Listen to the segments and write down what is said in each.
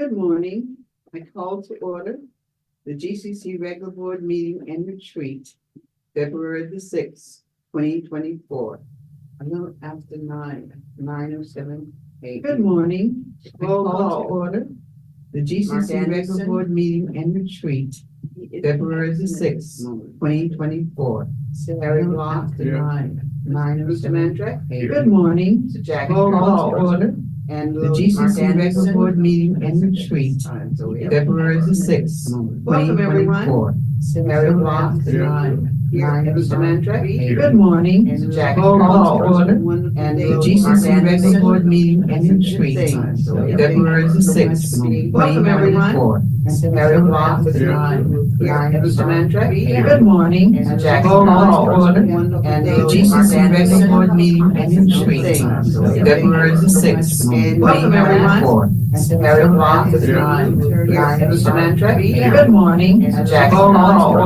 Good morning. I call to order the GCC regular board meeting and retreat, February the 6th, 2024. A little after 9:07 a.m. Good morning. I call to order the GCC regular board meeting and retreat, February the 6th, 2024. Harry Block to 9:07 a.m. Good morning. Call to order and the GCC regular board meeting and retreat, February the 6th, 2024. Harry Block to 9:07. Good morning. Call to order and the GCC regular board meeting and retreat, February the 6th, 2024. Harry Block to 9:07. Good morning. Call to order and the GCC regular board meeting and retreat, February the 6th, 2024. Harry Block to 9:07. Good morning. Call to order and the GCC regular board meeting and retreat, February the 6th, 2024. Harry Block to 9:07. Good morning. Call to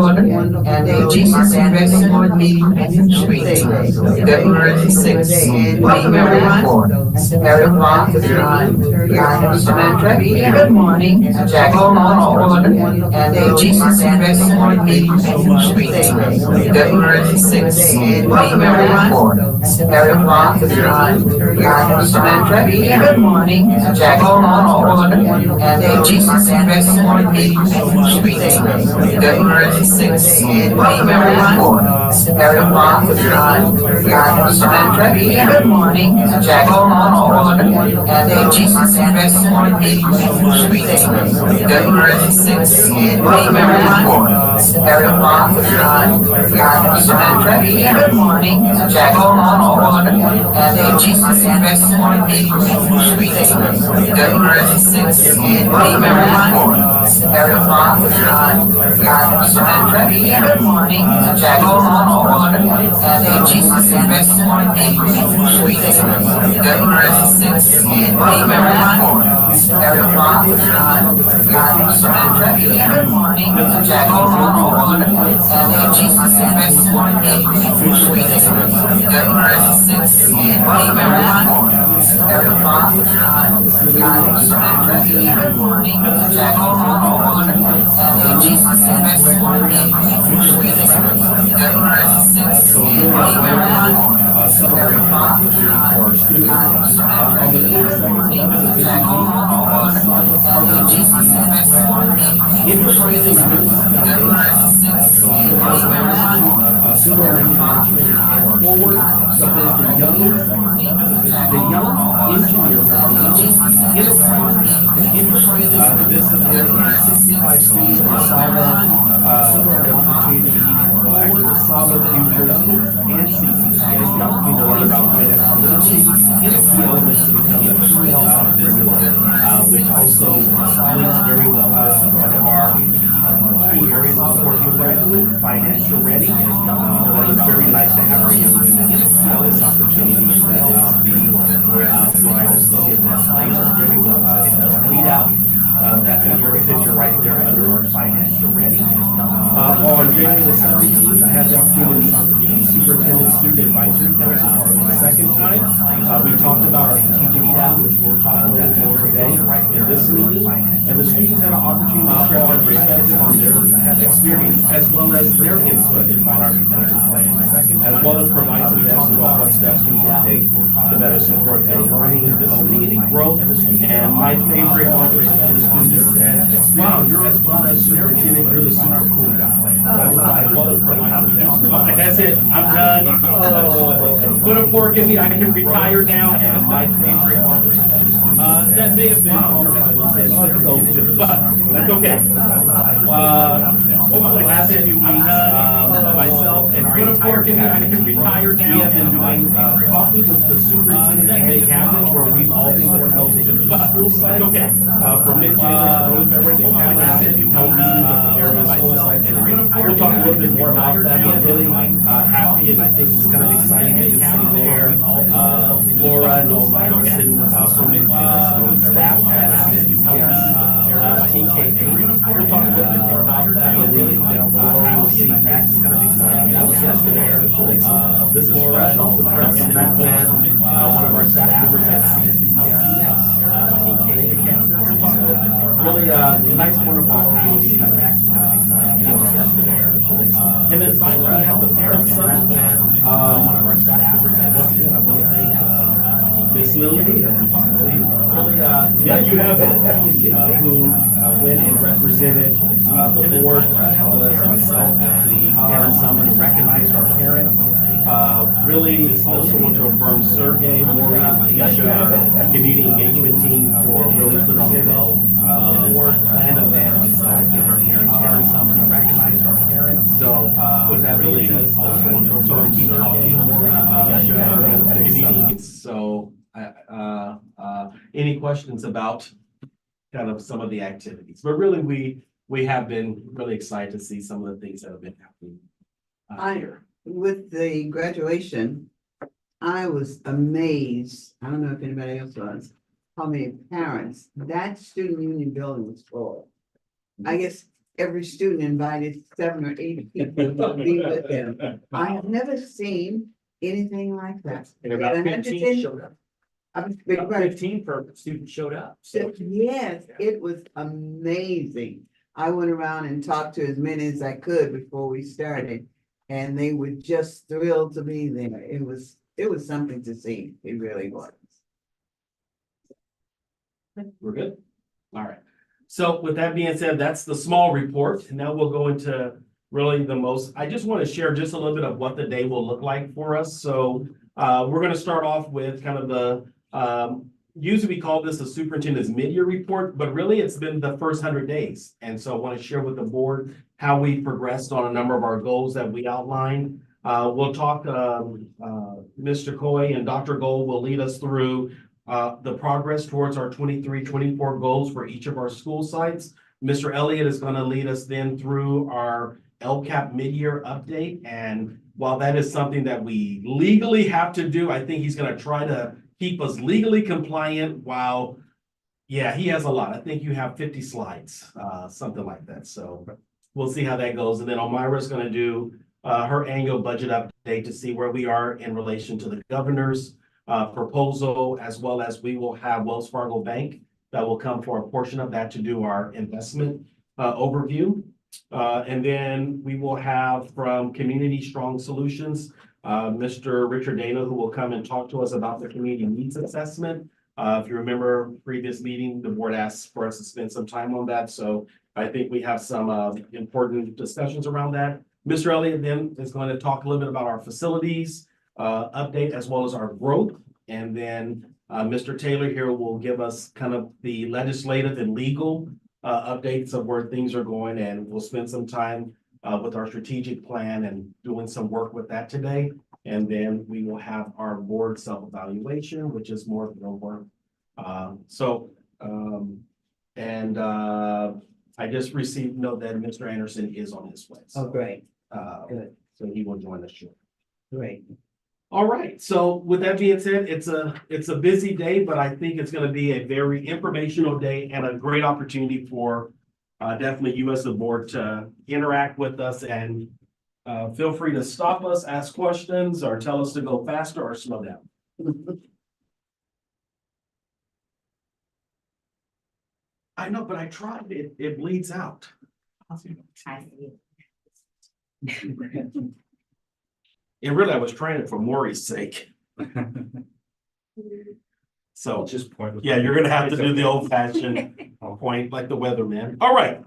order and the GCC regular board meeting and retreat, February the 6th, 2024. Harry Block to 9:07. Good morning. Call to order and the GCC regular board meeting and retreat, February the 6th, 2024. Harry Block to 9:07. Good morning. Call to order and the GCC regular board meeting and retreat, February the 6th, 2024. Harry Block to 9:07. Good morning. Call to order and the GCC regular board meeting and retreat, February the 6th, 2024. Harry Block to 9:07. Good morning. Call to order and the GCC regular board meeting and retreat, February the 6th, 2024. Harry Block to 9:07. Good morning. Call to order and the GCC regular board meeting and retreat, February the 6th, 2024. Harry Block to 9:07. Good morning. Call to order and the GCC regular board meeting and retreat, February the 6th, 2024. Harry Block to 9:07. Good morning. Call to order and the GCC regular board meeting and retreat, February the 6th, 2024. Forward, so there's the young engineer this is 65 students from Saba, Saba Futures, and CCC. The opportunity to learn about finance literacy and the key elements to become a true health business, which also links very well with one of our key areas of working graduate, financial ready. But it's very nice to have our young women this opportunity, and that is the slide. So it plays very well. It does lead out. That's a very picture right there under our financial ready. On January the 17th, I had the opportunity to meet the Superintendent Student Advisory Council for the second time. We talked about our strategic plan, which we'll talk a little bit more today in this meeting. And the students had an opportunity to share their perspective on their experience as well as their input on our strategic plan, as well as provide suggestions on what steps we can take to better support their learning, well-being, and growth. And my favorite one was the students said, "Wow, you're as well as superintendent, you're the super cool guy." That's it. I'm done. Put a fork in me. I can retire now. And my favorite one. That may have been but that's okay. Over the last few weeks, myself and our entire cabinet, we have been doing coffee with the superintendent and cabinet, where we've all been going out to the school sites. Okay. From mid-January to early February, the cabinet held meetings at the various school sites. And we'll talk a little bit more about that. I'm really happy, and I think it's kind of exciting. You can see there, Laura and Omar sitting with us from staff at TK8. We'll talk a little bit more about that. Down below, you'll see Max kind of exciting. That was yesterday, actually. So this is Laura and also President one of our staff members at CCC. TK8. We'll talk a little bit more really nice, wonderful opportunity to interact. And then finally, we have the parent summit that one of our staff members had. Once again, I want to thank Miss Lily and really, yeah, you have it, who went and represented the board as well as myself at the parent summit and recognized our parents. Really also want to affirm Sergey, Lori, and Alicia, our community engagement team for really putting on a well board and event. I think our parent summit and recognized our parents. So with that really also want to affirm keep talking, Lori, and Alicia, community. So any questions about kind of some of the activities? But really, we have been really excited to see some of the things that have been happening here. With the graduation, I was amazed. I don't know if anybody else was. How many parents that student union building was full. I guess every student invited 7 or 8 people to be with them. I have never seen anything like that. And about 15 showed up. About 15 students showed up. So Yes, it was amazing. I went around and talked to as many as I could before we started. And they were just thrilled to be there. It was something to see. It really was. We're good? All right. So with that being said, that's the small report. And now we'll go into really the most, I just want to share just a little bit of what the day will look like for us. So we're going to start off with kind of the, usually we call this the superintendent's mid-year report, but really it's been the first 100 days. And so I want to share with the board how we progressed on a number of our goals that we outlined. We'll talk, Mr. Coy and Dr. Gold will lead us through the progress towards our 23-24 goals for each of our school sites. Mr. Elliott is going to lead us then through our LCAP mid-year update. And while that is something that we legally have to do, I think he's going to try to keep us legally compliant while, yeah, he has a lot. I think you have 50 slides, something like that. So we'll see how that goes. And then Elmira's going to do her annual budget update to see where we are in relation to the governor's proposal, as well as we will have Wells Fargo Bank that will come for a portion of that to do our investment overview. And then we will have from Community Strong Solutions, Mr. Richard Dana, who will come and talk to us about the community needs assessment. If you remember previous meeting, the board asked for us to spend some time on that. So I think we have some important discussions around that. Mr. Elliott then is going to talk a little bit about our facilities update as well as our growth. And then Mr. Taylor here will give us kind of the legislative and legal updates of where things are going. And we'll spend some time with our strategic plan and doing some work with that today. And then we will have our board self-evaluation, which is more of your work. I just received note that Mr. Anderson is on his way. Oh, great. Good. So he will join us shortly. Great. All right. So with that being said, it's a busy day, but I think it's going to be a very informational day and a great opportunity for definitely you as the board to interact with us, and feel free to stop us, ask questions, or tell us to go faster or slow down. I know, but I tried. It bleeds out. And really, I was trying it for Maury's sake. So just point. yeah, you're gonna have to do the old fashioned point like the weatherman. All right.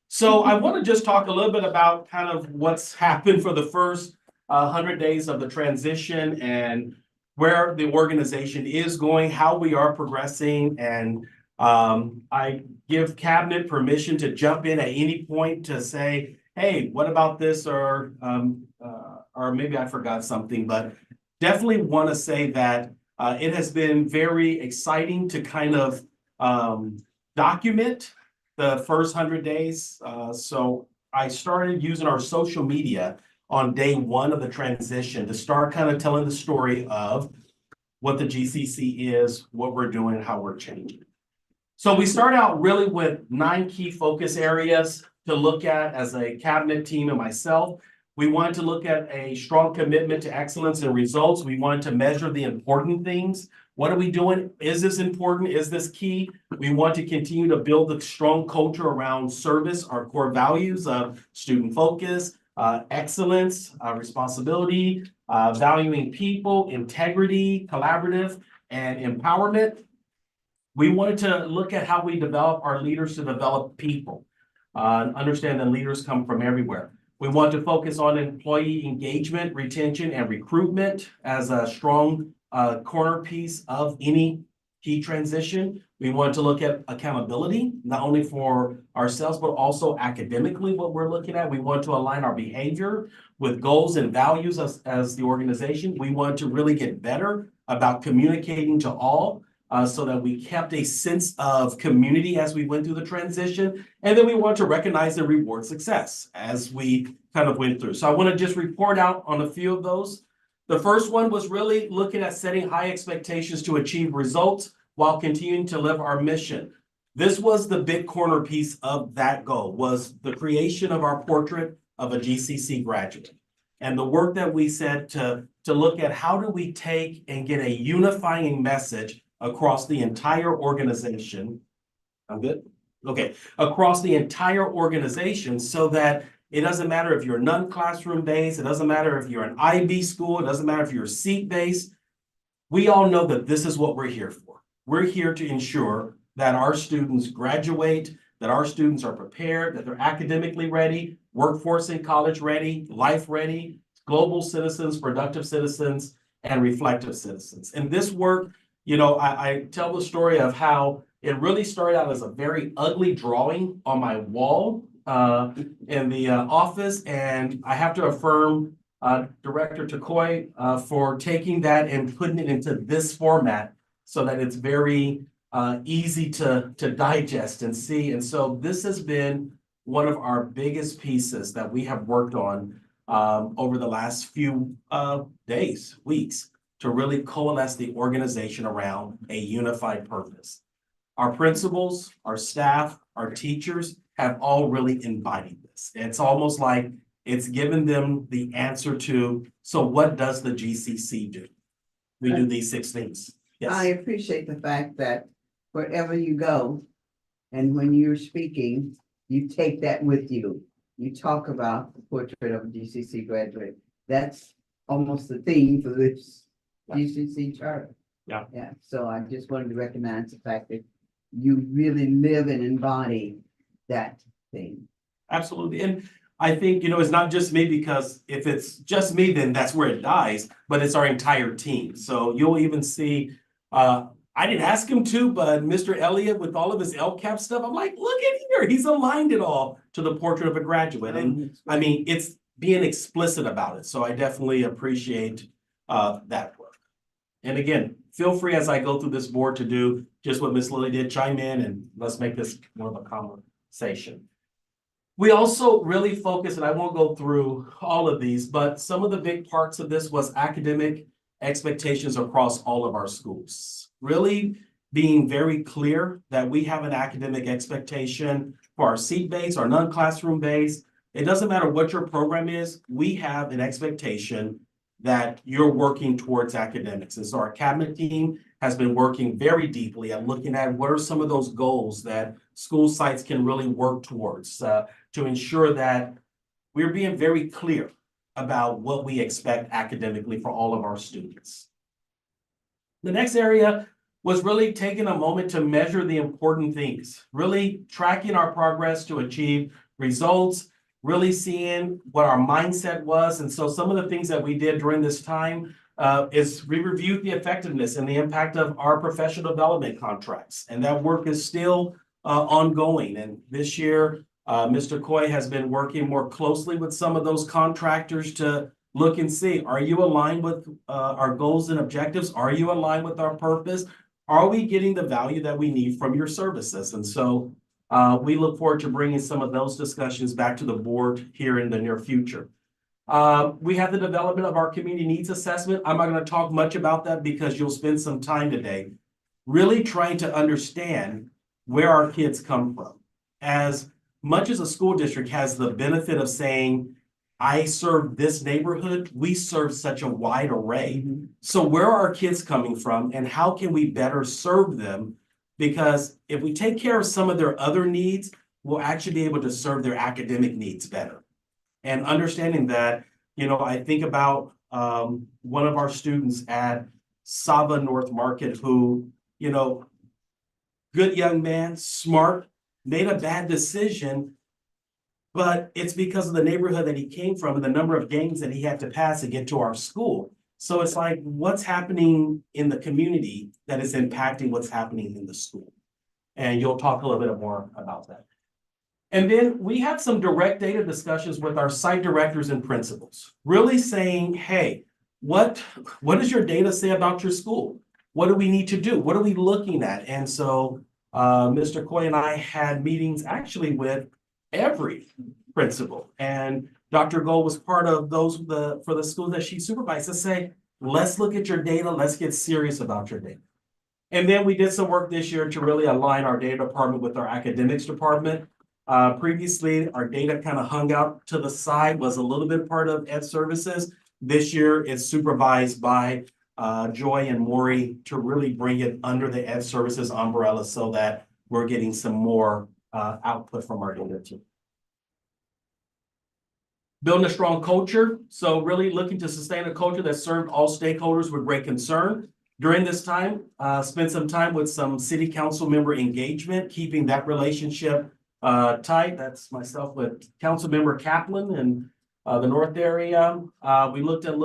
So I want to just talk a little bit about kind of what's happened for the first 100 days of the transition and where the organization is going, how we are progressing. And I give cabinet permission to jump in at any point to say, hey, what about this? Or maybe I forgot something, but definitely want to say that it has been very exciting to kind of document the first 100 days. So I started using our social media on day one of the transition to start kind of telling the story of what the GCC is, what we're doing, and how we're changing. So we start out really with 9 key focus areas to look at as a cabinet team and myself. We wanted to look at a strong commitment to excellence and results. We wanted to measure the important things What are we doing? Is this important? Is this key? We want to continue to build a strong culture around service, our core values of student focus, excellence, responsibility, valuing people, integrity, collaborative, and empowerment. We wanted to look at how we develop our leaders to develop people. Understand that leaders come from everywhere. We want to focus on employee engagement, retention, and recruitment as a strong corner piece of any key transition. We want to look at accountability, not only for ourselves, but also academically, what we're looking at. We want to align our behavior with goals and values as the organization. We want to really get better about communicating to all. So that we kept a sense of community as we went through the transition. And then we want to recognize and reward success as we kind of went through. So I want to just report out on a few of those. The first one was really looking at setting high expectations to achieve results while continuing to live our mission. This was the big corner piece of that goal, was the creation of our portrait of a GCC graduate. And the work that we said to look at how do we take and get a unifying message across the entire organization. I'm good? Okay, across the entire organization so that it doesn't matter if you're non-classroom based, it doesn't matter if you're an IB school, it doesn't matter if you're seat based. We all know that this is what we're here for. We're here to ensure that our students graduate, that our students are prepared, that they're academically ready, workforce and college ready, life ready, global citizens, productive citizens, and reflective citizens. And this work, you know, I tell the story of how it really started out as a very ugly drawing on my wall in the office. And I have to affirm Director Takoi for taking that and putting it into this format so that it's very easy to digest and see. And so this has been one of our biggest pieces that we have worked on over the last few days, weeks, to really coalesce the organization around a unified purpose. Our principals, our staff, our teachers have all really embodied this. It's almost like it's given them the answer to, so what does the GCC do? We do these 6 things. Yes. I appreciate the fact that wherever you go, and when you're speaking, you take that with you. You talk about the portrait of a GCC graduate. That's almost the theme for this GCC charter. Yeah. Yeah. So I just wanted to recognize the fact that you really live and embody that thing. Absolutely. And I think, you know, it's not just me, because if it's just me, then that's where it dies, but it's our entire team. So you'll even see, I didn't ask him to, but Mr. Elliott with all of his LCAP stuff, I'm like, look at here, he's aligned it all to the portrait of a graduate. And I mean, it's being explicit about it. So I definitely appreciate that work. And again, feel free as I go through this board to do just what Ms. Lilly did, chime in, and let's make this more of a conversation. We also really focus, and I won't go through all of these, but some of the big parts of this was academic expectations across all of our schools. Really being very clear that we have an academic expectation for our seat-based, our non-classroom based. It doesn't matter what your program is, we have an expectation that you're working towards academics. And so our cabinet team has been working very deeply at looking at what are some of those goals that school sites can really work towards to ensure that we're being very clear about what we expect academically for all of our students. The next area was really taking a moment to measure the important things, really tracking our progress to achieve results, really seeing what our mindset was. And so some of the things that we did during this time is we reviewed the effectiveness and the impact of our professional development contracts. And that work is still ongoing. And this year, Mr. Coy has been working more closely with some of those contractors to look and see, are you aligned with our goals and objectives? Are you aligned with our purpose? Are we getting the value that we need from your services? And so we look forward to bringing some of those discussions back to the board here in the near future. We have the development of our community needs assessment. I'm not going to talk much about that because you'll spend some time today really trying to understand where our kids come from. As much as a school district has the benefit of saying, I serve this neighborhood, we serve such a wide array. So where are our kids coming from and how can we better serve them? Because if we take care of some of their other needs, we'll actually be able to serve their academic needs better. And understanding that, I think about one of our students at Saba North Market who, good young man, smart, made a bad decision, but it's because of the neighborhood that he came from and the number of games that he had to pass to get to our school. So it's like, what's happening in the community that is impacting what's happening in the school? And you'll talk a little bit more about that. And then we have some direct data discussions with our site directors and principals, really saying, hey, what does your data say about your school? What do we need to do? What are we looking at? And so Mr. Coy and I had meetings actually with every principal, and Dr. Gold was part of those for the schools that she supervised to say, let's look at your data, let's get serious about your data. And then we did some work this year to really align our data department with our academics department. Previously, our data kind of hung out to the side, was a little bit part of Ed Services. This year, it's supervised by Joy and Maury to really bring it under the Ed Services umbrella so that we're getting some more output from our data team. Building a strong culture. So really looking to sustain a culture that served all stakeholders with great concern. During this time, spent some time with some city council member engagement, keeping that relationship tight. That's myself with Council Member Kaplan and the North area. We looked at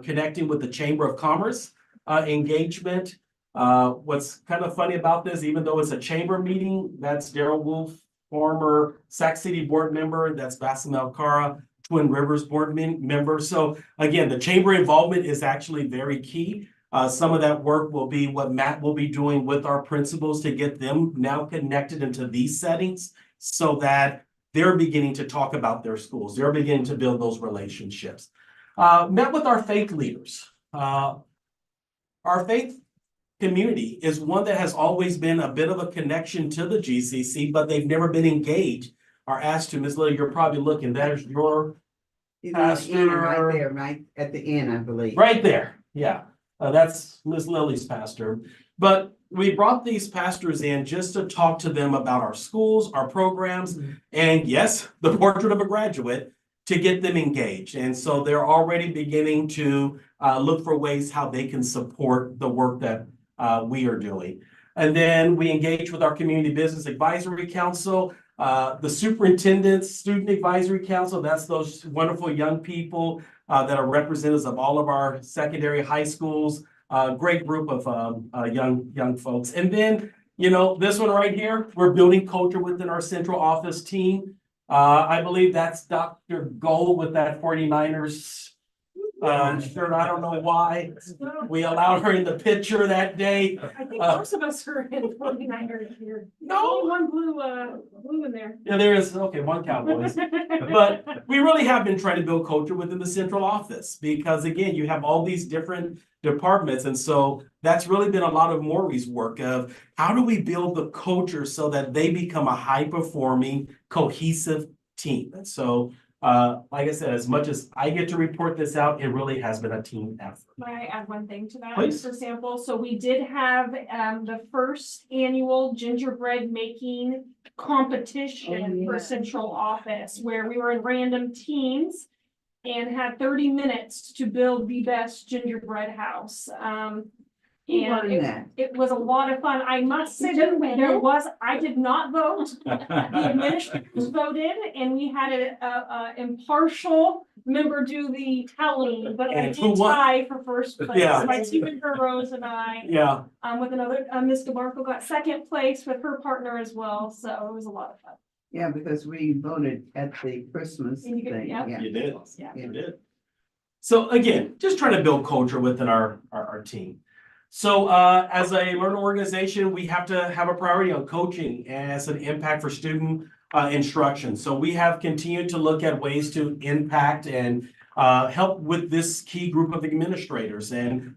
connecting with the Chamber of Commerce engagement. What's kind of funny about this, even though it's a chamber meeting, that's Daryl Wolf, former Sac City board member, that's Bassem Alcara, Twin Rivers board member. So again, the chamber involvement is actually very key. Some of that work will be what Matt will be doing with our principals to get them now connected into these settings so that they're beginning to talk about their schools. They're beginning to build those relationships. Met with our faith leaders. Our faith community is one that has always been a bit of a connection to the GCC, but they've never been engaged or asked to. Ms. Lily, you're probably looking, there's your pastor. Right there, right at the end, I believe. Right there, yeah. That's Ms. Lily's pastor. But we brought these pastors in just to talk to them about our schools, our programs, and yes, the portrait of a graduate to get them engaged. And so they're already beginning to look for ways how they can support the work that we are doing. And then we engage with our Community Business Advisory Council, the Superintendent's Student Advisory Council. That's those wonderful young people that are representatives of all of our secondary high schools. Great group of young folks. And then, this one right here, we're building culture within our central office team. I believe that's Dr. Gold with that 49ers shirt. I don't know why we allowed her in the picture that day. I think most of us are in 49ers here. No. Only one blue in there. Yeah, there is. Okay, one Cowboys. But we really have been trying to build culture within the central office because, again, you have all these different departments. And so that's really been a lot of Maury's work of how do we build the culture so that they become a high-performing, cohesive team. And so, like I said, as much as I get to report this out, it really has been a team effort. May I add one thing to that, Please. for sample? So we did have the first annual gingerbread making competition for central office where we were in random teams and had 30 minutes to build the best gingerbread house. Who And won that? it was a lot of fun. I must say that I did not vote. The administrators voted and we had a impartial member do the telling, but I And did who won? tie for first place. Yeah. My team member Rose and I, Yeah. with another, Ms. DeMarco got second place with her partner as well. So it was a lot of fun. Yeah, because we voted at the Christmas And you thing, get- yeah. You did. Yeah. You did. So again, just trying to build culture within our team. So as a learner organization, we have to have a priority on coaching as an impact for student instruction. So we have continued to look at ways to impact and help with this key group of administrators. And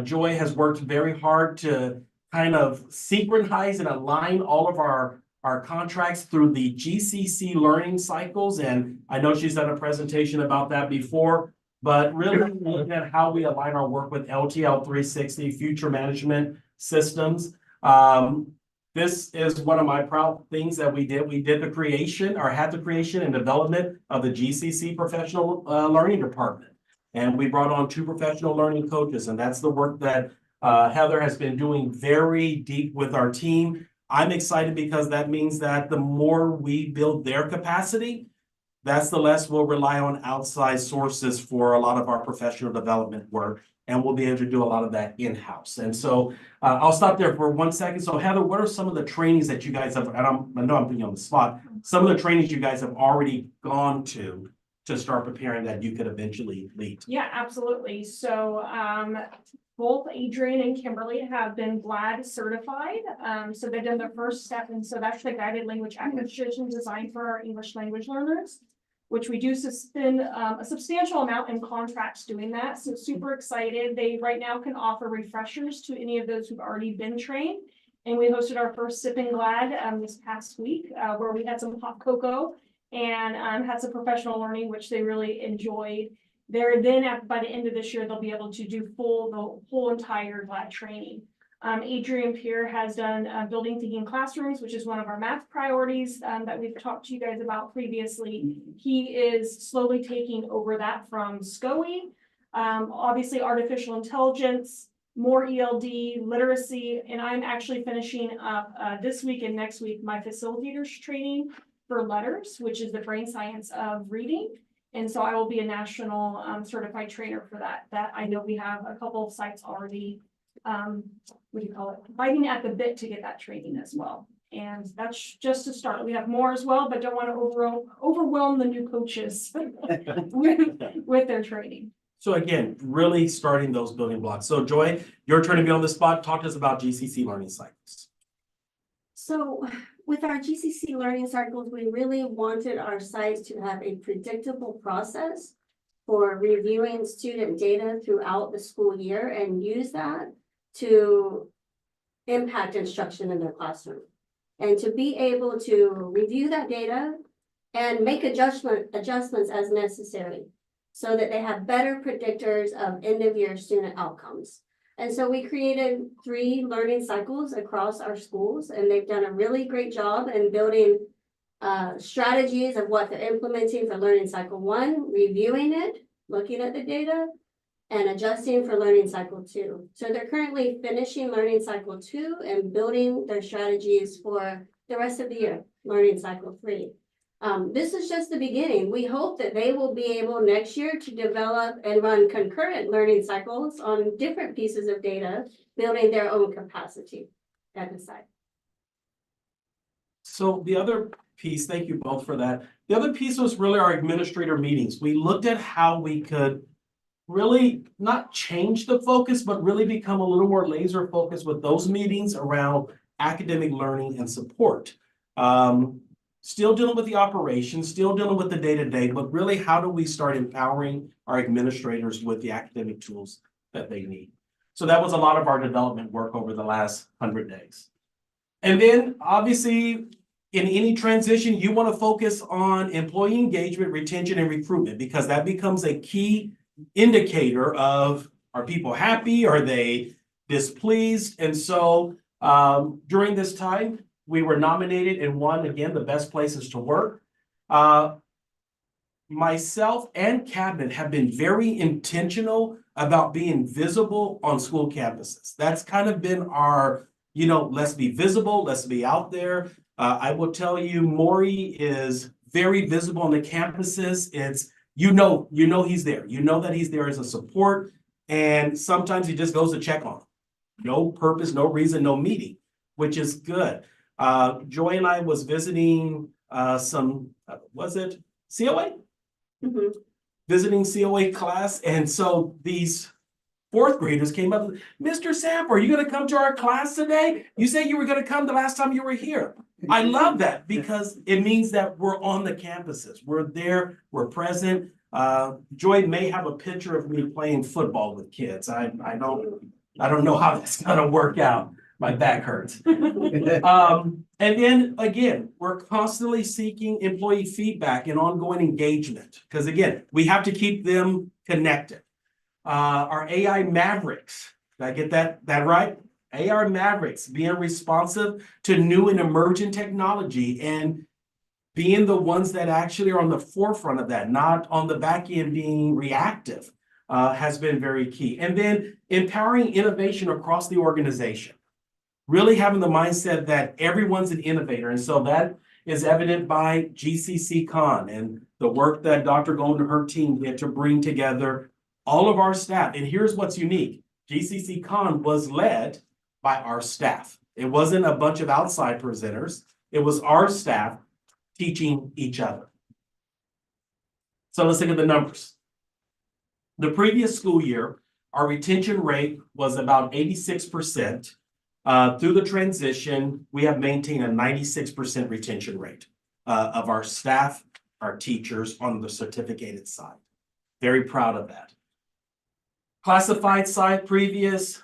Joy has worked very hard to kind of synchronize and align all of our our contracts through the GCC learning cycles. And I know she's done a presentation about that before, but really looking at how we align our work with LTL 360, future management systems. This is one of my proud things that we did. We did the creation or had the creation and development of the GCC professional learning department. And we brought on 2 professional learning coaches, and that's the work that Heather has been doing very deep with our team. I'm excited because that means that the more we build their capacity, that's the less we'll rely on outside sources for a lot of our professional development work. And we'll be able to do a lot of that in-house. And so I'll stop there for 1 second. So Heather, what are some of the trainings that you guys have, and I know I'm putting you on the spot, some of the trainings you guys have already gone to start preparing that you could eventually lead? Yeah, absolutely. So both Adrian and Kimberly have been GLAD certified. So they've done the first step. And so that's the guided language acquisition designed for our English language learners, which we do spend a substantial amount in contracts doing that. So super excited. They right now can offer refreshers to any of those who've already been trained. And we hosted our first Sip and Glad this past week where we had some hot cocoa and had some professional learning, which they really enjoyed. They're then by the end of this year, they'll be able to do the whole entire GLAD training. Adrian Pierre has done building thinking classrooms, which is one of our math priorities that we've talked to you guys about previously. He is slowly taking over that from SCOE. Obviously, artificial intelligence, more ELD, literacy, and I'm actually finishing up this week and next week my facilitators training for letters, which is the brain science of reading. And so I will be a national certified trainer for that. That I know we have a couple of sites already, biting at the bit to get that training as well. And that's just to start. We have more as well, but don't want to overwhelm the new coaches with their training. So again, really starting those building blocks. So Joy, your turn to be on the spot. Talk to us about GCC learning cycles. So with our GCC learning cycles, we really wanted our sites to have a predictable process for reviewing student data throughout the school year and use that to impact instruction in their classroom. And to be able to review that data and make adjustments as necessary so that they have better predictors of end of year student outcomes. And so we created 3 learning cycles across our schools, and they've done a really great job in building strategies of what they're implementing for learning cycle 1, reviewing it, looking at the data, and adjusting for learning cycle 2. So they're currently finishing learning cycle 2 and building their strategies for the rest of the year, learning cycle 3. This is just the beginning. We hope that they will be able next year to develop and run concurrent learning cycles on different pieces of data, building their own capacity at the site. So the other piece, thank you both for that. The other piece was really our administrator meetings. We looked at how we could really not change the focus, but really become a little more laser focused with those meetings around academic learning and support. Still dealing with the operations, still dealing with the day-to-day, but really how do we start empowering our administrators with the academic tools that they need? So that was a lot of our development work over the last 100 days. And then obviously in any transition, you want to focus on employee engagement, retention, and recruitment, because that becomes a key indicator of, are people happy? Are they displeased? And so during this time, we were nominated and won again the best places to work. Myself and cabinet have been very intentional about being visible on school campuses. That's kind of been our, let's be visible, let's be out there. I will tell you, Maury is very visible on the campuses. It's, you know he's there. You know that he's there as a support. And sometimes he just goes to check on them. No purpose, no reason, no meeting, which is good. Joy and I was visiting was it COA? Mm-hmm. Visiting COA class. And so these 4th graders came up, Mr. Samper, are you going to come to our class today? You said you were going to come the last time you were here. I love that because it means that we're on the campuses. We're there, we're present. Joy may have a picture of me playing football with kids. I don't know how that's going to work out. My back hurts. And then again, we're constantly seeking employee feedback and ongoing engagement, because again, we have to keep them connected. Our AI Mavericks, did I get that right? AI Mavericks, being responsive to new and emerging technology and being the ones that actually are on the forefront of that, not on the back end being reactive, has been very key. And then empowering innovation across the organization. Really having the mindset that everyone's an innovator. And so that is evident by GCC Con and the work that Dr. Gold and her team did to bring together all of our staff. And here's what's unique. GCC Con was led by our staff. It wasn't a bunch of outside presenters. It was our staff teaching each other. So let's look at the numbers. The previous school year, our retention rate was about 86%. Through the transition, we have maintained a 96% retention rate of our staff, our teachers on the certificated side. Very proud of that. Classified side, previous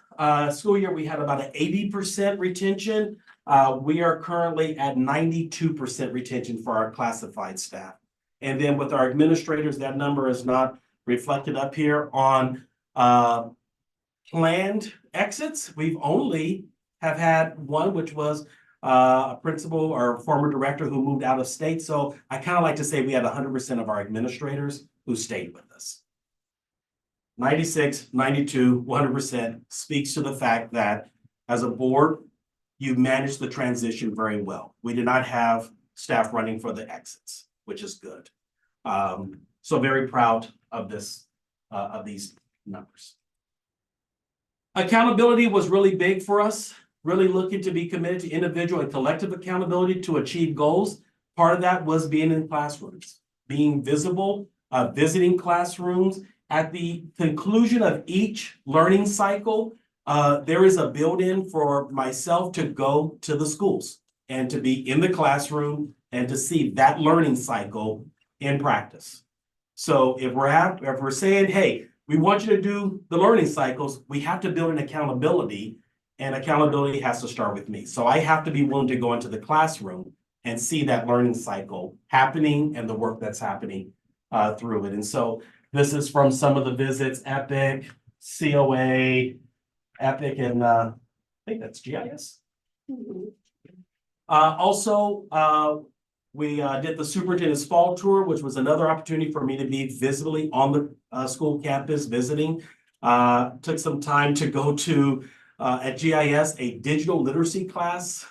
school year, we had about an 80% retention. We are currently at 92% retention for our classified staff. And then with our administrators, that number is not reflected up here on planned exits. We've only have had one, which was a principal or former director who moved out of state. So I kind of like to say we had 100% of our administrators who stayed with us. 96, 92, 100% speaks to the fact that as a board, you managed the transition very well. We did not have staff running for the exits, which is good. So very proud of this, of these numbers. Accountability was really big for us, really looking to be committed to individual and collective accountability to achieve goals. Part of that was being in classrooms, being visible, visiting classrooms. At the conclusion of each learning cycle, there is a build-in for myself to go to the schools and to be in the classroom and to see that learning cycle in practice. So if we're saying, hey, we want you to do the learning cycles, we have to build an accountability, and accountability has to start with me. So I have to be willing to go into the classroom and see that learning cycle happening and the work that's happening through it. And so this is from some of the visits, EPIC, COA, EPIC, and I think that's GIS. Also, we did the superintendent's fall tour, which was another opportunity for me to be visibly on the school campus visiting. Took some time to go to, at GIS, a digital literacy class,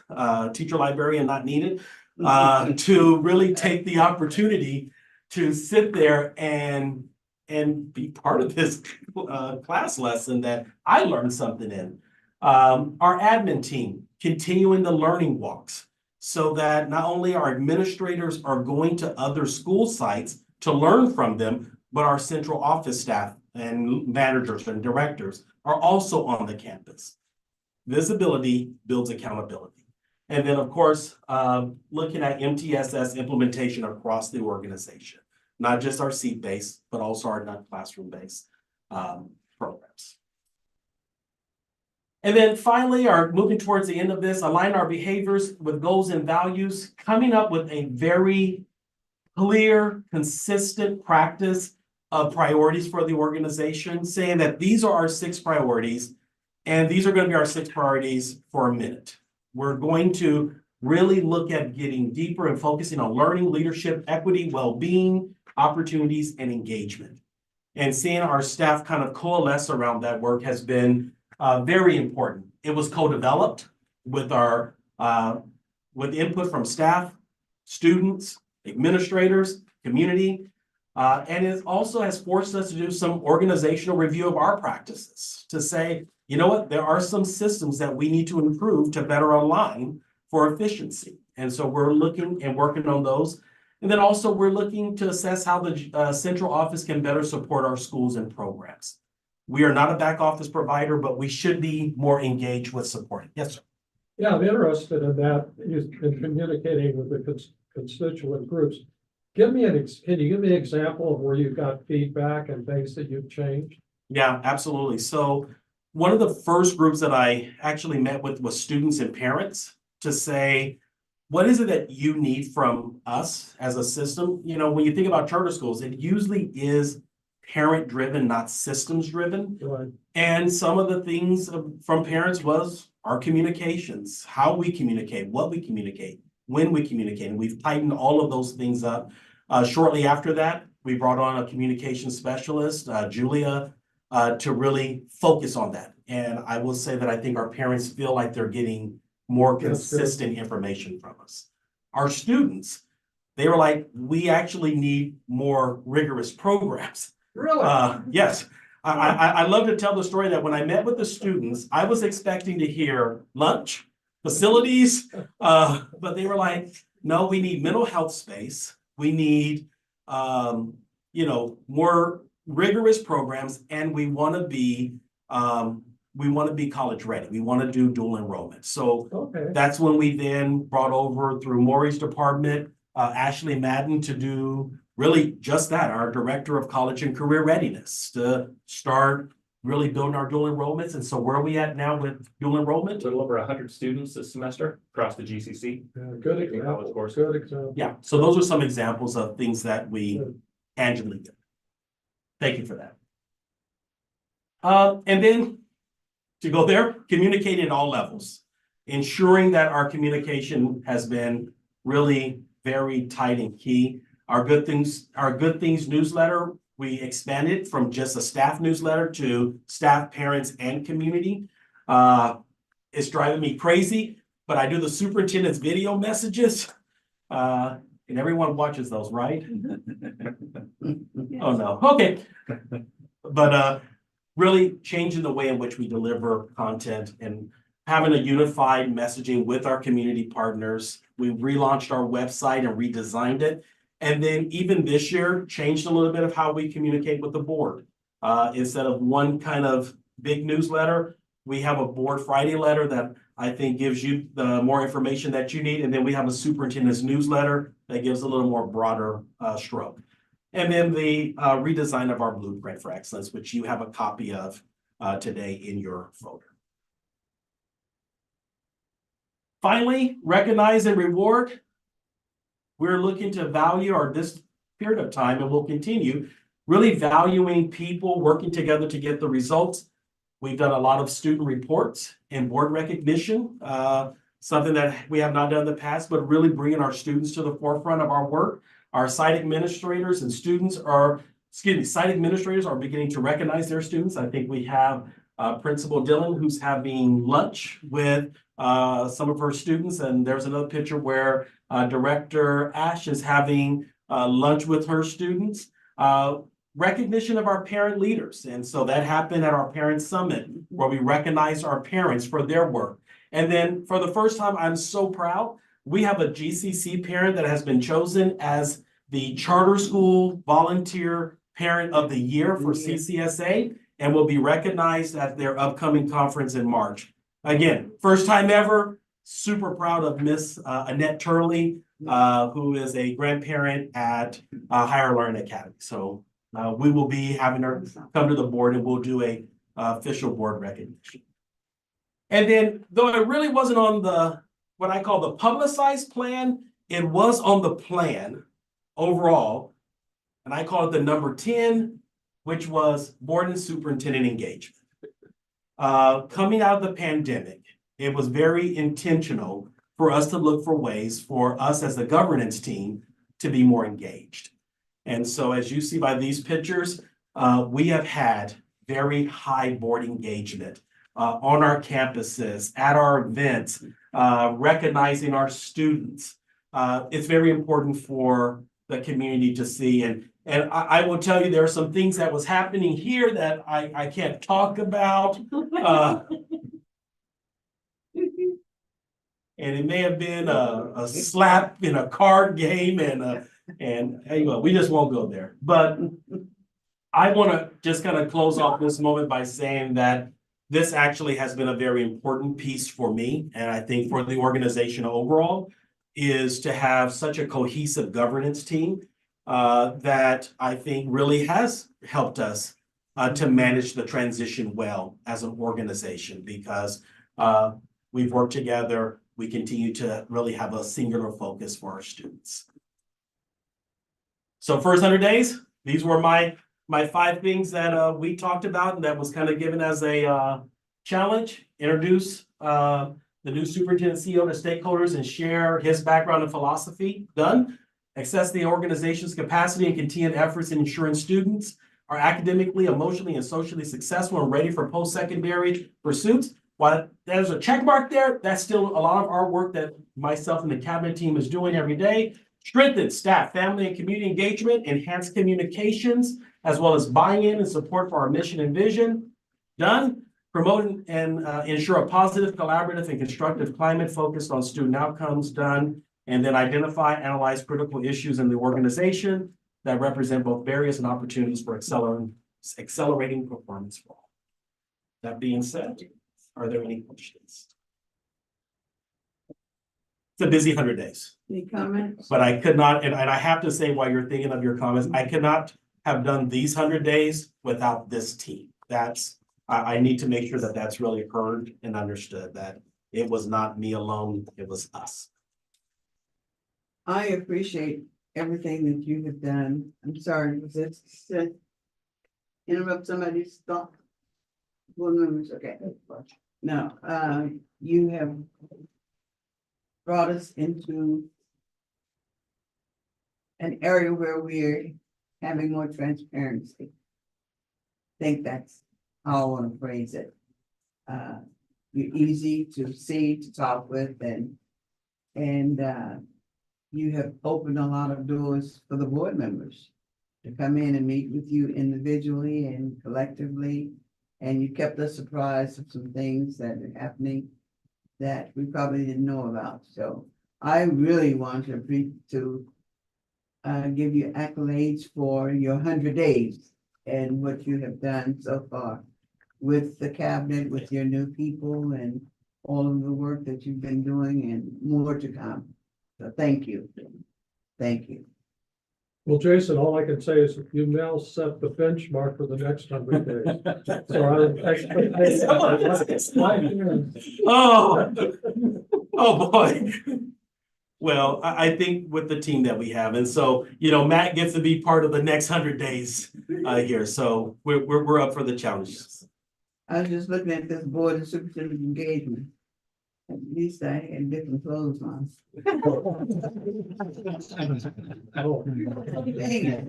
teacher librarian not needed, to really take the opportunity to sit there and be part of this class lesson that I learned something in. Our admin team continuing the learning walks so that not only our administrators are going to other school sites to learn from them, but our central office staff and managers and directors are also on the campus. Visibility builds accountability. And then, of course, looking at MTSS implementation across the organization, not just our seat-based, but also our non-classroom-based programs. And then finally, moving towards the end of this, align our behaviors with goals and values, coming up with a very clear, consistent practice of priorities for the organization, saying that these are our 6 priorities, and these are going to be our 6 priorities for a minute. We're going to really look at getting deeper and focusing on learning, leadership, equity, well-being, opportunities, and engagement. And seeing our staff kind of coalesce around that work has been very important. It was co-developed with our with input from staff, students, administrators, community, and it also has forced us to do some organizational review of our practices to say, you know what, there are some systems that we need to improve to better align for efficiency. And so we're looking and working on those. And then also we're looking to assess how the central office can better support our schools and programs. We are not a back office provider, but we should be more engaged with supporting. Yes, sir. Yeah, I'm interested in that. You've been communicating with the constituent groups. Can you give me an example of where you got feedback and things that you've changed? Yeah, absolutely. So one of the first groups that I actually met with was students and parents to say, what is it that you need from us as a system? You know, when you think about charter schools, it usually is parent driven, not systems driven. Right. And some of the things from parents was our communications, how we communicate, what we communicate, when we communicate. And we've tightened all of those things up. Shortly after that, we brought on a communication specialist, Julia, to really focus on that. And I will say that I think our parents feel like they're getting more consistent information from us. Our students, they were like, we actually need more rigorous programs. Really? Yes. I love to tell the story that when I met with the students, I was expecting to hear lunch, facilities, but they were like, no, we need mental health space. We need, more rigorous programs, and we want to be college ready. We want to do dual enrollment. So Okay. that's when we then brought over through Maury's department, Ashley Madden to do really just that, our director of college and career readiness, to start really building our dual enrollments. And so where are we at now with dual A enrollment? little over 100 students this semester across the GCC. Yeah, good example. course. Good example. Yeah, so those are some examples of things that we tangibly do. Thank you for that. And then to go there, communicating at all levels, ensuring that our communication has been really very tight and key. Our Good Things newsletter, we expanded from just a staff newsletter to staff, parents, and community. It's driving me crazy, but I do the superintendent's video messages. And everyone watches those, right? Oh, no. Okay. But really changing the way in which we deliver content and having a unified messaging with our community partners. We relaunched our website and redesigned it. And then even this year, changed a little bit of how we communicate with the board. Instead of one kind of big newsletter, we have a board Friday letter that I think gives you the more information that you need. And then we have a superintendent's newsletter that gives a little more broader stroke. And then the redesign of our blueprint for excellence, which you have a copy of today in your folder. Finally, recognize and reward. We're looking to value this period of time, and we'll continue really valuing people working together to get the results. We've done a lot of student reports and board recognition, something that we have not done in the past, but really bringing our students to the forefront of our work. Our site administrators and site administrators are beginning to recognize their students. I think we have Principal Dillon, who's having lunch with some of her students. And there's another picture where Director Ash is having lunch with her students. Recognition of our parent leaders. And so that happened at our Parent Summit, where we recognized our parents for their work. And then for the first time, I'm so proud, we have a GCC parent that has been chosen as the Charter School Volunteer Parent of the Year for CCSA, and will be recognized at their upcoming conference in March. Again, first time ever, super proud of Miss Annette Turley, who is a grandparent at Higher Learning Academy. So we will be having her come to the board, and we'll do a official board recognition. And then, though it really wasn't on what I call the publicized plan, it was on the plan overall, and I call it the number 10, which was board and superintendent engagement. Coming out of the pandemic, it was very intentional for us to look for ways for us as the governance team to be more engaged. And so as you see by these pictures, we have had very high board engagement on our campuses, at our events, recognizing our students. It's very important for the community to see. And I will tell you, there are some things that was happening here that I can't talk about. And it may have been a slap in a card game, and anyway, we just won't go there. But I want to just kind of close off this moment by saying that this actually has been a very important piece for me, and I think for the organization overall, is to have such a cohesive governance team that I think really has helped us to manage the transition well as an organization, because we've worked together we continue to really have a singular focus for our students. So first 100 days, these were my 5 things that we talked about and that was kind of given as a challenge. Introduce the new superintendent CEO to stakeholders and share his background and philosophy. Done. Assess the organization's capacity and continued efforts in ensuring students are academically, emotionally, and socially successful and ready for post-secondary pursuits. While there's a check mark there, that's still a lot of our work that myself and the cabinet team is doing every day. Strengthen staff, family, and community engagement, enhance communications, as well as buy-in and support for our mission and vision. Done. Promote and ensure a positive, collaborative, and constructive climate focused on student outcomes. Done. And then identify, analyze critical issues in the organization that represent both barriers and opportunities for accelerating performance for all. That being said, are there any questions? It's a busy 100 days. Any comments? But I could not, and I have to say, while you're thinking of your comments, I could not have done these 100 days without this team. I need to make sure that that's really heard and understood, that it was not me alone, it was us. I appreciate everything that you have done. I'm sorry, was this interrupt somebody's thought? Board members, okay. No, you have brought us into an area where we're having more transparency. I think that's how I want to phrase it. You're easy to see, to talk with, and you have opened a lot of doors for the board members to come in and meet with you individually and collectively. And you kept us surprised of some things that are happening that we probably didn't know about. So I really want to give you accolades for your 100 days and what you have done so far with the cabinet, with your new people, and all of the work that you've been doing, and more to come. So thank you. Thank you. Well, Jason, all I can say is you now set the benchmark for the next 100 days. So I expect. Oh boy. Well, I think with the team that we have, and so, Matt gets to be part of the next 100 days here. So we're up for the challenges. I was just looking at this board of superintendent engagement. At least I had different clothes on. Dang it.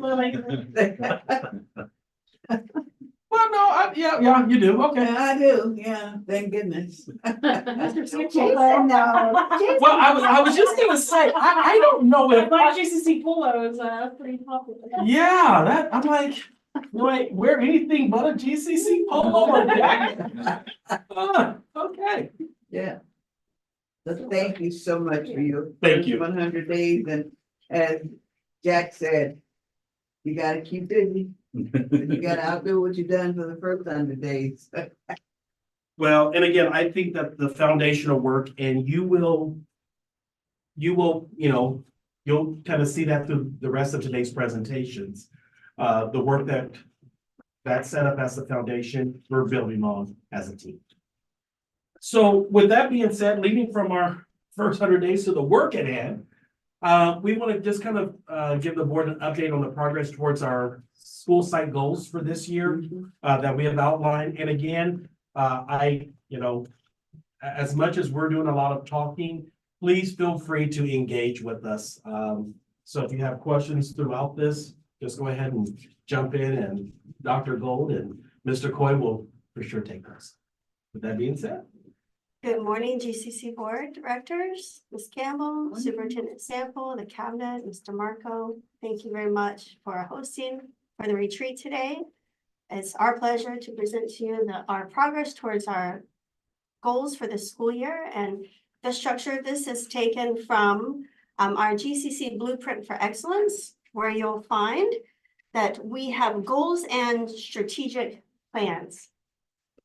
Well, no, yeah, you do. Okay. Yeah, I do, yeah, thank goodness. Well, I was just gonna say, I don't know if My GCC polo is pretty popular. yeah, that I'm like, do I wear anything but a GCC polo or jacket? Okay. Yeah. So thank you so much for your. Thank you. 100 days, and as Jack said, you gotta keep busy. You gotta outdo what you've done for the first 100 days. Well, and again, I think that the foundational work, and you'll kind of see that through the rest of today's presentations. The work that's set up as the foundation, we're building on as a team. So with that being said, leading from our first 100 days to the work at hand, we want to just kind of give the board an update on the progress towards our school site goals for this year that we have outlined. And again, as much as we're doing a lot of talking, please feel free to engage with us. So if you have questions throughout this, just go ahead and jump in, and Dr. Gold and Mr. Coy will for sure take those. With that being said. Good morning, GCC Board Directors, Ms. Campbell, Superintendent Sample, the Cabinet, Mr. Marco. Thank you very much for hosting for the retreat today. It's our pleasure to present to you our progress towards our goals for the school year. And the structure of this is taken from our GCC Blueprint for Excellence, where you'll find that we have goals and strategic plans.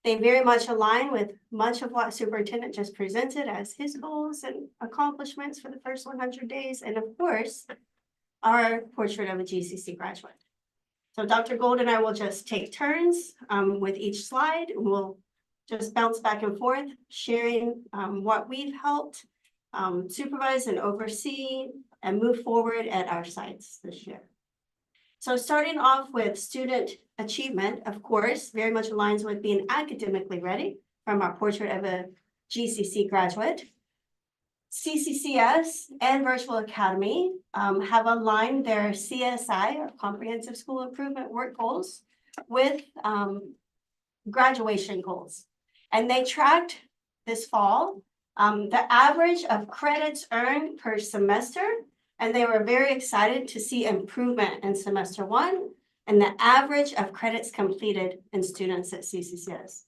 They very much align with much of what Superintendent just presented as his goals and accomplishments for the first 100 days. And of course, our portrait of a GCC graduate. So Dr. Gold and I will just take turns with each slide, and we'll just bounce back and forth, sharing what we've helped supervise and oversee and move forward at our sites this year. So starting off with student achievement, of course, very much aligns with being academically ready from our portrait of a GCC graduate. CCCS and Virtual Academy have aligned their CSI, or Comprehensive School Improvement Work Goals, with graduation goals. And they tracked this fall the average of credits earned per semester, and they were very excited to see improvement in semester 1 and the average of credits completed in students at CCCS.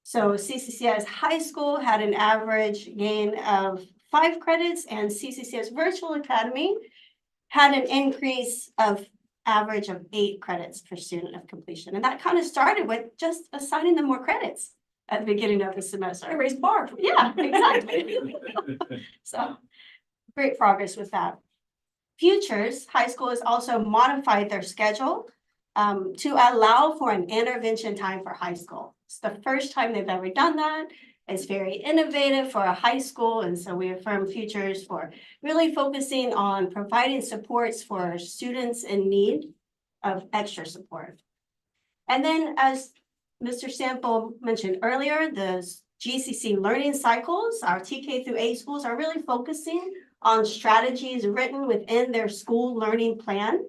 So CCCS High School had an average gain of 5 credits, and CCCS Virtual Academy had an increase of average of 8 credits per student of completion. And that kind of started with just assigning them more credits at the beginning of the semester. I raised bar. Yeah, exactly. So great progress with that. Futures High School has also modified their schedule to allow for an intervention time for high school. It's the first time they've ever done that. It's very innovative for a high school, and so we affirm Futures for really focusing on providing supports for students in need of extra support. And then, as Mr. Sample mentioned earlier, the GCC learning cycles, our TK through 8 schools are really focusing on strategies written within their school learning plan,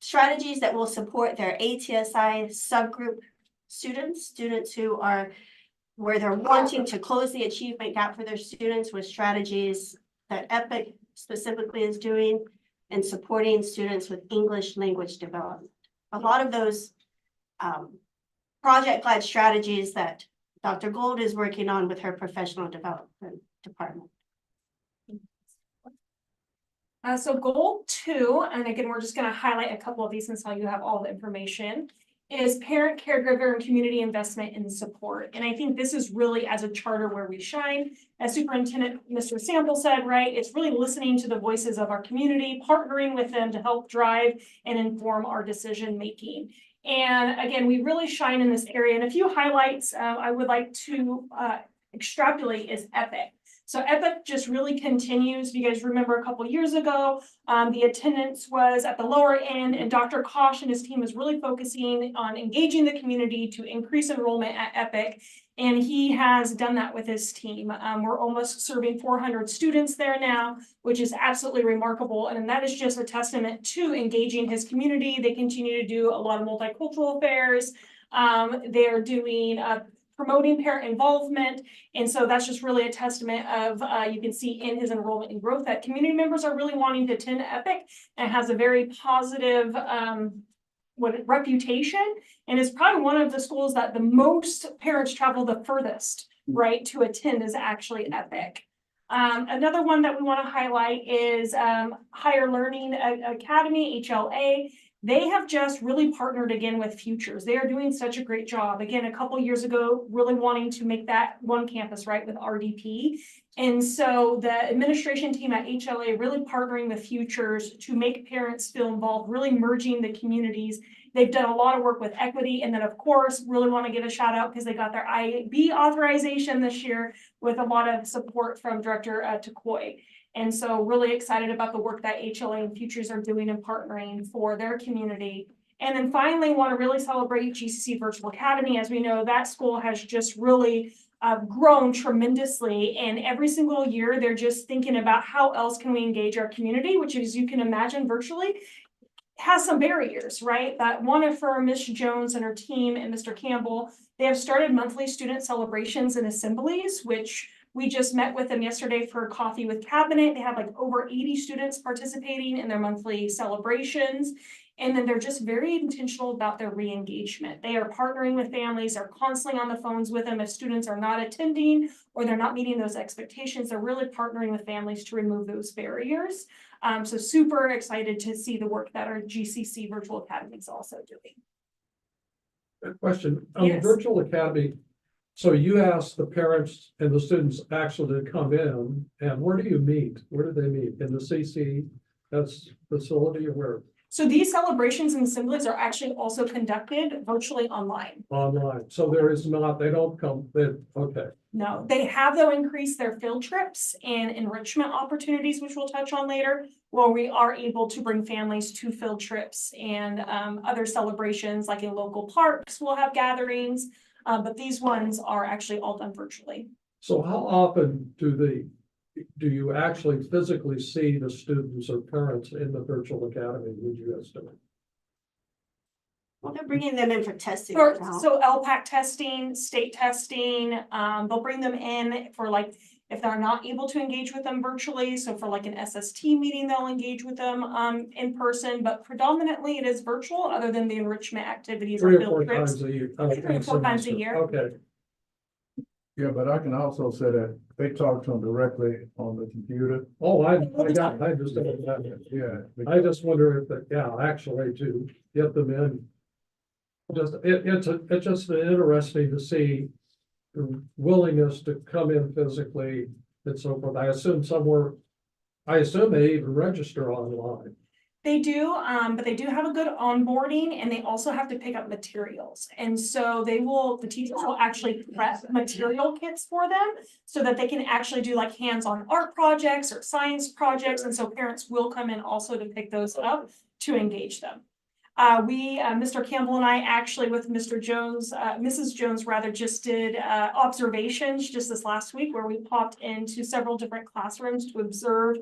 strategies that will support their ATSI subgroup students who are where they're wanting to close the achievement gap for their students with strategies that EPIC specifically is doing and supporting students with English language development. A lot of those project-led strategies that Dr. Gold is working on with her professional development department. So goal 2, and again, we're just going to highlight a couple of these since you have all the information, is parent, caregiver, and community investment in support. And I think this is really as a charter where we shine. As Superintendent Mr. Sample said, right, it's really listening to the voices of our community, partnering with them to help drive and inform our decision making. And again, we really shine in this area. And a few highlights I would like to extrapolate is EPIC. So EPIC just really continues. If you guys remember a couple years ago, the attendance was at the lower end, and Dr. Kosh and his team is really focusing on engaging the community to increase enrollment at EPIC. And he has done that with his team. We're almost serving 400 students there now, which is absolutely remarkable. And that is just a testament to engaging his community. They continue to do a lot of multicultural affairs. They're doing promoting parent involvement. And so that's just really a testament of, you can see in his enrollment and growth that community members are really wanting to attend EPIC, and has a very positive reputation, and is probably one of the schools that the most parents travel the furthest, right, to attend is actually EPIC. Another one that we want to highlight is Higher Learning Academy, HLA. They have just really partnered again with Futures. They are doing such a great job. Again, a couple years ago, really wanting to make that one campus, right, with RDP. And so the administration team at HLA really partnering with Futures to make parents feel involved, really merging the communities. They've done a lot of work with equity. And then, of course, really want to give a shout out because they got their IB authorization this year with a lot of support from Director Takoy. And so really excited about the work that HLA and Futures are doing and partnering for their community. And then finally, want to really celebrate GCC Virtual Academy. As we know, that school has just really grown tremendously. And every single year, they're just thinking about how else can we engage our community, which, as you can imagine, virtually has some barriers, right? That want to affirm Ms. Jones and her team and Mr. Campbell, they have started monthly student celebrations and assemblies, which we just met with them yesterday for coffee with cabinet. They have like over 80 students participating in their monthly celebrations. And then they're just very intentional about their re-engagement. They are partnering with families, are constantly on the phones with them if students are not attending or they're not meeting those expectations. They're really partnering with families to remove those barriers. So super excited to see the work that our GCC Virtual Academy is also doing. Good question. On Yes. the Virtual Academy, so you asked the parents and the students actually to come in, and where do you meet? Where do they meet? In the CC, that's facility, or where? So these celebrations and assemblies are actually also conducted virtually online. Online, so there is not, they don't come, okay. No, they have though increased their field trips and enrichment opportunities, which we'll touch on later, where we are able to bring families to field trips and other celebrations, like in local parks, we'll have gatherings. But these ones are actually all done virtually. So how often do you actually physically see the students or parents in the virtual academy, would you estimate? Well, they're bringing them in for testing For, now. so LPAC testing, state testing, they'll bring them in for like, if they're not able to engage with them virtually, so for like an SST meeting, they'll engage with them in person, but predominantly it is virtual, other than the enrichment activities or 3 or field 4 trips. times a year? 3 or 4 times a year. Okay, Yeah, but I can also say that they talk to them directly on the computer. oh, I understand that. Yeah. I just wonder if, actually to get them in. It's just interesting to see the willingness to come in physically and so forth. I assume they even register online. They do, but they do have a good onboarding, and they also have to pick up materials. And so the teachers will actually prep material kits for them so that they can actually do like hands-on art projects or science projects. And so parents will come in also to pick those up to engage them. Mr. Campbell and I actually with Mr. Jones, Mrs. Jones rather, just did observations just this last week, where we popped into several different classrooms to observe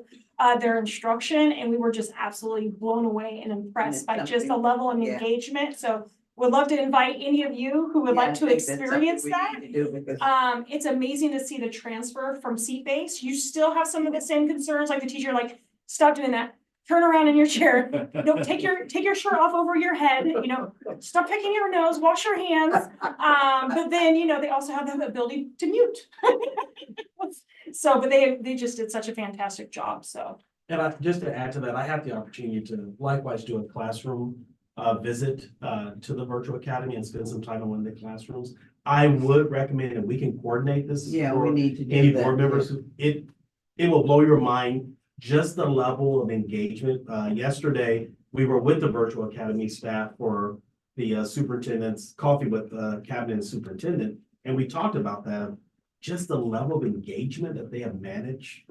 their instruction, and we were just absolutely blown away and impressed by just the level of engagement. So would love to invite any of you who would like to experience that. It's amazing to see the transfer from seat-based. You still have some of the same concerns, like the teacher, like, stop doing that. Turn around in your chair. Take your shirt off over your head. Stop picking your nose. Wash your hands. But then they also have the ability to mute. So, but they just did such a fantastic job. So. And just to add to that, I had the opportunity to likewise do a classroom visit to the virtual academy and spend some time in one of the classrooms. I would recommend, and we can coordinate this. Yeah, for we need to do any that. board members. It will blow your mind. Just the level of engagement. Yesterday, we were with the virtual academy staff for the superintendent's coffee with the cabinet and superintendent, and we talked about that. Just the level of engagement that they have managed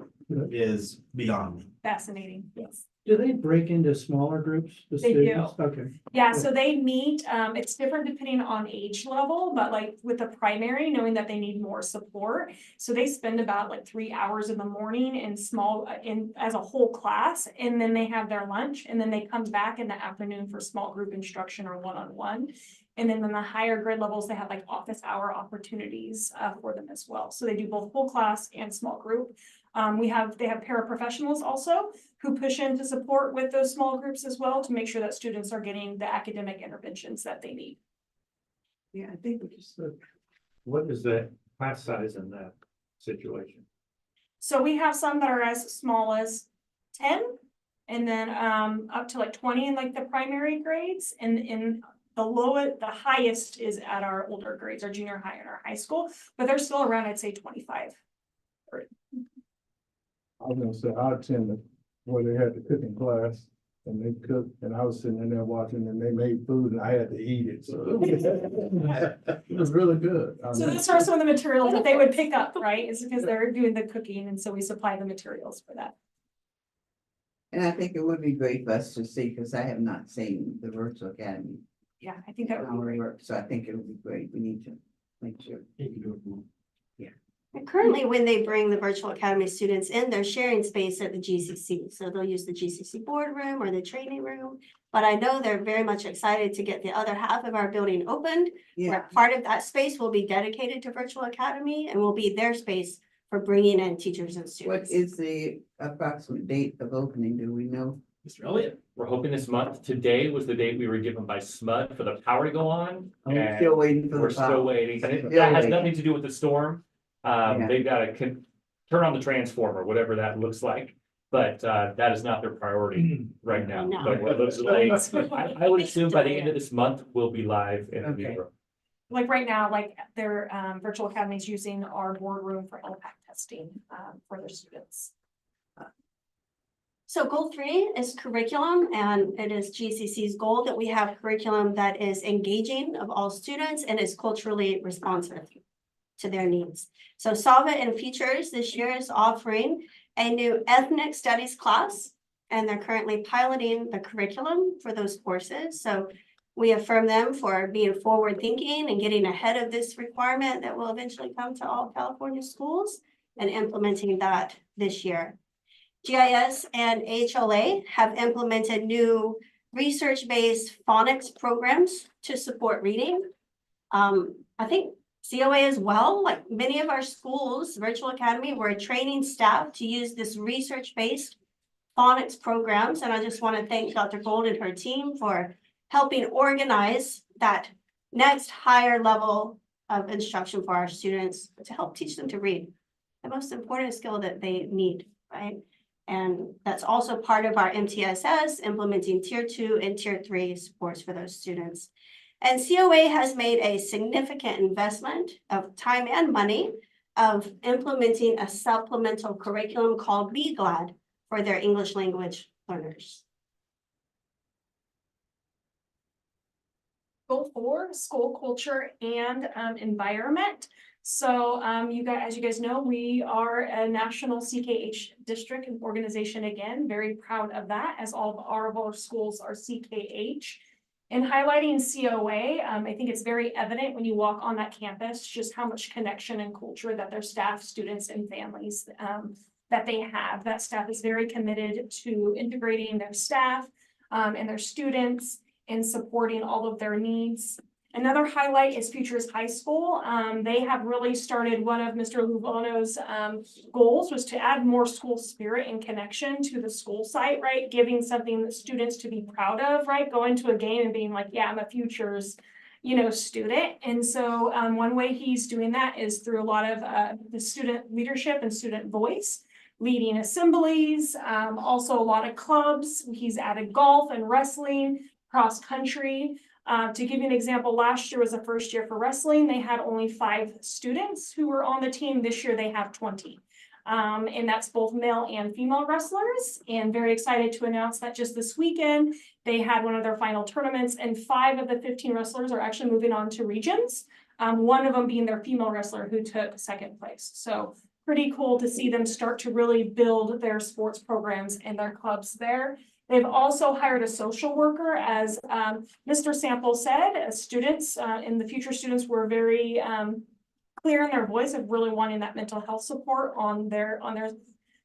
is beyond me. Fascinating. Yes. Do they break into smaller groups? The They do. students? Okay. Yeah, so they meet, it's different depending on age level, but like with the primary, knowing that they need more support. So they spend about like 3 hours in the morning as a whole class, and then they have their lunch, and then they come back in the afternoon for small group instruction or one-on-one. And then in the higher grade levels, they have like office hour opportunities for them as well. So they do both whole class and small group. They have paraprofessionals also who push in to support with those small groups as well, to make sure that students are getting the academic interventions that they need. Yeah, I think we just. What is the class size in that situation? So we have some that are as small as 10, and then up to like 20 in like the primary grades, and in the highest is at our older grades, our junior high and our high school, but they're still around, I'd say 25. I was gonna say, I attended where they had the cooking class and they cooked, and I was sitting in there watching, and they made food and I had to eat it, so. It was really good. So those are some of the materials that they would pick up, right? Is because they're doing the cooking, and so we supply the materials for that. And I think it would be great for us to see, because I have not seen the virtual academy. Yeah, I think that would be great. Work, so I think it would be great. We need to make sure. You can do it for me. And currently, when they bring the virtual academy students in, they're sharing space at the GCC. So they'll use the GCC boardroom or the training room. But I know they're very much excited to get the other half of our building opened. Yeah, Where part of that space will be dedicated to virtual academy and will be their space for bringing in teachers and what students. is the approximate date of opening? Do we know? Mr. Elliott, we're hoping this month. Today was the date we were given by SMUD for the power to go on. I'm and still waiting for We're the still power. waiting. And Still that has waiting. nothing to do with the storm. Yeah. They've got to turn on the transformer, whatever that looks like. But that is not their priority right now. No. But it looks like, I would assume by the end of this month, we'll be live in the Okay. new room. Like right now, like their virtual academy is using our boardroom for LPAC testing for their students. So goal 3 is curriculum, and it is GCC's goal that we have curriculum that is engaging of all students and is culturally responsive to their needs. So Sava and Features this year is offering a new ethnic studies class, and they're currently piloting the curriculum for those courses. So we affirm them for being forward thinking and getting ahead of this requirement that will eventually come to all California schools and implementing that this year. GIS and HLA have implemented new research-based phonics programs to support reading. I think COA as well, like many of our schools, Virtual Academy, we're training staff to use this research-based phonics programs. And I just want to thank Dr. Gold and her team for helping organize that next higher level of instruction for our students to help teach them to read, the most important skill that they need, right? And that's also part of our MTSS, implementing tier 2 and tier 3 supports for those students. And COA has made a significant investment of time and money of implementing a supplemental curriculum called Be Glad for their English language learners. Goal 4, school culture and environment. So as you guys know, we are a national CKH district and organization again, very proud of that, as all of our schools are CKH. In highlighting COA, I think it's very evident when you walk on that campus just how much connection and culture that their staff, students, and families that they have. That staff is very committed to integrating their staff and their students and supporting all of their needs. Another highlight is Futures High School. They have really started one of Mr. Lubano's goals was to add more school spirit and connection to the school site, right? Giving something that students to be proud of, right? Going to a game and being like, yeah, I'm a Futures, student. And so one way he's doing that is through a lot of the student leadership and student voice, leading assemblies, also a lot of clubs. He's added golf and wrestling, cross country. To give you an example, last year was the first year for wrestling. They had only 5 students who were on the team. This year they have 20. And that's both male and female wrestlers. And very excited to announce that just this weekend, they had one of their final tournaments, and 5 of the 15 wrestlers are actually moving on to regions. One of them being their female wrestler who took 2nd place. So pretty cool to see them start to really build their sports programs and their clubs there. They've also hired a social worker, as Mr. Sample said. Students and the future students were very clear in their voice of really wanting that mental health support on their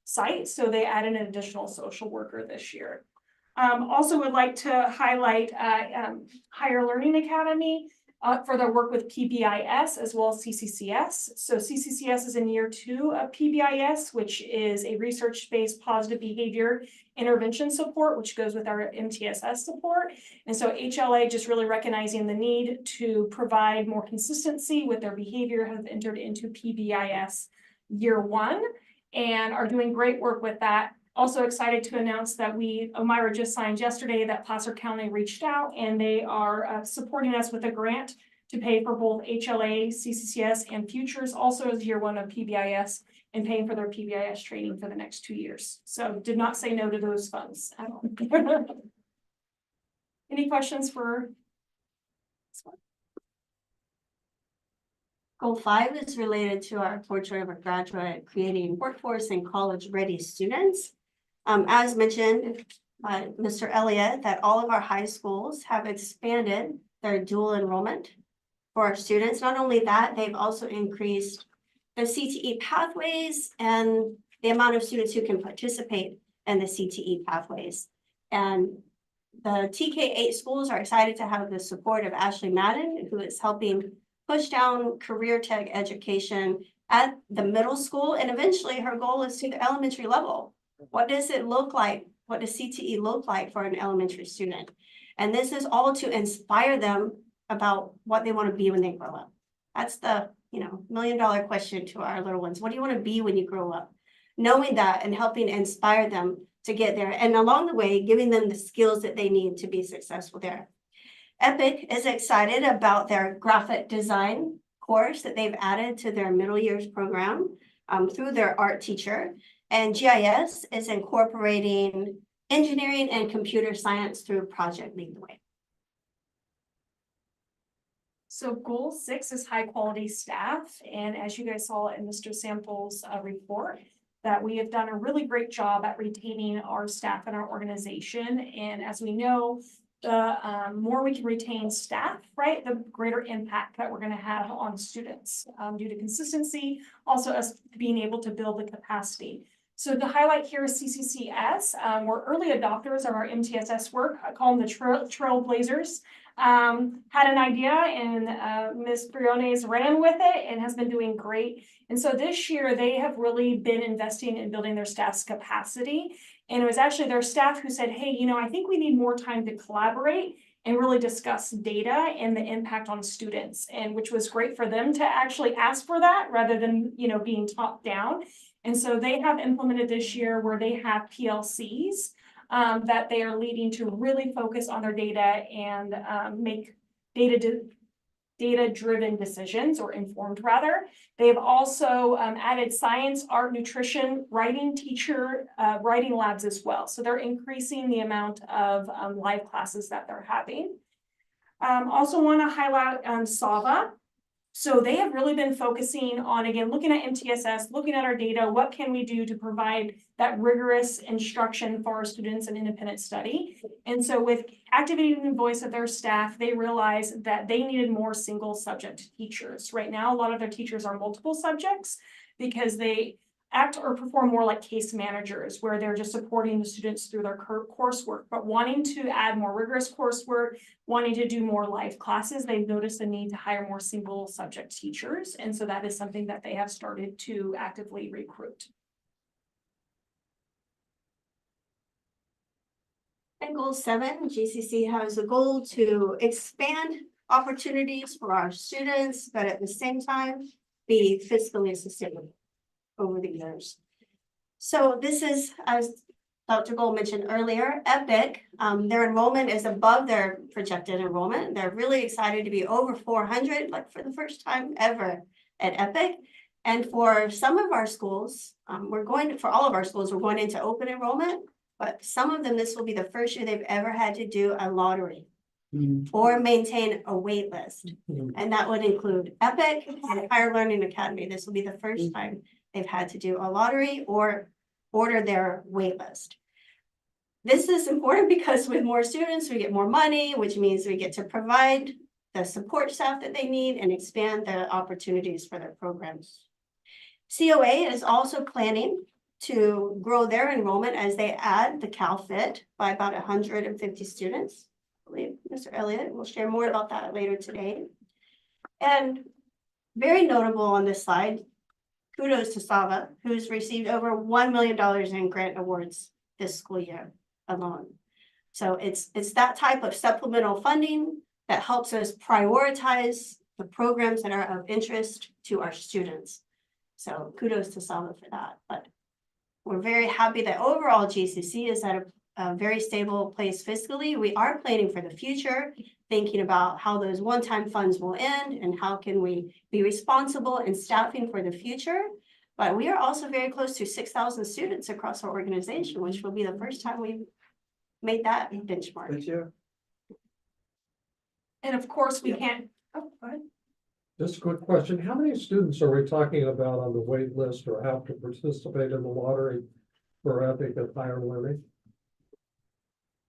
site. So they added an additional social worker this year. Also would like to highlight Higher Learning Academy for their work with PBIS as well as CCCS. So CCCS is in year 2 of PBIS, which is a research-based positive behavior intervention support, which goes with our MTSS support. And so HLA just really recognizing the need to provide more consistency with their behavior has entered into PBIS year 1 and are doing great work with that. Also excited to announce that Omira just signed yesterday that Placer County reached out and they are supporting us with a grant to pay for both HLA, CCCS, and Futures, also as year 1 of PBIS, and paying for their PBIS training for the next 2 years. So did not say no to those funds at all. Any questions for this one? Goal 5 is related to our portrait of a graduate, creating workforce and college-ready students. As mentioned by Mr. Elliott, that all of our high schools have expanded their dual enrollment for our students. Not only that, they've also increased the CTE pathways and the amount of students who can participate in the CTE pathways. And the TK8 schools are excited to have the support of Ashley Madden, who is helping push down career tech education at the middle school. And eventually her goal is to the elementary level. What does it look like? What does CTE look like for an elementary student? And this is all to inspire them about what they want to be when they grow up. That's the $1 million question to our little ones. What do you want to be when you grow up? Knowing that and helping inspire them to get there. And along the way, giving them the skills that they need to be successful there. Epic is excited about their graphic design course that they've added to their middle years program through their art teacher. And GIS is incorporating engineering and computer science through Project Lead the Way. So goal 6 is high quality staff. And as you guys saw in Mr. Sample's report, that we have done a really great job at retaining our staff in our organization. And as we know, the more we can retain staff, right, the greater impact that we're going to have on students due to consistency, also us being able to build the capacity. So the highlight here is CCCS. We're early adopters of our MTSS work. I call them the trailblazers. Had an idea and Ms. Briones ran with it and has been doing great. And so this year they have really been investing in building their staff's capacity. And it was actually their staff who said, hey, you know, I think we need more time to collaborate and really discuss data and the impact on students, and which was great for them to actually ask for that rather than, you know, being top down. And so they have implemented this year where they have PLCs that they are leading to really focus on their data and make data-driven decisions, or informed rather. They've also added science, art, nutrition, writing teacher, writing labs as well. So they're increasing the amount of live classes that they're having. Also want to highlight SAVA. So they have really been focusing on, again, looking at MTSS, looking at our data, what can we do to provide that rigorous instruction for our students in independent study. And so with activating the voice of their staff, they realized that they needed more single subject teachers. Right now, a lot of their teachers are multiple subjects because they act or perform more like case managers, where they're just supporting the students through their coursework, but wanting to add more rigorous coursework, wanting to do more live classes, they've noticed a need to hire more single subject teachers. And so that is something that they have started to actively recruit. And goal 7, GCC has a goal to expand opportunities for our students, but at the same time, be fiscally sustainable over the years. So this is, as Dr. Gold mentioned earlier, EPIC, their enrollment is above their projected enrollment. They're really excited to be over 400, like for the first time ever at EPIC. And for some of our schools, for all of our schools, we're going into open enrollment, but some of them, this will be the first year they've ever had to do a lottery or maintain a wait list. And that would include EPIC and Higher Learning Academy. This will be the first time they've had to do a lottery or order their wait list. This is important because with more students, we get more money, which means we get to provide the support staff that they need and expand the opportunities for their programs. COA is also planning to grow their enrollment as they add the CalFit by about 150 students. I believe Mr. Elliott will share more about that later today. And very notable on this slide, kudos to SAVA, who's received over $1 million in grant awards this school year alone. So it's that type of supplemental funding that helps us prioritize the programs that are of interest to our students. So kudos to SAVA for that. But we're very happy that overall GCC is at a very stable place fiscally. We are planning for the future, thinking about how those one-time funds will end and how can we be responsible in staffing for the future. But we are also very close to 6,000 students across our organization, which will be the first time we've made that benchmark. For sure. And of course, we can't, oh, go ahead. Just a quick question. How many students are we talking about on the wait list or have to participate in the lottery for EPIC at Higher Learning?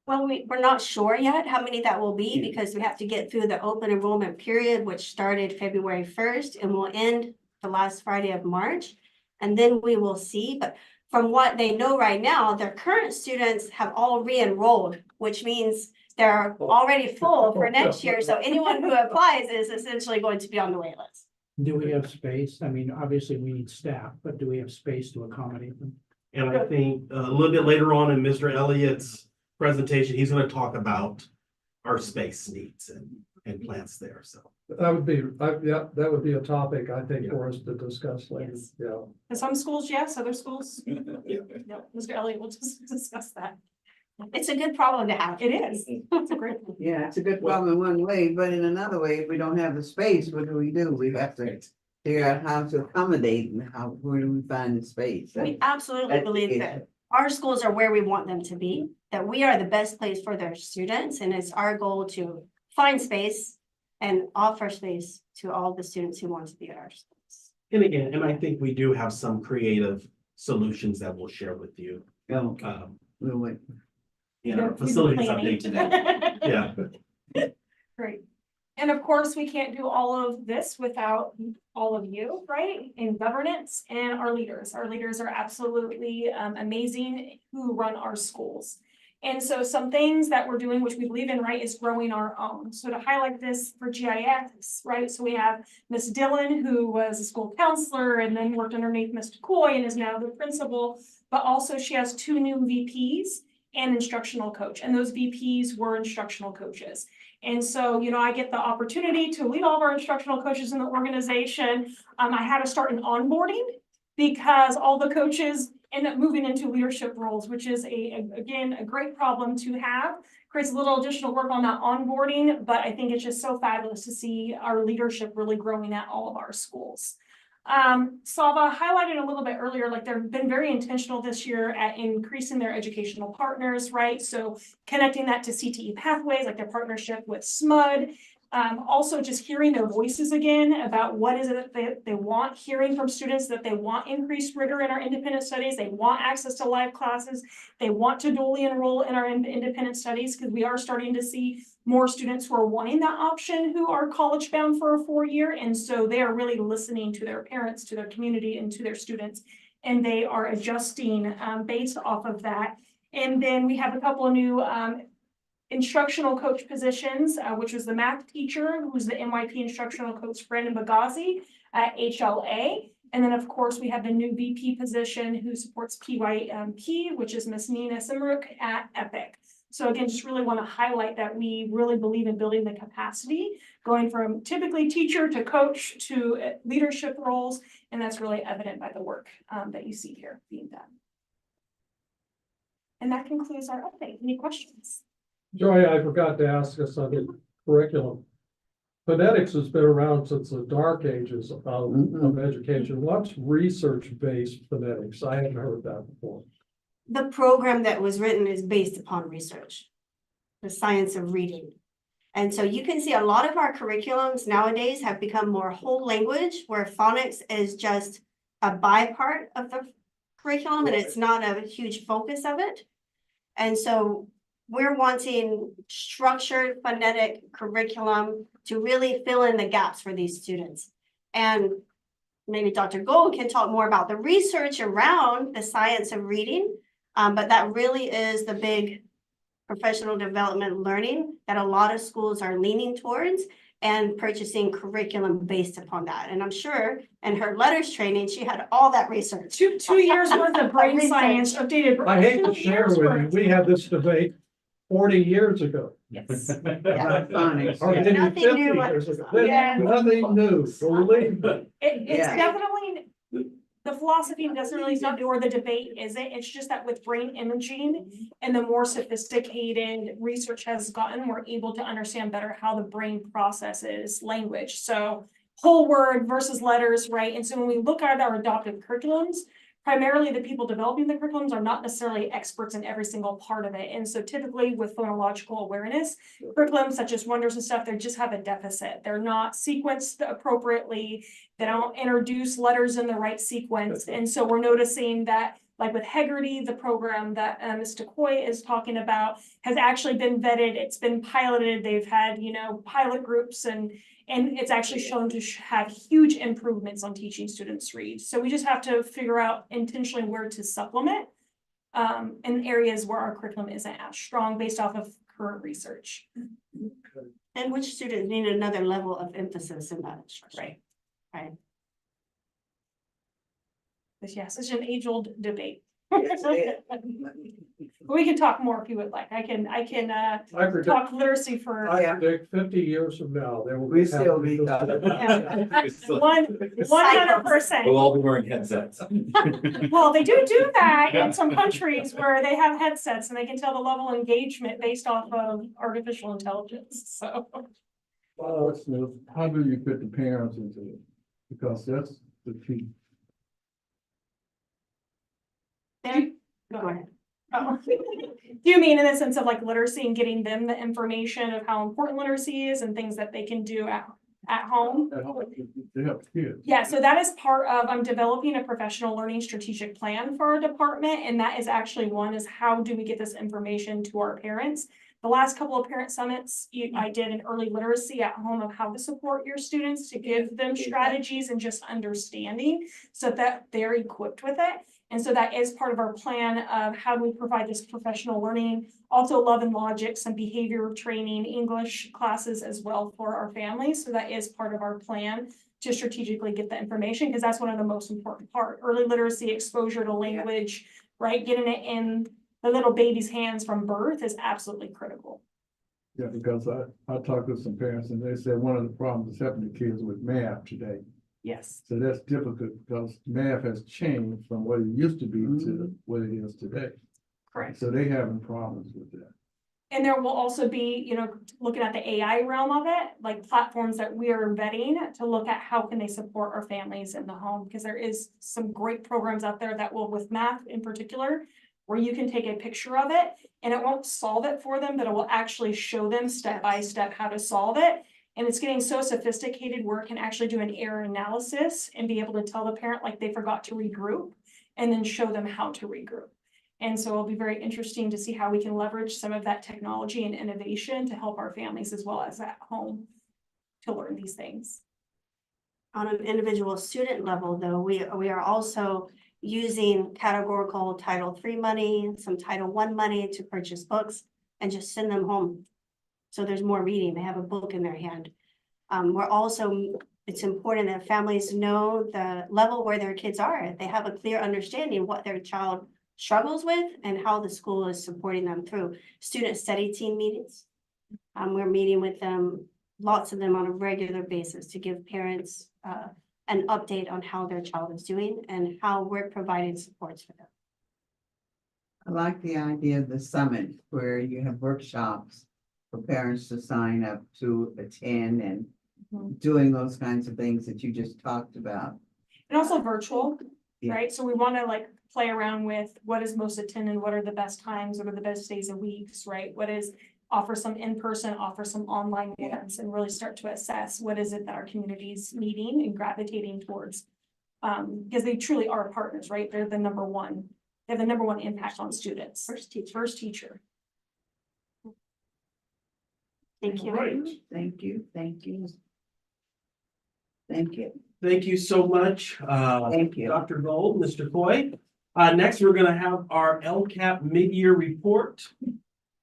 Well, we're not sure yet how many that will be because we have to get through the open enrollment period, which started February 1st and will end the last Friday of March. And then we will see. But from what they know right now, their current students have all re-enrolled, which means they're already full for next year. So anyone who applies is essentially going to be on the wait list. Do we have space? I mean, obviously we need staff, but do we have space to accommodate them? And I think a little bit later on in Mr. Elliott's presentation, he's going to talk about our space needs and plans there. So That would be, yeah, that would be a topic, I think, for us to discuss later. Yes. Yeah. In some schools, yes, other schools, no. Mr. Elliott will just discuss that. It's a good problem to have. It is. It's a great one. Yeah, it's a good problem in one way, but in another way, if we don't have the space, what do? We have to figure out how to accommodate and where do we find the space? We absolutely believe that our schools are where we want them to be, that we are the best place for their students, and it's our goal to find space and offer space to all the students who want to be at our schools. And again, and I think we do have some creative solutions that we'll share with you. Okay, we'll wait. In our We've been facilities planning. update today. Yeah. Great. And of course, we can't do all of this without all of you, right? In governance and our leaders. Our leaders are absolutely amazing who run our schools. And so some things that we're doing, which we believe in, right, is growing our own. So to highlight this for GIS, right? So we have Miss Dillon, who was a school counselor and then worked underneath Mr. Coy and is now the principal. But also she has 2 new VPs and instructional coach. And those VPs were instructional coaches. And so, you know, I get the opportunity to lead all of our instructional coaches in the organization. I had to start an onboarding because all the coaches end up moving into leadership roles, which is again, a great problem to have. Creates a little additional work on that onboarding, but I think it's just so fabulous to see our leadership really growing at all of our schools. Sava highlighted a little bit earlier, like they've been very intentional this year at increasing their educational partners, right? So connecting that to CTE pathways, like their partnership with SMUD. Also just hearing their voices again about what is it that they want, hearing from students that they want increased rigor in our independent studies, they want access to live classes, they want to dually enroll in our independent studies, because we are starting to see more students who are wanting that option who are college bound for a 4-year. And so they are really listening to their parents, to their community, and to their students, and they are adjusting based off of that. And then we have a couple of new instructional coach positions, which was the math teacher, who's the MYP instructional coach, Brandon Bagazi at HLA. And then, of course, we have the new VP position who supports PYP, which is Miss Nina Simrook at EPIC. So again, just really want to highlight that we really believe in building the capacity, going from typically teacher to coach to leadership roles. And that's really evident by the work that you see here being done. And that concludes our update. Any questions? Joy, I forgot to ask us on the curriculum. Phonetics has been around since the dark ages of education. What's research-based phonetics? I hadn't heard that before. The program that was written is based upon research, the science of reading. And so you can see a lot of our curriculums nowadays have become more whole language, where phonics is just a by-part of the curriculum and it's not a huge focus of it. And so we're wanting structured phonetic curriculum to really fill in the gaps for these students. And maybe Dr. Gold can talk more about the research around the science of reading, but that really is the big professional development learning that a lot of schools are leaning towards and purchasing curriculum based upon that. And I'm sure in her letters training, she had all that research. Two years worth of brain science updated. I hate to 2 share years with you, worth. we had this debate 40 years ago. Yes. About phonics. Or maybe Nothing 50 new years under ago. the sun. Yeah. Nothing new, believe me. It's Yeah. definitely, the philosophy doesn't really not or the debate isn't. It's just that with brain imaging and the more sophisticated research has gotten, we're able to understand better how the brain processes language. So whole word versus letters, right? And so when we look at our adoptive curriculums, primarily the people developing the curriculums are not necessarily experts in every single part of it. And so typically with phonological awareness, curriculums such as Wonders and stuff, they just have a deficit. They're not sequenced appropriately. They don't introduce letters in the right sequence. And so we're noticing that, like with Hegarty, the program that Mr. Coy is talking about has actually been vetted. It's been piloted. They've had, pilot groups and it's actually shown to have huge improvements on teaching students read. So we just have to figure out intentionally where to supplement in areas where our curriculum isn't as strong based off of current research. And which students need another level of emphasis in that instruction. Right. But yes, it's an age-old debate. We can talk more if you would like. I can I predict, talk literacy for Oh, yeah. 50 years from now, there will We be. still be talking. 100%. We'll all be wearing headsets. Well, they do that in some countries where they have headsets and they can tell the level of engagement based off of artificial intelligence. So How do you fit the parents into it? because that's the key. Go ahead. Oh. Do you mean in the sense of like literacy and getting them the information of how important literacy is and things that they can do at home? At home, they help kids. Yeah, so that is part of, I'm developing a professional learning strategic plan for our department, and that is actually one is how do we get this information to our parents? The last couple of parent summits, I did an early literacy at home of how to support your students, to give them strategies and just understanding so that they're equipped with it. And so that is part of our plan of how do we provide this professional learning, also love and logic, some behavior training, English classes as well for our families. So that is part of our plan to strategically get the information, because that's one of the most important part. Early literacy, exposure to language, right? Getting it in the little baby's hands from birth is absolutely critical. Yeah, because I talked to some parents and they said one of the problems is helping the kids with math today. Yes. So that's difficult because math has changed from what it used to be to what it is today. Correct. So they having problems with that. And there will also be, you know, looking at the AI realm of it, like platforms that we are vetting to look at how can they support our families in the home, because there is some great programs out there that will, with math in particular, where you can take a picture of it and it won't solve it for them, but it will actually show them step by step how to solve it. And it's getting so sophisticated where it can actually do an error analysis and be able to tell the parent like they forgot to regroup and then show them how to regroup. And so it'll be very interesting to see how we can leverage some of that technology and innovation to help our families as well as at home to learn these things. On an individual student level, though, we are also using categorical Title III money, some Title I money to purchase books and just send them home. So there's more reading, they have a book in their hand. We're also, it's important that families know the level where their kids are. They have a clear understanding of what their child struggles with and how the school is supporting them through student study team meetings. We're meeting with them, lots of them on a regular basis to give parents an update on how their child is doing and how we're providing supports for them. I like the idea of the summit where you have workshops for parents to sign up to attend and doing those kinds of things that you just talked about. And also virtual, Yeah. right? So we want to like play around with what is most attended, what are the best times, what are the best days of weeks, right? What is offer some in-person, offer some online ones, and really start to assess what is it that our community is needing and gravitating towards. Because they truly are partners, right? They're the number one. They have the number one impact on students. First teacher. Thank you. Right. Thank you, thank you. Thank you, Thank you so much, thank you. Dr. Gold, Mr. Coy. Next, we're gonna have our LCAP mid-year report.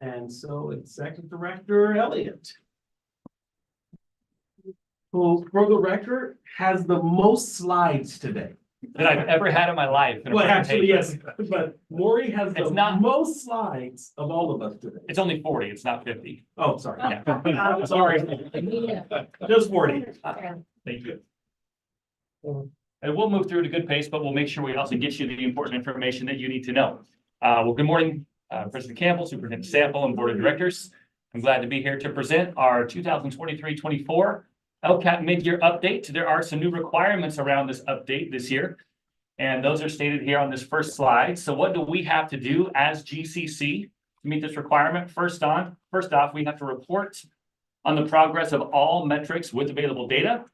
And so Executive Director Elliott, who, for the record, has the most slides today. That I've ever had in my life. in a Well, actually, presentation. yes, but Maury has the It's not- most slides of all of us today. It's only 40, it's not 50. Oh, sorry. Yeah. Sorry. Just 40. Thank you. And we'll move through at a good pace, but we'll make sure we also get you the important information that you need to know. Well, good morning, President Campbell, Superintendent Sample, and Board of Directors. I'm glad to be here to present our 2023-24 LCAP mid-year update. There are some new requirements around this update this year, and those are stated here on this first slide. So what do we have to do as GCC to meet this requirement? First off, we have to report on the progress of all metrics with available data.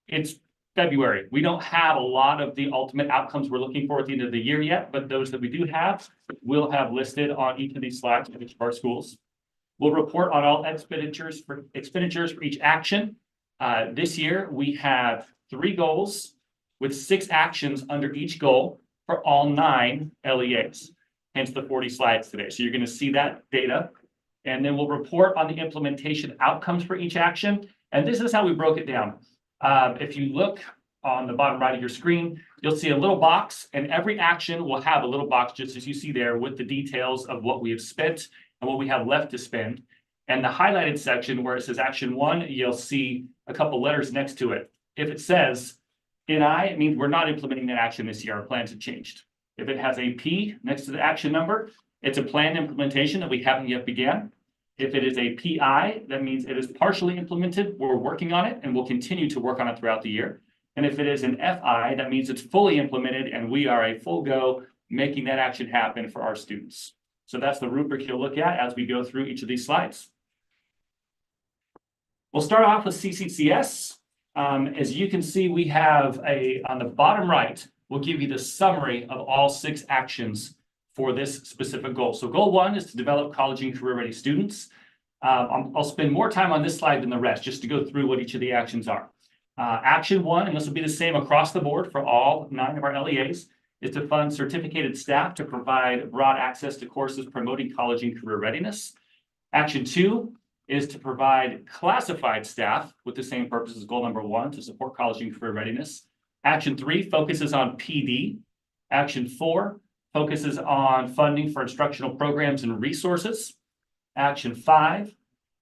It's February. We don't have a lot of the ultimate outcomes we're looking for at the end of the year yet, but those that we do have, we'll have listed on each of these slides for each of our schools. We'll report on all expenditures for each action. This year, we have 3 goals with 6 actions under each goal for all 9 LEAs, hence the 40 slides today. So you're going to see that data. And then we'll report on the implementation outcomes for each action. And this is how we broke it down. If you look on the bottom right of your screen, you'll see a little box, and every action will have a little box, just as you see there, with the details of what we have spent and what we have left to spend. And the highlighted section where it says action 1, you'll see a couple letters next to it. If it says NI, it means we're not implementing that action this year. Our plans have changed. If it has a P next to the action number, it's a planned implementation that we haven't yet began. If it is a PI, that means it is partially implemented. We're working on it and we'll continue to work on it throughout the year. And if it is an FI, that means it's fully implemented and we are a full go making that action happen for our students. So that's the rubric you'll look at as we go through each of these slides. We'll start off with CCCS. As you can see, we have on the bottom right, we'll give you the summary of all 6 actions for this specific goal. So goal 1 is to develop college and career ready students. I'll spend more time on this slide than the rest, just to go through what each of the actions are. Action 1, and this will be the same across the board for all 9 of our LEAs, is to fund certificated staff to provide broad access to courses promoting college and career readiness. Action 2 is to provide classified staff with the same purpose as goal number 1 to support college and career readiness. Action 3 focuses on PD. Action 4 focuses on funding for instructional programs and resources. Action 5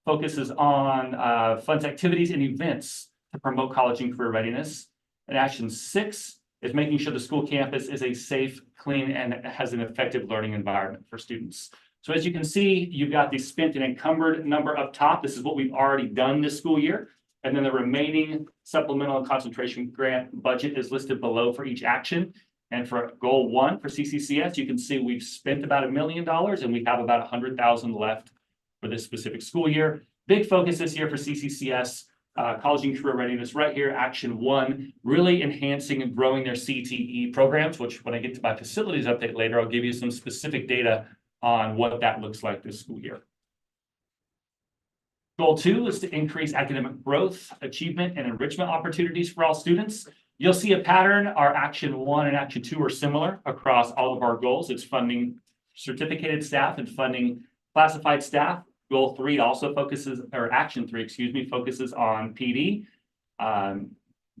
focuses on funds activities and events to promote college and career readiness. And action 6 is making sure the school campus is a safe, clean, and has an effective learning environment for students. So as you can see, you've got the spent and encumbered number up top. This is what we've already done this school year. And then the remaining supplemental and concentration grant budget is listed below for each action. And for goal 1 for CCCS, you can see we've spent about $1 million and we have about 100,000 left for this specific school year. Big focus this year for CCCS, college and career readiness right here, action 1, really enhancing and growing their CTE programs, which when I get to my facilities update later, I'll give you some specific data on what that looks like this school year. Goal 2 is to increase academic growth, achievement, and enrichment opportunities for all students. You'll see a pattern. Our action 1 and action 2 are similar across all of our goals. It's funding certificated staff and funding classified staff. Goal 3 also focuses, or action 3, excuse me, focuses on PD,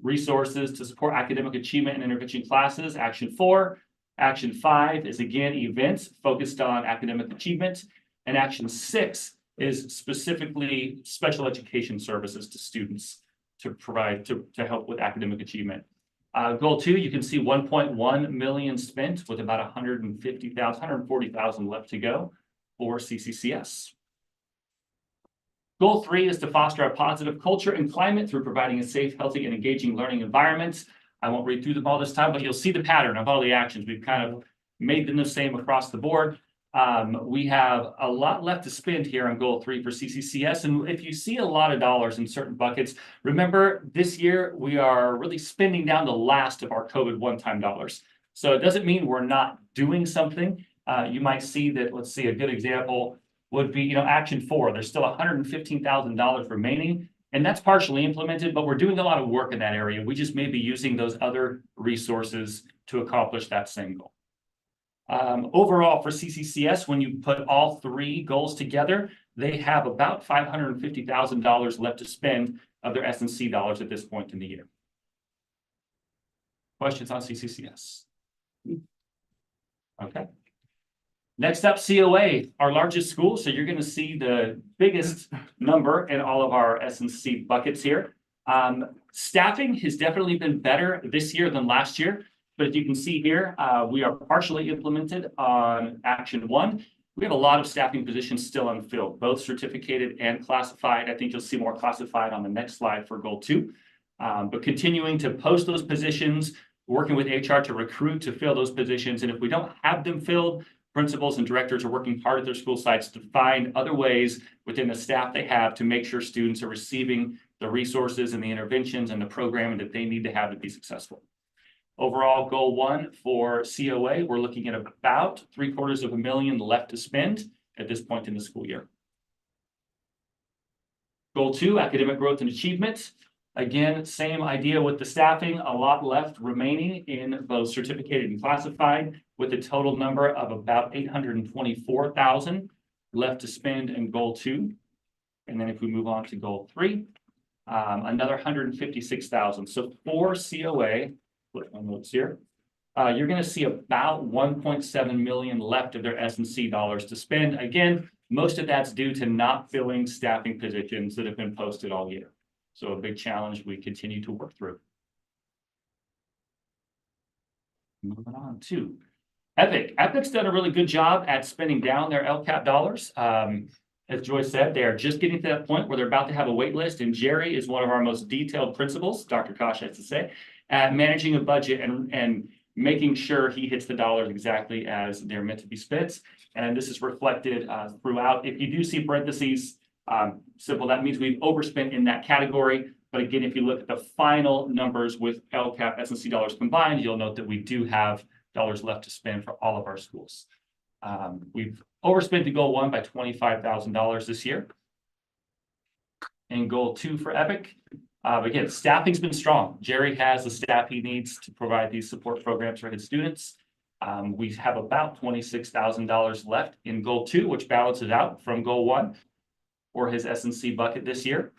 resources to support academic achievement and intervention classes. Action 4. Action 5 is again events focused on academic achievement. And action 6 is specifically special education services to students to provide, to help with academic achievement. Goal 2, you can see 1.1 million spent with about 140,000 left to go for CCCS. Goal 3 is to foster a positive culture and climate through providing a safe, healthy, and engaging learning environment. I won't read through them all this time, but you'll see the pattern of all the actions. We've kind of made them the same across the board. We have a lot left to spend here on goal 3 for CCCS. And if you see a lot of dollars in certain buckets, remember this year we are really spending down the last of our COVID one-time dollars. So it doesn't mean we're not doing something. You might see that, let's see, a good example would be, action 4. There's still $115,000 remaining, and that's partially implemented, but we're doing a lot of work in that area. We just may be using those other resources to accomplish that same goal. Overall for CCCS, when you put all 3 goals together, they have about $550,000 left to spend of their S&C dollars at this point in the year. Questions on CCCS? Okay. Next up, COA, our largest school. So you're going to see the biggest number in all of our S&C buckets here. Staffing has definitely been better this year than last year. But as you can see here, we are partially implemented on action 1. We have a lot of staffing positions still unfilled, both certificated and classified. I think you'll see more classified on the next slide for goal 2. But continuing to post those positions, working with HR to recruit to fill those positions. And if we don't have them filled, principals and directors are working hard at their school sites to find other ways within the staff they have to make sure students are receiving the resources and the interventions and the programming that they need to have to be successful. Overall, goal 1 for COA, we're looking at about $750,000 left to spend at this point in the school year. Goal 2, academic growth and achievement. Again, same idea with the staffing, a lot left remaining in both certificated and classified, with a total number of about $824,000 left to spend in goal 2. And then if we move on to goal 3, another $156,000. So for COA, flip my notes here, you're going to see about $1.7 million left of their S&C dollars to spend. Again, most of that's due to not filling staffing positions that have been posted all year. So a big challenge we continue to work through. Moving on to Epic. Epic's done a really good job at spending down their LCAP dollars. As Joy said, they are just getting to that point where they're about to have a wait list, and Jerry is one of our most detailed principals, Dr. Kosh has to say, at managing a budget and making sure he hits the dollars exactly as they're meant to be spent. And this is reflected throughout. If you do see parentheses, simple, that means we've overspent in that category. But again, if you look at the final numbers with LCAP, S&C dollars combined, you'll note that we do have dollars left to spend for all of our schools. We've overspent the goal 1 by $25,000 this year. And goal 2 for EPIC. Again, staffing's been strong. Jerry has the staff he needs to provide these support programs for his students. We have about $26,000 left in goal 2, which balances out from goal 1 for his S&C bucket this year.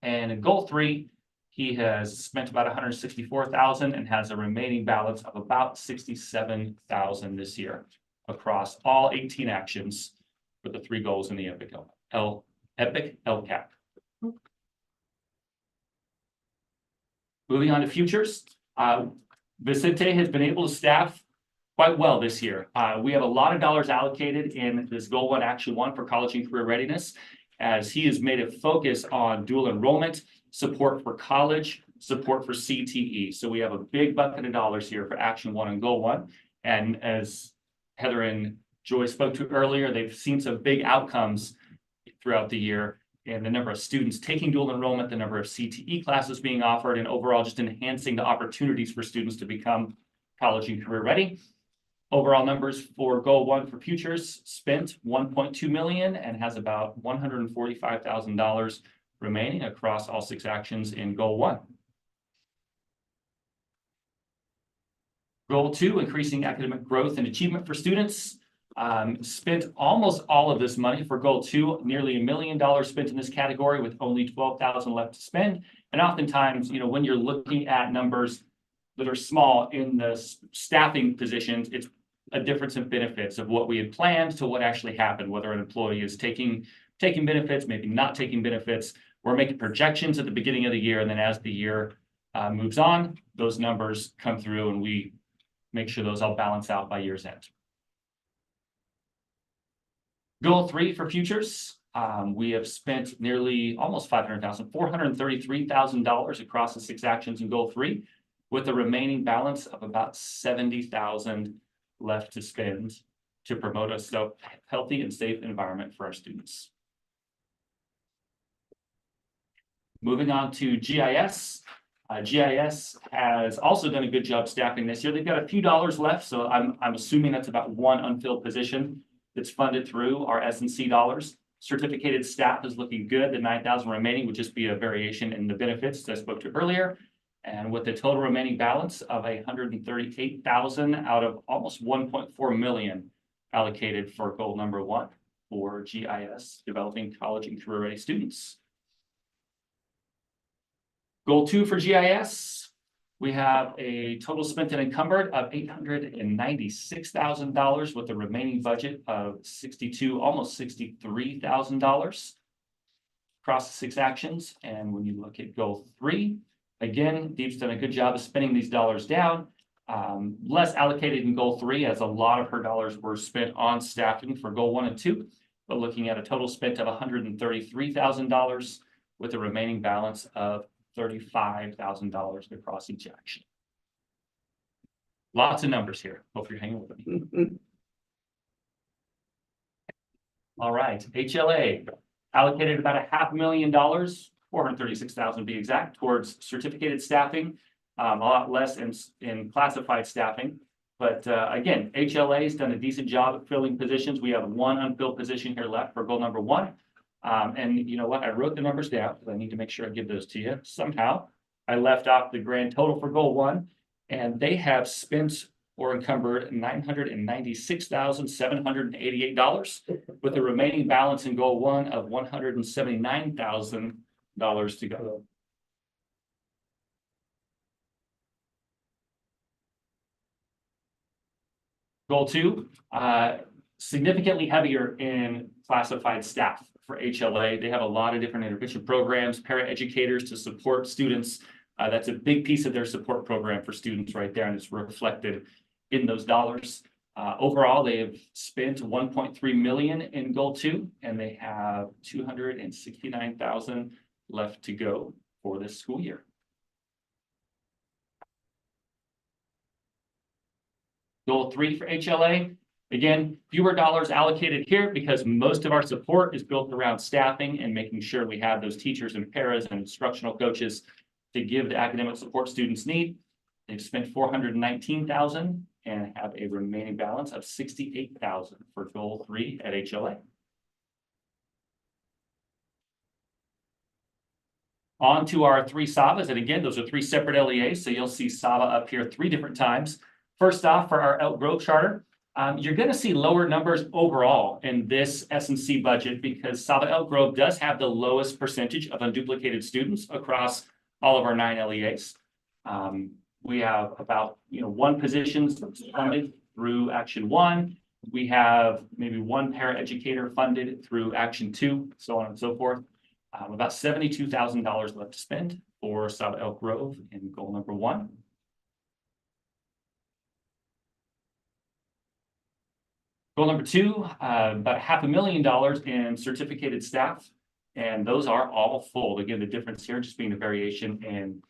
And in goal 3, he has spent about $164,000 and has a remaining balance of about $67,000 this year across all 18 actions for the 3 goals in the EPIC LCAP. Moving on to futures, Vicente has been able to staff quite well this year. We have a lot of dollars allocated in this goal 1 action 1 for college and career readiness, as he has made a focus on dual enrollment, support for college, support for CTE. So we have a big bucket of dollars here for action 1 and goal 1. And as Heather and Joy spoke to earlier, they've seen some big outcomes throughout the year in the number of students taking dual enrollment, the number of CTE classes being offered, and overall just enhancing the opportunities for students to become college and career ready. Overall numbers for goal 1 for futures spent $1.2 million and has about $145,000 remaining across all 6 actions in goal 1. Goal 2, increasing academic growth and achievement for students. Spent almost all of this money for goal 2, nearly $1 million spent in this category with only $12,000 left to spend. And oftentimes, when you're looking at numbers that are small in the staffing positions, it's a difference in benefits of what we had planned to what actually happened, whether an employee is taking benefits, maybe not taking benefits. We're making projections at the beginning of the year, and then as the year moves on, those numbers come through and we make sure those all balance out by year's end. Goal 3 for futures. We have spent nearly almost $500,000, $433,000 across the 6 actions in goal 3, with a remaining balance of about $70,000 left to spend to promote a healthy and safe environment for our students. Moving on to GIS. GIS has also done a good job staffing this year. They've got a few dollars left, so I'm assuming that's about 1 unfilled position that's funded through our S&C dollars. Certificated staff is looking good. The $9,000 remaining would just be a variation in the benefits that I spoke to earlier. And with the total remaining balance of $138,000 out of almost $1.4 million allocated for goal number 1 for GIS, developing college and career ready students. Goal 2 for GIS, we have a total spent and encumbered of $896,000 with a remaining budget of almost $63,000 across the 6 actions. And when you look at goal 3, again, Deep's done a good job of spending these dollars down. Less allocated in goal 3, as a lot of her dollars were spent on staffing for goal 1 and 2, but looking at a total spent of $133,000 with a remaining balance of $35,000 across each action. Lots of numbers here. Hope you're hanging with me. All right, HLA allocated about $500,000, $436,000 to be exact, towards certificated staffing, a lot less in classified staffing. But again, HLA has done a decent job at filling positions. We have 1 unfilled position here left for goal number 1. And you know what? I wrote the numbers down because I need to make sure I give those to you. Somehow I left off the grand total for goal 1, and they have spent or encumbered $996,788 with a remaining balance in goal 1 of $179,000 to go. Goal 2, significantly heavier in classified staff for HLA. They have a lot of different intervention programs, paraeducators to support students. That's a big piece of their support program for students right there, and it's reflected in those dollars. Overall, they have spent 1.3 million in goal 2, and they have 269,000 left to go for this school year. Goal 3 for HLA, again, fewer dollars allocated here because most of our support is built around staffing and making sure we have those teachers and paras and instructional coaches to give the academic support students need. They've spent 419,000 and have a remaining balance of 68,000 for goal 3 at HLA. On to our 3 SAVAs, and again, those are 3 separate LEAs, so you'll see SAVA up here 3 different times. First off, for our Elk Grove charter, you're going to see lower numbers overall in this S&C budget because SAVA Elk Grove does have the lowest percentage of unduplicated students across all of our 9 LEAs. We have about 1 position funded through Action 1. We have maybe 1 paraeducator funded through Action 2, so on and so forth. About $72,000 left to spend for SAVA Elk Grove in goal number 1. Goal number 2, about $500,000 in certificated staff, and those are all full. Again, the difference here just being the variation in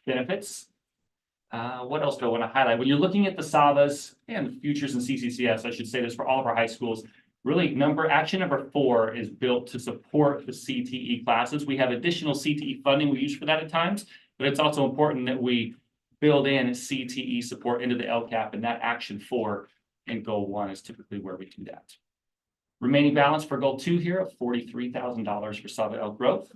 benefits. What else do I want to highlight? When you're looking at the SAVAs and the futures and CCCS, I should say this for all of our high schools, really action number 4 is built to support the CTE classes. We have additional CTE funding we use for that at times, but it's also important that we build in CTE support into the LCAP, and that action 4 in goal 1 is typically where we do that. Remaining balance for goal 2 here of $43,000 for SAVA Elk Grove.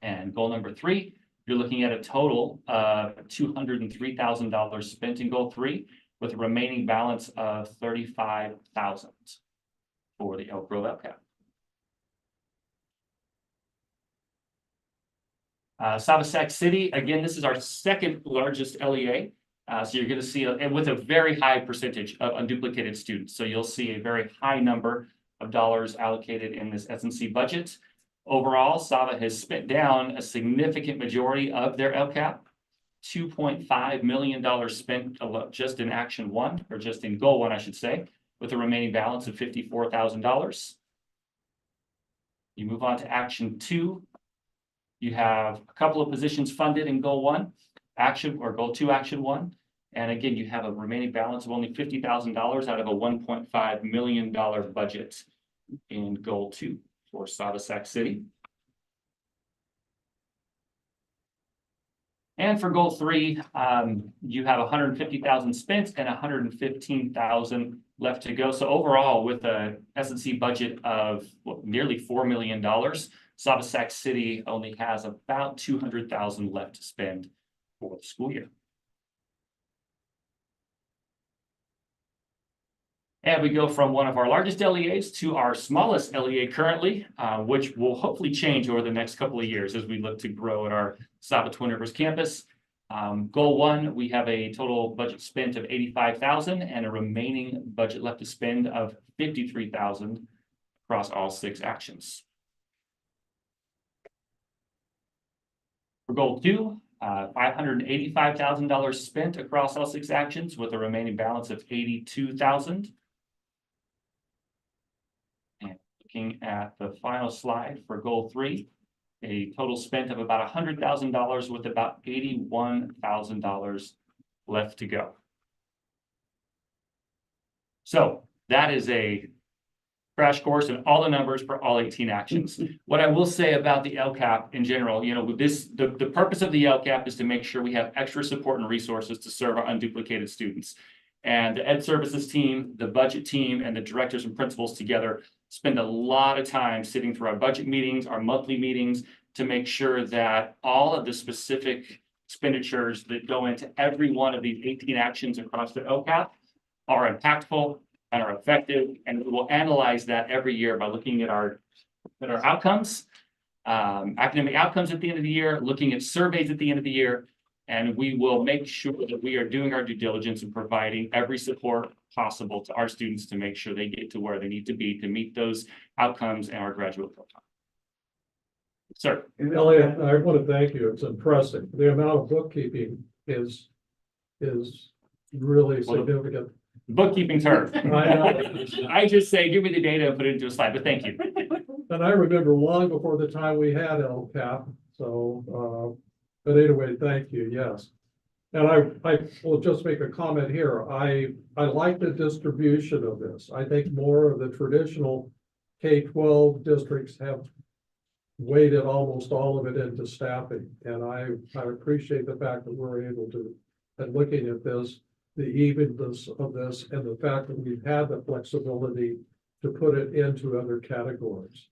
And goal number 3, you're looking at a total of $203,000 spent in goal 3 with a remaining balance of $35,000 for the Elk Grove LCAP. SAVA Sac City, again, this is our 2nd largest LEA. So you're going to see, and with a very high percentage of unduplicated students. So you'll see a very high number of dollars allocated in this S&C budget. Overall, SAVA has spent down a significant majority of their LCAP, $2.5 million spent just in Action 1, or just in Goal 1, I should say, with a remaining balance of $54,000. You move on to Action 2. You have a couple of positions funded in Goal 1, Goal 2, Action 1. And again, you have a remaining balance of only $50,000 out of a $1.5 million budget in Goal 2 for SAVA Sac City. And for Goal 3, you have $150,000 spent and $115,000 left to go. So overall, with a S&C budget of nearly $4 million, SAVA Sac City only has about $200,000 left to spend for the school year. And we go from one of our largest LEAs to our smallest LEA currently, which will hopefully change over the next couple of years as we look to grow at our SAVA Twin Rivers campus. Goal 1, we have a total budget spent of $85,000 and a remaining budget left to spend of $53,000 across all 6 actions. For Goal 2, $585,000 spent across all 6 actions with a remaining balance of $82,000. And looking at the final slide for Goal 3, a total spent of about $100,000 with about $81,000 left to go. So that is a crash course and all the numbers for all 18 actions. What I will say about the LCAP in general, the purpose of the LCAP is to make sure we have extra support and resources to serve our unduplicated students. And the Ed Services team, the budget team, and the directors and principals together spend a lot of time sitting through our budget meetings, our monthly meetings, to make sure that all of the specific expenditures that go into every one of these 18 actions across the LCAP are impactful and are effective, and we will analyze that every year by looking at our outcomes, academic outcomes at the end of the year, looking at surveys at the end of the year, and we will make sure that we are doing our due diligence and providing every support possible to our students to make sure they get to where they need to be to meet those outcomes and our graduate profile. Sir. Elliot, I want to thank you. It's impressive. The amount of bookkeeping is really significant. Bookkeeping's hard. I know. I just say, give me the data and put it into a slide, but thank you. And I remember long before the time we had LCAP, so, but anyway, thank you, yes. And I will just make a comment here. I like the distribution of this. I think more of the traditional K-12 districts have weighted almost all of it into staffing. And I appreciate the fact that we're able to, and looking at this, the evenness of this and the fact that we've had the flexibility to put it into other categories.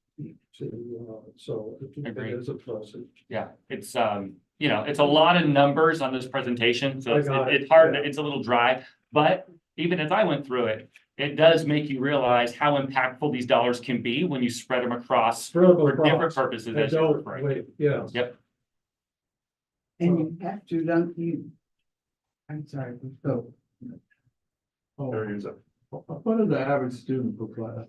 So it Agreed. is a plus. Yeah, it's, you know, it's a lot of numbers on this presentation, so it's, I got it, it's hard, yeah. it's a little dry. But even as I went through it, it does make you realize how impactful these dollars can be when you spread them across for different purposes And as you're don't referring. wait, yes. Yep. And you have to, don't you? I'm sorry, go. What is the average student per class?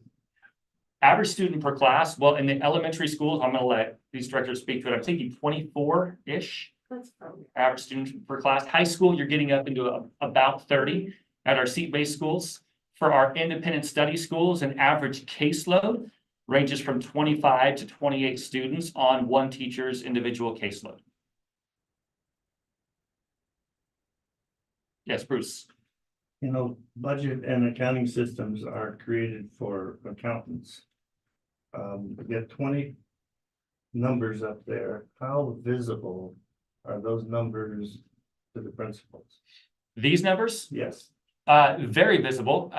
Average student per class, well, in the elementary schools, I'm gonna let these directors speak to it. I'm thinking 24-ish. That's probably. Average students per class. High school, you're getting up into about 30 at our seat-based schools. For our independent study schools, an average caseload ranges from 25 to 28 students on one teacher's individual caseload. Yes, Bruce. You know, budget and accounting systems are created for accountants. We get 20 numbers up there. How visible are those numbers to the principals? These numbers? Yes. Very visible.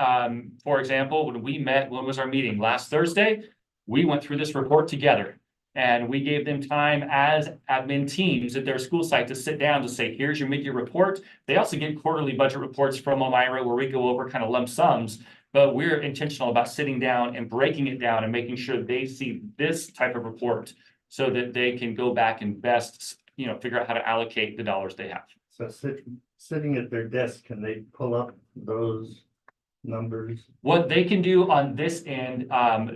For example, when was our meeting? Last Thursday? We went through this report together. And we gave them time as admin teams at their school site to sit down to say, here's your mid-year report. They also get quarterly budget reports from Elmira where we go over kind of lump sums. But we're intentional about sitting down and breaking it down and making sure they see this type of report so that they can go back and best, you know, figure out how to allocate the dollars they have. So sitting at their desk, can they pull up those numbers? What they can do on this end,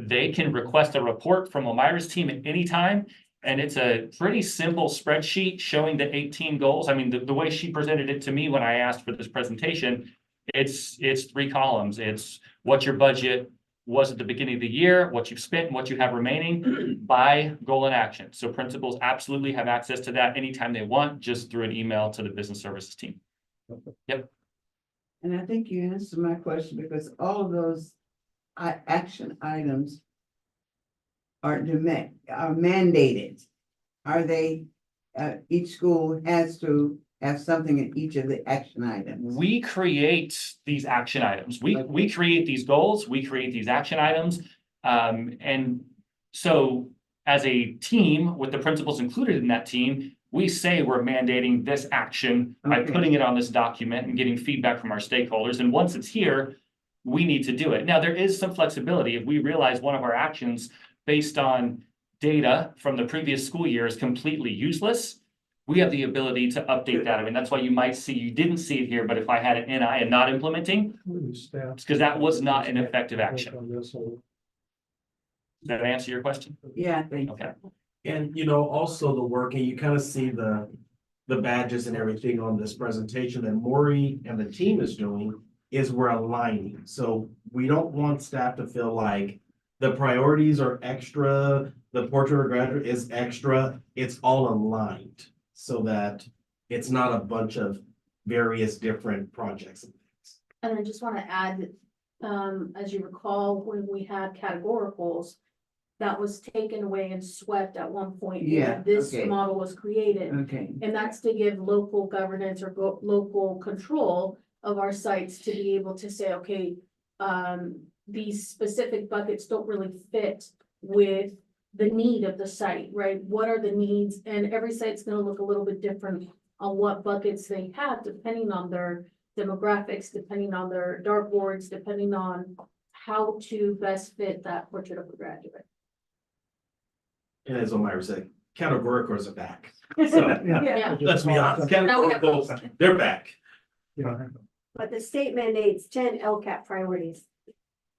they can request a report from Elmira's team at any time. And it's a pretty simple spreadsheet showing the 18 goals. I mean, the way she presented it to me when I asked for this presentation, it's 3 columns. It's what your budget was at the beginning of the year, what you've spent, and what you have remaining by goal and action. So principals absolutely have access to that anytime they want, just through an email to the business services team. Yep. And I think you answered my question because all of those action items are mandated. Are they, each school has to have something in each of the action items? We create these action items. We create these goals, we create these action items. And so as a team with the principals included in that team, we say we're mandating this action by putting it on this document and getting feedback from our stakeholders. And once it's here, we need to do it. Now, there is some flexibility. If we realize one of our actions based on data from the previous school year is completely useless, we have the ability to update that. I mean, that's why you might see, you didn't see it here, but if I had an NI and not implementing, it's because that was not an effective action. Does that answer your question? Yeah, I think. Okay. And you know, also the work, and you kind of see the badges and everything on this presentation that Maury and the team is doing is we're aligning. So we don't want staff to feel like the priorities are extra, the portrait of graduate is extra. It's all aligned so that it's not a bunch of various different projects and things. And I just want to add, as you recall, when we had categoricals, that was taken away and swept at one point. when Yeah, This okay. model was created, Okay, and that's to give local governance or local control of our sites to be able to say, okay, these specific buckets don't really fit with the need of the site, right? What are the needs? And every site's gonna look a little bit different on what buckets they have, depending on their demographics, depending on their dartboards, depending on how to best fit that portrait of a graduate. And as Omira said, categoricals are back. So Yeah. let's be honest, Now we have- categoricals, they're back. But the state mandates 10 LCAP priorities.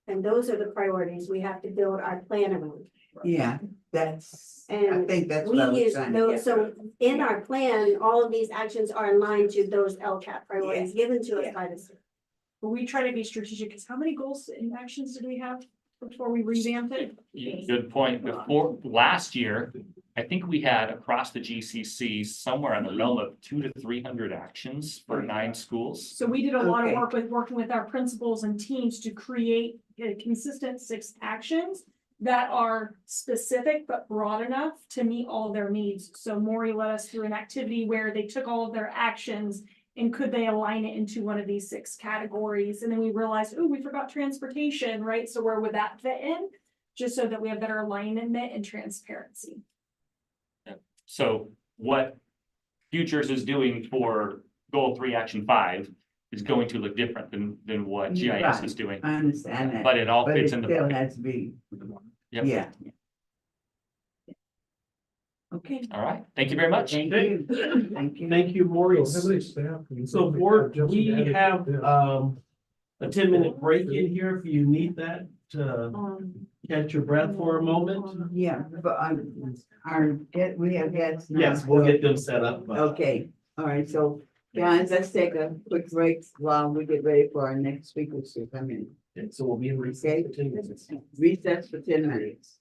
And those are the priorities we have to build our plan around. Yeah, that's, I And think that's what I We was use trying to those, get. so in our plan, all of these actions are in line to those LCAP priorities given to us Yeah. by the state. But we try to be strategic, because how many goals and actions did we have before we revamped it? Good point. Before, last year, I think we had across the GCC somewhere in the realm of 200 to 300 actions for 9 schools. So we did a lot of Okay. work with working with our principals and teams to create a consistent 6 actions that are specific but broad enough to meet all their needs. So Maury led us through an activity where they took all of their actions and could they align it into one of these 6 categories? And then we realized, oh, we forgot transportation, right? So where would that fit in? Just so that we have better alignment and transparency. So what Futures is doing for goal 3, action 5 is going to look different than what GIS Right. is doing, I understand that, but it all but it fits in the still bucket. has to be, Yep. yeah. Okay, All right, thank you very much. thank you, thank you. Thank you, How Maurice. many staff? do you So think board, just we added to have, this? a 10-minute break in here if you need that to catch your breath for a moment. Yeah, but we have guests now. Yes, we'll so- get them set up. Okay, all right, so guys, let's take a quick break while we get ready for our next speakers to come in. So we'll be in recess for 10 minutes. Recess for 10 minutes.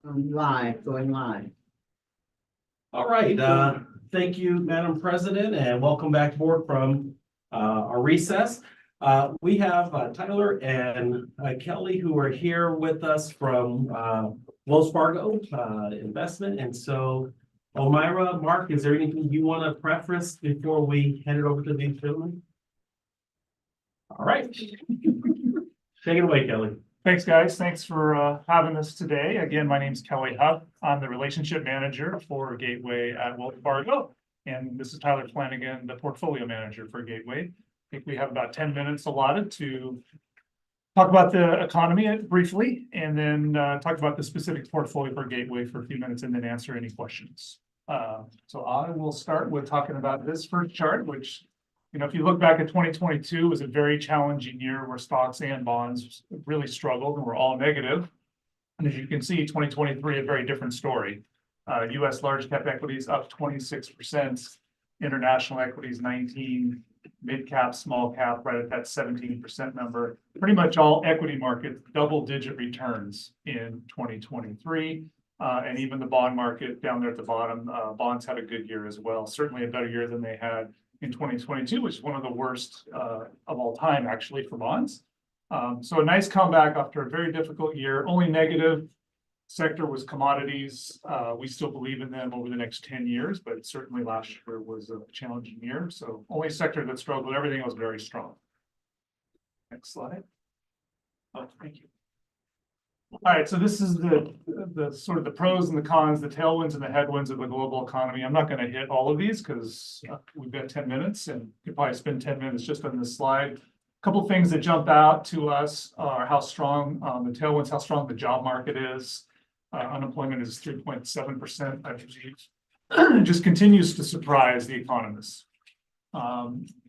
Going live. All right, thank you, Madam President, and welcome back board from our recess. We have Tyler and Kelly who are here with us from Wells Fargo Investment. And so, Elmira, Mark, is there anything you want to preface before we hand it over to these gentlemen? All right. Take it away, Kelly. Thanks, guys. Thanks for having us today. Again, my name is Kelly Huff. I'm the relationship manager for Gateway at Wells Fargo. And this is Tyler Flanagan, the portfolio manager for Gateway. I think we have about 10 minutes allotted to talk about the economy briefly, and then talk about the specific portfolio for Gateway for a few minutes, and then answer any questions. So I will start with talking about this first chart, which, you know, if you look back at 2022, it was a very challenging year where stocks and bonds really struggled and were all negative. And as you can see, 2023, a very different story. US large cap equities up 26%, international equities 19%, mid cap, small cap, right at that 17% number. Pretty much all equity markets, double-digit returns in 2023. And even the bond market down there at the bottom, bonds had a good year as well. Certainly a better year than they had in 2022, which is one of the worst of all time, actually, for bonds. So a nice comeback after a very difficult year. Only negative sector was commodities. We still believe in them over the next 10 years, but certainly last year was a challenging year. So only sector that struggled, everything was very strong. Next slide. Oh, thank you. All right, so this is the sort of the pros and the cons, the tailwinds and the headwinds of the global economy. I'm not going to hit all of these because we've got 10 minutes and could probably spend 10 minutes just on this slide. A couple of things that jump out to us are how strong the tailwinds, how strong the job market is. Unemployment is 3.7%, I believe. It just continues to surprise the economists.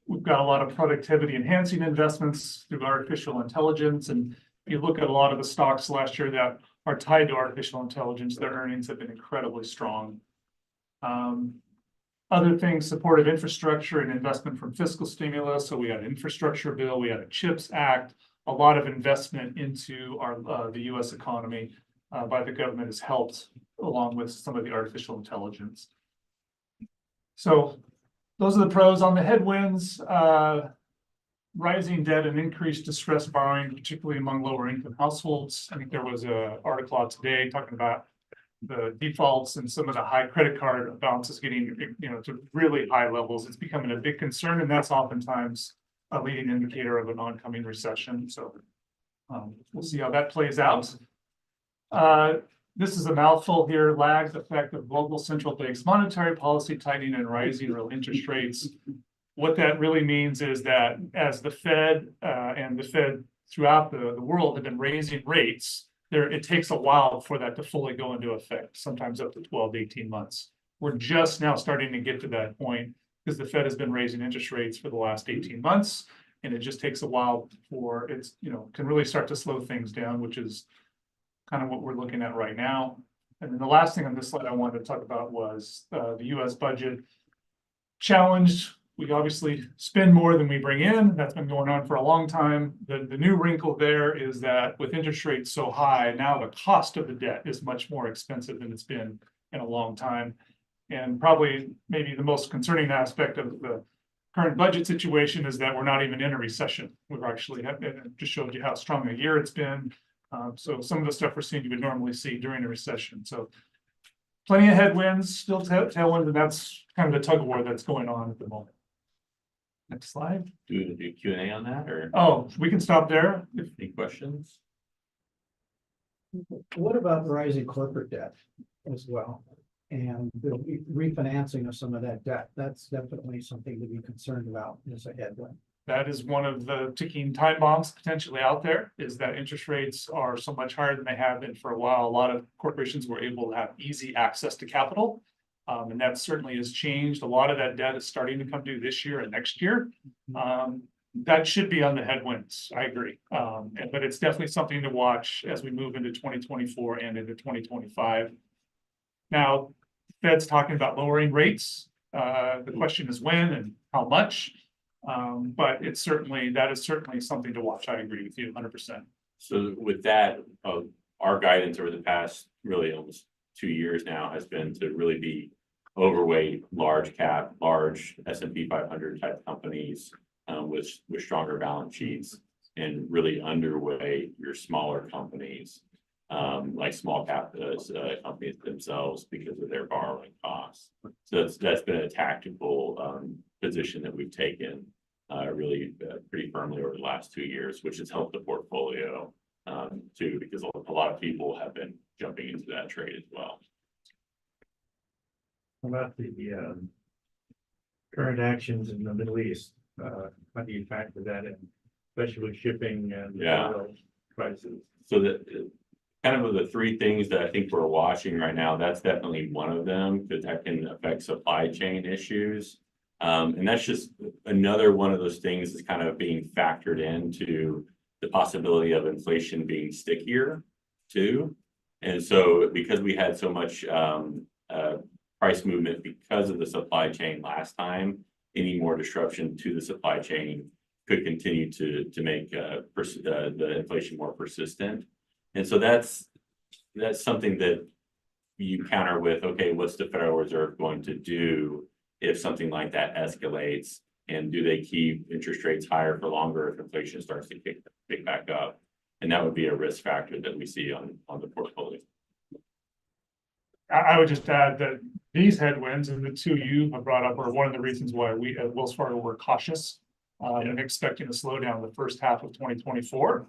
We've got a lot of productivity enhancing investments through artificial intelligence, and you look at a lot of the stocks last year that are tied to artificial intelligence, their earnings have been incredibly strong. Other things, supportive infrastructure and investment from fiscal stimulus. So we had an infrastructure bill, we had a CHIPS Act, a lot of investment into the US economy by the government has helped, along with some of the artificial intelligence. So those are the pros. On the headwinds. Rising debt and increased distress borrowing, particularly among lower income households. I think there was an article out today talking about the defaults and some of the high credit card balances getting, you know, to really high levels. It's becoming a big concern, and that's oftentimes a leading indicator of an oncoming recession. So we'll see how that plays out. This is a mouthful here. Lagged effect of global central banks' monetary policy tightening and rising real interest rates. What that really means is that as the Fed and the Fed throughout the world have been raising rates, it takes a while for that to fully go into effect, sometimes up to 12 to 18 months. We're just now starting to get to that point because the Fed has been raising interest rates for the last 18 months, and it just takes a while for it's, you know, can really start to slow things down, which is kind of what we're looking at right now. And then the last thing on this slide I wanted to talk about was the US budget challenged. We obviously spend more than we bring in. That's been going on for a long time. The new wrinkle there is that with interest rates so high, now the cost of the debt is much more expensive than it's been in a long time. And probably maybe the most concerning aspect of the current budget situation is that we're not even in a recession. We've actually just showed you how strong a year it's been. So some of the stuff we're seeing you would normally see during a recession. So plenty of headwinds, still tailwinds, and that's kind of the tug of war that's going on at the moment. Next slide. Do we do Q&A on that, or Oh, we can stop there. any questions? What about rising corporate debt as well? And the refinancing of some of that debt, that's definitely something to be concerned about as a headwind. That is one of the ticking time bombs potentially out there, is that interest rates are so much higher than they have been for a while. A lot of corporations were able to have easy access to capital. And that certainly has changed. A lot of that debt is starting to come due this year and next year. That should be on the headwinds. I agree. But it's definitely something to watch as we move into 2024 and into 2025. Now, Fed's talking about lowering rates. The question is when and how much. But that is certainly something to watch. I agree with you 100%. So with that, our guidance over the past really almost 2 years now has been to really be overweight, large cap, large S&P 500 type companies with stronger balance sheets, and really underweight your smaller companies, like small cap companies themselves because of their borrowing costs. So that's been a tactical position that we've taken really pretty firmly over the last 2 years, which has helped the portfolio too, because a lot of people have been jumping into that trade as well. About the current actions in the Middle East, how do you factor that in, especially with shipping and oil prices? So that kind of the three things that I think we're watching right now, that's definitely one of them, because that can affect supply chain issues. And that's just another one of those things that's kind of being factored into the possibility of inflation being stickier too. And so because we had so much price movement because of the supply chain last time, any more disruption to the supply chain could continue to make the inflation more persistent. And so that's something that you counter with, okay, what's the Federal Reserve going to do if something like that escalates? And do they keep interest rates higher for longer if inflation starts to pick back up? And that would be a risk factor that we see on the portfolio. I would just add that these headwinds and the two you have brought up are one of the reasons why we at Wells Fargo were cautious and expecting a slowdown in the first half of 2024.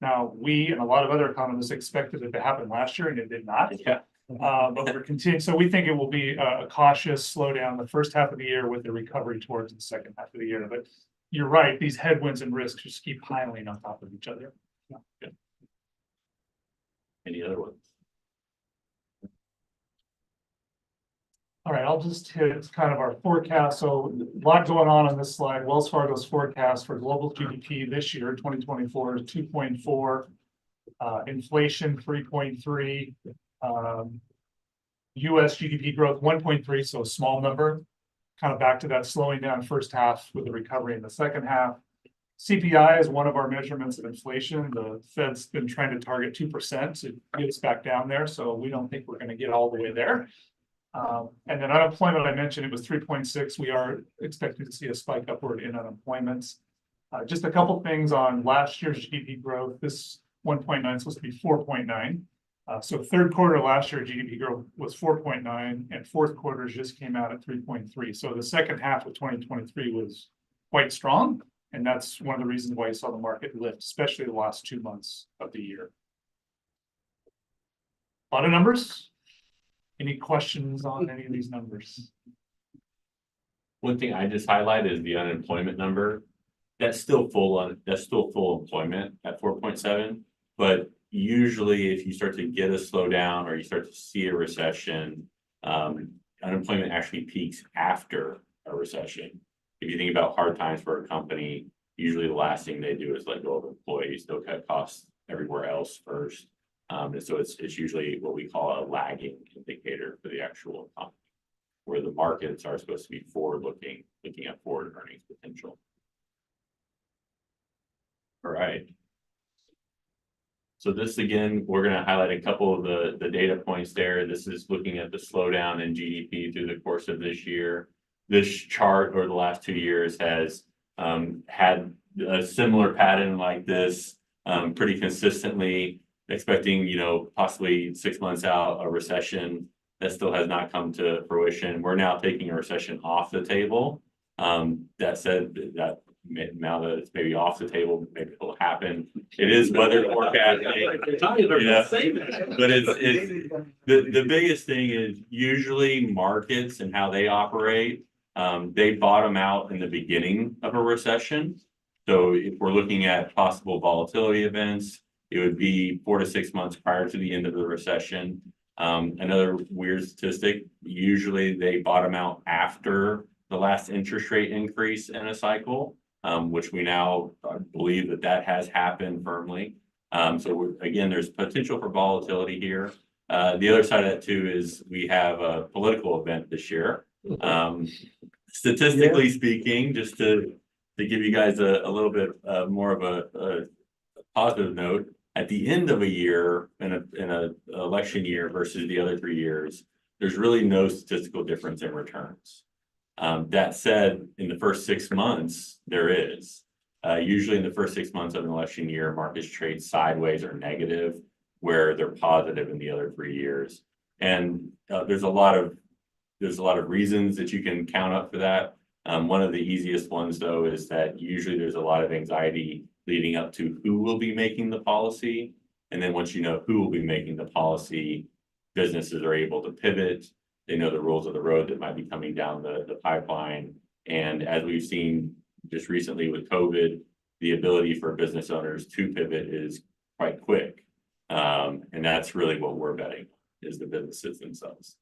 Now, we and a lot of other economists expected it to happen last year, and it did not. Yeah. But we're continuing. So we think it will be a cautious slowdown the first half of the year with the recovery towards the second half of the year. But you're right, these headwinds and risks just keep piling on top of each other. Yeah. Any other ones? All right, I'll just hit kind of our forecast. So a lot going on this slide. Wells Fargo's forecast for global GDP this year, 2024, is 2.4, inflation 3.3, US GDP growth 1.3, so a small number, kind of back to that slowing down first half with the recovery in the second half. CPI is one of our measurements of inflation. The Fed's been trying to target 2% to get us back down there, so we don't think we're going to get all the way there. And then unemployment, I mentioned it was 3.6. We are expecting to see a spike upward in unemployment. Just a couple things on last year's GDP growth. This 1.9 is supposed to be 4.9. So third quarter last year GDP growth was 4.9, and fourth quarter just came out at 3.3. So the second half of 2023 was quite strong, and that's one of the reasons why you saw the market lift, especially the last 2 months of the year. A lot of numbers. Any questions on any of these numbers? One thing I just highlight is the unemployment number. That's still full employment at 4.7. But usually if you start to get a slowdown or you start to see a recession, unemployment actually peaks after a recession. If you think about hard times for a company, usually the last thing they do is let go of employees. They'll cut costs everywhere else first. And so it's usually what we call a lagging indicator for the actual economy, where the markets are supposed to be forward-looking, looking at forward earnings potential. All right. So this again, we're going to highlight a couple of the data points there. This is looking at the slowdown in GDP through the course of this year. This chart over the last 2 years has had a similar pattern like this pretty consistently, expecting, possibly 6 months out, a recession. That still has not come to fruition. We're now taking a recession off the table. That said, that now that it's maybe off the table, maybe it'll happen. It is weather forecasting. But it's the biggest thing is usually markets and how they operate. They bottom out in the beginning of a recession. So if we're looking at possible volatility events, it would be 4 to 6 months prior to the end of the recession. Another weird statistic, usually they bottom out after the last interest rate increase in a cycle, which we now believe that has happened firmly. So again, there's potential for volatility here. The other side of that too is we have a political event this year. Statistically speaking, just to give you guys a little bit more of a positive note, At the end of a year, in a election year versus the other 3 years, there's really no statistical difference in returns. That said, in the first 6 months, there is. Usually in the first 6 months of an election year, markets trade sideways or negative, where they're positive in the other 3 years. And there's a lot of reasons that you can count up for that. One of the easiest ones, though, is that usually there's a lot of anxiety leading up to who will be making the policy. And then once you know who will be making the policy, businesses are able to pivot. They know the rules of the road that might be coming down the pipeline. And as we've seen just recently with COVID, the ability for business owners to pivot is quite quick. And that's really what we're betting, is the businesses themselves.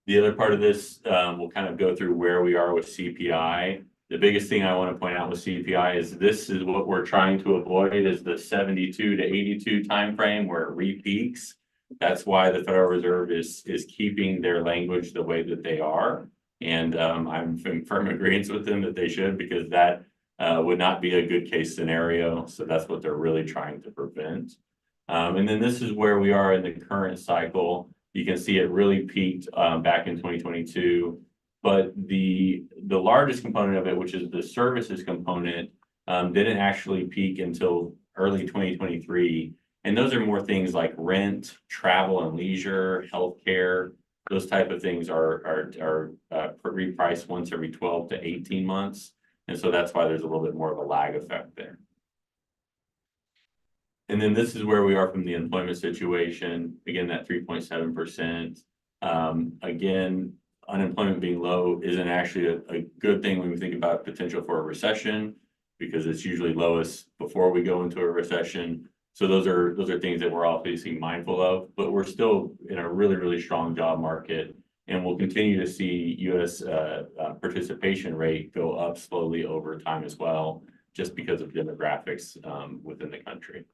The other part of this, we'll kind of go through where we are with CPI. The biggest thing I want to point out with CPI is this is what we're trying to avoid, is the 72 to 82 timeframe where it re-peaks. That's why the Federal Reserve is keeping their language the way that they are. And I'm in firm agreement with them that they should, because that would not be a good case scenario. So that's what they're really trying to prevent. And then this is where we are in the current cycle. You can see it really peaked back in 2022. But the largest component of it, which is the services component, didn't actually peak until early 2023. And those are more things like rent, travel and leisure, healthcare. Those type of things are repriced once every 12 to 18 months. And so that's why there's a little bit more of a lag effect there. And then this is where we are from the employment situation. Again, that 3.7%. Again, unemployment being low isn't actually a good thing when we think about potential for a recession, because it's usually lowest before we go into a recession. So those are things that we're obviously mindful of, but we're still in a really, really strong job market, and we'll continue to see U.S. Participation rate go up slowly over time as well, just because of demographics within the country.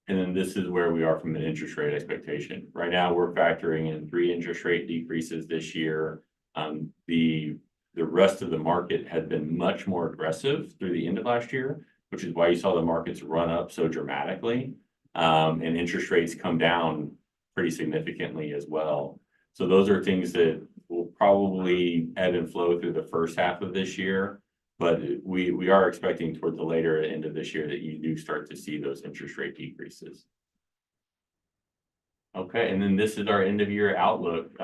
And then this is where we are from an interest rate expectation. Right now, we're factoring in 3 interest rate decreases this year. The rest of the market had been much more aggressive through the end of last year, which is why you saw the markets run up so dramatically, and interest rates come down pretty significantly as well. So those are things that will probably ebb and flow through the first half of this year. But we are expecting toward the later end of this year that you do start to see those interest rate decreases. Okay, and then this is our end of year outlook.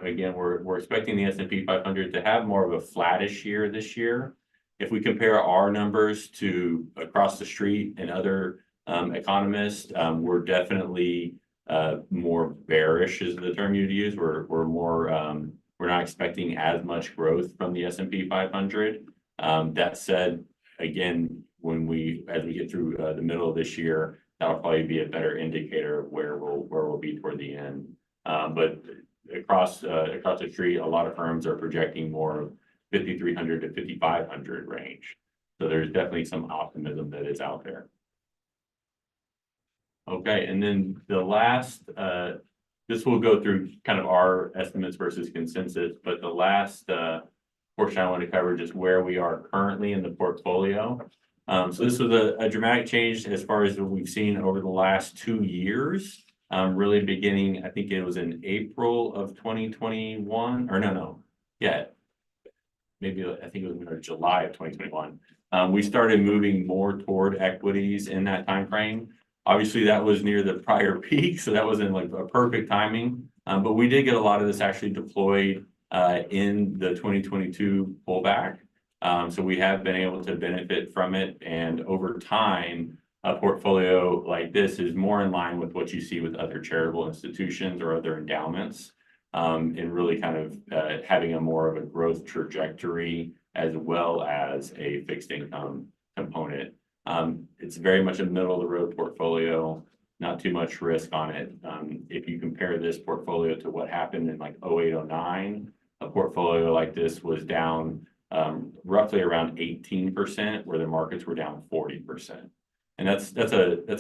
Again, we're expecting the S&P 500 to have more of a flattish year this year. If we compare our numbers to across the street and other economists, we're definitely more bearish is the term you'd use. We're not expecting as much growth from the S&P 500. That said, again, as we get through the middle of this year, that'll probably be a better indicator of where we'll be toward the end. But across the street, a lot of firms are projecting more of 5,300 to 5,500 range. So there's definitely some optimism that is out there. Okay, and then the last, this will go through kind of our estimates versus consensus, but the last portion I want to cover just where we are currently in the portfolio. So this was a dramatic change as far as what we've seen over the last 2 years. Really beginning, I think it was in April of 2021, or no, yeah. Maybe I think it was July of 2021. We started moving more toward equities in that time frame. Obviously, that was near the prior peak, so that wasn't like a perfect timing. But we did get a lot of this actually deployed in the 2022 pullback. So we have been able to benefit from it. And over time, a portfolio like this is more in line with what you see with other charitable institutions or other endowments, and really kind of having a more of a growth trajectory as well as a fixed income component. It's very much a middle of the road portfolio, not too much risk on it. If you compare this portfolio to what happened in like 08, 09, a portfolio like this was down roughly around 18%, where the markets were down 40%. And that's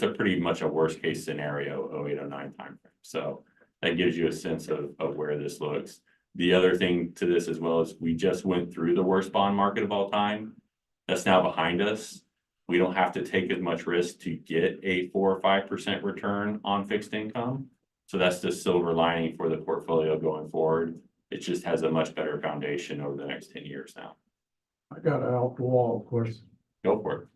a pretty much a worst case scenario, 08, 09 timeframe. So that gives you a sense of where this looks. The other thing to this as well is we just went through the worst bond market of all time. That's now behind us. We don't have to take as much risk to get a 4 or 5% return on fixed income. So that's the silver lining for the portfolio going forward. It just has a much better foundation over the next 10 years now. I got it off the wall, of course. Go for it.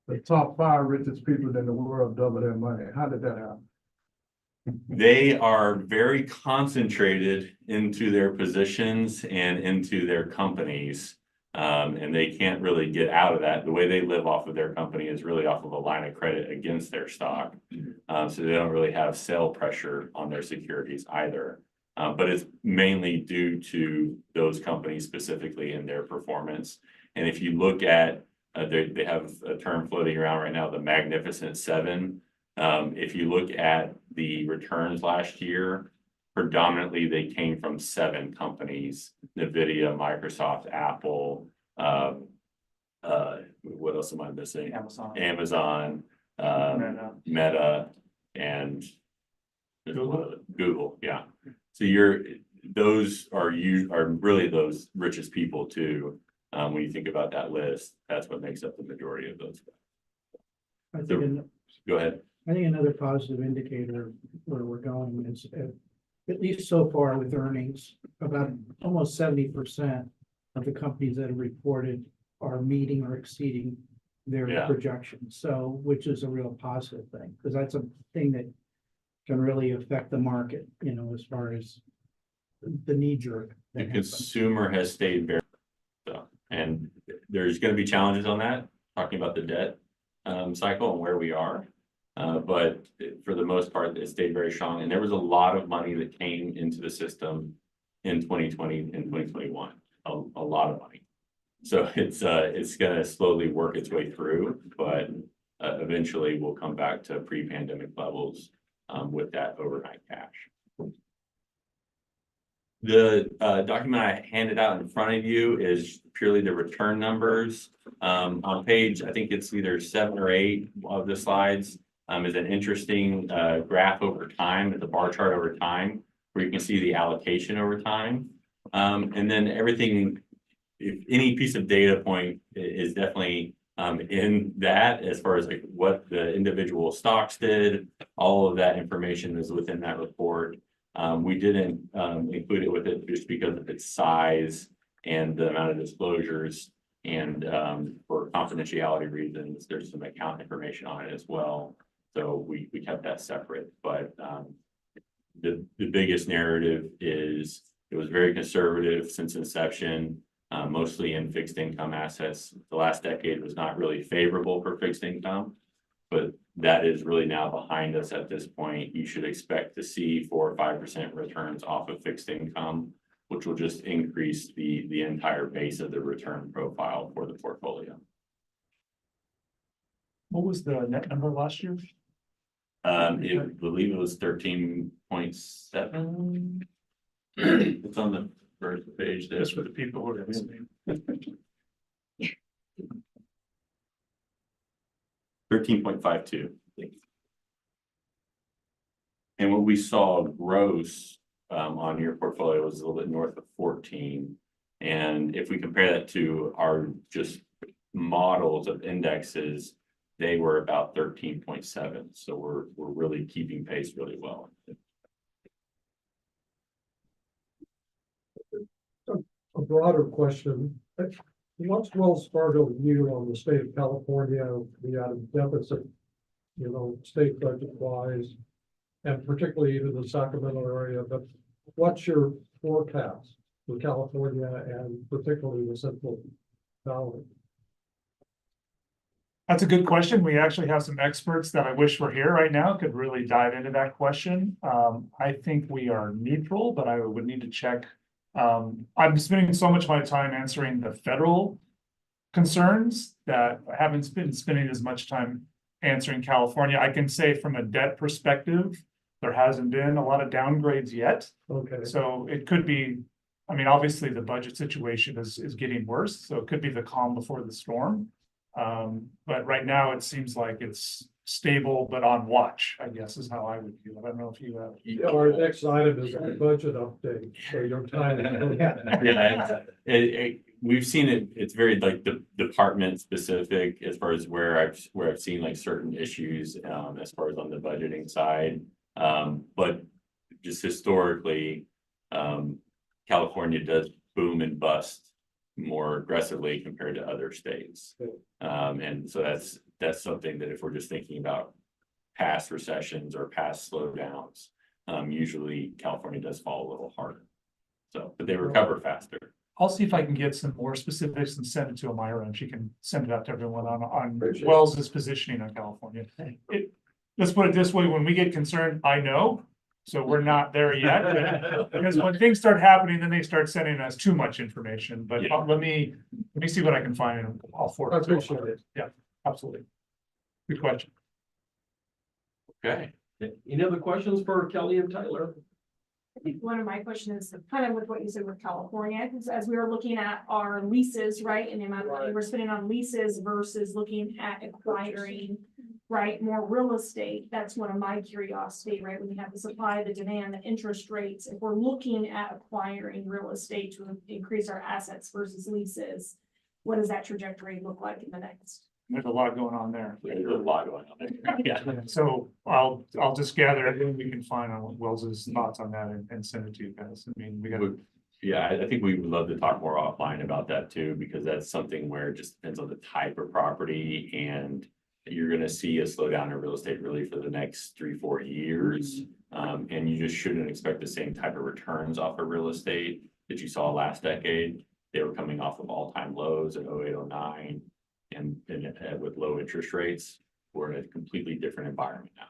The top 5 richest people in the world double their money. How did that happen? They are very concentrated into their positions and into their companies. And they can't really get out of that. The way they live off of their company is really off of a line of credit against their stock. So they don't really have sell pressure on their securities either. But it's mainly due to those companies specifically in their performance. And if you look at, they have a term floating around right now, the Magnificent Seven. If you look at the returns last year, predominantly they came from 7 companies: NVIDIA, Microsoft, Apple, what else am I missing? Amazon, Meta, and Google, yeah. So those are really those richest people too. When you think about that list, that's what makes up the majority of those. I think, Go ahead. I think another positive indicator where we're going is, at least so far with earnings, about almost 70% of the companies that have reported are meeting or exceeding their Yeah. projections. So, which is a real positive thing, because that's a thing that can really affect the market, as far as the knee jerk. The consumer has stayed very, so, and there's going to be challenges on that, talking about the debt cycle and where we are. But for the most part, it stayed very strong. And there was a lot of money that came into the system in 2020 and 2021, a lot of money. So it's going to slowly work its way through, but eventually we'll come back to pre-pandemic levels with that overnight cash. The document I handed out in front of you is purely the return numbers. On page, I think it's either 7 or 8 of the slides, is an interesting graph over time, it's a bar chart over time, where you can see the allocation over time. And then everything, if any piece of data point is definitely in that, as far as like what the individual stocks did, all of that information is within that report. We didn't include it with it just because of its size and the amount of disclosures, and for confidentiality reasons, there's some account information on it as well. So we kept that separate, but the biggest narrative is it was very conservative since inception, mostly in fixed income assets. The last decade was not really favorable for fixed income, but that is really now behind us at this point. You should expect to see 4 or 5% returns off of fixed income, which will just increase the entire base of the return profile for the portfolio. What was the net number last year? I believe it was 13.7. It's on the first page there. Just for the people who are listening. 13.52. And what we saw gross on your portfolio was a little bit north of 14. And if we compare that to our just models of indexes, they were about 13.7. So we're really keeping pace really well. A broader question. What's Wells Fargo view on the state of California, the out of deficit, state budget wise, and particularly even the Sacramento area, but what's your forecast for California and particularly the Central Valley? That's a good question. We actually have some experts that I wish were here right now, could really dive into that question. I think we are neutral, but I would need to check. I'm spending so much of my time answering the federal concerns that I haven't been spending as much time answering California. I can say from a debt perspective, there hasn't been a lot of downgrades yet. Okay. So it could be, obviously the budget situation is getting worse, so it could be the calm before the storm. But right now it seems like it's stable, but on watch, I guess is how I would view it. I don't know if you have. Our next item is a budget update, so your time. we've seen it, it's very like the department specific as far as where I've seen like certain issues, as far as on the budgeting side. But just historically, California does boom and bust more aggressively compared to other states. And so that's something that if we're just thinking about past recessions or past slowdowns, usually California does fall a little harder. So, but they recover faster. I'll see if I can get some more specifics and send it to Amira, and she can send it out to everyone on Appreciate it. Wells's positioning on California. Let's put it this way, when we get concerned, I know, so we're not there yet. Because when things start happening, then they start sending us too much information, but Yeah. let me see what I can find and I'll forward. I it to her. appreciate it. Yeah, absolutely. Good question. Okay. Any other questions for Kelly and Tyler? I think one of my questions is kind of with what you said with California, because as we were looking at our leases, right, and the amount of money we're spending on leases versus looking at acquiring, right, more real estate, that's one of my curiosity, right, when you have the supply, the demand, the interest rates, if we're looking at acquiring real estate to increase our assets versus leases, what does that trajectory look like in the next? There's a lot going on there. There's a lot going on there. Yeah, so I'll just gather everything we can find on what Wells's thoughts on that and send it to you guys. I mean, we got. Yeah, I think we would love to talk more offline about that too, because that's something where it just depends on the type of property, and you're gonna see a slowdown in real estate really for the next 3-4 years. And you just shouldn't expect the same type of returns off of real estate that you saw last decade. They were coming off of all-time lows in 08, 09. And with low interest rates, we're in a completely different environment now.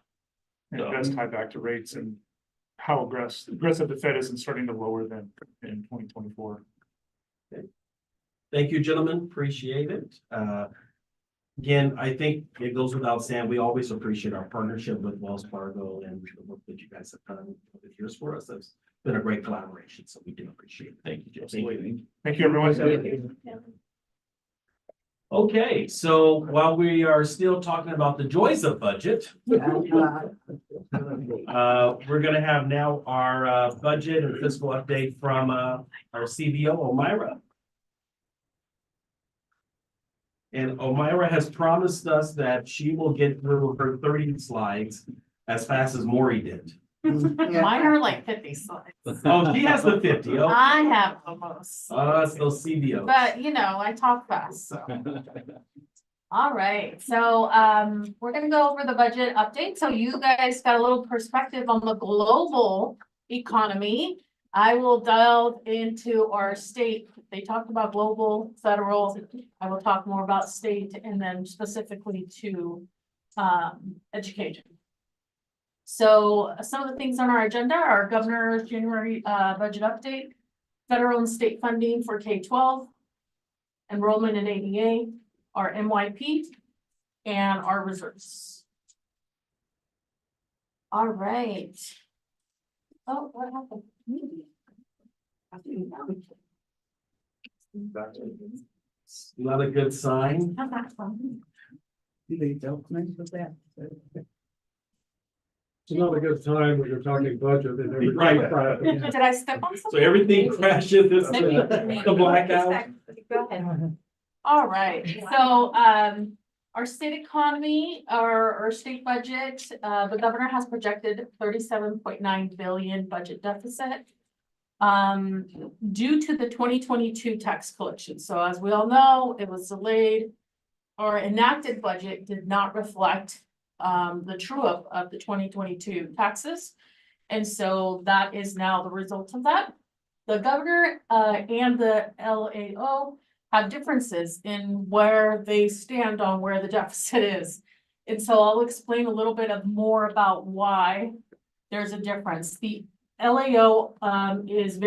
And it does tie back to rates and how aggressive the Fed is in starting to lower them in 2024. Thank you, gentlemen. Appreciate it. Again, I think it goes without saying, we always appreciate our partnership with Wells Fargo and the work that you guys have done over the years for us. That's been a great collaboration, so we do appreciate it. Thank you, Jim. Thank you, everyone. Okay, so while we are still talking about the joys of budget, we're gonna have now our budget and fiscal update from our CBO, Omira. And Omira has promised us that she will get through her 30 slides as fast as Maury did. Mine are like 50 slides. Oh, she has the 50. Oh, I have the most. it's those CBOs. But you know, I talk fast, so. All right, so we're gonna go over the budget update. So you guys got a little perspective on the global economy. I will delve into our state. They talked about global, federal. I will talk more about state and then specifically to education. So some of the things on our agenda are governor's January budget update, federal and state funding for K-12, enrollment in ADA, our MYP, and our reserves. All right. Oh, what happened? Not a good sign. How's that fun? It's not a good time when you're talking budget and everything. Right. Did I step on So something? everything crashes, it's Maybe- the blackout. Go ahead. All right, so our state economy, our state budget, the governor has projected 37.9 billion budget deficit. Due to the 2022 tax collection. So as we all know, it was delayed. Our enacted budget did not reflect the true up of the 2022 taxes. And so that is now the result of that. The governor and the LAO have differences in where they stand on where the deficit is. And so I'll explain a little bit more about why there's a difference. The LAO is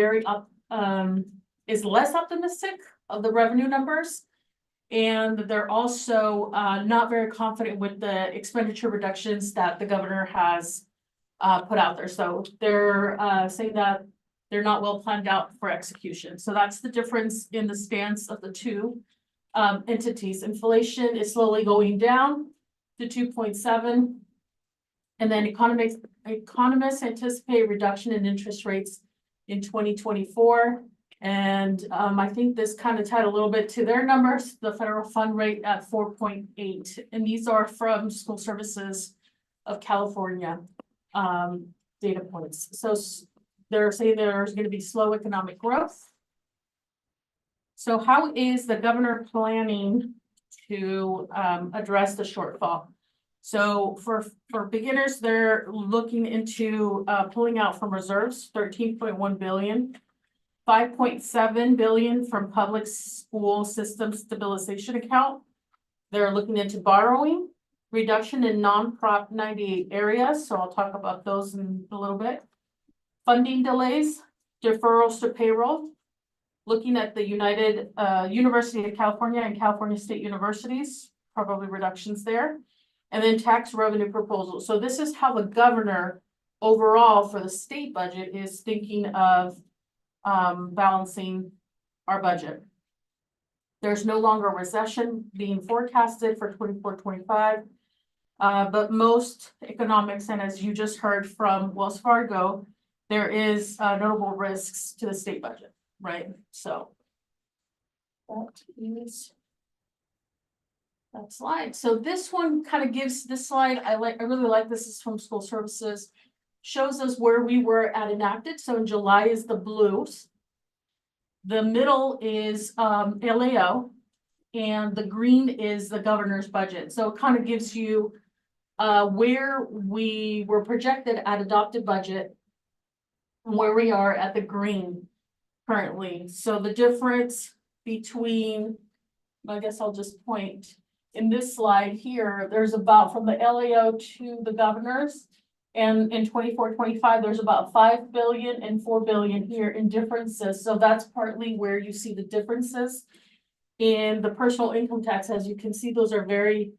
is less optimistic of the revenue numbers. And they're also not very confident with the expenditure reductions that the governor has put out there. So they're saying that they're not well planned out for execution. So that's the difference in the stance of the two entities. Inflation is slowly going down to 2.7. And then economists anticipate a reduction in interest rates in 2024. And I think this kind of tied a little bit to their numbers, the federal fund rate at 4.8, and these are from School Services of California data points. So they're saying there's going to be slow economic growth. So how is the governor planning to address the shortfall? So for beginners, they're looking into pulling out from reserves 13.1 billion. 5.7 billion from public school system stabilization account. They're looking into borrowing, reduction in non-Prop 98 areas. So I'll talk about those in a little bit. Funding delays, deferrals to payroll, looking at the University of California and California State Universities, probably reductions there. And then tax revenue proposal. So this is how the governor overall for the state budget is thinking of balancing our budget. There's no longer a recession being forecasted for 24-25, but most economics, and as you just heard from Wells Fargo, there is notable risks to the state budget, right? So that is that slide. So this one kind of gives this slide. I really like this. Is from School Services. Shows us where we were at enacted. So in July is the blues. The middle is LAO, and the green is the governor's budget. So it kind of gives you where we were projected at adopted budget and where we are at the green currently. So the difference between, I guess I'll just point in this slide here, there's about from the LAO to the governor's. And in 24-25, there's about 5 billion and 4 billion here in differences. So that's partly where you see the differences in the personal income tax. As you can see, those are very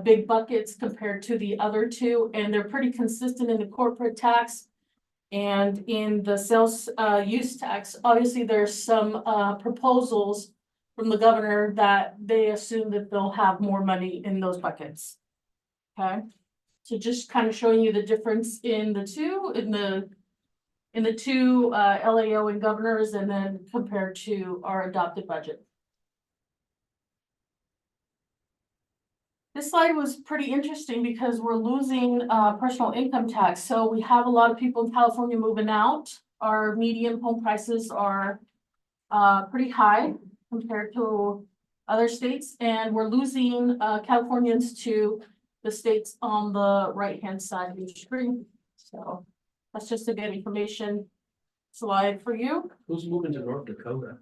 big buckets compared to the other two, and they're pretty consistent in the corporate tax and in the sales use tax. Obviously, there's some proposals from the governor that they assume that they'll have more money in those buckets. Okay. So just kind of showing you the difference in the two, LAO and governors, and then compared to our adopted budget. This slide was pretty interesting because we're losing personal income tax. So we have a lot of people in California moving out. Our median home prices are pretty high compared to other states, and we're losing Californians to the states on the right-hand side of your screen. So that's just a good information slide for you. Who's moving to North Dakota?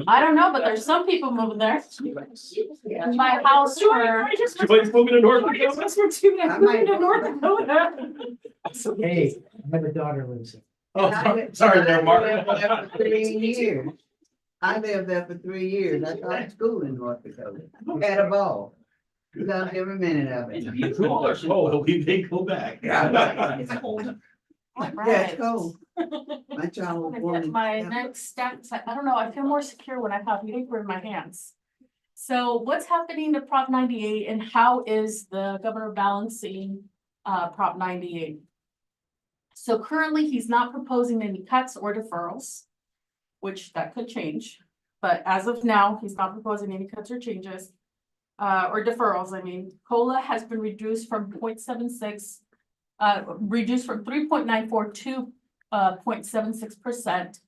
I don't know, but there's some people moving there. My house for. Joy's moving to North Dakota. I might- North Dakota. Hey, I have a daughter lives there. Oh, sorry there, Mark. I lived there for 3 years. I lived there for 3 years. I taught school in North Dakota. Had a ball. Loved every minute of it. Oh, we may go back. It's cold. All Yeah, it's right. cold. My child was I'm born gonna get in. my next steps. I don't know, I feel more secure when I have paper in my hands. So what's happening to Prop 98 and how is the governor balancing Prop 98? So currently, he's not proposing any cuts or deferrals, which that could change. But as of now, he's not proposing any cuts or changes. Or deferrals, I mean. COLA has been reduced from 0.76, reduced from 3.94 to 0.76%.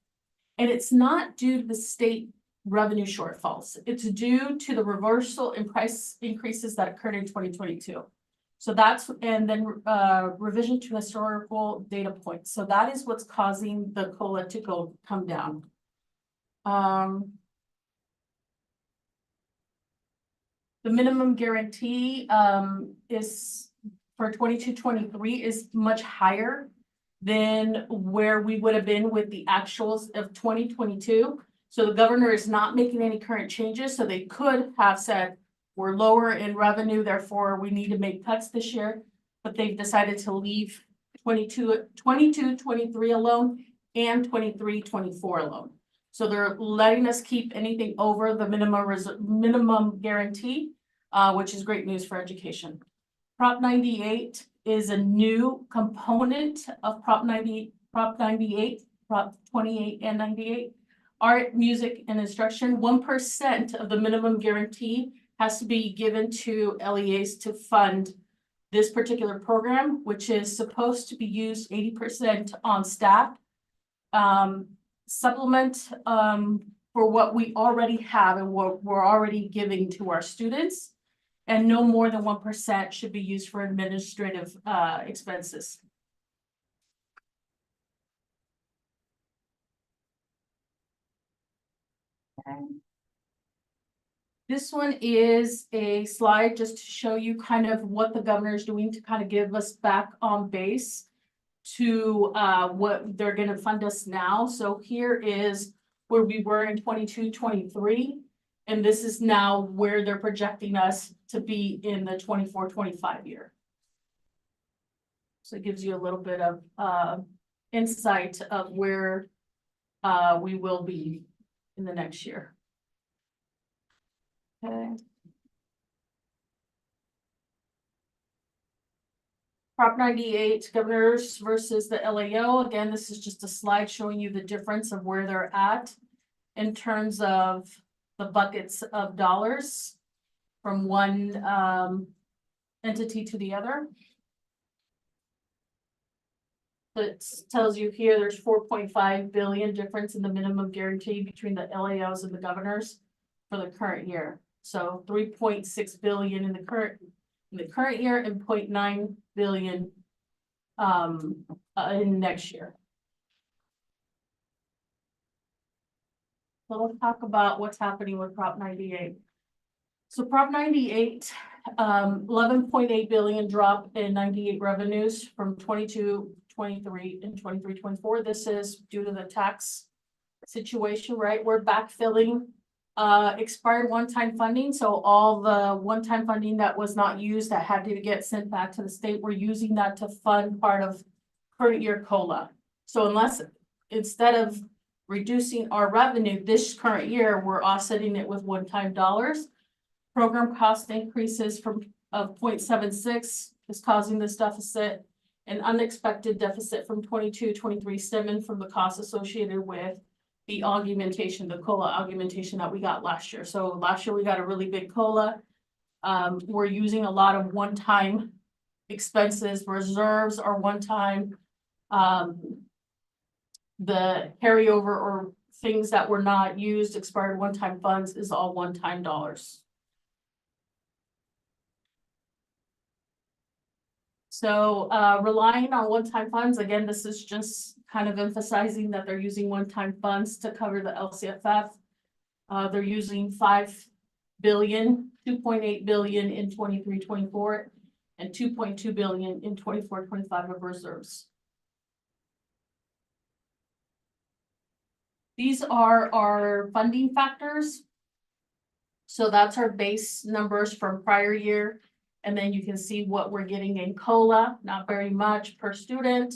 And it's not due to the state revenue shortfalls. It's due to the reversal in price increases that occurred in 2022. So that's, and then revision to historical data points. So that is what's causing the COLA to come down. The minimum guarantee is for 22-23 is much higher than where we would have been with the actuals of 2022. So the governor is not making any current changes. So they could have said, we're lower in revenue, therefore we need to make cuts this year. But they've decided to leave 22-23 alone and 23-24 alone. So they're letting us keep anything over the minimum guarantee, which is great news for education. Prop 98 is a new component of Prop 98, Prop 28 and 98. art, music, and instruction, 1% of the minimum guarantee has to be given to LEAs to fund this particular program, which is supposed to be used 80% on staff. Supplement for what we already have and what we're already giving to our students. And no more than 1% should be used for administrative expenses. Okay. This one is a slide just to show you kind of what the governor is doing to kind of give us back on base to what they're going to fund us now. So here is where we were in 22-23, and this is now where they're projecting us to be in the 24-25 year. So it gives you a little bit of insight of where we will be in the next year. Okay. Prop 98 governors versus the LAO. Again, this is just a slide showing you the difference of where they're at in terms of the buckets of dollars from one entity to the other. It tells you here there's 4.5 billion difference in the minimum guarantee between the LAOs and the governors for the current year. So 3.6 billion in the current year and 0.9 billion in next year. So let's talk about what's happening with Prop 98. So Prop 98, 11.8 billion drop in 98 revenues from 22-23 and 23-24. This is due to the tax situation, right? We're backfilling expired one-time funding. So all the one-time funding that was not used that had to get sent back to the state, we're using that to fund part of current year COLA. So instead of reducing our revenue this current year, we're offsetting it with one-time dollars. Program cost increases of 0.76 is causing this deficit. An unexpected deficit from 22-23 stemming from the costs associated with the augmentation, the COLA augmentation that we got last year. So last year we got a really big COLA. We're using a lot of one-time expenses. Reserves are one-time. The carryover or things that were not used, expired one-time funds, is all one-time dollars. So relying on one-time funds, again, this is just kind of emphasizing that they're using one-time funds to cover the LCFF. They're using 5 billion, 2.8 billion in 23-24 and 2.2 billion in 24-25 of reserves. These are our funding factors. So that's our base numbers from prior year. And then you can see what we're getting in COLA, not very much per student.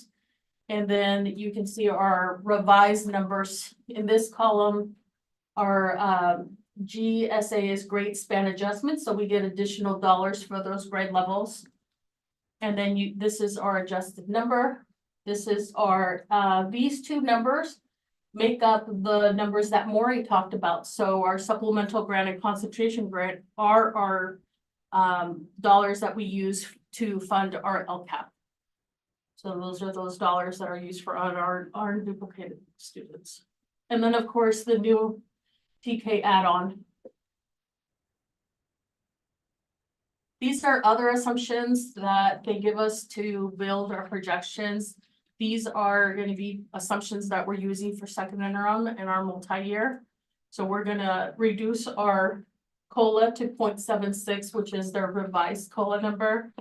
And then you can see our revised numbers in this column. Our GSA is grade span adjustments. So we get additional dollars for those grade levels. And then this is our adjusted number. This is our, these two numbers make up the numbers that Maury talked about. So our supplemental grant and concentration grant are our dollars that we use to fund our LCAP. So those are those dollars that are used for our unduplicated students. And then of course the new TK add-on. These are other assumptions that they give us to build our projections. These are going to be assumptions that we're using for second interim and our multi-year. So we're going to reduce our COLA to 0.76, which is their revised COLA number.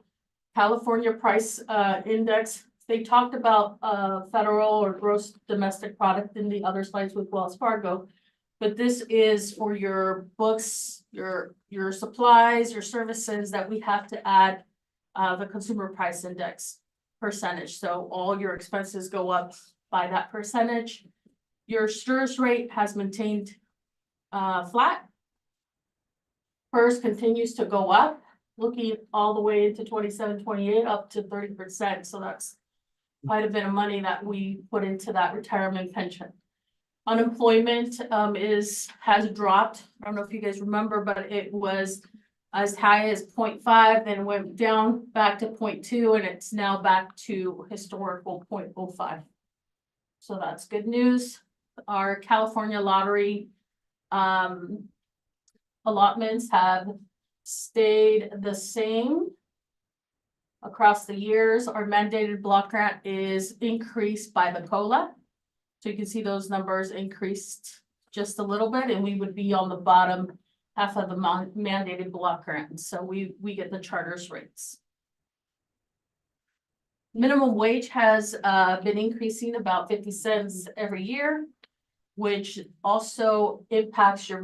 California price index, they talked about federal or gross domestic product in the other slides with Wells Fargo. But this is for your books, your supplies, your services that we have to add the consumer price index percentage. So all your expenses go up by that percentage. Your STRS rate has maintained flat. PERS continues to go up, looking all the way into 27-28 up to 30%. So that's quite a bit of money that we put into that retirement pension. Unemployment has dropped. I don't know if you guys remember, but it was as high as 0.5, then went down back to 0.2, and it's now back to historical 0.05. So that's good news. Our California lottery allotments have stayed the same across the years. Our mandated block grant is increased by the COLA. So you can see those numbers increased just a little bit, and we would be on the bottom half of the mandated block grant. So we get the charters rates. Minimum wage has been increasing about 50 cents every year, which also impacts your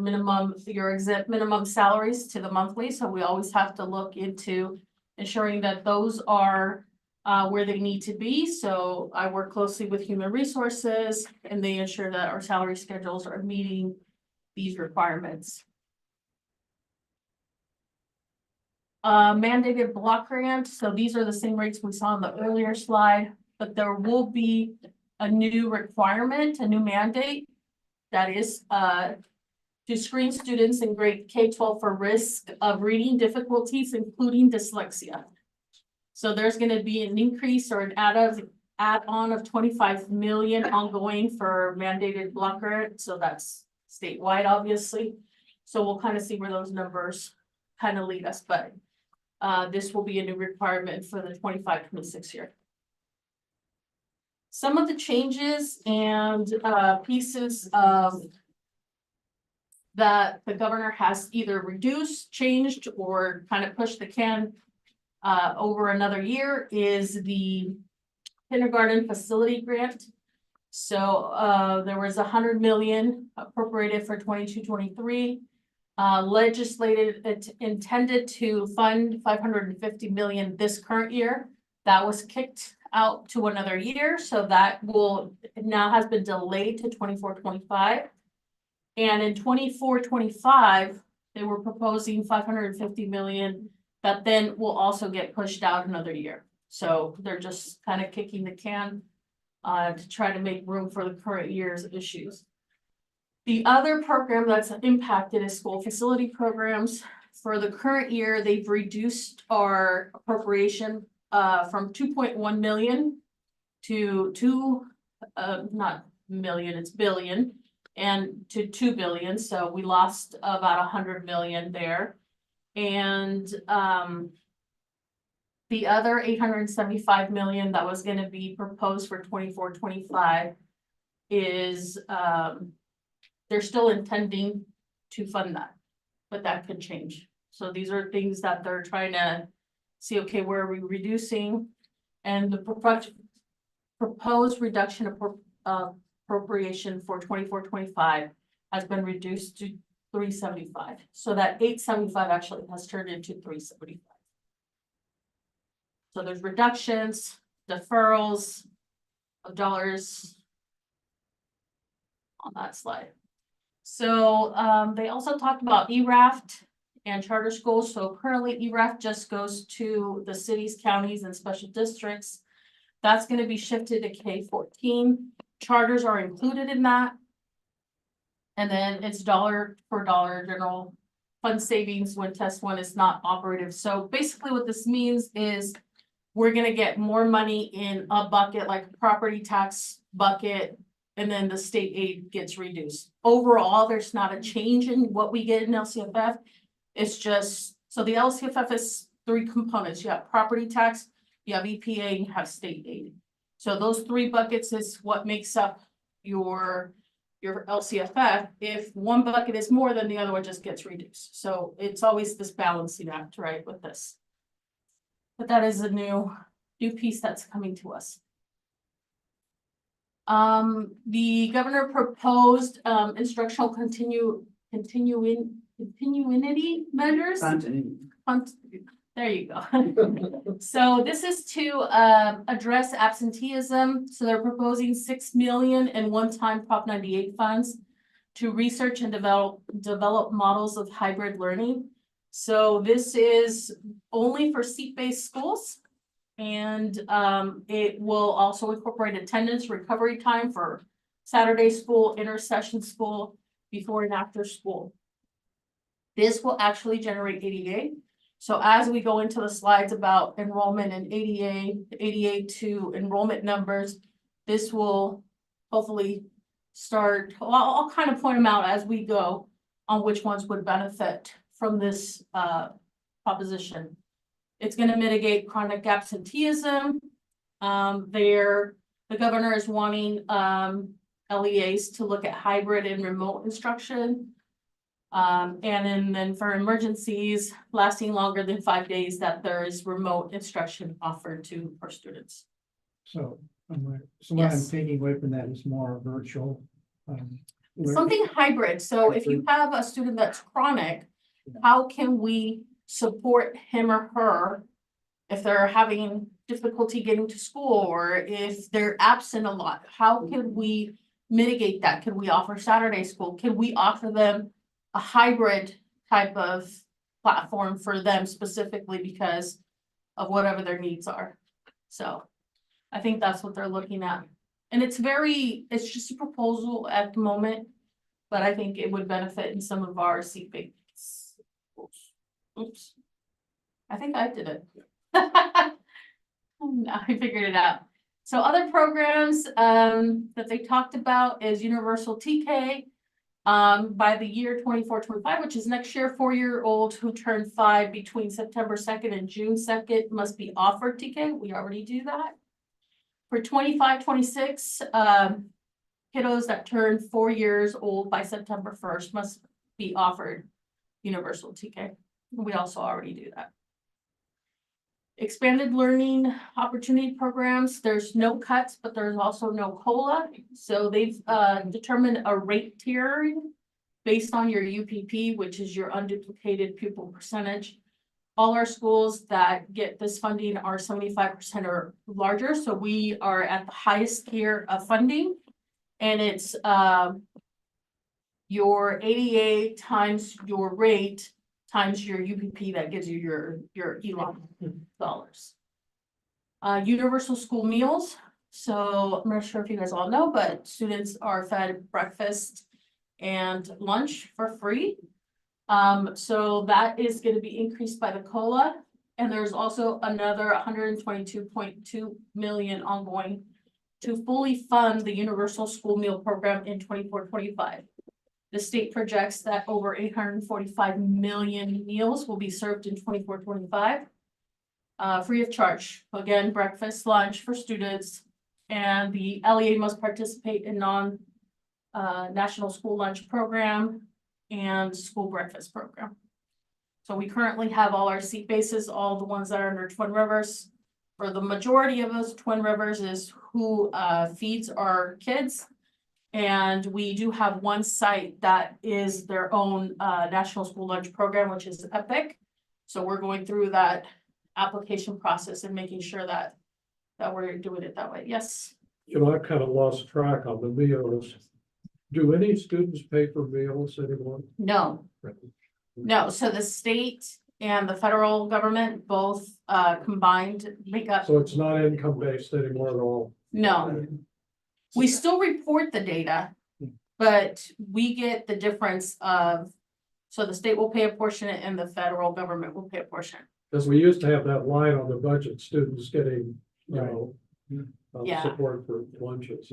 exempt minimum salaries to the monthly. So we always have to look into ensuring that those are where they need to be. So I work closely with human resources, and they ensure that our salary schedules are meeting these requirements. Mandated block grant. So these are the same rates we saw in the earlier slide, but there will be a new requirement, a new mandate that is to screen students in grade K-12 for risk of reading difficulties, including dyslexia. So there's going to be an increase or an add-on of 25 million ongoing for mandated block grant. So that's statewide, obviously. So we'll kind of see where those numbers kind of lead us, but this will be a new requirement for the 25-26 year. Some of the changes and pieces of that the governor has either reduced, changed, or kind of pushed the can over another year is the kindergarten facility grant. So there was 100 million appropriated for 22-23. Legislated intended to fund 550 million this current year. That was kicked out to another year, so that now has been delayed to 24-25. And in 24-25, they were proposing 550 million that then will also get pushed out another year. So they're just kind of kicking the can to try to make room for the current year's issues. The other program that's impacted is school facility programs. For the current year, they've reduced our appropriation from 2.1 million to not million, it's billion, and to 2 billion. So we lost about 100 million there. And the other 875 million that was going to be proposed for 24-25 is they're still intending to fund that, but that could change. So these are things that they're trying to see, okay, where are we reducing? And the proposed reduction of appropriation for 24-25 has been reduced to 375. So that 875 actually has turned into 375. So there's reductions, deferrals of dollars on that slide. So they also talked about ERAFT and charter schools. So currently ERAFT just goes to the cities, counties, and special districts. That's going to be shifted to K-14. Charters are included in that. And then it's dollar for dollar general fund savings when test one is not operative. So basically what this means is we're going to get more money in a bucket, like a property tax bucket, and then the state aid gets reduced. Overall, there's not a change in what we get in LCFF. It's just, so the LCFF is 3 components. You have property tax, you have EPA, and you have state aid. So those 3 buckets is what makes up your LCFF. If one bucket is more, then the other one just gets reduced. So it's always this balancing act, right, with this. But that is a new piece that's coming to us. The governor proposed instructional continuity measures. There you go. So this is to address absenteeism. So they're proposing 6 million in one-time Prop 98 funds to research and develop models of hybrid learning. So this is only for seat-based schools, and it will also incorporate attendance recovery time for Saturday school, intercession school, before and after school. This will actually generate ADA. So as we go into the slides about enrollment and ADA to enrollment numbers, this will hopefully start, well, I'll kind of point them out as we go on which ones would benefit from this proposition. It's going to mitigate chronic absenteeism. The governor is wanting LEAs to look at hybrid and remote instruction. And then for emergencies lasting longer than 5 days, that there is remote instruction offered to our students. So, what I'm Yes. taking away from that is more virtual. learning. Something hybrid. So if you have a student that's chronic, how can we support him or her if they're having difficulty getting to school, or if they're absent a lot? How can we mitigate that? Can we offer Saturday school? Can we offer them a hybrid type of platform for them specifically because of whatever their needs are? So I think that's what they're looking at. And it's just a proposal at the moment, but I think it would benefit in some of our seat-based schools. Oops. I think I did it. I figured it out. So other programs that they talked about is Universal TK. By the year 24-25, which is next year, 4-year-old who turned 5 between September 2nd and June 2nd must be offered TK. We already do that. For 25-26, kiddos that turn 4 years old by September 1st must be offered Universal TK. We also already do that. Expanded learning opportunity programs, there's no cuts, but there's also no COLA. So they've determined a rate tiering based on your UPP, which is your unduplicated pupil percentage. All our schools that get this funding are 75% or larger. So we are at the highest tier of funding. And it's your ADA times your rate times your UPP, that gives you your ELOC dollars. Universal school meals. So I'm not sure if you guys all know, but students are fed breakfast and lunch for free. So that is going to be increased by the COLA. And there's also another 122.2 million ongoing to fully fund the universal school meal program in 24-25. The state projects that over 845 million meals will be served in 24-25. Free of charge. Again, breakfast, lunch for students, and the LEA must participate in national school lunch program and school breakfast program. So we currently have all our seat bases, all the ones that are under Twin Rivers. For the majority of those, Twin Rivers is who feeds our kids. And we do have one site that is their own national school lunch program, which is EPIC. So we're going through that application process and making sure that we're doing it that way. Yes. You know, I've kind of lost track on the meals. Do any students pay for meals anymore? No. No. So the state and the federal government both combined make up. So it's not income based anymore at all? No. We still report the data, but we get the difference of, so the state will pay a portion and the federal government will pay a portion. Because we used to have that line on the budget, students getting, Yeah. support for lunches,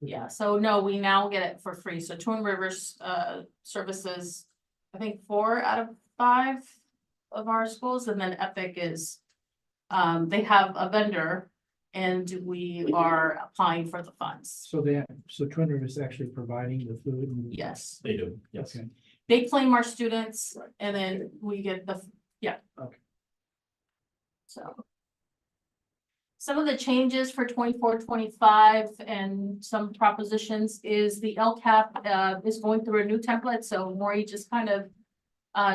Yeah, so no, we now get it for free. So Twin Rivers services, I think 4 out of 5 of our schools, and then EPIC is, they have a vendor and we are applying for the funds. So Twin Rivers is actually providing the food and. Yes, They do, yes. Okay. they claim our students and then we get the, yeah. Okay. So. Some of the changes for 24-25 and some propositions is the LCAP is going through a new template. So Maury just kind of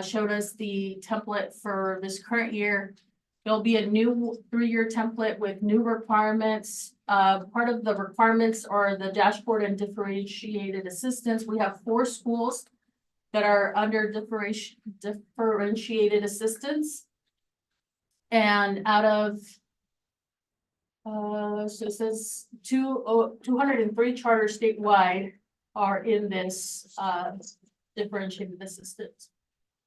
showed us the template for this current year. There'll be a new 3-year template with new requirements. Part of the requirements are the dashboard and differentiated assistance. We have 4 schools that are under differentiated assistance. And out of So it says 203 charters statewide are in this, differentiated assistance.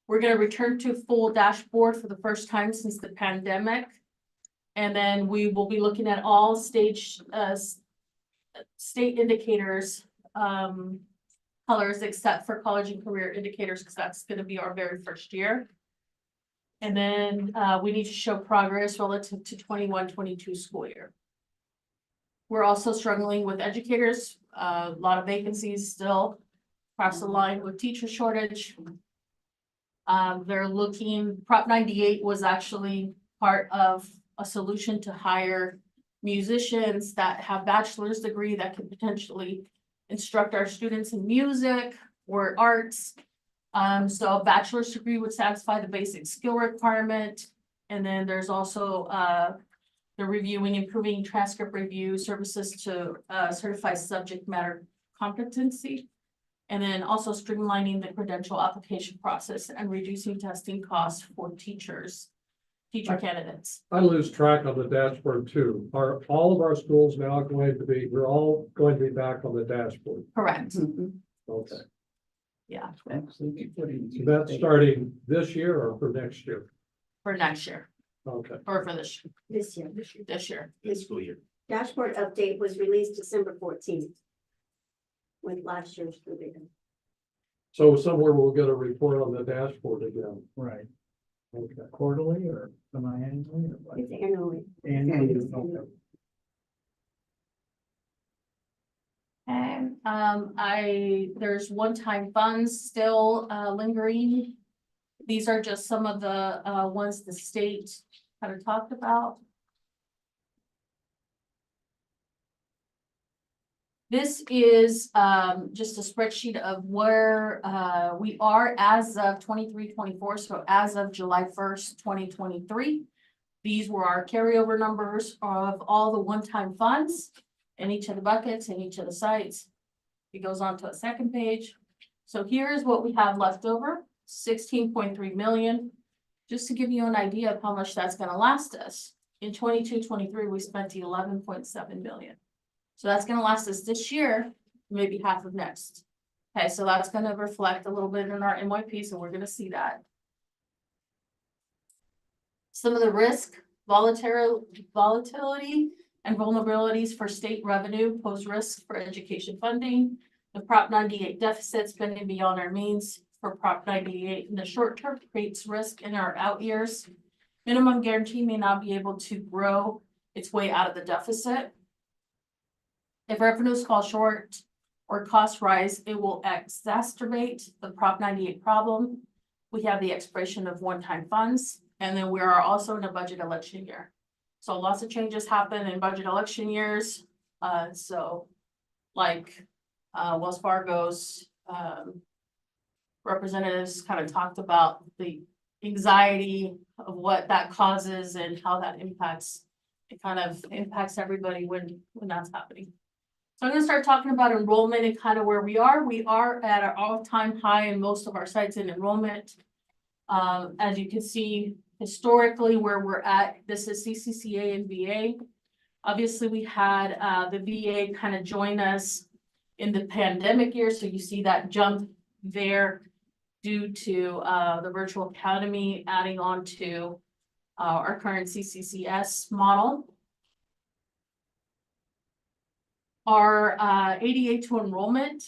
We're gonna return to full dashboard for the first time since the pandemic. And then we will be looking at all state indicators, colors except for college and career indicators, because that's gonna be our very first year. And then, we need to show progress relative to 21-22 school year. We're also struggling with educators, a lot of vacancies still across the line with teacher shortage. They're looking, Prop 98 was actually part of a solution to hire musicians that have bachelor's degree that could potentially instruct our students in music or arts. So a bachelor's degree would satisfy the basic skill requirement. And then there's also, the reviewing, improving transcript review services to, certify subject matter competency. And then also streamlining the credential application process and reducing testing costs for teacher candidates. I lose track on the dashboard too. Are all of our schools now going to be, we're all going to be back on the dashboard? Correct, Okay. yeah, Absolutely. So that's starting this year or for next year? for next year, Okay. or for this This year. year. This school year. Dashboard update was released December 14th. With last year's school data. So somewhere we'll get a report on the dashboard again. Right, Okay. quarterly or semi-annually or what? It's annually. Annually, It's okay. annual. And there's one-time funds still lingering. These are just some of the ones the state kind of talked about. This is just a spreadsheet of where we are as of 23-24, so as of July 1st, 2023. These were our carryover numbers of all the one-time funds in each of the buckets in each of the sites. It goes on to a second page. So here's what we have left over, 16.3 million. Just to give you an idea of how much that's gonna last us. In 22-23, we spent 11.7 million. So that's gonna last us this year, maybe half of next. Okay, so that's gonna reflect a little bit in our MYP, so we're gonna see that. Some of the risk, volatility and vulnerabilities for state revenue pose risks for education funding. The Prop 98 deficit spending beyond our means for Prop 98 in the short term creates risk in our out years. Minimum guarantee may not be able to grow its way out of the deficit. If revenues fall short or costs rise, it will exacerbate the Prop 98 problem. We have the expiration of one-time funds, and then we are also in a budget election year. So lots of changes happen in budget election years. So like Wells Fargo's representatives kind of talked about the anxiety of what that causes and how that impacts. It kind of impacts everybody when that's happening. So I'm gonna start talking about enrollment and kind of where we are. We are at our all-time high in most of our sites in enrollment. As you can see, historically where we're at, this is CCCA and VA. Obviously, we had the VA kind of join us in the pandemic year, so you see that jump there due to the virtual academy adding on to our current CCCS model. Our ADA to enrollment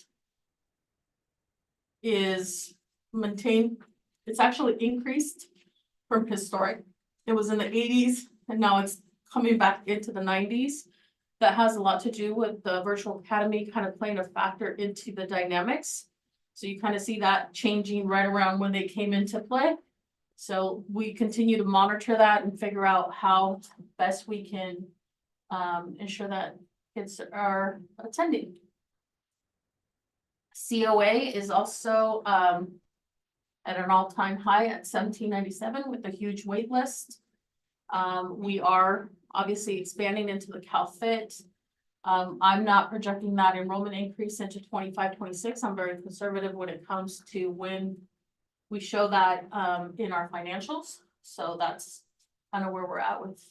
is maintained. It's actually increased from historic. It was in the 80s and now it's coming back into the 90s. That has a lot to do with the virtual academy kind of playing a factor into the dynamics. So you kind of see that changing right around when they came into play. So we continue to monitor that and figure out how best we can ensure that kids are attending. COA is also at an all-time high at 1797 with a huge wait list. We are obviously expanding into the CalFit. I'm not projecting that enrollment increase into 25-26. I'm very conservative when it comes to when we show that in our financials. So that's kind of where we're at with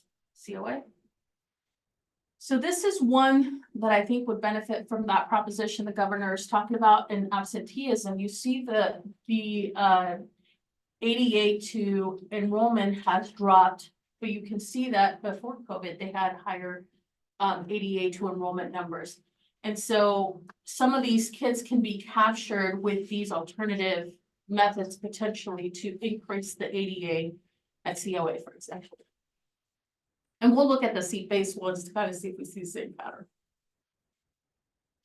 COA. So this is one that I think would benefit from that proposition the governor is talking about in absenteeism. You see the ADA to enrollment has dropped, but you can see that before COVID, they had higher ADA to enrollment numbers. And so some of these kids can be captured with these alternative methods potentially to increase the ADA at COA, for example. And we'll look at the seat-based ones to kind of see if we see the same pattern.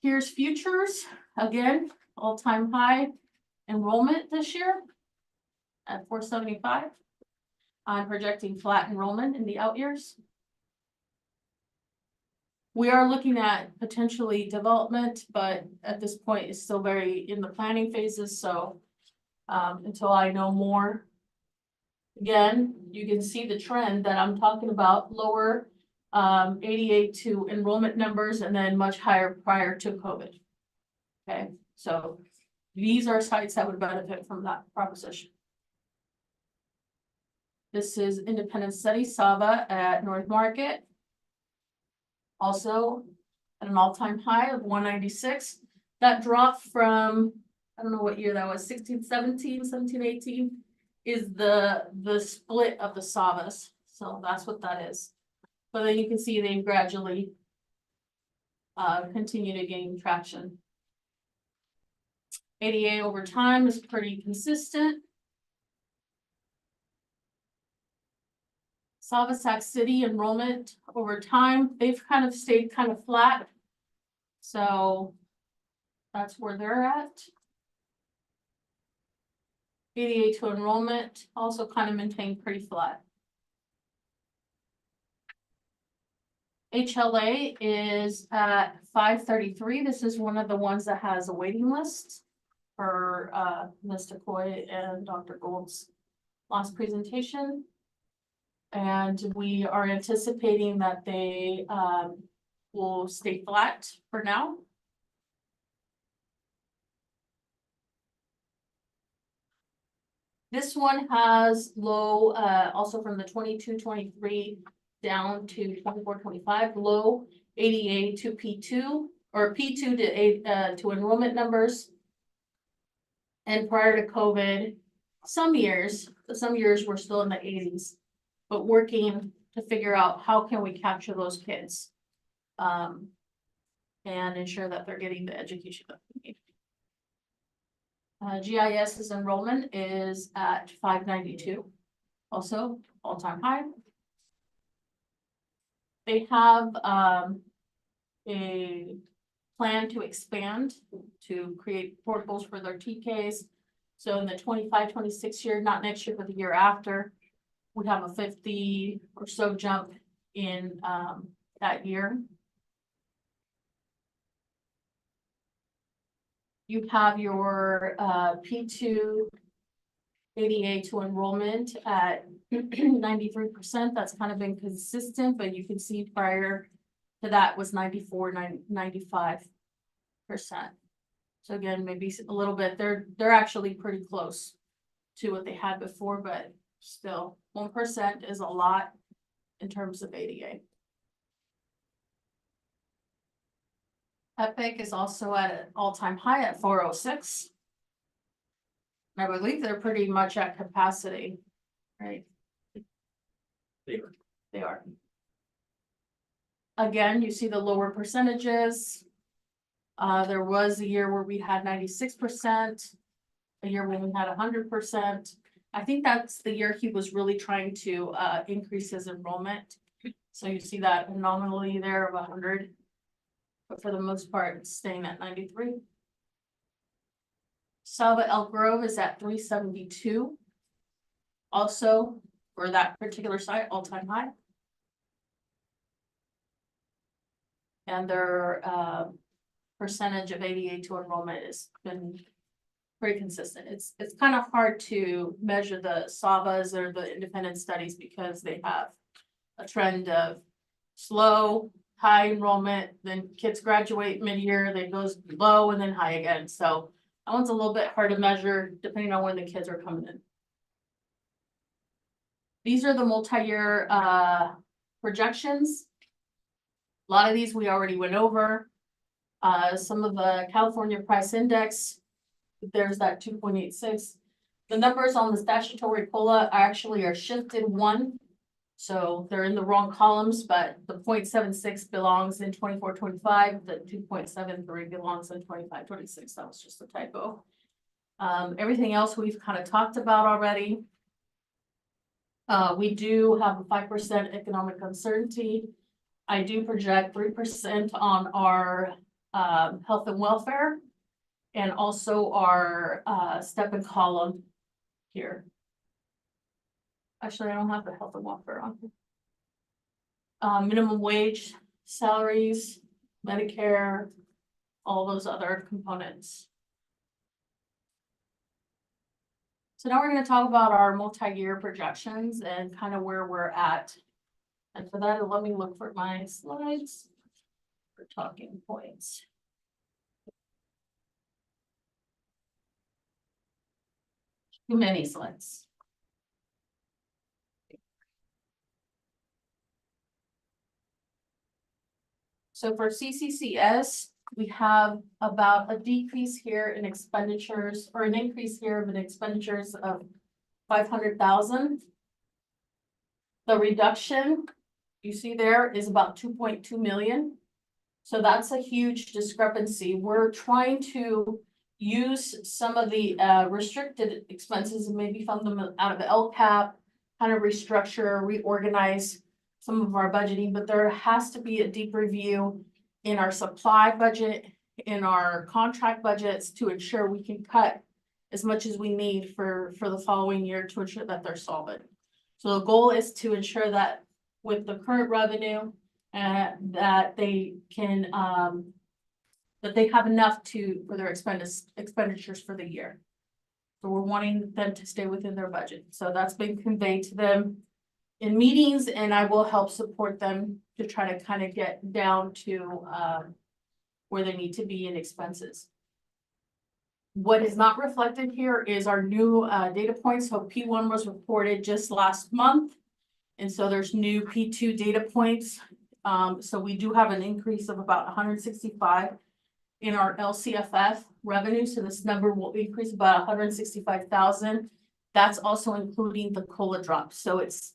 Here's futures, again, all-time high enrollment this year at 475. I'm projecting flat enrollment in the out years. We are looking at potentially development, but at this point it's still very in the planning phases, so until I know more. Again, you can see the trend that I'm talking about, lower ADA to enrollment numbers and then much higher prior to COVID. Okay, so these are sites that would benefit from that proposition. This is independent study Saba at North Market. Also at an all-time high of 196. That dropped from, I don't know what year that was, 16, 17, 17, 18. Is the split of the Savas. So that's what that is. But then you can see they gradually continue to gain traction. ADA over time is pretty consistent. Sac City enrollment over time, they've kind of stayed kind of flat. So that's where they're at. ADA to enrollment also kind of maintained pretty flat. HLA is at 533. This is one of the ones that has a waiting list for Ms. DeCoy and Dr. Gold's last presentation. And we are anticipating that they will stay flat for now. This one has low, also from the 22-23 down to 24-25, low ADA to P2 or P2 to enrollment numbers. And prior to COVID, some years were still in the 80s, but working to figure out how can we capture those kids and ensure that they're getting the education that they need. GIS's enrollment is at 592, also all-time high. They have a plan to expand to create portables for their TKs. So in the 25-26 year, not next year, but the year after, we have a 50 or so jump in that year. You have your P2 ADA to enrollment at 93%. That's kind of been consistent, but you can see prior to that was 94-95%. So again, maybe a little bit. They're actually pretty close to what they had before, but still 1% is a lot in terms of ADA. Epic is also at an all-time high at 406. I believe they're pretty much at capacity, right? They are. Again, you see the lower percentages. There was a year where we had 96%, a year when we had 100%. I think that's the year he was really trying to increase his enrollment. So you see that anomaly there of 100. But for the most part, it's staying at 93. Salva Elk Grove is at 372. Also, for that particular site, all-time high. And their percentage of ADA to enrollment has been pretty consistent. It's kind of hard to measure the SAVAs or the independent studies because they have a trend of slow, high enrollment, then kids graduate mid-year, then goes low and then high again. So that one's a little bit hard to measure depending on when the kids are coming in. These are the multi-year projections. A lot of these we already went over. Some of the California price index, there's that 2.86. The numbers on the statutory COLA actually are shifted one. So they're in the wrong columns, but the 0.76 belongs in 24-25, the 2.73 belongs in 25-26. That was just a typo. Everything else we've kind of talked about already. We do have a 5% economic uncertainty. I do project 3% on our health and welfare, and also our step and column here. Actually, I don't have the health and welfare on here. Minimum wage, salaries, Medicare, all those other components. So now we're going to talk about our multi-year projections and kind of where we're at. And for that, let me look for my slides for talking points. Too many slides. So for CCCS, we have about a decrease here in expenditures, or an increase here of an expenditures of 500,000. The reduction you see there is about 2.2 million. So that's a huge discrepancy. We're trying to use some of the restricted expenses and maybe fund them out of the LCAP, kind of restructure, reorganize some of our budgeting, but there has to be a deep review in our supply budget, in our contract budgets, to ensure we can cut as much as we need for the following year to ensure that they're solvent. So the goal is to ensure that with the current revenue, that they can that they have enough for their expenditures for the year. So we're wanting them to stay within their budget. So that's been conveyed to them in meetings, and I will help support them to try to kind of get down to where they need to be in expenses. What is not reflected here is our new data points. So P1 was reported just last month. And so there's new P2 data points. So we do have an increase of about 165 in our LCFF revenue. So this number will increase about 165,000. That's also including the COLA drop. So it's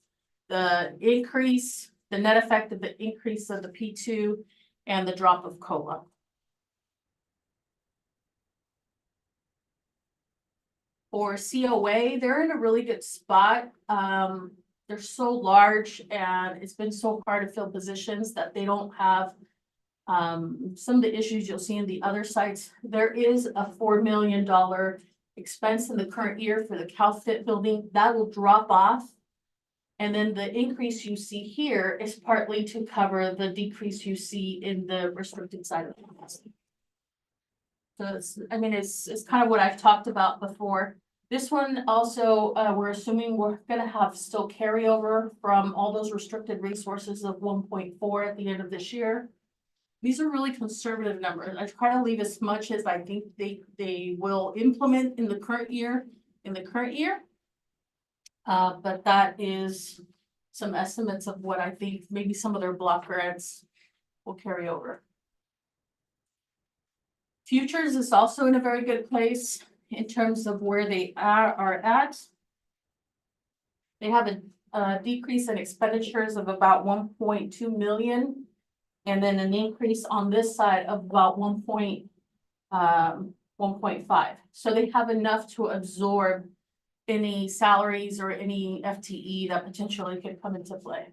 the increase, the net effect of the increase of the P2 and the drop of COLA. For COA, they're in a really good spot. They're so large and it's been so hard to fill positions that they don't have some of the issues you'll see in the other sites. There is a $4 million expense in the current year for the CalFit building that will drop off. And then the increase you see here is partly to cover the decrease you see in the restricted side of the capacity. So it's kind of what I've talked about before. This one also, we're assuming we're gonna have still carryover from all those restricted resources of 1.4 at the end of this year. These are really conservative numbers. I try to leave as much as I think they will implement in the current year, but that is some estimates of what I think maybe some of their block grants will carry over. Futures is also in a very good place in terms of where they are at. They have a decrease in expenditures of about 1.2 million. And then an increase on this side of about 1.5. So they have enough to absorb any salaries or any FTE that potentially could come into play.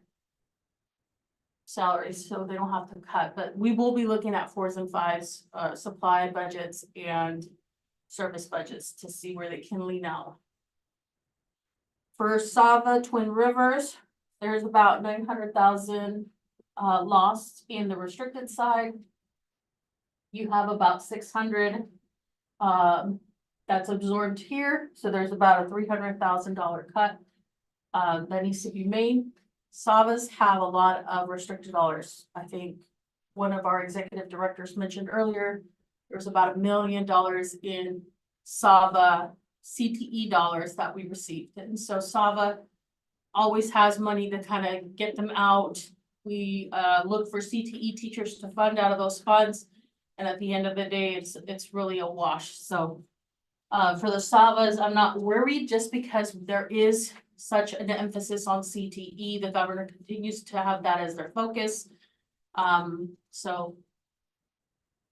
Salaries, so they don't have to cut, but we will be looking at 4s and 5s, supply budgets and service budgets to see where they can lean out. For Sava Twin Rivers, there's about 900,000 lost in the restricted side. You have about 600 that's absorbed here. So there's about a $300,000 cut that needs to be made. Savas have a lot of restricted dollars. I think one of our executive directors mentioned earlier, there's about $1 million in Sava CTE dollars that we received. And so Sava always has money to kind of get them out We look for CTE teachers to fund out of those funds. And at the end of the day, it's really a wash, so. For the Savas, I'm not worried just because there is such an emphasis on CTE. The governor continues to have that as their focus. So.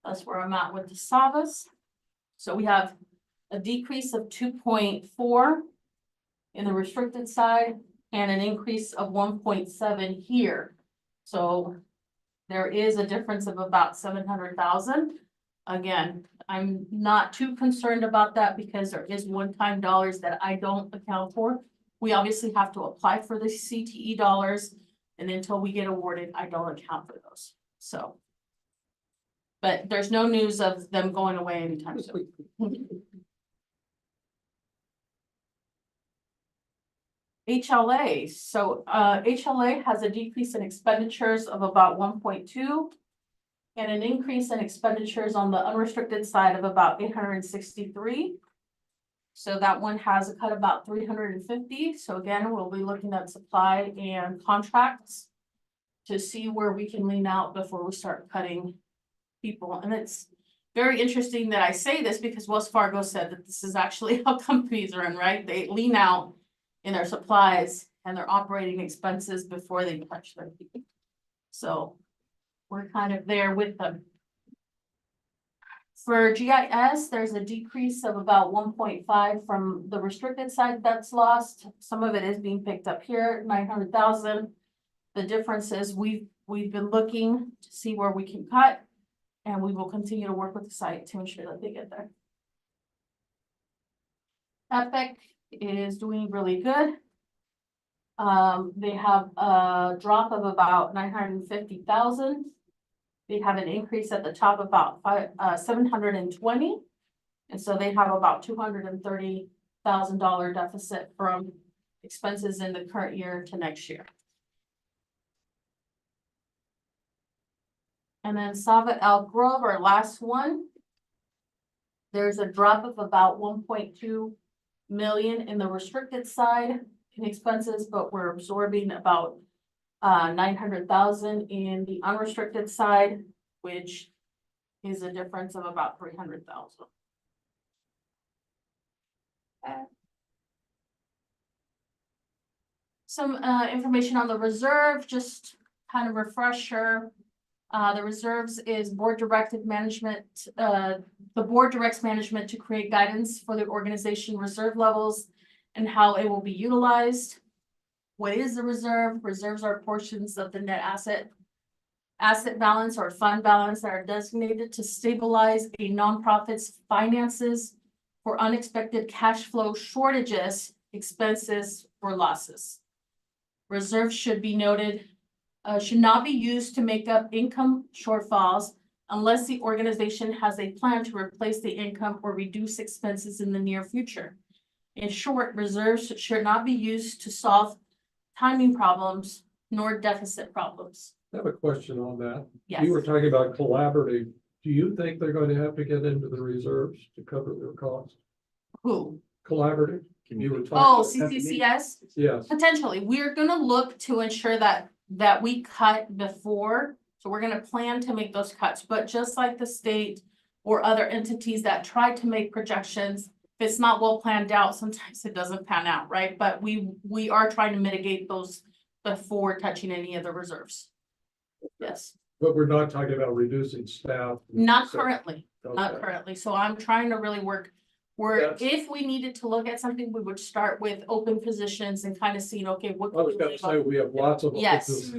That's where I'm at with the Savas. So we have a decrease of 2.4 in the restricted side and an increase of 1.7 here. So there is a difference of about 700,000. Again, I'm not too concerned about that because there is one-time dollars that I don't account for. We obviously have to apply for the CTE dollars, and until we get awarded, I don't account for those, so. But there's no news of them going away anytime soon. HLA, so HLA has a decrease in expenditures of about 1.2. And an increase in expenditures on the unrestricted side of about 863. So that one has a cut about 350. So again, we'll be looking at supply and contracts to see where we can lean out before we start cutting people. And it's very interesting that I say this because Wells Fargo said that this is actually how companies run, right? They lean out in their supplies and their operating expenses before they touch their people. So we're kind of there with them. For GIS, there's a decrease of about 1.5 from the restricted side that's lost. Some of it is being picked up here, 900,000. The difference is we've been looking to see where we can cut, and we will continue to work with the site to ensure that they get there. Epic is doing really good. They have a drop of about 950,000. They have an increase at the top about 720. And so they have about $230,000 deficit from expenses in the current year to next year. And then Sava Elk Grove, our last one. There's a drop of about 1.2 million in the restricted side in expenses, but we're absorbing about 900,000 in the unrestricted side, which is a difference of about 300,000. Some information on the reserve, just kind of refresher. The reserves is board directed management. The board directs management to create guidance for the organization reserve levels and how it will be utilized. What is the reserve? Reserves are portions of the net asset balance or fund balance that are designated to stabilize a nonprofit's finances for unexpected cash flow shortages, expenses, or losses. Reserves should be noted, should not be used to make up income shortfalls unless the organization has a plan to replace the income or reduce expenses in the near future. In short, reserves should not be used to solve timing problems nor deficit problems. I have a question on that. Yes. You were talking about collaborative. Do you think they're going to have to get into the reserves to cover their costs? Who? Collaborative? You were Oh, talking. CCCS? Yes. Potentially. We're gonna look to ensure that we cut before. So we're gonna plan to make those cuts, but just like the state or other entities that try to make projections, if it's not well planned out, sometimes it doesn't pan out, right? But we are trying to mitigate those before touching any of the reserves. Yes, But we're not talking about reducing staff. not So- currently, not Okay. currently. So I'm trying to really work where Yes. if we needed to look at something, we would start with open positions and kind of seeing, okay, what. I can was we gonna leave say, up? we have lots of. Yes.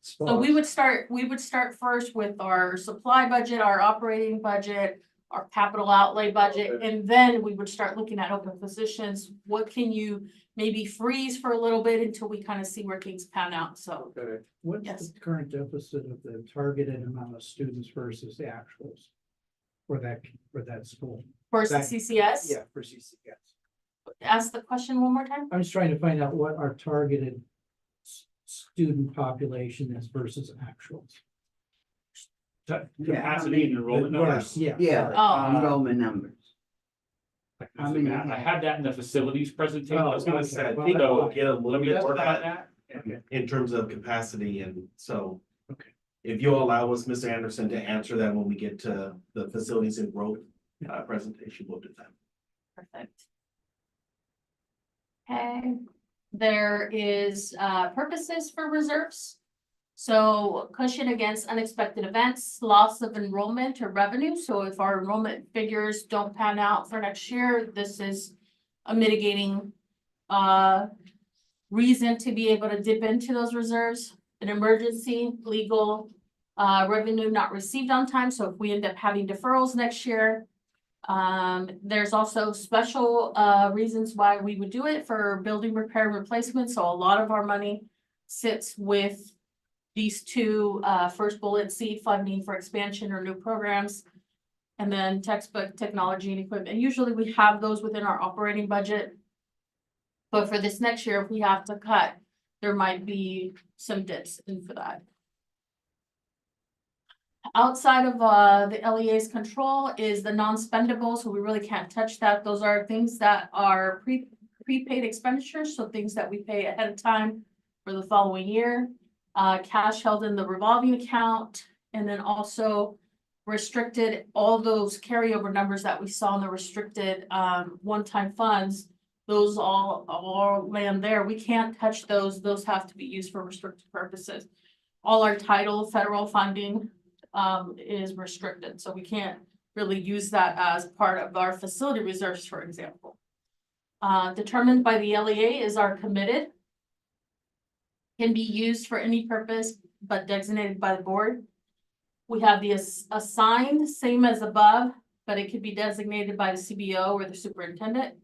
So we would start first with our supply budget, our operating budget, our capital outlay budget, Okay. and then we would start looking at open positions. What can you maybe freeze for a little bit until we kind of see where things pan out, so. Okay, What's Yes. the current deficit of the targeted amount of students versus the actuals? For that school? For That- CCS, Yeah, for CCS. ask the question one more time. I'm just trying to find out what our targeted student population is versus actuals. Capacity and enrollment numbers. Yeah. Yeah, Oh. enrollment numbers. How many? I had that in the facilities presentation. Oh, I was gonna okay. say, Well, so that's Get a little let me bit work of on that. that in terms of capacity, and so. Okay. If you'll allow us, Mr. Anderson, to answer that when we get to the facilities and growth presentation, we'll do that. Perfect. Okay, there is purposes for reserves. So cushion against unexpected events, loss of enrollment or revenue. So if our enrollment figures don't pan out for next year, this is a mitigating reason to be able to dip into those reserves. An emergency, legal, revenue not received on time. So if we end up having deferrals next year, there's also special reasons why we would do it for building repair and replacement. So a lot of our money sits with these two first bullet, seed funding for expansion or new programs. And then textbook, technology and equipment. Usually we have those within our operating budget. But for this next year, if we have to cut, there might be some dips in for that. Outside of the LEA's control is the non-spendable, so we really can't touch that. Those are things that are prepaid expenditures, so things that we pay ahead of time for the following year. Cash held in the revolving account, and then also restricted, all those carryover numbers that we saw in the restricted one-time funds. Those all land there. We can't touch those. Those have to be used for restricted purposes. All our title federal funding is restricted, so we can't really use that as part of our facility reserves, for example. Determined by the LEA is our committed. Can be used for any purpose but designated by the board. We have the assigned, same as above, but it could be designated by the CBO or the superintendent.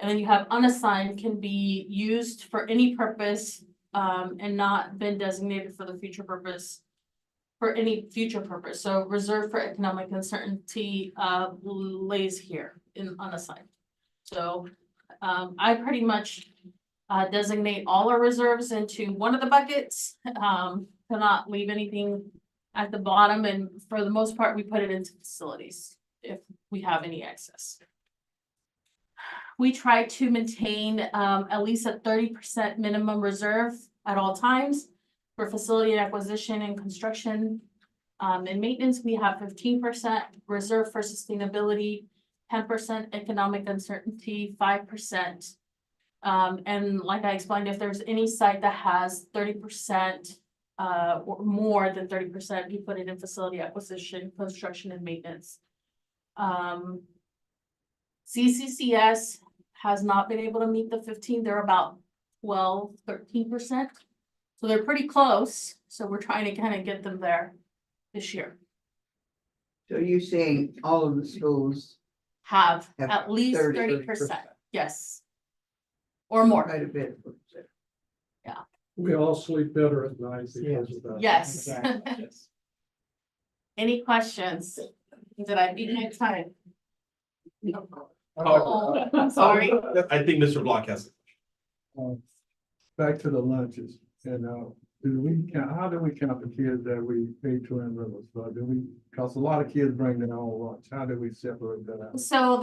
And then you have unassigned, can be used for any purpose and not been designated for the future purpose. For any future purpose. So reserved for economic uncertainty lays here in unassigned. So I pretty much designate all our reserves into one of the buckets, to not leave anything at the bottom, and for the most part, we put it into facilities if we have any excess. We try to maintain at least a 30% minimum reserve at all times. For facility acquisition and construction and maintenance, we have 15% reserve for sustainability, 10% economic uncertainty, 5%. And like I explained, if there's any site that has 30% or more than 30%, you put it in facility acquisition, construction and maintenance. CCCS has not been able to meet the 15. They're about 12, 13%. So they're pretty close. So we're trying to kind of get them there this year. So you're saying all of the schools Have have at least 30%. Yes. Or more. quite a bit? We all sleep better at night because of that. Yes. Yes. Any questions? Did I beat my time? Oh. I'm sorry. I think Mr. Block has. Back to the lunches, and, how do we count the kids that we pay to enroll? So cause a lot of kids bring their own lunch, how do we separate that out? So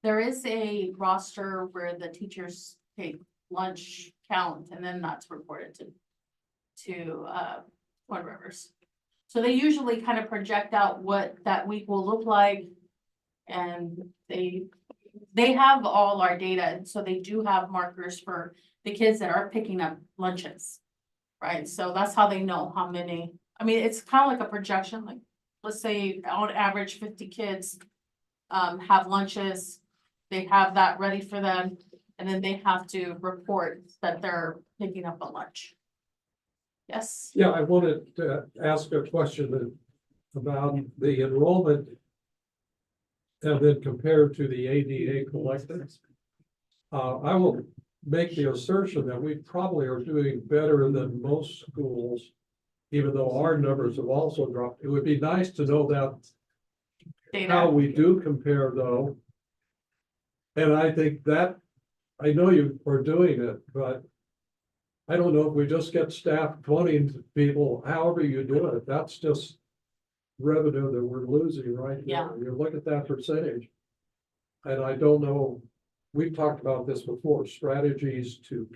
there is a roster where the teachers take lunch count, and then that's reported to Twin Rivers. So they usually kind of project out what that week will look like. And they have all our data, and so they do have markers for the kids that are picking up lunches. Right, so that's how they know how many. I mean, it's kind of like a projection, like, let's say on average 50 kids have lunches. They have that ready for them, and then they have to report that they're picking up a lunch. Yes. Yeah, I wanted to ask a question about the enrollment. And then compared to the ADA collected. I will make the assertion that we probably are doing better than most schools, even though our numbers have also dropped. It would be nice to know that how we do compare though. And I think that, I know you are doing it, but I don't know if we just get staff 20 people, however you do it, that's just revenue that we're losing right Yeah. now. You look at that percentage. And I don't know, we've talked about this before, strategies to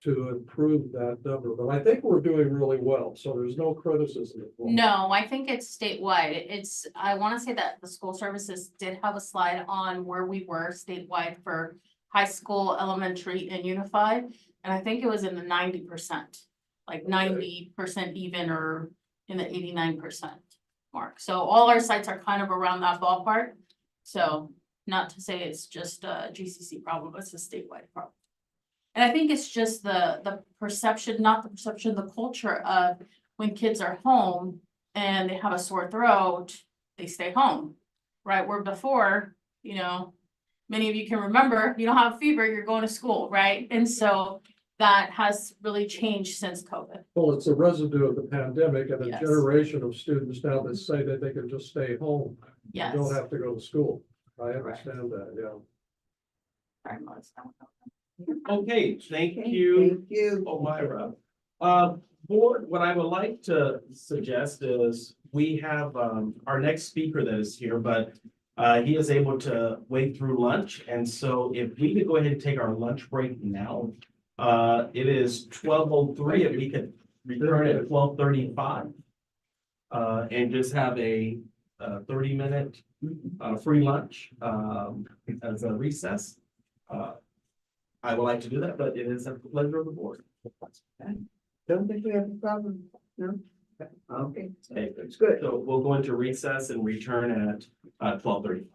to improve that number, but I think we're doing really well, so there's no criticism. involved. No, I think it's statewide. It's, I wanna say that the school services did have a slide on where we were statewide for high school, elementary and unified. And I think it was in the 90%, like 90% even, or in the 89% mark. So all our sites are kind of around that ballpark. So not to say it's just a GCC problem, it's a statewide problem. And I think it's just the perception, not the perception, the culture of when kids are home and they have a sore throat, they stay home. Right, where before, you know, many of you can remember, you don't have a fever, you're going to school, right? And so that has really changed since COVID. Well, it's a residue of the pandemic and a Yes. generation of students now that say that they can just stay home. and Yes. Don't have to go to school. I understand that, yeah. Sorry, Melissa. Okay, thank Okay, you, Thank you. Omira. Board, what I would like to suggest is we have, our next speaker that is here, but he is able to wait through lunch, and so if we could go ahead and take our lunch break now. It is 12:03, if we could return at 12:35. And just have a 30-minute free lunch as a recess. I would like to do that, but it is at the pleasure of the board. Don't think we have a problem, no? Okay, Okay, that's good. so we'll go into recess and return at 12:30.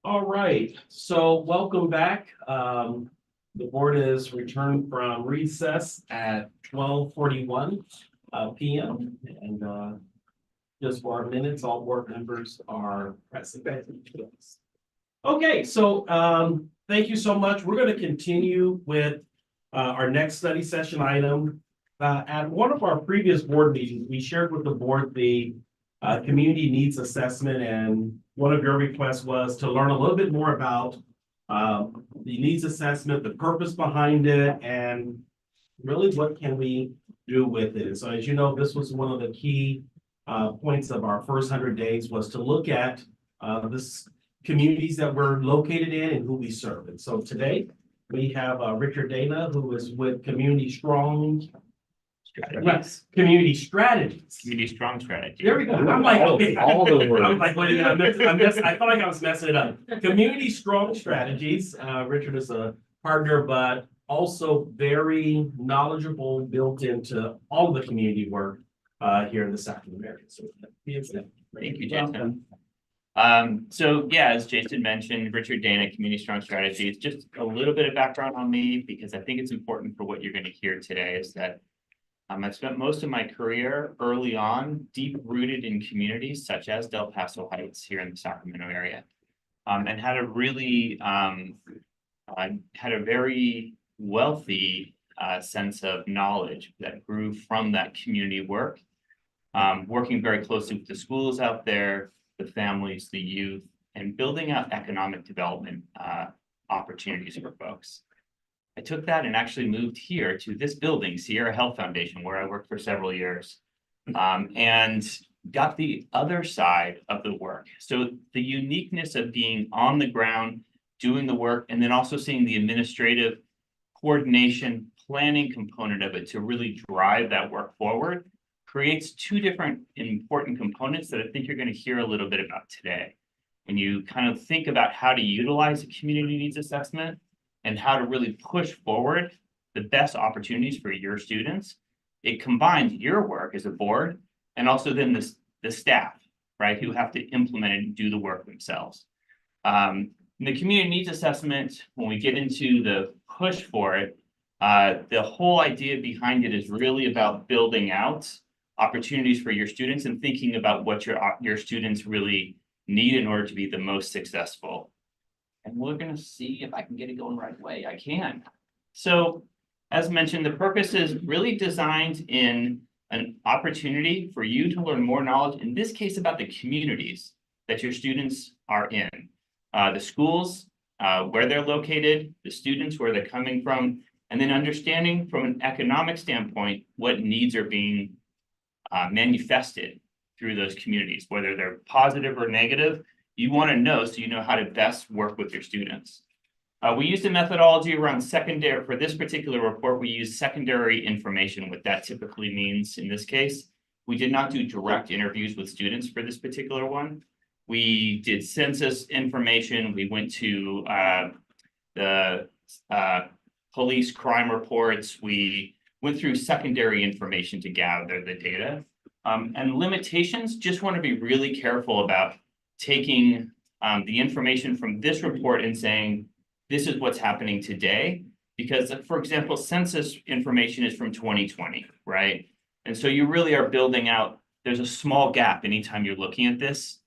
All right, so welcome back. The board is returned from recess at 12:41 PM. And just for our minutes, all board members are present. Okay, so thank you so much. We're going to continue with our next study session item. At one of our previous board meetings, we shared with the board the community needs assessment, and one of your requests was to learn a little bit more about the needs assessment, the purpose behind it, and really what can we do with it. So as you know, this was one of the key points of our first 100 days, was to look at this communities that we're located in and who we serve. And so today we have Richard Dana, who is with Community Strong. Yes, Community Strategies. Community Strong Strategy. There we go. I'm like, all the words. I'm like, wait, I felt like I was messing it up. Community Strong Strategies. Richard is a partner, but also very knowledgeable, built into all of the community work here in the Sacramento area. So Thank you, Jason. So yeah, as Jason mentioned, Richard Dana, Community Strong Strategies. Just a little bit of background on me, because I think it's important for what you're going to hear today, is that I've spent most of my career early on deep rooted in communities such as Del Paso Heights here in the Sacramento area, and had a really had a very wealthy sense of knowledge that grew from that community work, working very closely with the schools out there, the families, the youth, and building out economic development opportunities for folks. I took that and actually moved here to this building, Sierra Health Foundation, where I worked for several years, and got the other side of the work. So the uniqueness of being on the ground, doing the work, and then also seeing the administrative coordination, planning component of it to really drive that work forward, creates two different important components that I think you're going to hear a little bit about today. When you kind of think about how to utilize a community needs assessment and how to really push forward the best opportunities for your students, it combines your work as a board and also then the staff, right, who have to implement it and do the work themselves. In the community needs assessment, when we get into the push for it, the whole idea behind it is really about building out opportunities for your students and thinking about what your students really need in order to be the most successful. And we're going to see if I can get it going right away. I can. So as mentioned, the purpose is really designed in an opportunity for you to learn more knowledge, in this case, about the communities that your students are in, the schools, where they're located, the students, where they're coming from, and then understanding from an economic standpoint, what needs are being manifested through those communities, whether they're positive or negative. You want to know so you know how to best work with your students. We used a methodology around secondary. For this particular report, we use secondary information. What that typically means in this case, we did not do direct interviews with students for this particular one. We did census information. We went to the police crime reports. We went through secondary information to gather the data. And limitations, just want to be really careful about taking the information from this report and saying, this is what's happening today. Because, for example, census information is from 2020, right? And so you really are building out, there's a small gap anytime you're looking at this.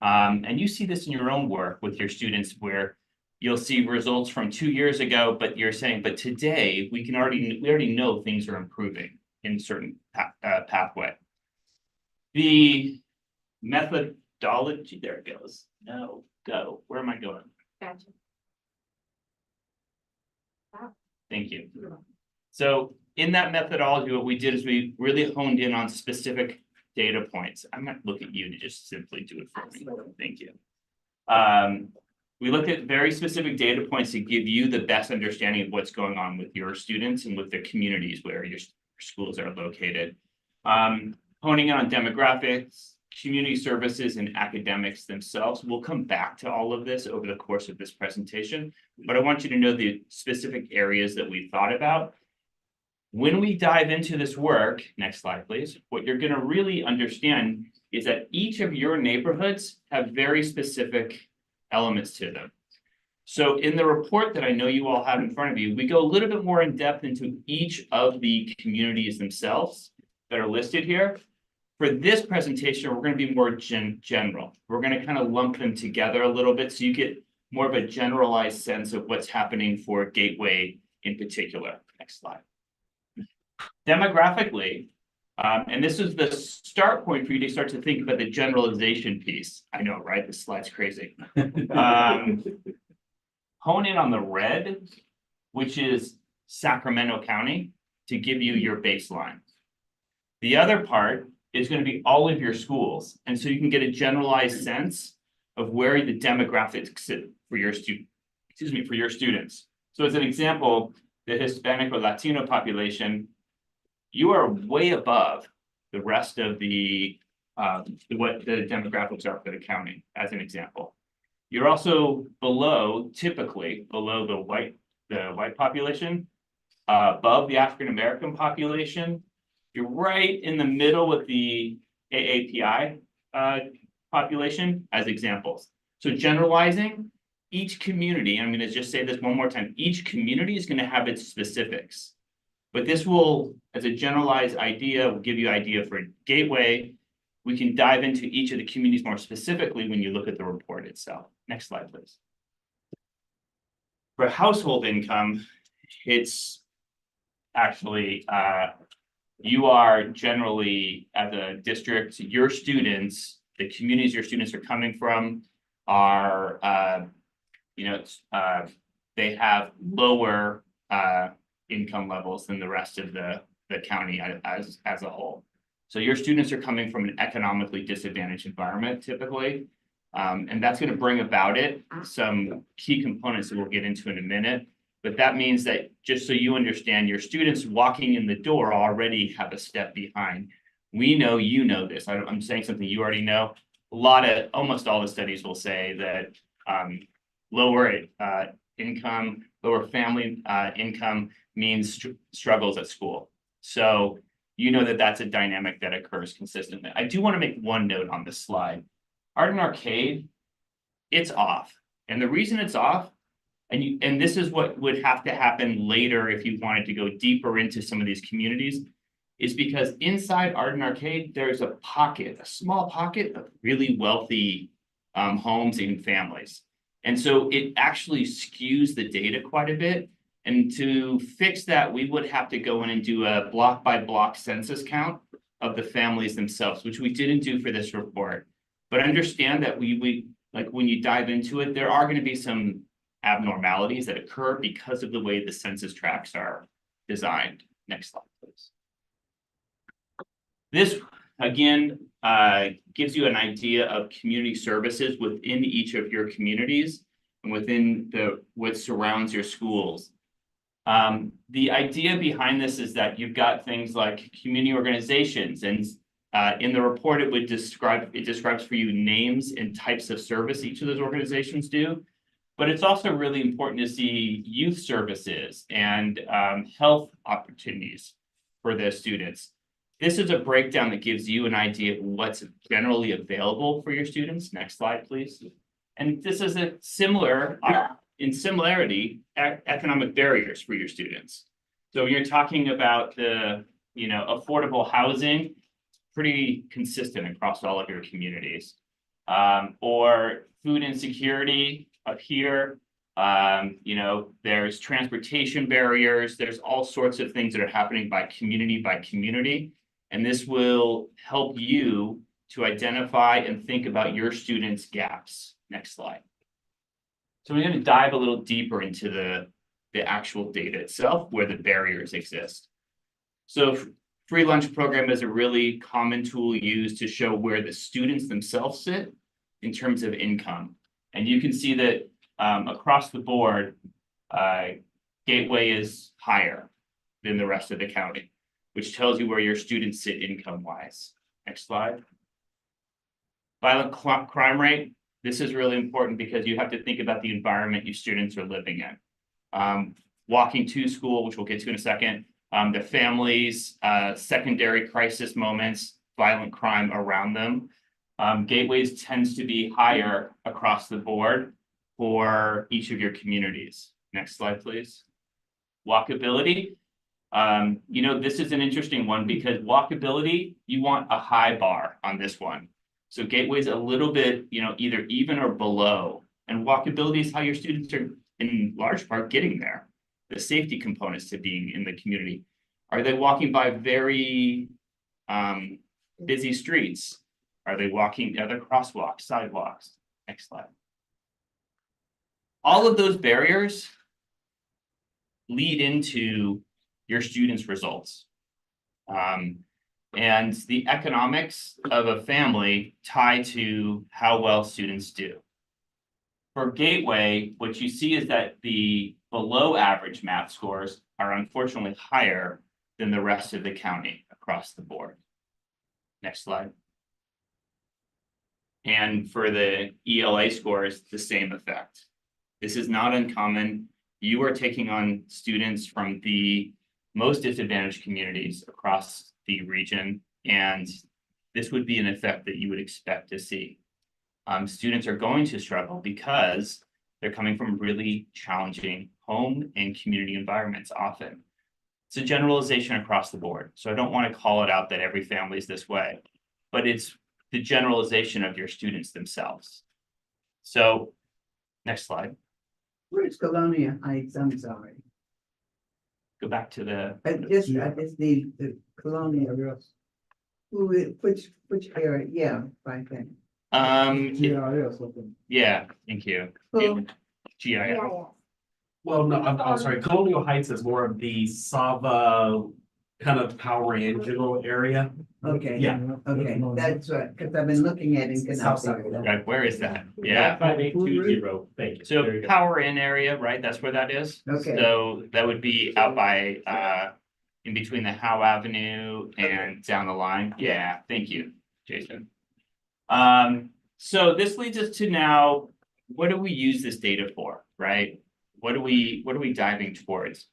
And you see this in your own work with your students, where you'll see results from 2 years ago, but you're saying, but today we already know things are improving in certain pathway. The methodology, there it goes. No, go. Where am I going? Gotcha. Thank you. So in that methodology, what we did is we really honed in on specific data points. I'm going to look at you to just simply do it for me. Thank you. We looked at very specific data points to give you the best understanding of what's going on with your students and with the communities where your schools are located. Honing in on demographics, community services, and academics themselves. We'll come back to all of this over the course of this presentation, but I want you to know the specific areas that we thought about. When we dive into this work, next slide, please, what you're going to really understand is that each of your neighborhoods have very specific elements to them. So in the report that I know you all have in front of you, we go a little bit more in depth into each of the communities themselves that are listed here. For this presentation, we're going to be more general. We're going to kind of lump them together a little bit so you get more of a generalized sense of what's happening for Gateway in particular. Next slide. Demographically, and this is the start point for you to start to think about the generalization piece. I know, right? This slide's crazy. Hone in on the red, which is Sacramento County, to give you your baseline. The other part is going to be all of your schools. And so you can get a generalized sense of where the demographics sit for your for your students. So as an example, the Hispanic or Latino population, you are way above the rest of the what the demographics are for the county, as an example. You're also typically below the white population, above the African American population. You're right in the middle with the AAPI population as examples. So generalizing, each community, I'm going to just say this one more time, each community is going to have its specifics. But this will, as a generalized idea, will give you an idea for Gateway. We can dive into each of the communities more specifically when you look at the report itself. Next slide, please. For household income, it's actually, you are generally, as a district, your students, the communities your students are coming from are, they have lower income levels than the rest of the county as a whole. So your students are coming from an economically disadvantaged environment typically, and that's going to bring about some key components that we'll get into in a minute. But that means that, just so you understand, your students walking in the door already have a step behind. We know you know this. I'm saying something you already know. Almost all the studies will say that lower income, lower family income means struggles at school. So you know that that's a dynamic that occurs consistently. I do want to make one note on this slide. Art and Arcade, it's off. And the reason it's off, and this is what would have to happen later if you wanted to go deeper into some of these communities, is because inside Art and Arcade, there's a small pocket of really wealthy homes and families. And so it actually skews the data quite a bit. And to fix that, we would have to go in and do a block by block census count of the families themselves, which we didn't do for this report. But understand that we like when you dive into it, there are going to be some abnormalities that occur because of the way the census tracts are designed. Next slide, please. This, again, gives you an idea of community services within each of your communities and within what surrounds your schools. The idea behind this is that you've got things like community organizations, and in the report it describes for you names and types of service each of those organizations do. But it's also really important to see youth services and health opportunities for the students. This is a breakdown that gives you an idea of what's generally available for your students. Next slide, please. And this is a similarity, economic barriers for your students. So when you're talking about the, affordable housing, pretty consistent across all of your communities. Or food insecurity up here, there's transportation barriers, there's all sorts of things that are happening by community. And this will help you to identify and think about your students' gaps. Next slide. So we're going to dive a little deeper into the actual data itself, where the barriers exist. So free lunch program is a really common tool used to show where the students themselves sit in terms of income. And you can see that across the board, Gateway is higher than the rest of the county, which tells you where your students sit income-wise. Next slide. Violent crime rate. This is really important because you have to think about the environment your students are living in. Walking to school, which we'll get to in a second, the families, secondary crisis moments, violent crime around them. Gateways tends to be higher across the board for each of your communities. Next slide, please. Walkability. This is an interesting one because walkability, you want a high bar on this one. So Gateway's a little bit, either even or below. And walkability is how your students are in large part getting there. The safety components to being in the community. Are they walking by very busy streets? Are they walking other crosswalks, sidewalks? Next slide. All of those barriers lead into your students' results. And the economics of a family tie to how well students do. For Gateway, what you see is that the below average math scores are unfortunately higher than the rest of the county across the board. Next slide. And for the ELA scores, the same effect. This is not uncommon. You are taking on students from the most disadvantaged communities across the region, and this would be an effect that you would expect to see. Students are going to struggle because they're coming from really challenging home and community environments often. It's a generalization across the board, so I don't want to call it out that every family is this way, but it's the generalization of your students themselves. So, next slide. Where's Colonia Heights? I'm sorry. Go back to the. I just need the Colonia. Yes. Which area? Yeah, right there. Yeah, something. Yeah, thank you. Who? GIS. Well, no, I'm sorry, Colonial Heights is more of the Sava kind of Power and general area. Okay. Yeah. Okay, that's right, because I've been looking at it in South side. Canal. Right, where is that? Yeah. 5820, thank you. So There you go. power in area, right? That's where that is. Okay. So that would be out by in between the Howe Avenue and down the line. Yeah, thank you, Jason. So this leads us to now, what do we use this data for, right? What are we diving towards?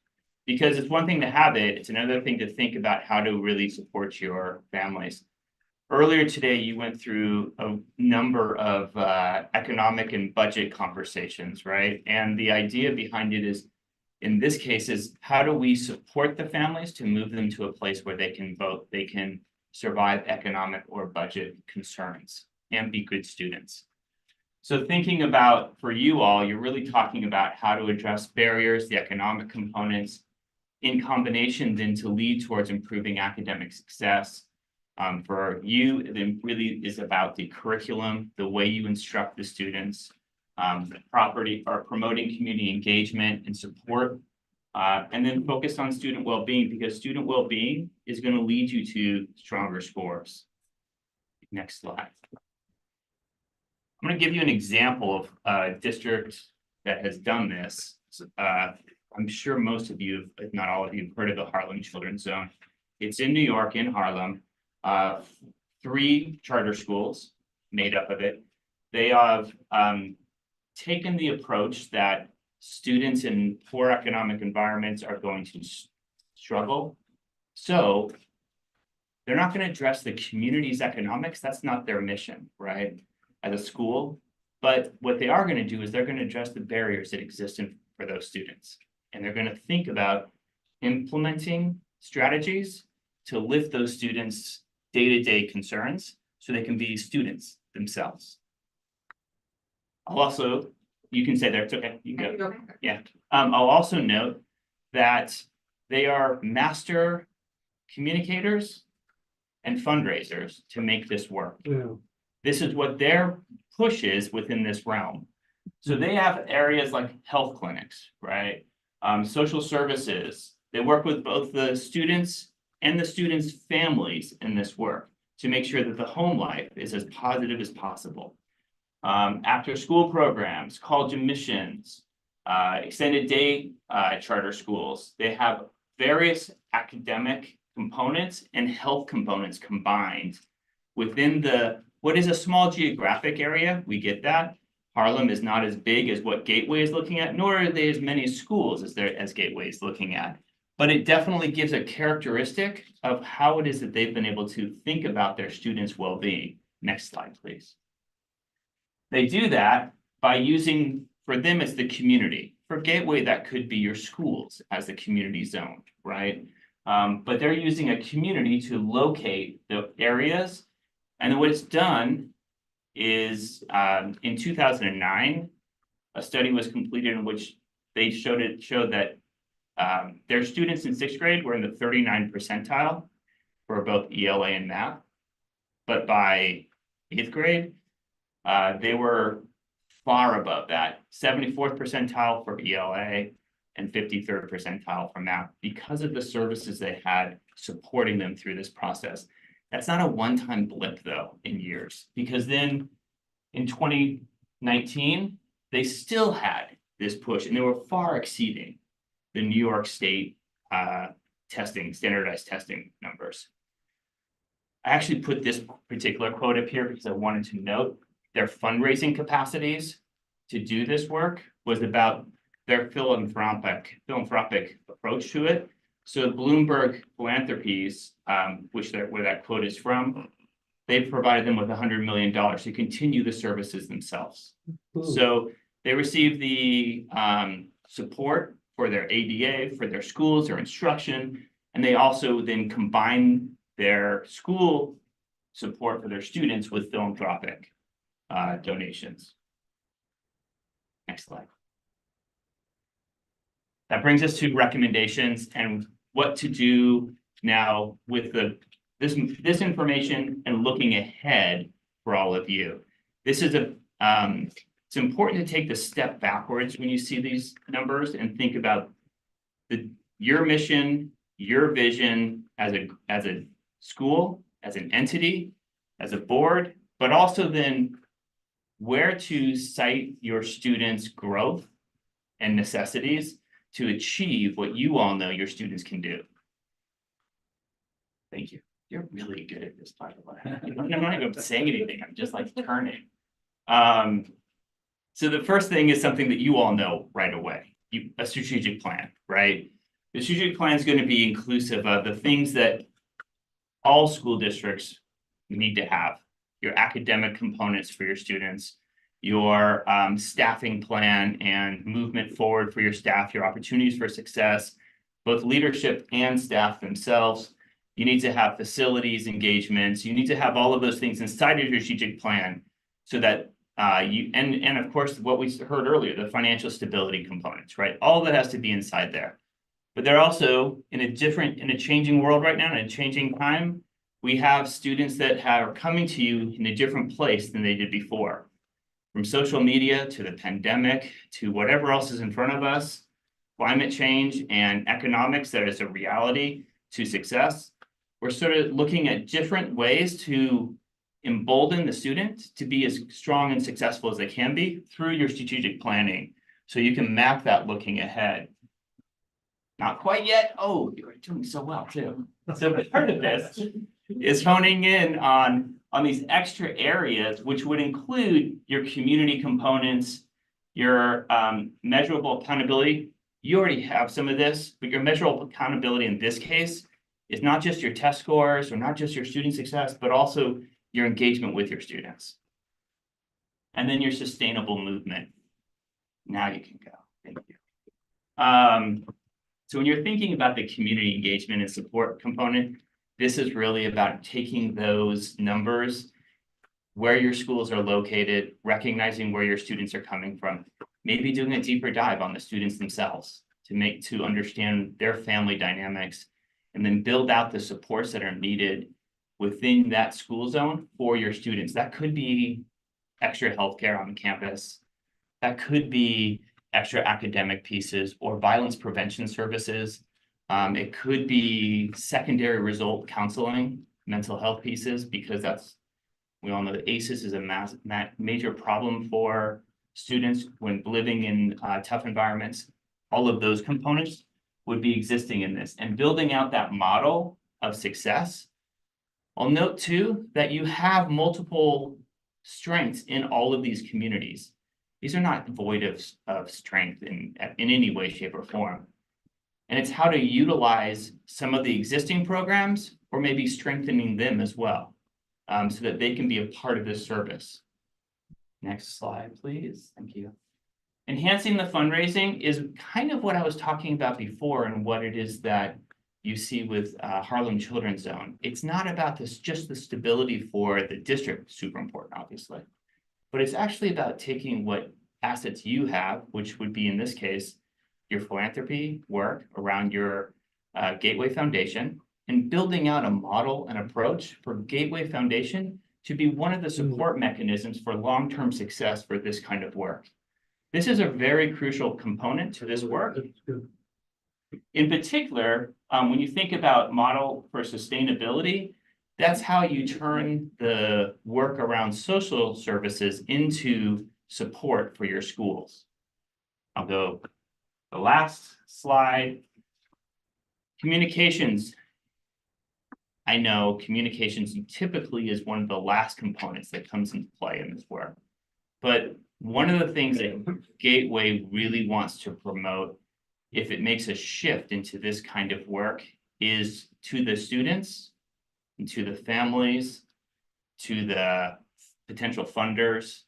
Because it's one thing to have it, it's another thing to think about how to really support your families. Earlier today, you went through a number of economic and budget conversations, right? And the idea behind it is, in this case, is how do we support the families to move them to a place where they can survive economic or budget concerns and be good students. So thinking about, for you all, you're really talking about how to address barriers, the economic components, in combination then to lead towards improving academic success. For you, it really is about the curriculum, the way you instruct the students, the property or promoting community engagement and support, and then focus on student well-being, because student well-being is going to lead you to stronger scores. Next slide. I'm going to give you an example of a district that has done this. I'm sure most of you, if not all of you, have heard of the Harlem Children's Zone. It's in New York, in Harlem. 3 charter schools made up of it. They have taken the approach that students in poor economic environments are going to struggle. So they're not going to address the community's economics. That's not their mission, right? As a school. But what they are going to do is they're going to address the barriers that exist for those students. And they're going to think about implementing strategies to lift those students' day-to-day concerns so they can be students themselves. I'll also, you can say there, it's okay, you can go. Yeah. I'll also note that they are master communicators and fundraisers to make this work. Yeah. This is what their push is within this realm. So they have areas like health clinics, right? Social services. They work with both the students and the students' families in this work to make sure that the home life is as positive as possible. After school programs, college admissions, extended day charter schools. They have various academic components and health components combined within what is a small geographic area. We get that. Harlem is not as big as what Gateway is looking at, nor are they as many schools as Gateway is looking at. But it definitely gives a characteristic of how it is that they've been able to think about their students' well-being. Next slide, please. They do that by using, for them, it's the community. For Gateway, that could be your schools as the community zone, right? But they're using a community to locate the areas. And then what it's done is in 2009, a study was completed in which they showed that their students in 6th grade were in the 39th percentile for both ELA and math. But by 8th grade, they were far above that, 74th percentile for ELA and 53rd percentile for math, because of the services they had supporting them through this process. That's not a one-time blip though in years, because then in 2019, they still had this push and they were far exceeding the New York State standardized testing numbers. I actually put this particular quote up here because I wanted to note their fundraising capacities to do this work was about their philanthropic approach to it. So Bloomberg Philanthropies, where that quote is from, they've provided them with $100 million to continue the services themselves. So they receive the support for their ADA, for their schools, their instruction, and they also then combine their school support for their students with philanthropic donations. Next slide. That brings us to recommendations and what to do now with this information and looking ahead for all of you. This is it's important to take the step backwards when you see these numbers and think about your mission, your vision as a school, as an entity, as a board, but also then where to cite your students' growth and necessities to achieve what you all know your students can do. Thank you. You're really good at this, by the way. I'm not even saying anything. I'm just like turning. So the first thing is something that you all know right away, a strategic plan, right? The strategic plan is going to be inclusive of the things that all school districts need to have. Your academic components for your students, your staffing plan and movement forward for your staff, your opportunities for success, both leadership and staff themselves. You need to have facilities engagements. You need to have all of those things inside of your strategic plan so that and of course, what we heard earlier, the financial stability components, right? All of that has to be inside there. But they're also in a changing world right now, in a changing time. We have students that are coming to you in a different place than they did before. From social media to the pandemic to whatever else is in front of us, climate change and economics that is a reality to success. We're sort of looking at different ways to embolden the student to be as strong and successful as they can be through your strategic planning. So you can map that looking ahead. Not quite yet. Oh, you're doing so well too. So part of this is honing in on these extra areas, which would include your community components, your measurable accountability. You already have some of this, but your measurable accountability in this case is not just your test scores or not just your student success, but also your engagement with your students. And then your sustainable movement. Now you can go. Thank you. So when you're thinking about the community engagement and support component, this is really about taking those numbers, where your schools are located, recognizing where your students are coming from, maybe doing a deeper dive on the students themselves to understand their family dynamics, and then build out the supports that are needed within that school zone for your students. That could be extra healthcare on campus. That could be extra academic pieces or violence prevention services. It could be secondary result counseling, mental health pieces, because we all know that ACEs is a major problem for students when living in tough environments. All of those components would be existing in this, and building out that model of success. I'll note too that you have multiple strengths in all of these communities. These are not void of strength in any way, shape, or form. And it's how to utilize some of the existing programs or maybe strengthening them as well. so that they can be a part of this service. Next slide, please. Thank you. Enhancing the fundraising is kind of what I was talking about before and what it is that you see with Harlem Children's Zone. It's not about this, just the stability for the district, super important, obviously. But it's actually about taking what assets you have, which would be in this case, your philanthropy work around your Gateway Foundation, and building out a model and approach for Gateway Foundation to be one of the support mechanisms for long-term success for this kind of work. This is a very crucial component to this work. In particular, when you think about model for sustainability, that's how you turn the work around social services into support for your schools. I'll go the last slide. Communications. I know communications typically is one of the last components that comes into play in this work. But one of the things that Gateway really wants to promote, if it makes a shift into this kind of work, is to the students, and to the families, to the potential funders,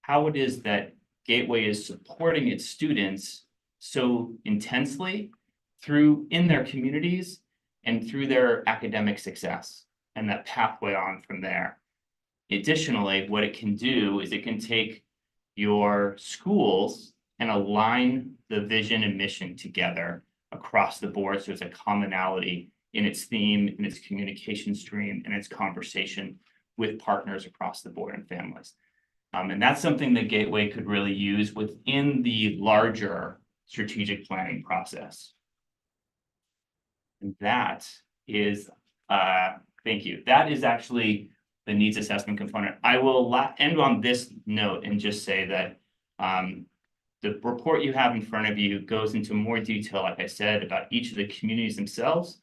how it is that Gateway is supporting its students so intensely in their communities and through their academic success and that pathway on from there. Additionally, what it can do is it can take your schools and align the vision and mission together across the board. So there's a commonality in its theme, in its communication stream, and its conversation with partners across the board and families. And that's something that Gateway could really use within the larger strategic planning process. And that is, thank you. That is actually the needs assessment component. I will end on this note and just say that the report you have in front of you goes into more detail, like I said, about each of the communities themselves.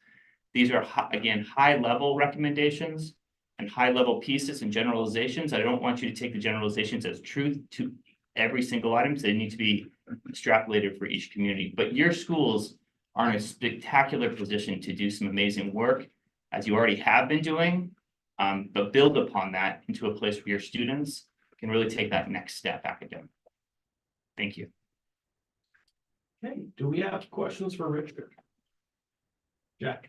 These are, again, high-level recommendations and high-level pieces and generalizations. I don't want you to take the generalizations as truth to every single item, so they need to be extrapolated for each community. But your schools are in a spectacular position to do some amazing work, as you already have been doing, but build upon that into a place where your students can really take that next step academically. Thank you. Okay, do we have questions for Richard? Jack?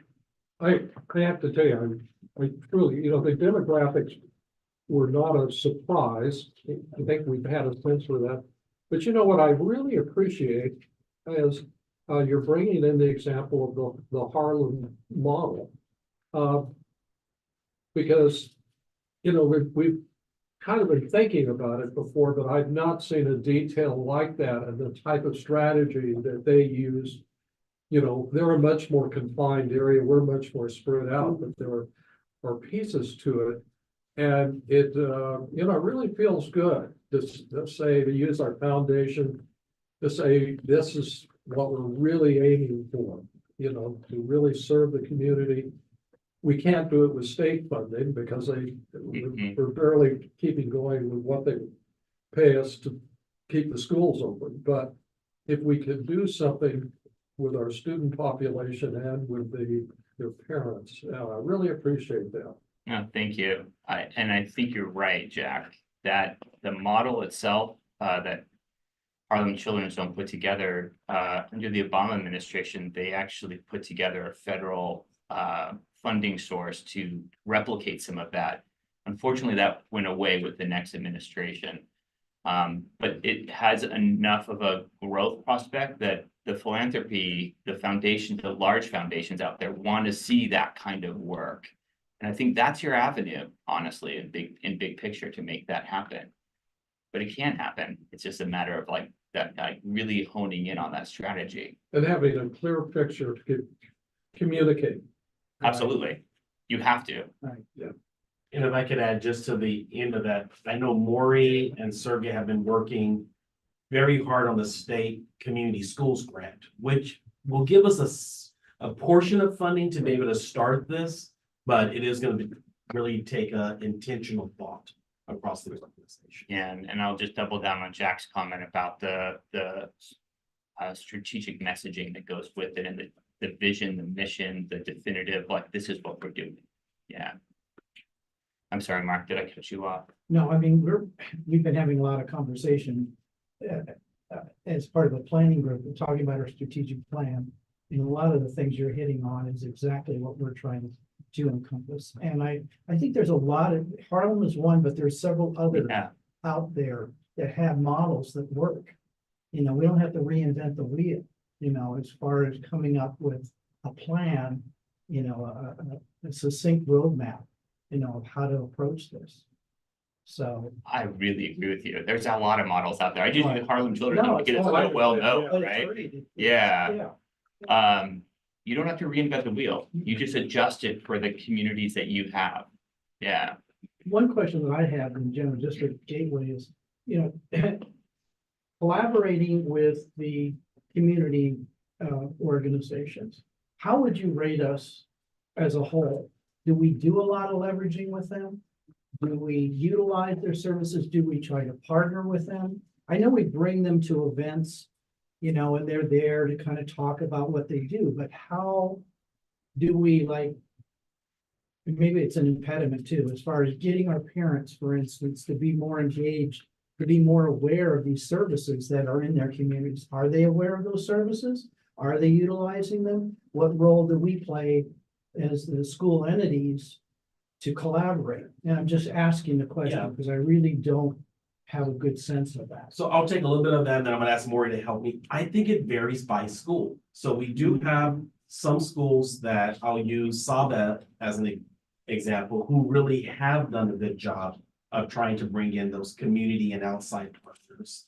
I have to tell you, I truly, the demographics were not a surprise. I think we've had a sense for that. But what I really appreciate is you're bringing in the example of the Harlem model. Because, we've kind of been thinking about it before, but I've not seen a detail like that and the type of strategy that they use. They're a much more confined area. We're much more spread out, but there are pieces to it. And it, really feels good to use our foundation to say, this is what we're really aiming for, to really serve the community. We can't do it with state funding because we're barely keeping going with what they pay us to keep the schools open. But if we could do something with our student population and with their parents, I really appreciate that. No, thank you. And I think you're right, Jack, that the model itself that Harlem Children's Zone put together under the Obama administration, they actually put together a federal funding source to replicate some of that. Unfortunately, that went away with the next administration. But it has enough of a growth prospect that the philanthropy, the foundation, the large foundations out there want to see that kind of work. And I think that's your avenue, honestly, in big picture to make that happen. But it can happen. It's just a matter of really honing in on that strategy. And having a clear picture to communicate. Absolutely. You have to. Right. Yeah. And if I could add just to the end of that, I know Maury and Sergey have been working very hard on the state community schools grant, which will give us a portion of funding to be able to start this, but it is going to really take a intentional thought across the organization. And I'll just double down on Jack's comment about the strategic messaging that goes with it, and the vision, the mission, the definitive, this is what we're doing. Yeah. I'm sorry, Mark, did I cut you off? No, I mean, we've been having a lot of conversation as part of the planning group, we're talking about our strategic plan. And a lot of the things you're hitting on is exactly what we're trying to encompass. And I think there's a lot of, Harlem is one, but there's several others Yeah. out there that have models that work. You know, we don't have to reinvent the wheel, you know, as far as coming up with a plan, you know, a succinct roadmap, you know, of how to approach this. So. I really agree with you. There's a lot of models out there. I just Right. think Harlem Children's No, because it's it's- so well known, But it's right? great. It's- Yeah. Yeah. You don't have to reinvent the wheel. You just adjust it for the communities that you have. Yeah. One question that I have in general district gateway is, you know, collaborating with the community organizations. How would you rate us as a whole? Do we do a lot of leveraging with them? Do we utilize their services? Do we try to partner with them? I know we bring them to events, you know, and they're there to kind of talk about what they do, but how do we like, maybe it's an impediment too, as far as getting our parents, for instance, to be more engaged, to be more aware of these services that are in their communities. Are they aware of those services? Are they utilizing them? What role do we play as the school entities to collaborate? And I'm just asking the question Yeah. because I really don't have a good sense of that. So I'll take a little bit of that, and then I'm gonna ask Maury to help me. I think it varies by school. So we do have some schools that I'll use Sabet as an example, who really have done a good job of trying to bring in those community and outside partners.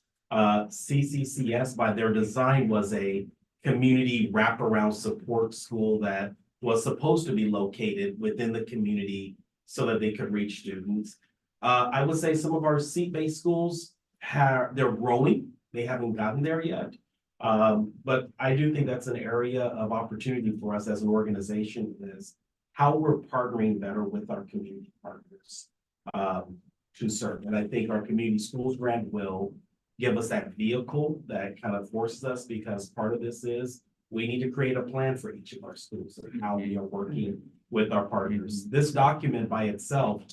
CCCS by their design was a community wraparound support school that was supposed to be located within the community so that they could reach students. I would say some of our seat-based schools they're growing. They haven't gotten there yet. But I do think that's an area of opportunity for us as an organization is how we're partnering better with our community partners to serve. And I think our community schools grant will give us that vehicle that kind of forces us, because part of this is we need to create a plan for each of our schools and how we are working with our partners. This document by itself,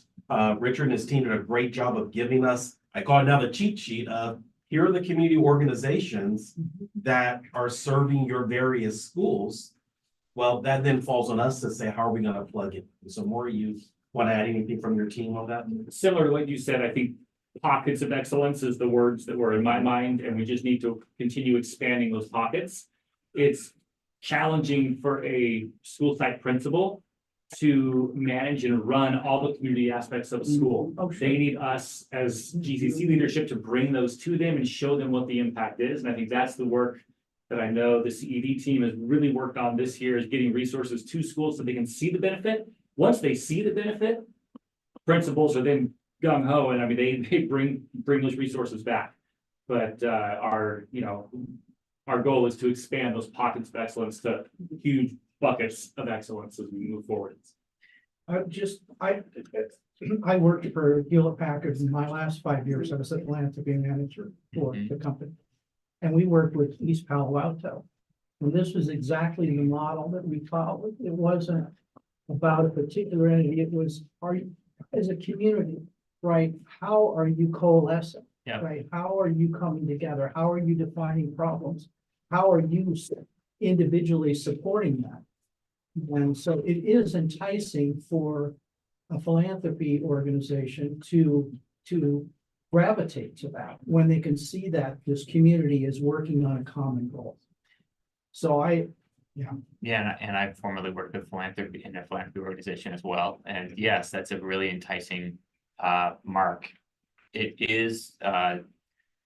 Richard and his team did a great job of giving us, I call it now the cheat sheet of, here are the community organizations that are serving your various schools. Well, that then falls on us to say, how are we gonna plug it? So Maury, you want to add anything from your team on that? Similar to what you said, I think pockets of excellence is the words that were in my mind, and we just need to continue expanding those pockets. It's challenging for a school site principal to manage and run all the community aspects of a school. Oh, sure. They need us as GCC leadership to bring those to them and show them what the impact is. And I think that's the work that I know the CED team has really worked on this year, is getting resources to schools so they can see the benefit. Once they see the benefit, principals are then gung ho, and I mean, they bring those resources back. But our goal is to expand those pockets of excellence to huge buckets of excellence as we move forward. I worked for Hewlett Packard in my last 5 years. I was a philanthropy manager for the company. And we worked with East Palo Alto. And this was exactly the model that we followed. It wasn't about a particular entity. It was, as a community, right? How are you coalescing? Yeah. Right? How are you coming together? How are you defining problems? How are you individually supporting that? And so it is enticing for a philanthropy organization to gravitate to that when they can see that this community is working on a common goal. So Yeah, and I formerly worked with philanthropy in a philanthropy organization as well. And yes, that's a really enticing mark. It is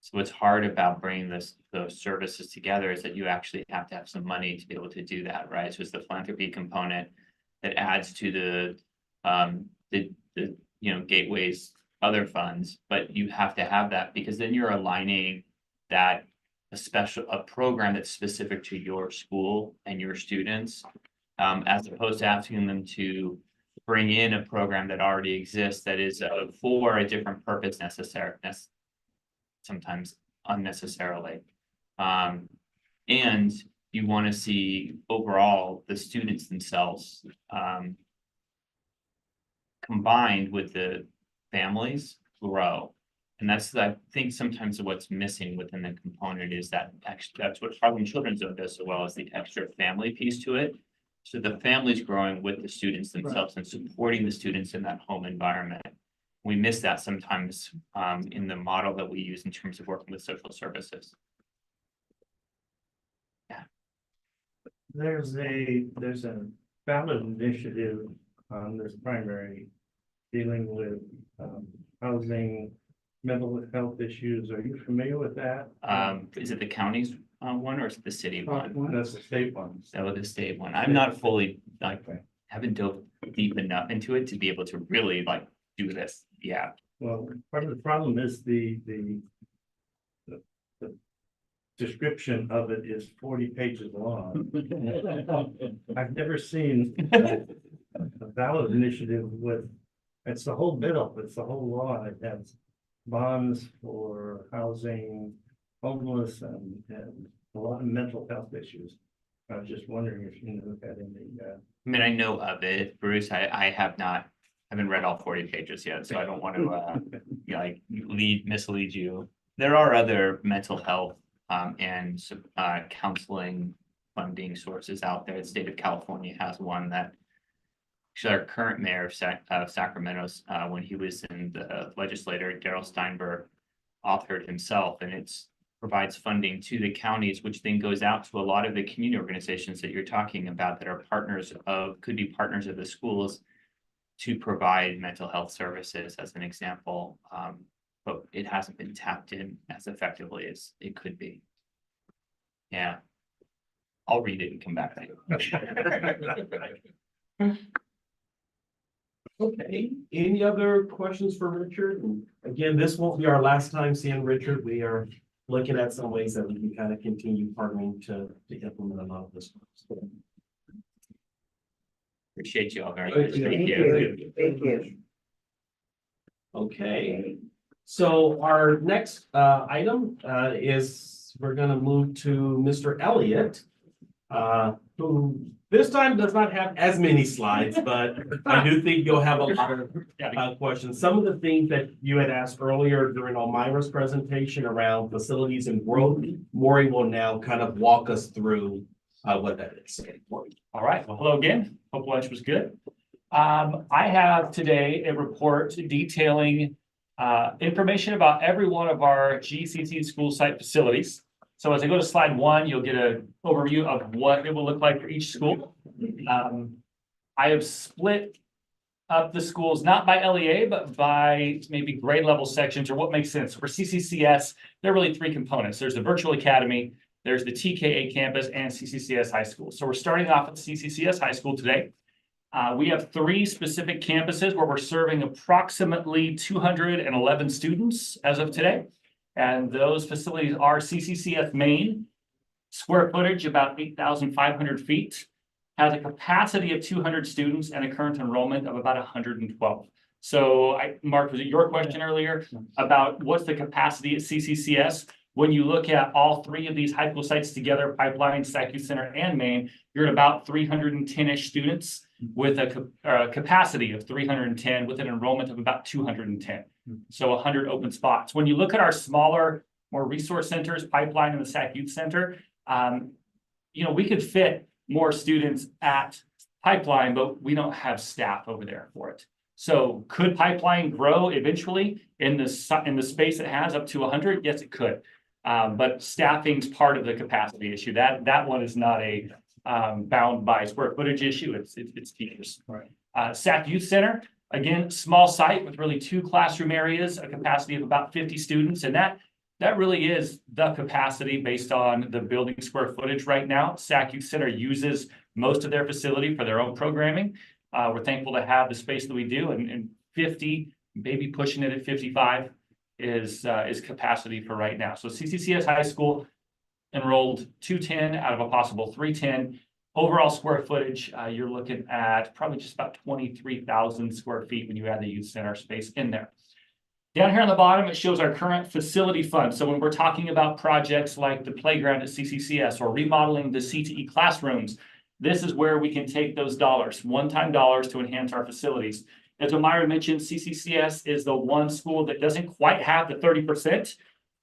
so what's hard about bringing those services together is that you actually have to have some money to be able to do that, right? So it's the philanthropy component that adds to the Gateway's other funds, but you have to have that because then you're aligning that a program that's specific to your school and your students, as opposed to asking them to bring in a program that already exists that is for a different purpose sometimes unnecessarily. And you want to see overall the students themselves combined with the families grow. And that's, I think, sometimes what's missing within the component is that that's what Harlem Children's Zone does so well, is the extra family piece to it. So the family's growing with the students themselves and supporting the students in that home environment. We miss that sometimes in the model that we use in terms of working with social services. There's a ballot initiative on this primary dealing with housing, mental health issues. Are you familiar with that? Is it the county's one or is it the city one? That's the state one. So the state one. I'm not fully, like, haven't dove deep enough into it to be able to really like do this. Yeah. Well, part of the problem is the description of it is 40 pages long. I've never seen a ballot initiative with, it's the whole bill, it's the whole law. It has bonds for housing, homeless, and a lot of mental health issues. I was just wondering if you knew that in the. I mean, I know of it, Bruce. I haven't read all 40 pages yet, so I don't want to like mislead you. There are other mental health and counseling funding sources out there. The state of California has one that actually our current mayor of Sacramento, when he was in the legislature, Darrell Steinberg, authored himself, and it provides funding to the counties, which then goes out to a lot of the community organizations that you're talking about that are could be partners of the schools to provide mental health services, as an example. But it hasn't been tapped in as effectively as it could be. Yeah. I'll read it and come back to you. Okay, any other questions for Richard? And again, this won't be our last time seeing Richard. We are looking at some ways that we can kind of continue partnering to implement a lot of this. Appreciate you all very much. Thank you. Thank you. Okay, so our next item is we're gonna move to Mr. Elliott, who this time does not have as many slides, but I do think you'll have a lot of questions. Some of the things that you had asked earlier during Elmira's presentation around facilities and growth, Maury will now kind of walk us through what that is. All right, well, hello again. Hope lunch was good. I have today a report detailing information about every one of our GCC school site facilities. So as I go to slide 1, you'll get an overview of what it will look like for each school. I have split up the schools, not by LEA, but by maybe grade level sections, or what makes sense. For CCCS, there are really 3 components. There's the virtual academy, there's the TKA campus, and CCCS high school. So we're starting off at CCCS high school today. We have 3 specific campuses where we're serving approximately 211 students as of today. And those facilities are CCCS main, square footage about 8,500 feet, has a capacity of 200 students and a current enrollment of about 112. So Mark, was it your question earlier about what's the capacity at CCCS? When you look at all 3 of these high school sites together, Pipeline, Sac Youth Center, and Maine, you're at about 310-ish students with a capacity of 310 with an enrollment of about 210. So 100 open spots. When you look at our smaller, more resource centers, Pipeline and the Sac Youth Center, we could fit more students at Pipeline, but we don't have staff over there for it. So could Pipeline grow eventually in the space it has up to 100? Yes, it could. But staffing's part of the capacity issue. That one is not a bound by square footage issue. It's teachers. Right. Sac Youth Center, again, small site with really 2 classroom areas, a capacity of about 50 students, and that really is the capacity based on the building square footage right now. Sac Youth Center uses most of their facility for their own programming. We're thankful to have the space that we do, and 50, maybe pushing it at 55 is capacity for right now. So CCCS High School enrolled 210 out of a possible 310. Overall square footage, you're looking at probably just about 23,000 square feet when you add the youth center space in there. Down here on the bottom, it shows our current facility fund. So when we're talking about projects like the playground at CCCS or remodeling the CTE classrooms, this is where we can take those dollars, one-time dollars, to enhance our facilities. As Amira mentioned, CCCS is the one school that doesn't quite have the 30%.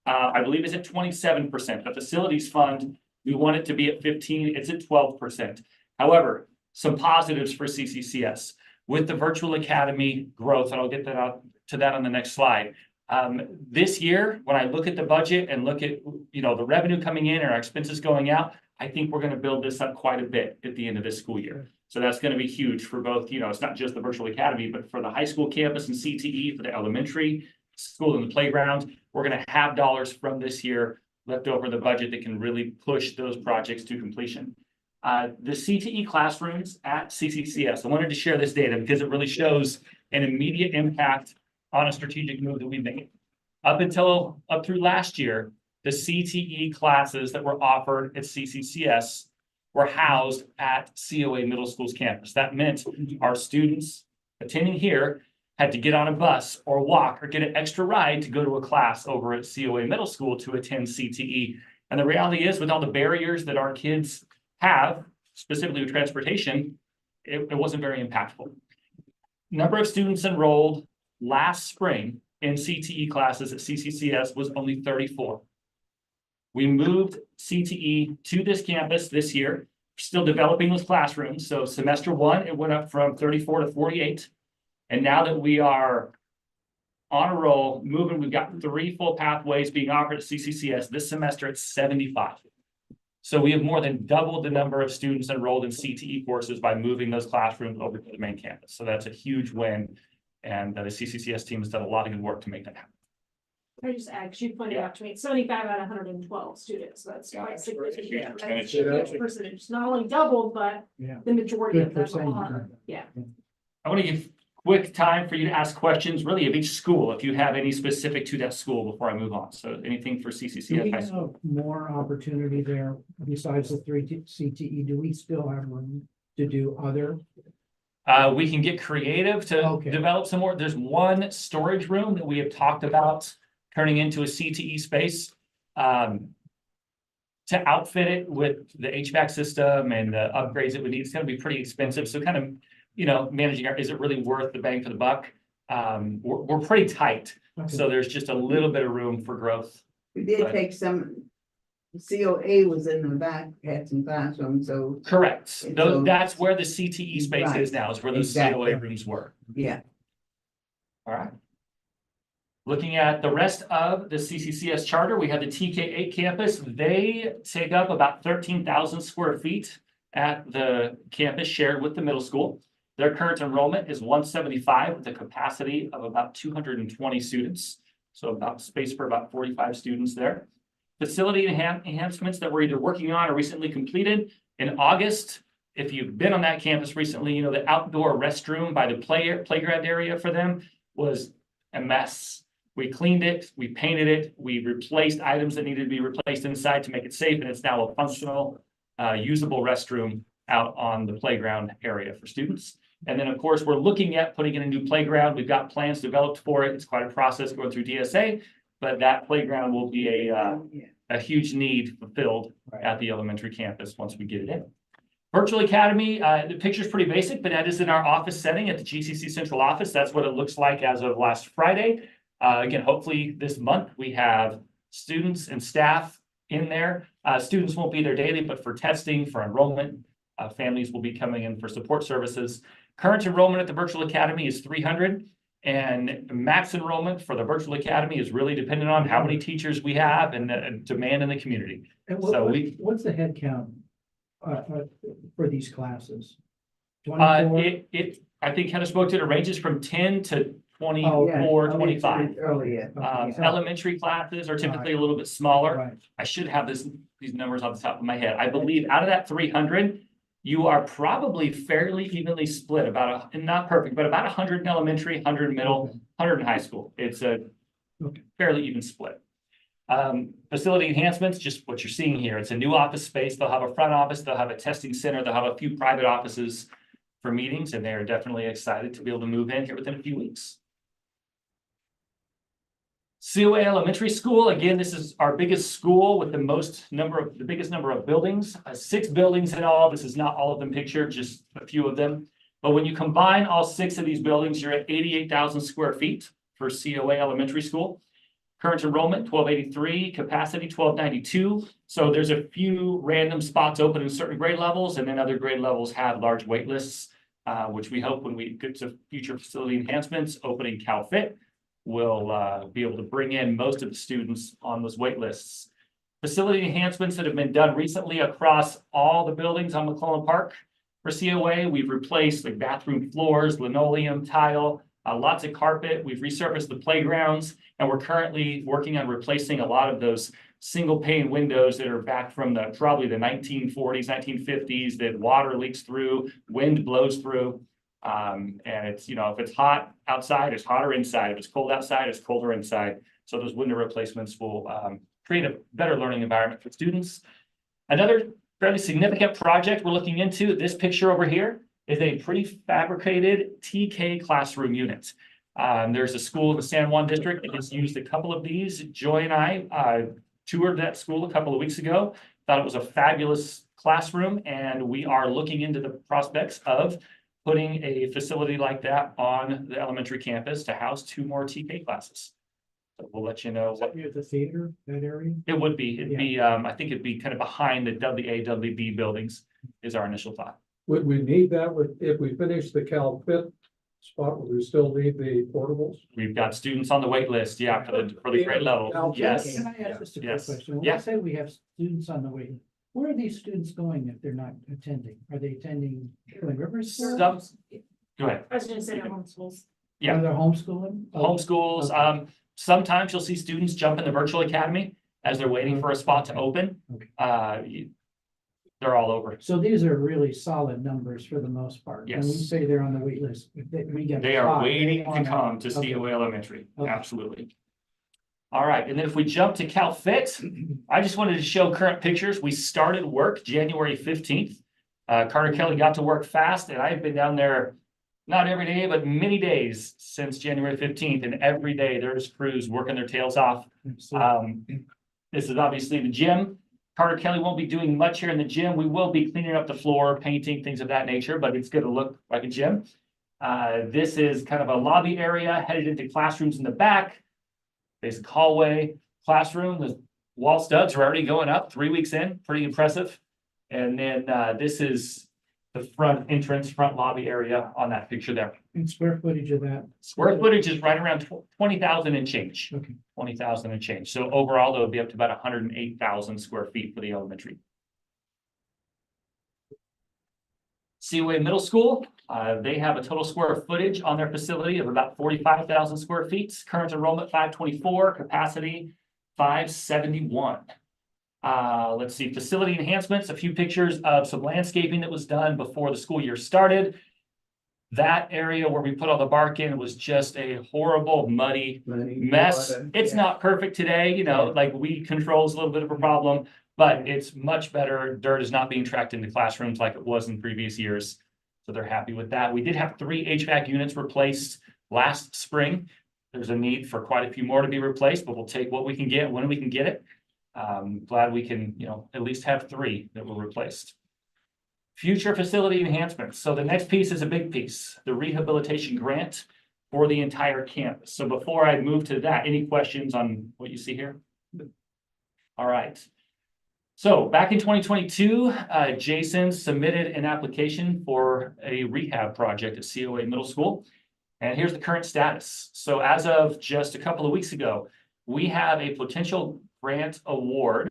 I believe it's at 27%. The facilities fund, we want it to be at 15, it's at 12%. However, some positives for CCCS. With the virtual academy growth, and I'll get that out to that on the next slide. This year, when I look at the budget and look at, the revenue coming in and our expenses going out, I think we're going to build this up quite a bit at the end of this school year. So that's going to be huge for both, it's not just the virtual academy, but for the high school campus and CTE, for the elementary school and the playground. We're going to have dollars from this year left over in the budget that can really push those projects to completion. The CTE classrooms at CCCS, I wanted to share this data because it really shows an immediate impact on a strategic move that we made. Up through last year, the CTE classes that were offered at CCCS were housed at COA Middle School's campus. That meant our students attending here had to get on a bus or walk or get an extra ride to go to a class over at COA Middle School to attend CTE. And the reality is, with all the barriers that our kids have, specifically with transportation, it wasn't very impactful. Number of students enrolled last spring in CTE classes at CCCS was only 34. We moved CTE to this campus this year, still developing those classrooms. So semester one, it went up from 34 to 48. And now that we are on a roll, moving, we've got 3 full pathways being offered at CCCS. This semester, it's 75. So we have more than doubled the number of students enrolled in CTE courses by moving those classrooms over to the main campus. So that's a huge win. And the CCCS team has done a lot of good work to make that happen. Can I just add, because you pointed out to me, 75 out of 112 students, that's quite significant. Yeah, That's a huge percentage, not only doubled, but Yeah. the majority Good of them percentage. are, yeah. I want to give quick time for you to ask questions, really, of each school, if you have any specific to that school before I move on. So anything for Do we CCCS high school? have more opportunity there besides the 3 CTE? Do we still have room to do other? We can get creative to Okay. develop some more. There's one storage room that we have talked about turning into a CTE space. To outfit it with the HVAC system and the upgrades that we need, it's gonna be pretty expensive. So kind of, managing is it really worth the bang for the buck? We're pretty tight. So there's just a little bit of room for growth. We did But- take some, COA was in the back, had some classrooms, so, Correct. And so- That's where the CTE space Right. is now, is where those Exactly. COA rooms were. yeah. All right. Looking at the rest of the CCCS charter, we have the TK8 campus. They take up about 13,000 square feet at the campus shared with the middle school. Their current enrollment is 175 with a capacity of about 220 students. So about space for about 45 students there. Facility enhancements that we're either working on or recently completed. In August, if you've been on that campus recently, the outdoor restroom by the playground area for them was a mess. We cleaned it, we painted it, we replaced items that needed to be replaced inside to make it safe, and it's now a functional, usable restroom out on the playground area for students. And then, of course, we're looking at putting in a new playground. We've got plans developed for it. It's quite a process going through DSA, but that playground will be a huge need fulfilled at the elementary campus once we get it in. Virtual Academy, the picture's pretty basic, but that is in our office setting at the GCC central office. That's what it looks like as of last Friday. Again, hopefully this month we have students and staff in there. Students won't be there daily, but for testing, for enrollment, families will be coming in for support services. Current enrollment at the Virtual Academy is 300, and max enrollment for the Virtual Academy is really dependent on how many teachers we have and the demand in the community. And So what's the head count for these classes? 24? I think Heather spoke to it, ranges from 10 to 24, Oh, Yeah, 25. Earlier. Elementary classes are typically a little bit smaller. Right. I should have these numbers off the top of my head. I believe out of that 300, you are probably fairly evenly split, not perfect, but about 100 in elementary, 100 in middle, 100 in high school. It's a fairly even split. Facility enhancements, just what you're seeing here. It's a new office space. They'll have a front office, they'll have a testing center, they'll have a few private offices for meetings, and they're definitely excited to be able to move in here within a few weeks. COA Elementary School, again, this is our biggest school with the biggest number of buildings, 6 buildings in all. This is not all of them pictured, just a few of them. But when you combine all 6 of these buildings, you're at 88,000 square feet for COA Elementary School. Current enrollment, 1283, capacity, 1292. So there's a few random spots open in certain grade levels, and then other grade levels have large wait lists, which we hope when we get to future facility enhancements, opening CalFit, will be able to bring in most of the students on those wait lists. Facility enhancements that have been done recently across all the buildings on McClellan Park. For COA, we've replaced like bathroom floors, linoleum, tile, lots of carpet. We've resurfaced the playgrounds, and we're currently working on replacing a lot of those single pane windows that are back from probably the 1940s, 1950s, that water leaks through, wind blows through. And it's, if it's hot outside, it's hotter inside. If it's cold outside, it's colder inside. So those window replacements will create a better learning environment for students. Another fairly significant project we're looking into, this picture over here, is a prefabricated TK classroom unit. There's a school in the San Juan district that has used a couple of these. Joy and I toured that school a couple of weeks ago, thought it was a fabulous classroom, and we are looking into the prospects of putting a facility like that on the elementary campus to house 2 more TK classes. So we'll let you know what. Near the theater, that area? It would be, I think it'd be kind of behind the WA, WB buildings is our initial thought. Would we need that if we finish the CalFit spot, would we still need the portables? We've got students on the wait list, for the grade level, yes. Can I ask just a quick Yes. question? When Yeah. I say we have students on the waiting, where are these students going if they're not attending? Are they attending Twin Rivers? Some, go ahead. I was gonna say homeschools. Yeah. Are they homeschooling? Homeschools, Okay. sometimes you'll see students jump in the virtual academy as they're waiting for a spot to open. Okay. They're all over. So these are really solid numbers for the most part. When we Yes. say they're on the wait list, we get. They are five, waiting to on come to Okay. COA Elementary, Okay. absolutely. All right, and then if we jump to CalFit, I just wanted to show current pictures. We started work January 15th. Carter Kelly got to work fast, and I've been down there not every day, but many days since January 15th, and every day there's crews working their tails off. This is obviously the gym. Carter Kelly won't be doing much here in the gym. We will be cleaning up the floor, painting, things of that nature, but it's going to look like a gym. This is kind of a lobby area headed into classrooms in the back. Basic hallway, classroom. The wall studs are already going up 3 weeks in, pretty impressive. And then this is the front entrance, front lobby area on that picture there. And square footage of that? Square footage is right around 20,000 and change. Okay. 20,000 and change. So overall, there'll be up to about 108,000 square feet for the elementary. COA Middle School, they have a total square footage on their facility of about 45,000 square feet. Current enrollment 524, capacity 571. Let's see, facility enhancements, a few pictures of some landscaping that was done before the school year started. That area where we put all the bark in was just a horrible, muddy mess. It's not perfect today, like weed control is a little bit of a problem, but it's much better. Dirt is not being tracked into classrooms like it was in previous years. So they're happy with that. We did have 3 HVAC units replaced last spring. There's a need for quite a few more to be replaced, but we'll take what we can get when we can get it. Glad we can, at least have 3 that were replaced. Future facility enhancements. So the next piece is a big piece, the rehabilitation grant for the entire campus. So before I move to that, any questions on what you see here? All right. So back in 2022, Jason submitted an application for a rehab project at COA Middle School. And here's the current status. So as of just a couple of weeks ago, we have a potential grant award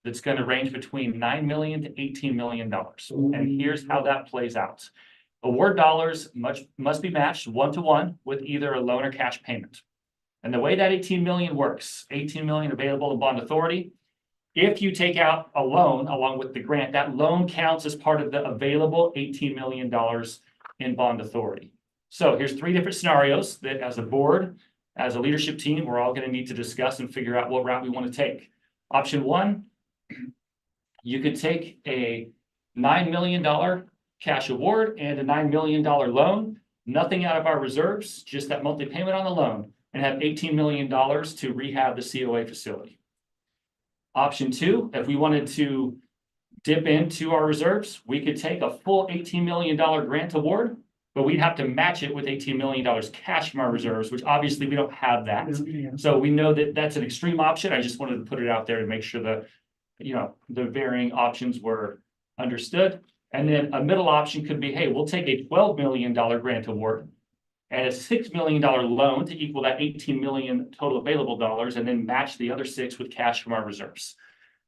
that's going to range between $9 million to $18 million. And here's how that plays out. Award dollars must be matched 1-to-1 with either a loan or cash payment. And the way that $18 million works, $18 million available to bond authority. If you take out a loan along with the grant, that loan counts as part of the available $18 million in bond authority. So here's 3 different scenarios that as a board, as a leadership team, we're all going to need to discuss and figure out what route we want to take. Option 1, you could take a $9 million cash award and a $9 million loan, nothing out of our reserves, just that monthly payment on the loan, and have $18 million to rehab the COA facility. Option 2, if we wanted to dip into our reserves, we could take a full $18 million grant award but we'd have to match it with $18 million cash from our reserves, which obviously we don't have that. So we know that that's an extreme option. I just wanted to put it out there to make sure that, the varying options were understood. And then a middle option could be, hey, we'll take a $12 million grant award and a $6 million loan to equal that 18 million total available dollars, and then match the other 6 with cash from our reserves.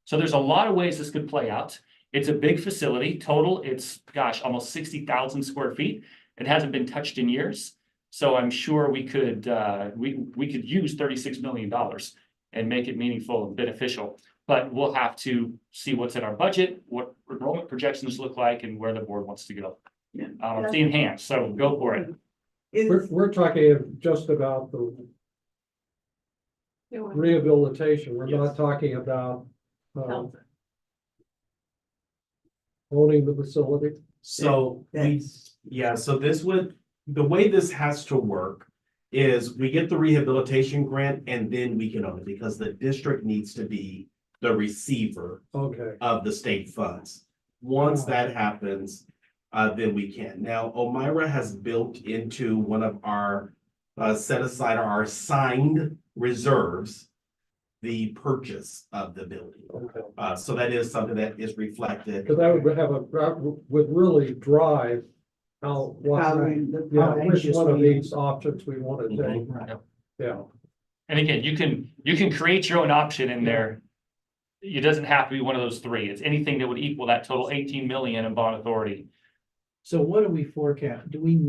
So there's a lot of ways this could play out. It's a big facility. Total, it's, almost 60,000 square feet. It hasn't been touched in years. So I'm sure we could, we could use $36 million and make it meaningful and beneficial. But we'll have to see what's in our budget, what enrollment projections look like, and where the board wants to go. I'm seeing hands, so go for it. We're talking just about the rehabilitation. We're not talking about owning the facility. So so the way this has to work is we get the rehabilitation grant and then we can own it, because the district needs to be the receiver of the state funds. Once that happens, then we can. Now, O'Mira has built into one of our set aside our assigned reserves the purchase of the building. So that is something that is reflected. Because that would really drive which one of these options we want to take. Yeah. And again, you can create your own option in there. It doesn't have to be one of those 3. It's anything that would equal that total 18 million in bond authority. So what do we forecast? Do we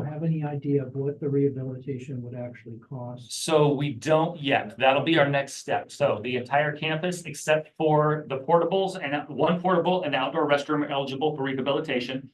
have any idea of what the rehabilitation would actually cost? So we don't yet. That'll be our next step. So the entire campus, except for the portables, and one portable and outdoor restroom, are eligible for rehabilitation.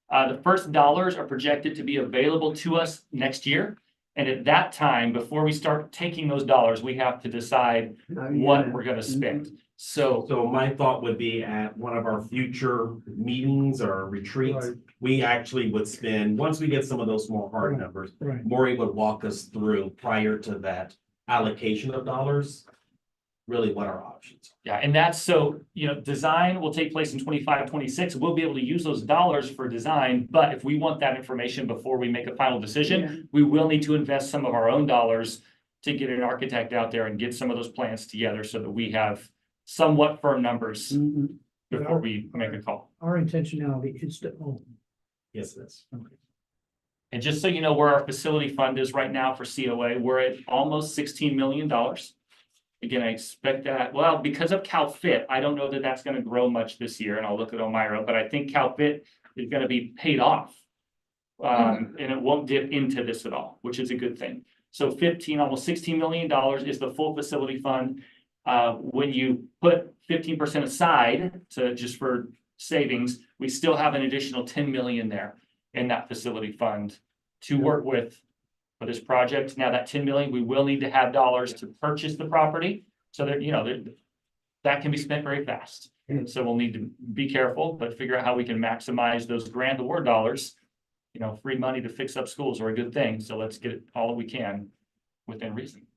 The first dollars are projected to be available to us next year. And at that time, before we start taking those dollars, we have to decide what we're going to spend. So my thought would be at one of our future meetings or retreats, we actually would spend, once we get some of those more hard numbers, Maury would walk us through prior to that allocation of dollars, really what our options are. Yeah, and that's so, design will take place in 25, 26. We'll be able to use those dollars for design, but if we want that information before we make a final decision, we will need to invest some of our own dollars to get an architect out there and get some of those plans together so that we have somewhat firm numbers before we make a call. Our intentionality is to own. Yes, it is. Okay. And just so you know where our facility fund is right now for COA, we're at almost $16 million. Again, I expect that, well, because of CalFit, I don't know that that's going to grow much this year, and I'll look at O'Mira, but I think CalFit is going to be paid off. And it won't dip into this at all, which is a good thing. So almost $16 million is the full facility fund. When you put 15% aside to just for savings, we still have an additional 10 million there in that facility fund to work with for this project. Now that 10 million, we will need to have dollars to purchase the property. So that, that can be spent very fast. And so we'll need to be careful, but figure out how we can maximize those grant award dollars. Free money to fix up schools are a good thing. So let's get it all that we can within reason.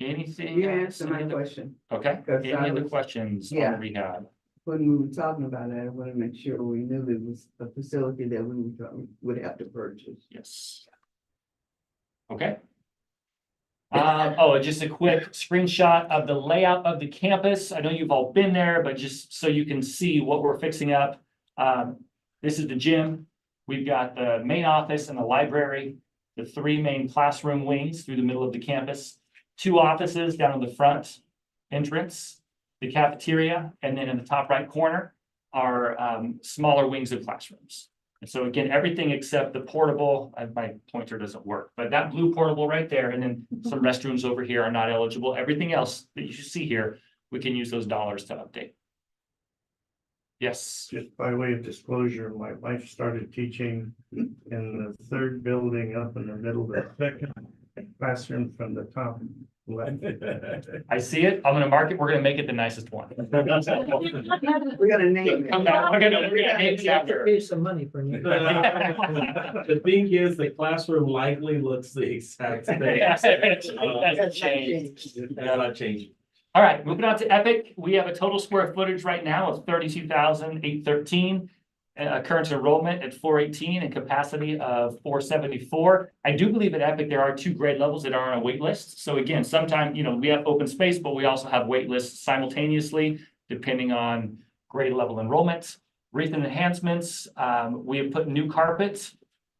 Anything? You answered my question. Okay, any other questions on the rehab? When we were talking about it, I want to make sure we knew it was a facility that we would have to purchase. Yes. Okay. Just a quick screenshot of the layout of the campus. I know you've all been there, but just so you can see what we're fixing up. This is the gym. We've got the main office and the library, the 3 main classroom wings through the middle of the campus, 2 offices down in the front entrance, the cafeteria, and then in the top right corner are smaller wings of classrooms. And so again, everything except the portable, my pointer doesn't work, but that blue portable right there, and then some restrooms over here are not eligible. Everything else that you see here, we can use those dollars to update. Yes. Just by way of disclosure, my wife started teaching in the 3rd building up in the middle, the 2nd classroom from the top left. I see it. I'm gonna mark it. We're gonna make it the nicest one. We're gonna name it. Come back. We're gonna name it after. Pay some money for you. The thing is, the classroom likely looks the exact same. That's changed. Not changing. All right, moving on to Epic. We have a total square footage right now of 32,813. current enrollment at 418 and capacity of 474. I do believe at Epic, there are 2 grade levels that are on a wait list. So again, sometimes, we have open space, but we also have wait lists simultaneously, depending on grade level enrollment. Recent enhancements, we have put new carpet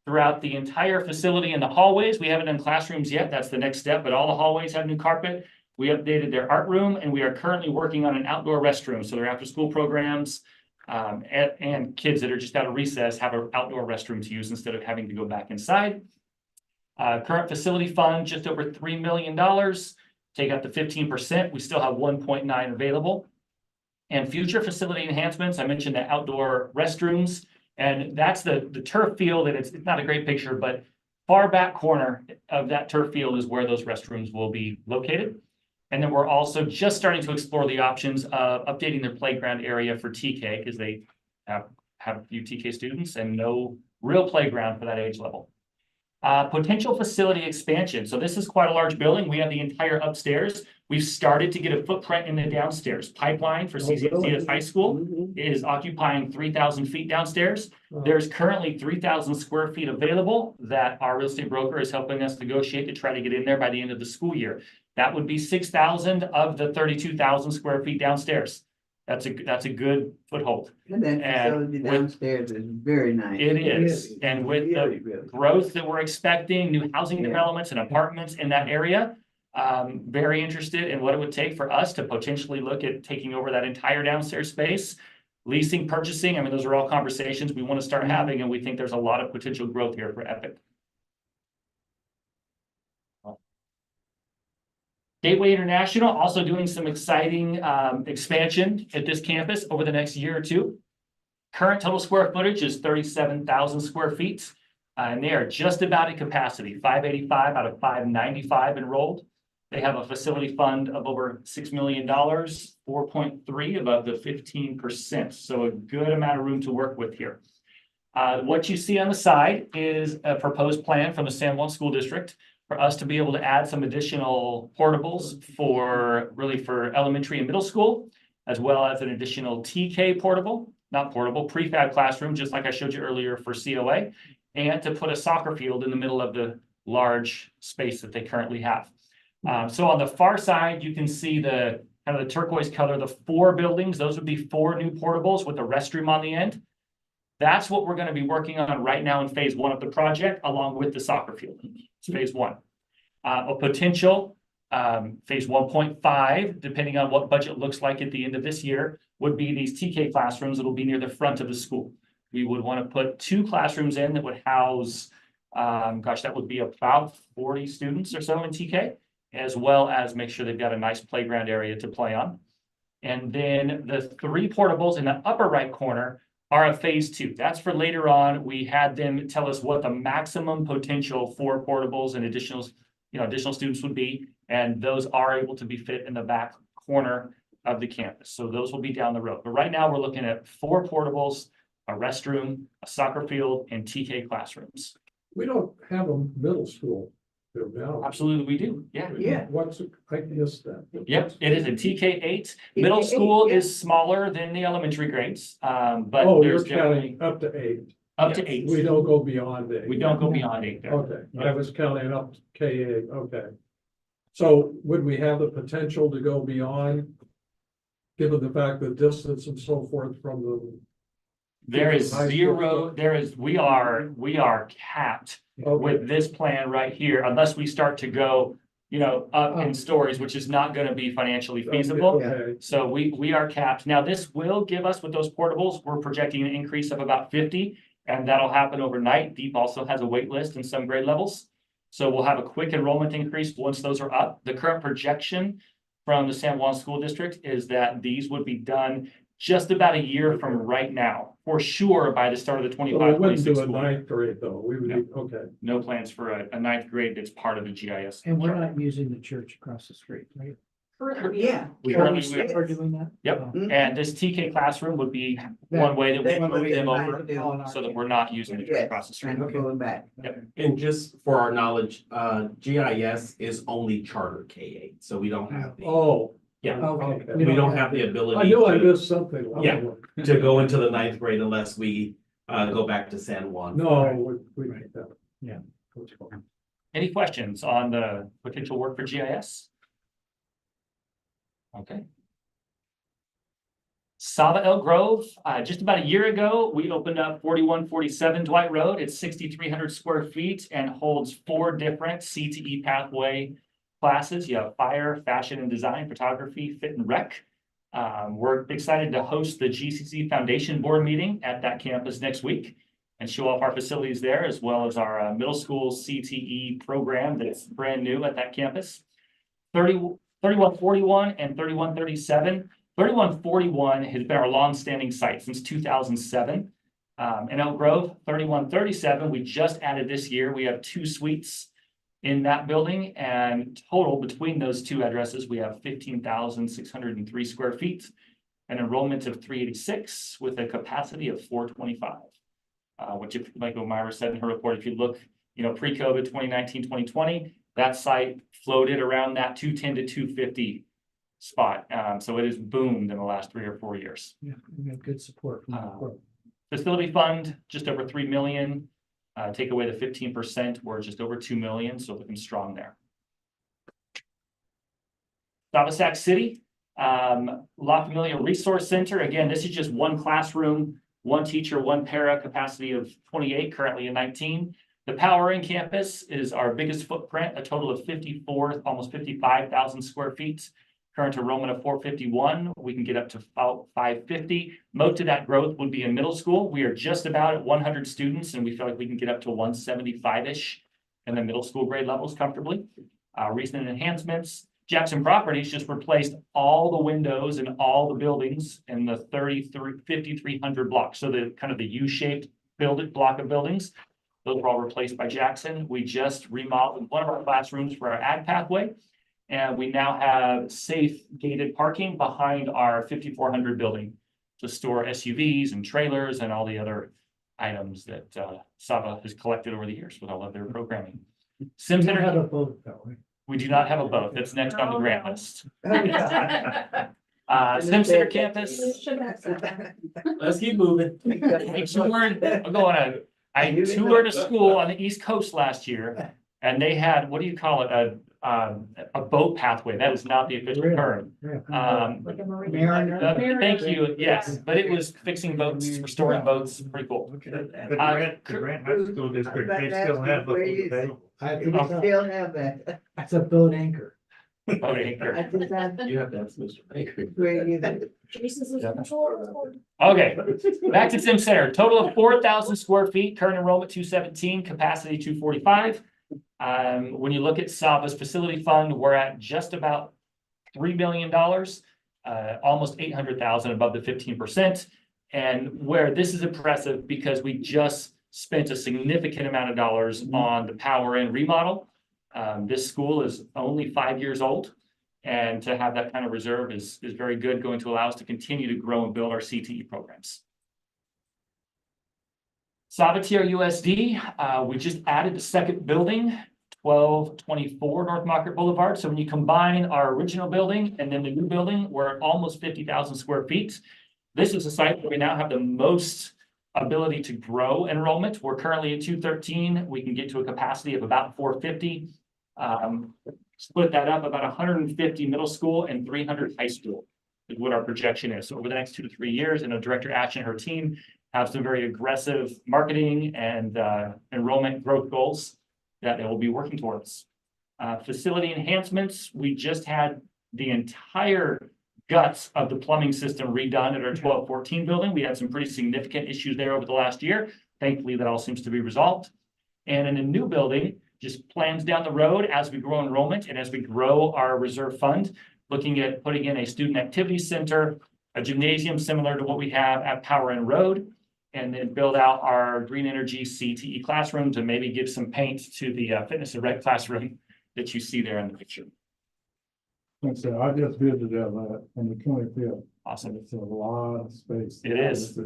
throughout the entire facility in the hallways. We haven't done classrooms yet. That's the next step, but all the hallways have new carpet. We updated their art room, and we are currently working on an outdoor restroom. So their after-school programs and kids that are just out of recess have an outdoor restroom to use instead of having to go back inside. Current facility fund, just over $3 million. Take out the 15%, we still have 1.9 available. And future facility enhancements, I mentioned the outdoor restrooms, and that's the turf field, and it's not a great picture, but far back corner of that turf field is where those restrooms will be located. And then we're also just starting to explore the options of updating their playground area for TK, because they have a few TK students and no real playground for that age level. Potential facility expansion. So this is quite a large building. We have the entire upstairs. We've started to get a footprint in the downstairs. Pipeline for CCS High School is occupying 3,000 feet downstairs. There's currently 3,000 square feet available that our real estate broker is helping us negotiate to try to get in there by the end of the school year. That would be 6,000 of the 32,000 square feet downstairs. That's a good foothold. And then facility downstairs is very nice. It is, and with Really, the really. growth that we're expecting, new housing Yeah. developments and apartments in that area. Very interested in what it would take for us to potentially look at taking over that entire downstairs space. Leasing, purchasing, I mean, those are all conversations we want to start having, and we think there's a lot of potential growth here for Epic. Gateway International also doing some exciting expansion at this campus over the next year or two. Current total square footage is 37,000 square feet, and they are just about at capacity, 585 out of 595 enrolled. They have a facility fund of over $6 million, 4.3 above the 15%. So a good amount of room to work with here. What you see on the side is a proposed plan from the San Juan School District for us to be able to add some additional portables for elementary and middle school, as well as an additional TK prefab classroom, just like I showed you earlier for COA, and to put a soccer field in the middle of the large space that they currently have. So on the far side, you can see the kind of the turquoise color, the 4 buildings. Those would be 4 new portables with a restroom on the end. That's what we're going to be working on right now in phase 1 of the project, along with the soccer field. It's phase 1. A potential phase 1.5, depending on what budget looks like at the end of this year, would be these TK classrooms that will be near the front of the school. We would want to put 2 classrooms in that would house, that would be about 40 students or so in TK, as well as make sure they've got a nice playground area to play on. And then the 3 portables in the upper right corner are a phase 2. That's for later on. We had them tell us what the maximum potential for portables and additional students would be, and those are able to be fit in the back corner of the campus. So those will be down the road. But right now we're looking at 4 portables, a restroom, a soccer field, and TK classrooms. We don't have a middle school there now. Absolutely, we do. Yeah. Yeah. I missed that. Yep, it is a TK8. Middle school is smaller than the elementary grades, but Oh, there's you're counting up to 8. up to 8. We don't go beyond 8. We don't go beyond 8 there. Okay, I was counting up to K8, okay. So would we have the potential to go beyond, given the fact that distance and so forth from the? There is High school. zero, we are capped Okay, with this plan right here, unless we start to go, up in stories, which is not gonna be financially feasible. okay, So we are capped. Now, this will give us, with those portables, we're projecting an increase of about 50, and that'll happen overnight. Deep also has a wait list in some grade levels. So we'll have a quick enrollment increase once those are up. The current projection from the San Juan School District is that these would be done just about a year from right now, for sure, by the start of the so we 25-26 wouldn't do a school year. 9th grade though, we would, okay. No plans for a 9th grade that's part of the GIS. And we're not using the church across the street, right? Yeah. Currently, We're doing that? Yep, Mhm. and this TK classroom would be one way that we That's what move we them trying over, to do. so that we're not using the church Yes, across the street. trying to pull it back. And just for our knowledge, GIS is only charter K-8, so we don't have the, Oh, yeah, Okay. we don't have the I ability knew I to missed something. Yeah. go into the 9th grade unless we go back to San Juan. No, we made that. Coach Paul. Any questions on the potential work for GIS? Okay. Sava Elk Grove, just about a year ago, we opened up 4147 Dwight Road. It's 6,300 square feet and holds 4 different CTE pathway classes. You have fire, fashion and design, photography, fit and rec. We're excited to host the GCC Foundation Board meeting at that campus next week and show off our facilities there, as well as our middle school CTE program that's brand new at that campus. 3141 and 3137. 3141 has been our longstanding site since 2007. In Elk Grove, 3137, we just added this year. We have 2 suites in that building, and total between those 2 addresses, we have 15,603 square feet, an enrollment of 386 with a capacity of 425. Which, if, like O'Mara said in her report, if you look, pre-COVID 2019, 2020, that site floated around that 210 to 250 spot. So it has boomed in the last 3 or 4 years. Yeah, we have good support from the court. Facility fund, just over 3 million. Take away the 15%, we're just over 2 million, so looking strong there. Sac City, La Familia Resource Center. Again, this is just 1 classroom, 1 teacher, 1 para, capacity of 28, currently in 19. The Power In campus is our biggest footprint, a total of 54, almost 55,000 square feet. Current enrollment of 451, we can get up to about 550. Most of that growth would be in middle school. We are just about at 100 students, and we feel like we can get up to 175-ish in the middle school grade levels comfortably. Recent enhancements, Jackson Properties just replaced all the windows in all the buildings in the 5,300 blocks. So the kind of the U-shaped block of buildings, those were all replaced by Jackson. We just remodeled one of our classrooms for our ag pathway. And we now have safe gated parking behind our 5,400 building to store SUVs and trailers and all the other items that Sava has collected over the years with all of their programming. Sim We Center, have a boat that way. we do not have a boat. That's next on the Oh, grant no. list. Sim Center campus. Let's keep moving. I toured a school on the East Coast last year, and they had, what do you call it? A boat pathway. That is not the official term. Like a marina. Thank you. Yes, but it was fixing boats, restoring boats. Pretty cool. The Grant High School District, they still have a bay. We still have that. It's a boat anchor. Boat anchor. I just have. You have that, Mr. Baker. Where is it? Okay, back to Sim Center. Total of 4,000 square feet, current enrollment 217, capacity 245. When you look at Sava's facility fund, we're at just about $3 million, almost 800,000 above the 15%. And where this is impressive because we just spent a significant amount of dollars on the Power In remodel. This school is only 5 years old, and to have that kind of reserve is very good, going to allow us to continue to grow and build our CTE programs. Sabatier USD, we just added the second building, 1224 North Market Boulevard. So when you combine our original building and then the new building, we're at almost 50,000 square feet. This is a site where we now have the most ability to grow enrollment. We're currently at 213. We can get to a capacity of about 450. Split that up, about 150 middle school and 300 high school is what our projection is. So over the next 2 to 3 years, and Director Ash and her team have some very aggressive marketing and enrollment growth goals that they will be working towards. Facility enhancements, we just had the entire guts of the plumbing system redone at our 1214 building. We had some pretty significant issues there over the last year. Thankfully, that all seems to be resolved. And in a new building, just plans down the road as we grow enrollment and as we grow our reserve fund, looking at putting in a student activity center, a gymnasium similar to what we have at Power In Road, and then build out our green energy CTE classroom to maybe give some paint to the fitness and rec classroom that you see there in the picture. Like I said, I just visited that on the 25th. Awesome. It's a lot of space. It is.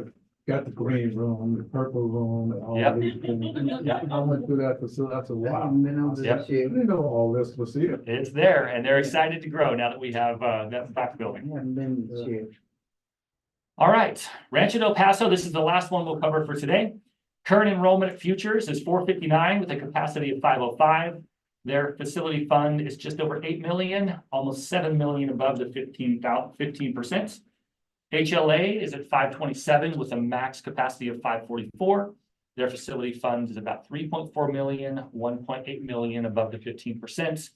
Got the green room, the purple room, and all Yep. these things. Yep. I went through that facility, that's a I lot. haven't been over Yep. this year. I didn't know all this was here. It's there, and they're excited to grow now that we have that back I building. haven't been this year. All right, Rancho Del Paso, this is the last one we'll cover for today. Current enrollment at Futures is 459 with a capacity of 505. Their facility fund is just over 8 million, almost 7 million above the 15%. HLA is at 527 with a max capacity of 544. Their facility fund is about 3.4 million, 1.8 million above the 15%.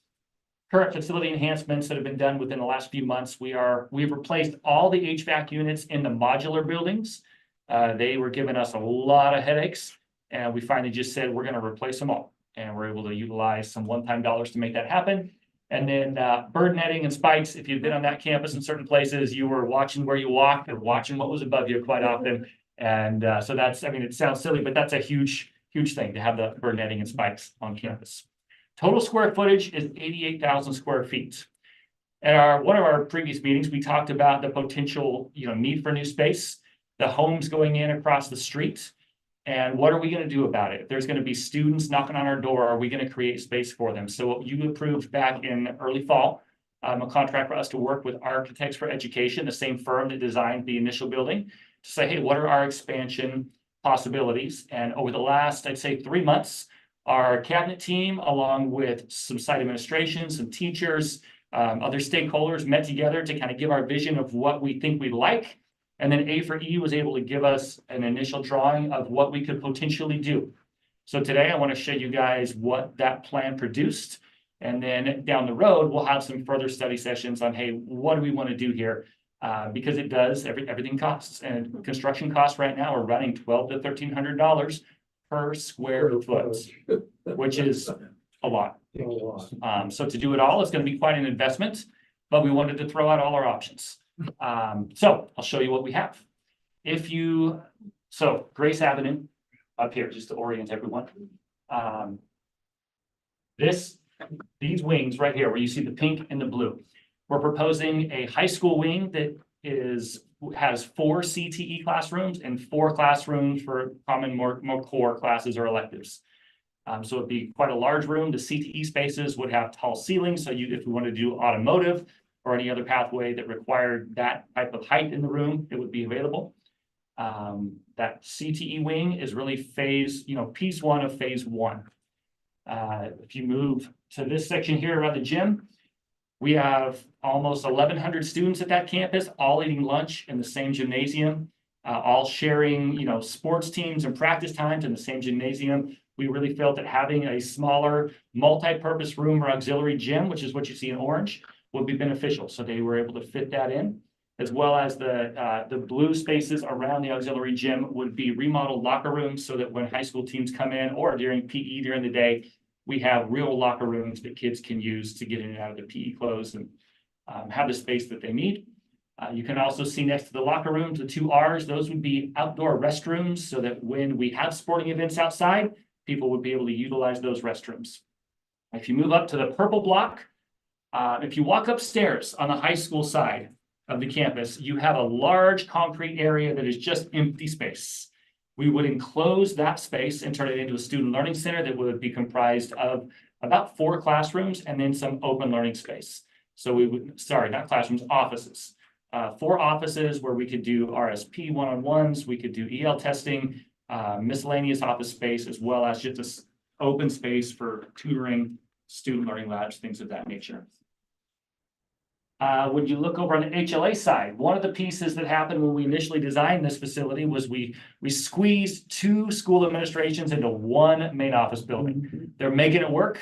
Current facility enhancements that have been done within the last few months, we've replaced all the HVAC units in the modular buildings. They were giving us a lot of headaches, and we finally just said we're going to replace them all. And we're able to utilize some one-time dollars to make that happen. And then bird netting and spikes. If you've been on that campus in certain places, you were watching where you walked or watching what was above you quite often. And so that's, I mean, it sounds silly, but that's a huge thing to have the bird netting and spikes on campus. Total square footage is 88,000 square feet. At one of our previous meetings, we talked about the potential, need for new space, the homes going in across the street, and what are we going to do about it? If there's going to be students knocking on our door, are we going to create space for them? So what you approved back in early fall, a contract for us to work with Architects for Education, the same firm that designed the initial building, to say, hey, what are our expansion possibilities? And over the last, I'd say 3 months, our cabinet team, along with some site administration, some teachers, other stakeholders met together to kind of give our vision of what we think we'd like. And then A4E was able to give us an initial drawing of what we could potentially do. So today I want to show you guys what that plan produced. And then down the road, we'll have some further study sessions on, hey, what do we want to do here? Because it does, everything costs. And construction costs right now are running $1,200 to $1,300 per square foot, which is a lot. So to do it all, it's going to be quite an investment, but we wanted to throw out all our options. So I'll show you what we have. So Grace Avenue up here, just to orient everyone. These wings right here, where you see the pink and the blue, we're proposing a high school wing that has 4 CTE classrooms and 4 classrooms for common more core classes or electives. So it'd be quite a large room. The CTE spaces would have tall ceilings. So if we want to do automotive or any other pathway that required that type of height in the room, it would be available. That CTE wing is really piece 1 of phase 1. If you move to this section here around the gym, we have almost 1,100 students at that campus, all eating lunch in the same gymnasium, all sharing, sports teams and practice times in the same gymnasium. We really felt that having a smaller multi-purpose room or auxiliary gym, which is what you see in orange, would be beneficial. So they were able to fit that in, as well as the blue spaces around the auxiliary gym would be remodeled locker rooms so that when high school teams come in or during PE during the day, we have real locker rooms that kids can use to get in and out of the PE clothes and have the space that they need. You can also see next to the locker rooms, the 2 R's, those would be outdoor restrooms so that when we have sporting events outside, people would be able to utilize those restrooms. If you move up to the purple block, if you walk upstairs on the high school side of the campus, you have a large concrete area that is just empty space. We would enclose that space and turn it into a student learning center that would be comprised of about 4 classrooms and then some open learning space. So not classrooms, offices. 4 offices where we could do RSP one-on-ones, we could do EL testing, miscellaneous office space, as well as just an open space for tutoring, student learning labs, things of that nature. When you look over on the HLA side, one of the pieces that happened when we initially designed this facility was we squeezed 2 school administrations into 1 main office building. They're making it work,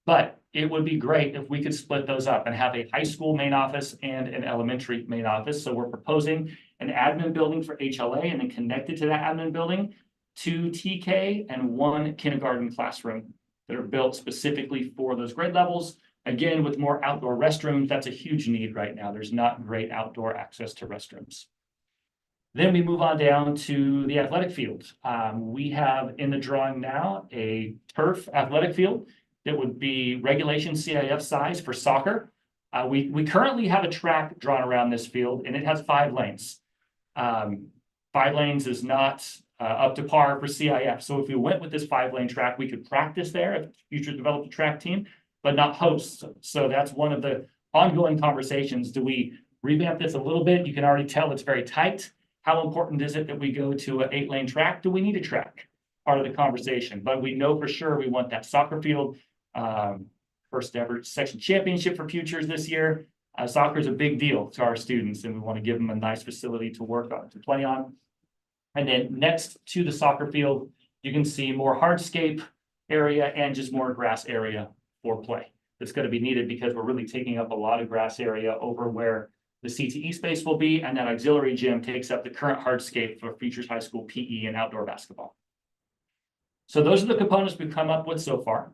but it would be great if we could split those up and have a high school main office and an elementary main office. So we're proposing an admin building for HLA and then connected to that admin building, 2 TK and 1 kindergarten classroom that are built specifically for those grade levels. Again, with more outdoor restrooms, that's a huge need right now. There's not great outdoor access to restrooms. Then we move on down to the athletic field. We have in the drawing now a turf athletic field that would be regulation CIF size for soccer. We currently have a track drawn around this field and it has 5 lanes. 5 lanes is not up to par for CIF. So if we went with this 5-lane track, we could practice there if future developed a track team, but not host. So that's one of the ongoing conversations. Do we revamp this a little bit? You can already tell it's very tight. How important is it that we go to an 8-lane track? Do we need a track? Part of the conversation, but we know for sure we want that soccer field. First ever section championship for futures this year. Soccer is a big deal to our students, and we want to give them a nice facility to work on, to play on. And then next to the soccer field, you can see more hardscape area and just more grass area for play. That's going to be needed because we're really taking up a lot of grass area over where the CTE space will be, and that auxiliary gym takes up the current hardscape for Futures High School PE and outdoor basketball. So those are the components we've come up with so far.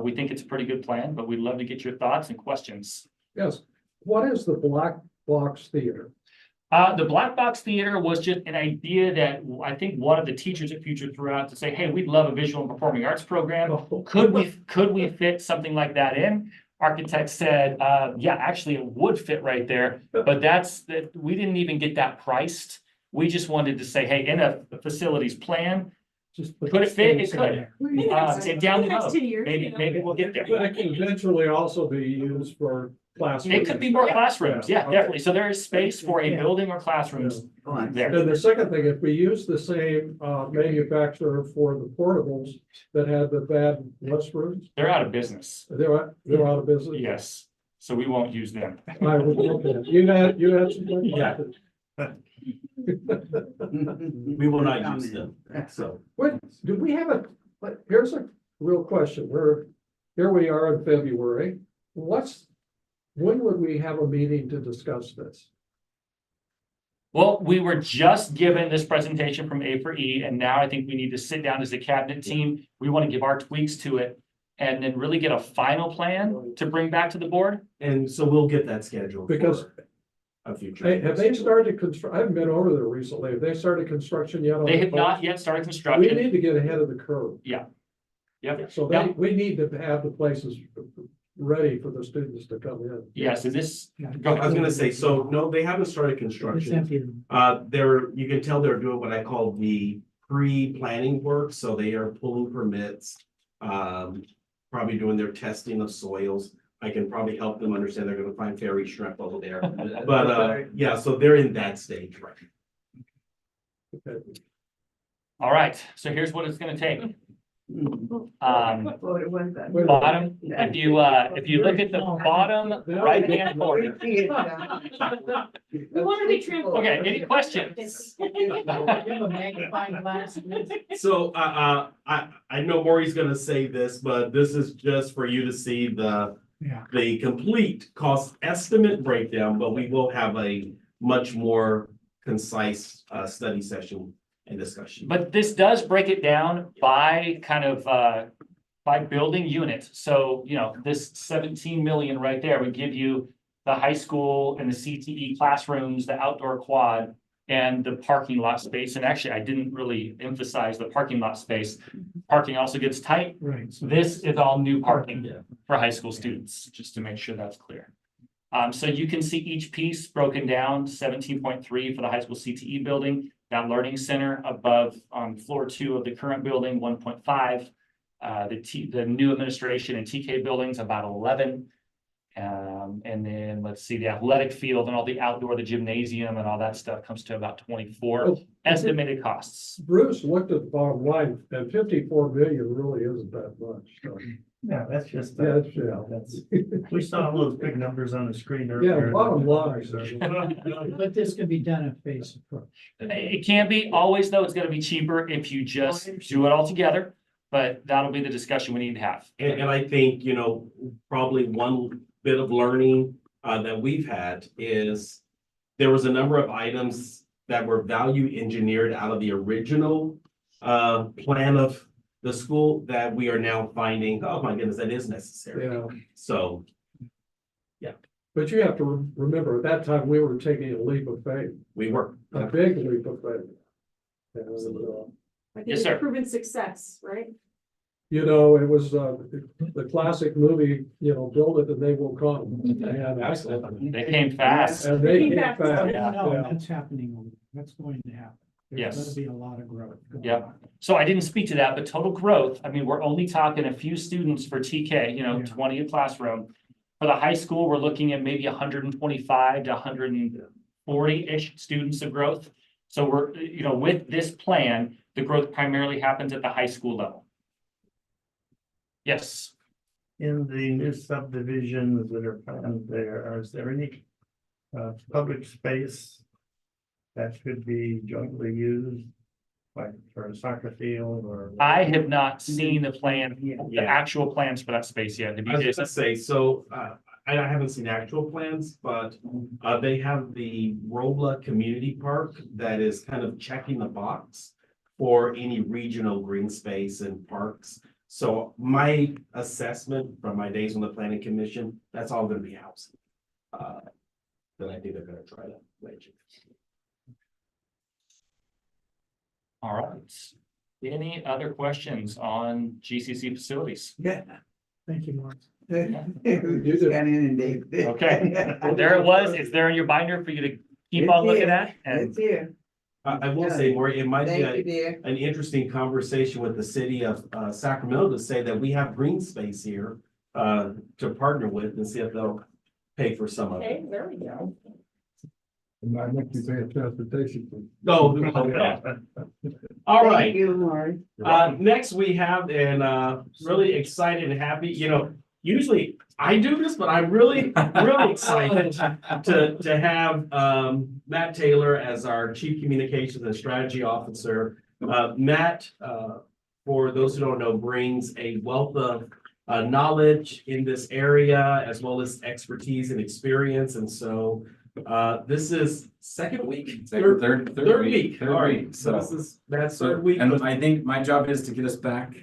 We think it's a pretty good plan, but we'd love to get your thoughts and questions. Yes, what is the black box theater? The black box theater was just an idea that I think one of the teachers at Future threw out to say, hey, we'd love a visual and performing arts program. Could we fit something like that in? Architect said, yeah, actually it would fit right there, but we didn't even get that priced. We just wanted to say, hey, in a facilities plan, Just could it fit? It could. Down the Next road, 2 years, maybe we'll get there. But it can eventually also be used for classrooms. It could be more classrooms, yeah, definitely. So there is space for a building or classrooms there. And the second thing, if we use the same manufacturer for the portables that had the bad restrooms, They're out of business. they're out of business. Yes, so we won't use them. I was looking at, you had some. Yeah. We will not use them, so. What, do we have here's a real question, here we are in February, when would we have a meeting to discuss this? Well, we were just given this presentation from A4E, and now I think we need to sit down as a cabinet team. We want to give our tweaks to it and then really get a final plan to bring back to the board. And so we'll get that scheduled. Because A future. Hey, have they started I haven't been over there recently. Have they started construction yet? They have not yet started We construction. need to get ahead of the curve. Yeah. Yep. So Yeah. we need to have the places ready for the students to come in. Yes, and this, I was gonna say, so no, they haven't started construction. You can tell they're doing what I call the pre-planning work, so they are pulling permits. Probably doing their testing of soils. I can probably help them understand they're gonna find fairy shrimp over there. But yeah, so they're in that stage, right? Okay. all right, so here's what it's gonna take. What was that? Bottom, if you look at the bottom right-hand corner. We want to be transparent. Okay, any questions? So I know Maury's gonna say this, but this is just for you to see the complete cost estimate breakdown, but we will have a much more concise study session and discussion. But this does break it down by kind of by building unit. So, this 17 million right there would give you the high school and the CTE classrooms, the outdoor quad, and the parking lot space. And actually, I didn't really emphasize the parking lot space. Parking also gets tight. Right. So This is all new parking for high school students, just to make sure that's clear. So you can see each piece broken down, 17.3 for the high school CTE building, that learning center above on floor 2 of the current building, 1.5. The new administration and TK buildings, about 11. And then let's see, the athletic field and all the outdoor, the gymnasium and all that stuff comes to about 24 estimated costs. Bruce looked at the bottom line, and 54 million really isn't that much. So. Yeah, that's just. We saw all those big numbers on the screen earlier. Yeah, bottom line. But this can be done at phase approach. It can be always, though, it's gonna be cheaper if you just do it all together, but that'll be the discussion we need to have. And I think, probably one bit of learning that we've had is there was a number of items that were value engineered out of the original plan of the school that we are now finding, oh my goodness, that is necessary. Yeah. So, But you have to remember, at that time, we were taking a leap of faith, we were. a big leap of faith. And, I think Yes, sir. proven success, right? it was the classic movie, build it and they will come. And Absolutely. They came fast. And they came Yeah. fast. No, Yeah. that's happening. That's going to happen. There's Yes. going to be a lot of growth. going Yep. on. So I didn't speak to that, but total growth, we're only talking a few students for TK, 20 a classroom. For the high school, we're looking at maybe 125 to 140-ish students of growth. So we're, with this plan, the growth primarily happens at the high school level. Yes, In the new subdivisions that are planned there, is there any public space that could be jointly used? Like for a soccer field or? I have not seen the plan, the Yeah. actual plans for that space yet. Have I you, was Jason? gonna say, so, I haven't seen actual plans, but, they have the Robla Community Park that is kind of checking the box for any regional green space and parks. So my assessment from my days on the planning commission, that's all gonna be housing. That I think they're gonna try to legend. All right. Any other questions on GCC facilities? Yeah. Thank you, Mark. Just got inundated. Okay, there it was. It's there in your binder for you to keep on looking at. And It's here. I will say, Maureen, it might be Thank you, dear. an interesting conversation with the city of Sacramento to say that we have green space here to partner with and see if they'll pay for some of it. Okay, there we go. And I make you pay a transportation fee. No. All right. Thank you, Maury. Next we have, and really excited and happy, usually I do this, but I'm really excited to have Matt Taylor as our Chief Communications and Strategy Officer. Matt, for those who don't know, brings a wealth of knowledge in this area as well as expertise and experience. And so this is second week, third week. All right, so this is Matt's third week. And I think my job is to get us back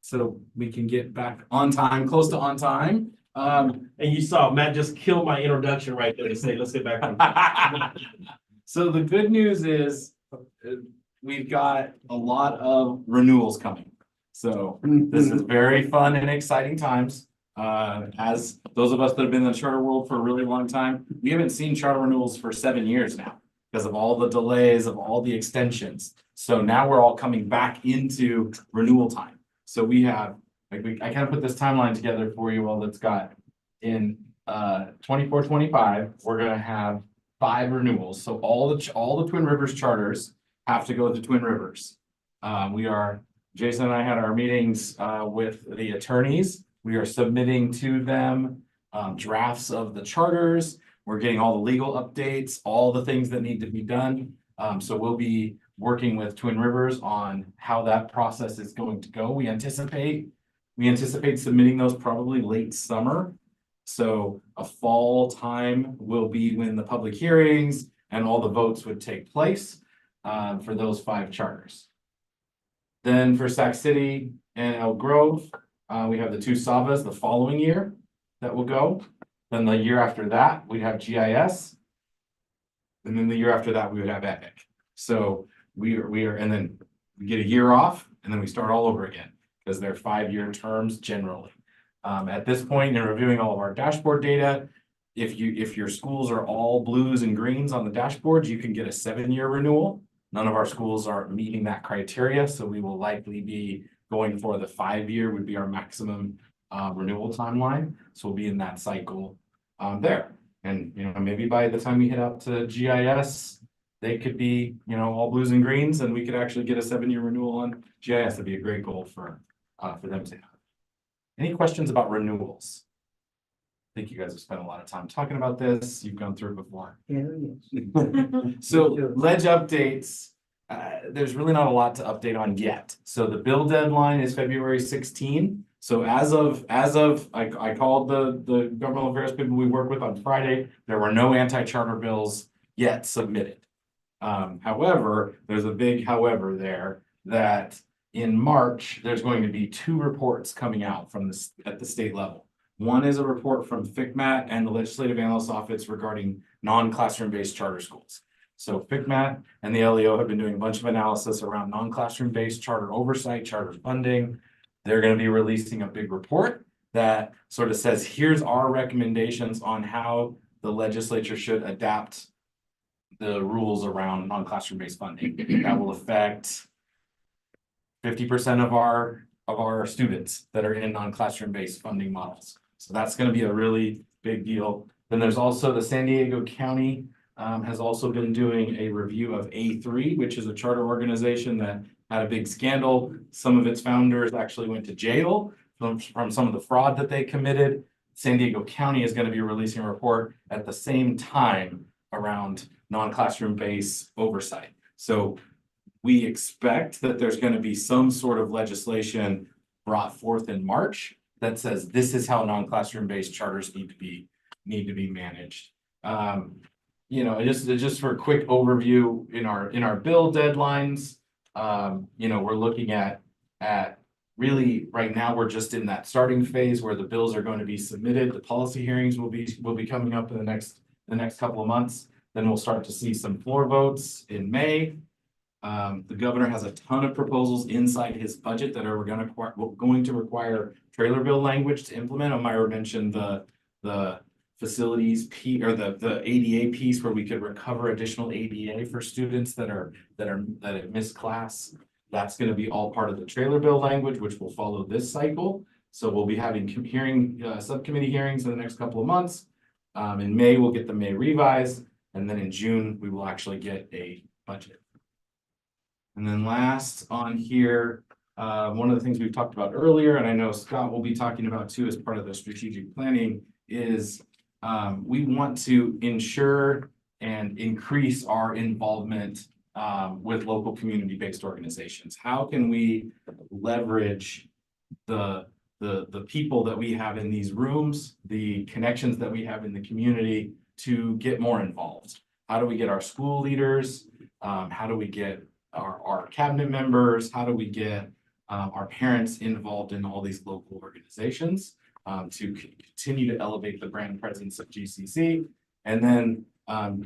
so we can get back on time, close to on time. And you saw Matt just killed my introduction right there to say, let's get back on. So the good news is we've got a lot of renewals coming. So this is very fun and exciting times. As those of us that have been in the charter world for a really long time, we haven't seen charter renewals for 7 years now because of all the delays of all the extensions. So now we're all coming back into renewal time. So we have, I kind of put this timeline together for you all that's got in 24-25, we're gonna have 5 renewals. So all the Twin Rivers charters have to go to Twin Rivers. Jason and I had our meetings with the attorneys. We are submitting to them drafts of the charters. We're getting all the legal updates, all the things that need to be done. So we'll be working with Twin Rivers on how that process is going to go. We anticipate submitting those probably late summer. So a fall time will be when the public hearings and all the votes would take place for those 5 charters. Then for Sac City and Elk Grove, we have the 2 Savas the following year that will go. Then the year after that, we'd have GIS. And then the year after that, we would have Epic. So we are, and then we get a year off and then we start all over again because they're 5-year terms generally. At this point, in reviewing all of our dashboard data, if your schools are all blues and greens on the dashboard, you can get a 7-year renewal. None of our schools are meeting that criteria, so we will likely be going for the 5-year would be our maximum renewal timeline. So we'll be in that cycle there. And maybe by the time we hit up to GIS, they could be all blues and greens, and we could actually get a 7-year renewal on GIS. That'd be a great goal for them to have. Any questions about renewals? I think you guys have spent a lot of time talking about this. You've gone through it before. So ledge updates, there's really not a lot to update on yet. So the bill deadline is February 16. So as of I called the governmental affairs people we work with on Friday. There were no anti-charter bills yet submitted. However, there's a big however there that in March, there's going to be 2 reports coming out at the state level. One is a report from FCMAT and the Legislative Analyst's Office regarding non-classroom based charter schools. So FCMAT and the LEO have been doing a bunch of analysis around non-classroom based charter oversight, charter funding. They're going to be releasing a big report that sort of says, here's our recommendations on how the legislature should adapt the rules around non-classroom based funding. That will affect 50% of our students that are in non-classroom based funding models. So that's going to be a really big deal. Then there's also the San Diego County has also been doing a review of A3, which is a charter organization that had a big scandal. Some of its founders actually went to jail from some of the fraud that they committed. San Diego County is going to be releasing a report at the same time around non-classroom based oversight. So we expect that there's going to be some sort of legislation brought forth in March that says this is how non-classroom based charters need to be managed. You know, just for a quick overview in our bill deadlines, you know, we're looking at really right now, we're just in that starting phase where the bills are going to be submitted. The policy hearings will be coming up in the next couple of months. Then we'll start to see some floor votes in May. The governor has a ton of proposals inside his budget that are going to require trailer bill language to implement. Omira mentioned the facilities or the ADA piece where we could recover additional ADA for students that have missed class. That's going to be all part of the trailer bill language, which will follow this cycle. So we'll be having subcommittee hearings in the next couple of months. In May, we'll get the May revise, and then in June, we will actually get a budget. And then last on here, one of the things we've talked about earlier, and I know Scott will be talking about too as part of the strategic planning, is we want to ensure and increase our involvement with local community-based organizations. How can we leverage the people that we have in these rooms, the connections that we have in the community to get more involved? How do we get our school leaders? How do we get our cabinet members? How do we get our parents involved in all these local organizations to continue to elevate the brand presence of GCC? And then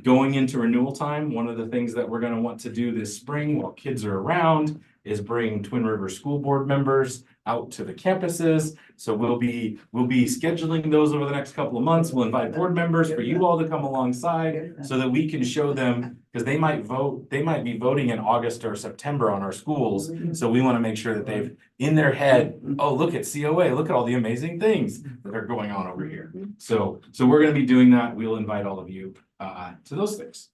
going into renewal time, one of the things that we're going to want to do this spring while kids are around is bring Twin River School Board members out to the campuses. So we'll be scheduling those over the next couple of months. We'll invite board members for you all to come alongside so that we can show them, because they might be voting in August or September on our schools. So we want to make sure that they've in their head, oh, look at COA, look at all the amazing things that are going on over here. So we're going to be doing that. We'll invite all of you to those things.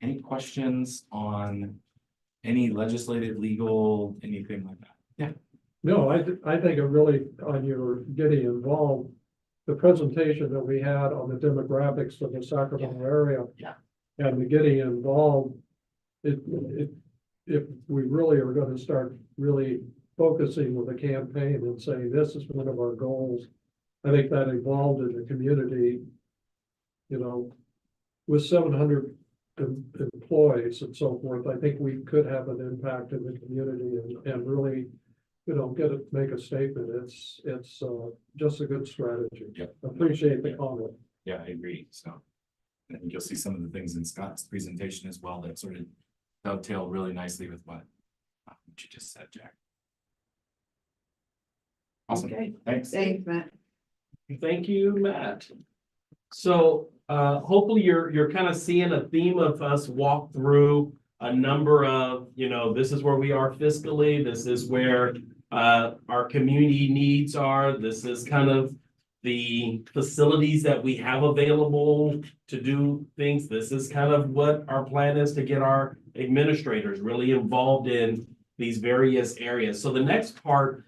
Any questions on any legislative, legal, anything like that? Yeah. No, I think it really, on your getting involved, the presentation that we had on the demographics of the Sacramento area. Yeah. And the getting involved, if we really are going to start really focusing with a campaign and saying this is one of our goals, I think that evolved in the community, you know, with 700 employees and so forth. I think we could have an impact in the community and really, you know, make a statement. It's just a good strategy. Yep. Appreciate the comment. Yeah, I agree. So I think you'll see some of the things in Scott's presentation as well that sort of dovetail really nicely with what you just said, Jack. Awesome. Okay. Thanks. Thanks, Matt. Thank you, Matt. So hopefully you're kind of seeing a theme of us walk through a number of, you know, this is where we are fiscally, this is where our community needs are, this is kind of the facilities that we have available to do things. This is kind of what our plan is to get our administrators really involved in these various areas. So the next part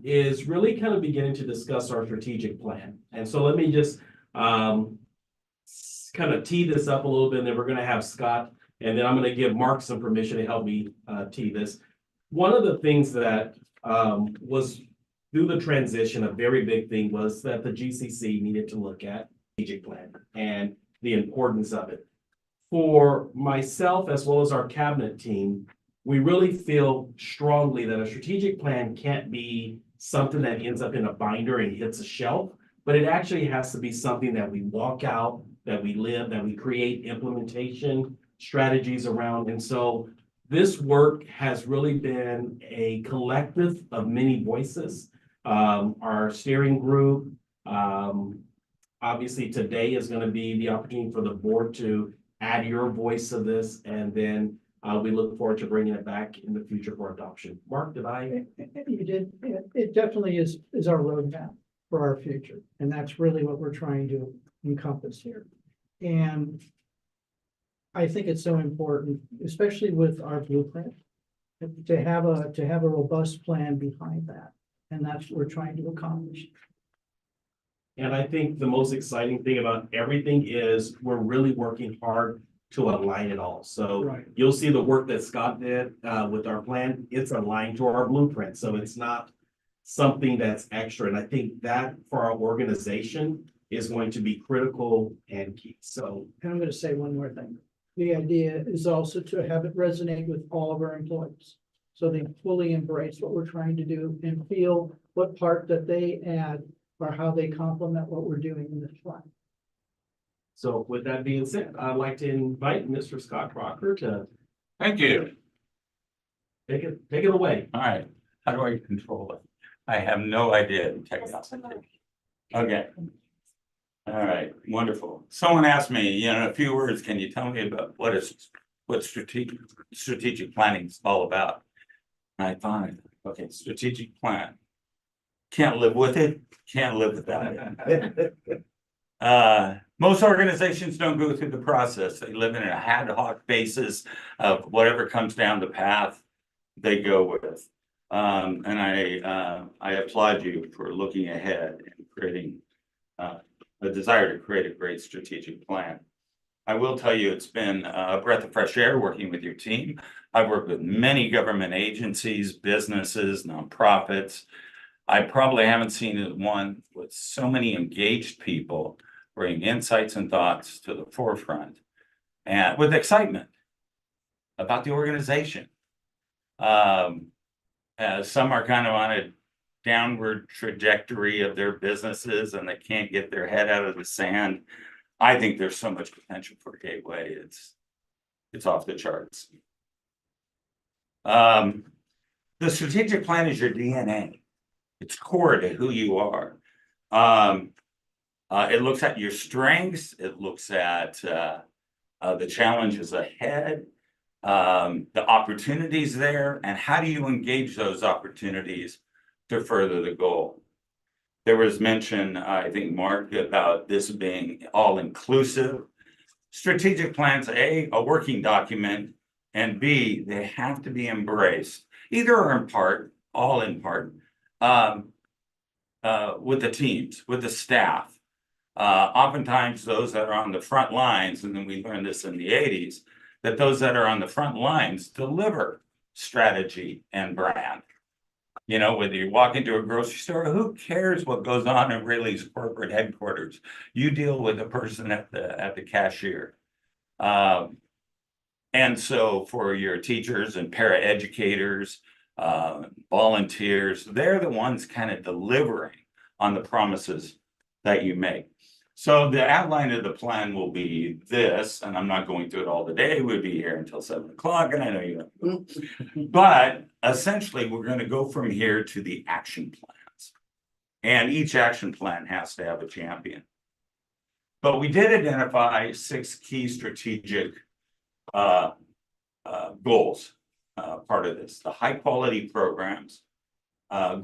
is really kind of beginning to discuss our strategic plan. And so let me just kind of tee this up a little bit, and then we're going to have Scott, and then I'm going to give Mark some permission to help me tee this. One of the things that was through the transition, a very big thing was that the GCC needed to look at strategic plan and the importance of it. For myself, as well as our cabinet team, we really feel strongly that a strategic plan can't be something that ends up in a binder and hits a shelf, but it actually has to be something that we walk out, that we live, that we create implementation strategies around. And so this work has really been a collective of many voices. Our steering group, obviously today is going to be the opportunity for the board to add your voice to this, and then we look forward to bringing it back in the future for adoption. Mark, did I? You did. It definitely is our roadmap for our future. And that's really what we're trying to encompass here. And I think it's so important, especially with our blueprint, to have a robust plan behind that. And that's what we're trying to accomplish. And I think the most exciting thing about everything is we're really working hard to align it all. So Right. you'll see the work that Scott did with our plan, it's aligned to our blueprint. So it's not something that's extra. And I think that for our organization is going to be critical and key. So And I'm gonna say one more thing. The idea is also to have it resonate with all of our employees. So they fully embrace what we're trying to do and feel what part that they add or how they complement what we're doing in this plan. So with that being said, I'd like to invite Mr. Scott Crocker to Thank you. take it away. All right, how do I control it? I have no idea in technology. Okay. All right, wonderful. Someone asked me, in a few words, can you tell me about what strategic planning is all about? And I thought, okay, strategic plan. Can't live with it, can't live without it. Most organizations don't go through the process. They live in an ad hoc basis of whatever comes down the path they go with. And I applaud you for looking ahead and creating a desire to create a great strategic plan. I will tell you, it's been a breath of fresh air working with your team. I've worked with many government agencies, businesses, nonprofits. I probably haven't seen one with so many engaged people bring insights and thoughts to the forefront and with excitement about the organization. Some are kind of on a downward trajectory of their businesses and they can't get their head out of the sand. I think there's so much potential for Gateway. It's off the charts. The strategic plan is your DNA. It's core to who you are. It looks at your strengths. It looks at the challenges ahead, the opportunities there, and how do you engage those opportunities to further the goal. There was mention, I think, Mark, about this being all-inclusive. Strategic plans, A, a working document, and B, they have to be embraced, either or in part, all in part, with the teams, with the staff. Oftentimes those that are on the front lines, and then we learned this in the 80s, that those that are on the front lines deliver strategy and brand. Whether you walk into a grocery store, who cares what goes on in Rayleigh's corporate headquarters? You deal with the person at the cashier. And so for your teachers and paraeducators, volunteers, they're the ones kind of delivering on the promises that you make. So the outline of the plan will be this, and I'm not going through it all today. We'll be here until 7 o'clock, and I know you know. But essentially, we're going to go from here to the action plans. And each action plan has to have a champion. But we did identify 6 key strategic goals, part of this. The high quality programs,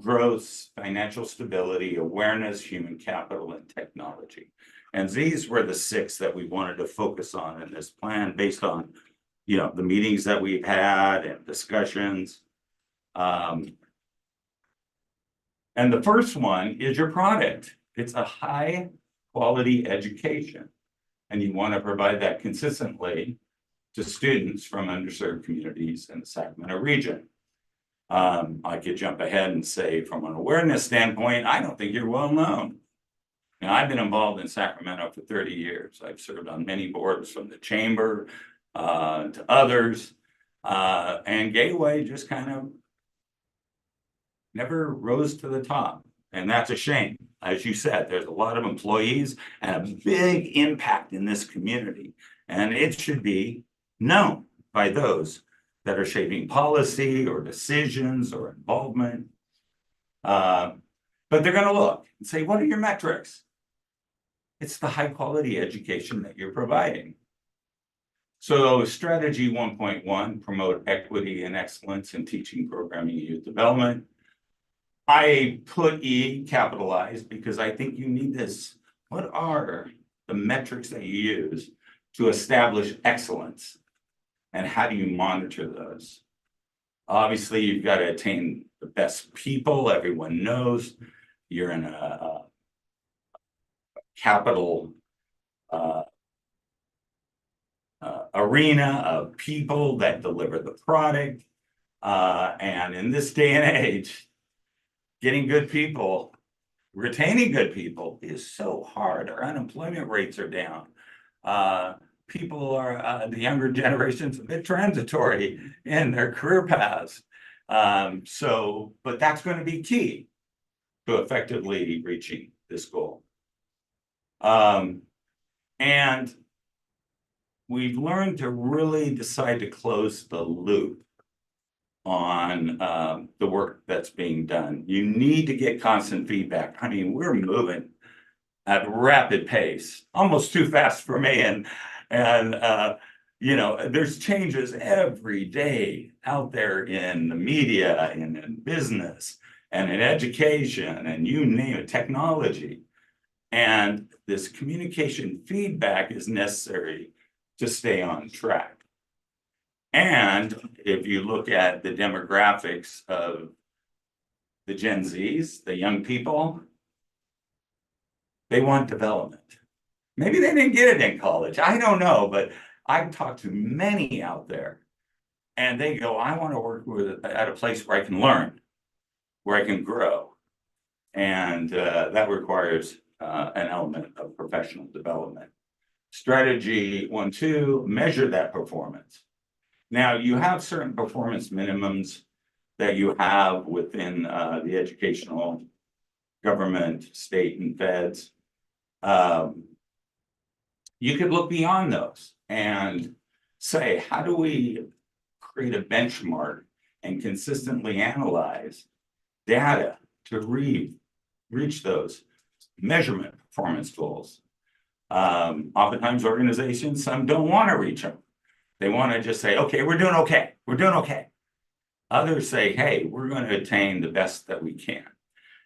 growth, financial stability, awareness, human capital, and technology. And these were the 6 that we wanted to focus on in this plan based on, the meetings that we've had and discussions. And the first one is your product. It's a high quality education. And you want to provide that consistently to students from underserved communities in the Sacramento region. I could jump ahead and say, from an awareness standpoint, I don't think you're well known. I've been involved in Sacramento for 30 years. I've served on many boards from the chamber to others. And Gateway just kind of never rose to the top. And that's a shame. As you said, there's a lot of employees and a big impact in this community. And it should be known by those that are shaping policy or decisions or involvement. But they're going to look and say, what are your metrics? It's the high quality education that you're providing. So strategy 1.1, promote equity and excellence in teaching, programming, and youth development. I put E capitalized because I think you need this. What are the metrics that you use to establish excellence? And how do you monitor those? Obviously, you've got to attain the best people. Everyone knows you're in a capital arena of people that deliver the product. And in this day and age, getting good people, retaining good people is so hard. Our unemployment rates are down. People are, the younger generation's a bit transitory in their career paths. But that's going to be key to effectively reaching this goal. And we've learned to really decide to close the loop on the work that's being done. You need to get constant feedback. I mean, we're moving at rapid pace, almost too fast for me. And you know, there's changes every day out there in the media and in business and in education and you name it, technology. And this communication feedback is necessary to stay on track. And if you look at the demographics of the Gen Zs, the young people, they want development. Maybe they didn't get it in college. I don't know, but I've talked to many out there and they go, I want to work at a place where I can learn, where I can grow. And that requires an element of professional development. Strategy 1, 2, measure that performance. Now you have certain performance minimums that you have within the educational government, state and feds. You could look beyond those and say, how do we create a benchmark and consistently analyze data to reach those measurement performance goals? Oftentimes organizations, some don't want to reach them. They want to just say, okay, we're doing okay. We're doing okay. Others say, hey, we're going to attain the best that we can.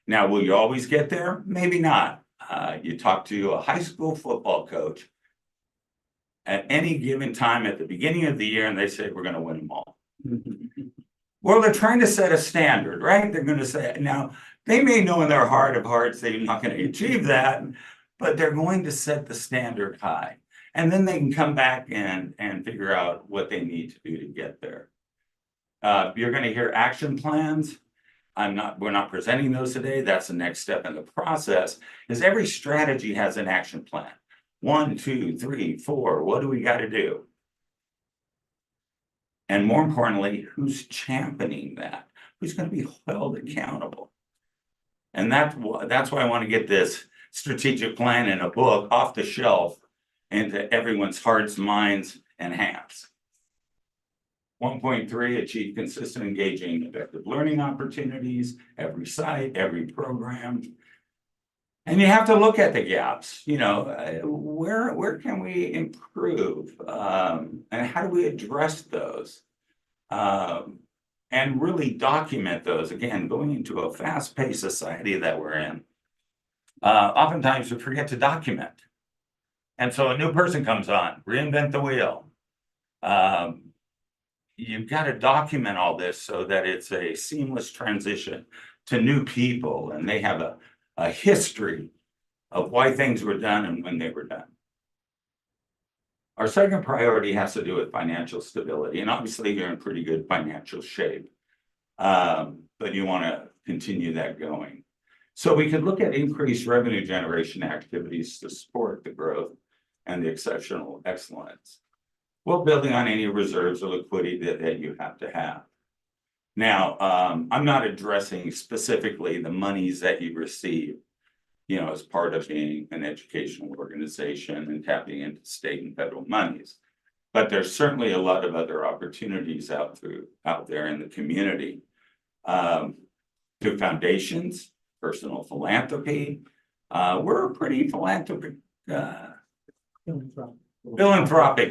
Now, will you always get there? Maybe not. You talk to a high school football coach at any given time at the beginning of the year, and they say, we're going to win them all. Well, they're trying to set a standard, right? They're going to say, now, they may know in their heart of hearts they're not going to achieve that, but they're going to set the standard high. And then they can come back and figure out what they need to do to get there. You're going to hear action plans. We're not presenting those today. That's the next step in the process, is every strategy has an action plan. 1, 2, 3, 4, what do we got to do? And more importantly, who's championing that? Who's going to be held accountable? And that's why I want to get this strategic plan in a book off the shelf into everyone's hearts, minds, and hands. 1.3, achieve consistent, engaging, effective learning opportunities, every site, every program. And you have to look at the gaps, you know, where can we improve? And how do we address those? And really document those. Again, going into a fast-paced society that we're in, oftentimes we forget to document. And so a new person comes on, reinvent the wheel. You've got to document all this so that it's a seamless transition to new people and they have a history of why things were done and when they were done. Our second priority has to do with financial stability, and obviously you're in pretty good financial shape, but you want to continue that going. So we could look at increased revenue generation activities to support the growth and the exceptional excellence, while building on any reserves or liquidity that you have to have. Now, I'm not addressing specifically the monies that you receive, you know, as part of being an educational organization and tapping into state and federal monies. But there's certainly a lot of other opportunities out there in the community, through foundations, personal philanthropy. We're a pretty philanthropic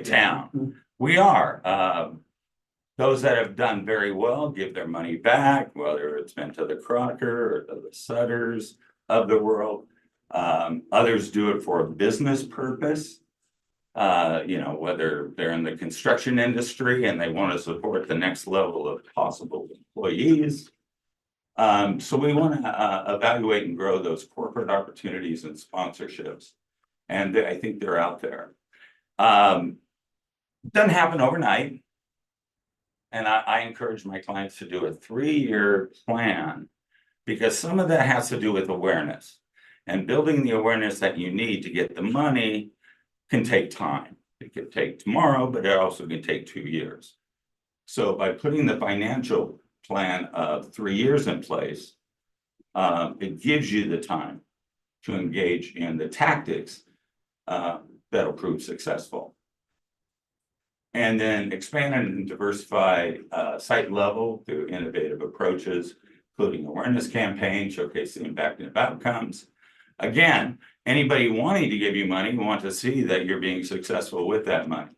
town. We are. Those that have done very well give their money back, whether it's been to the Crocker or to the Sutters of the world. Others do it for a business purpose. Whether they're in the construction industry and they want to support the next level of possible employees. So we want to evaluate and grow those corporate opportunities and sponsorships. And I think they're out there. Doesn't happen overnight. And I encourage my clients to do a 3-year plan because some of that has to do with awareness and building the awareness that you need to get the money can take time. It could take tomorrow, but it also can take 2 years. So by putting the financial plan of 3 years in place, it gives you the time to engage in the tactics that'll prove successful. And then expand and diversify site level through innovative approaches, including awareness campaigns, showcase the impact of outcomes. Again, anybody wanting to give you money want to see that you're being successful with that money.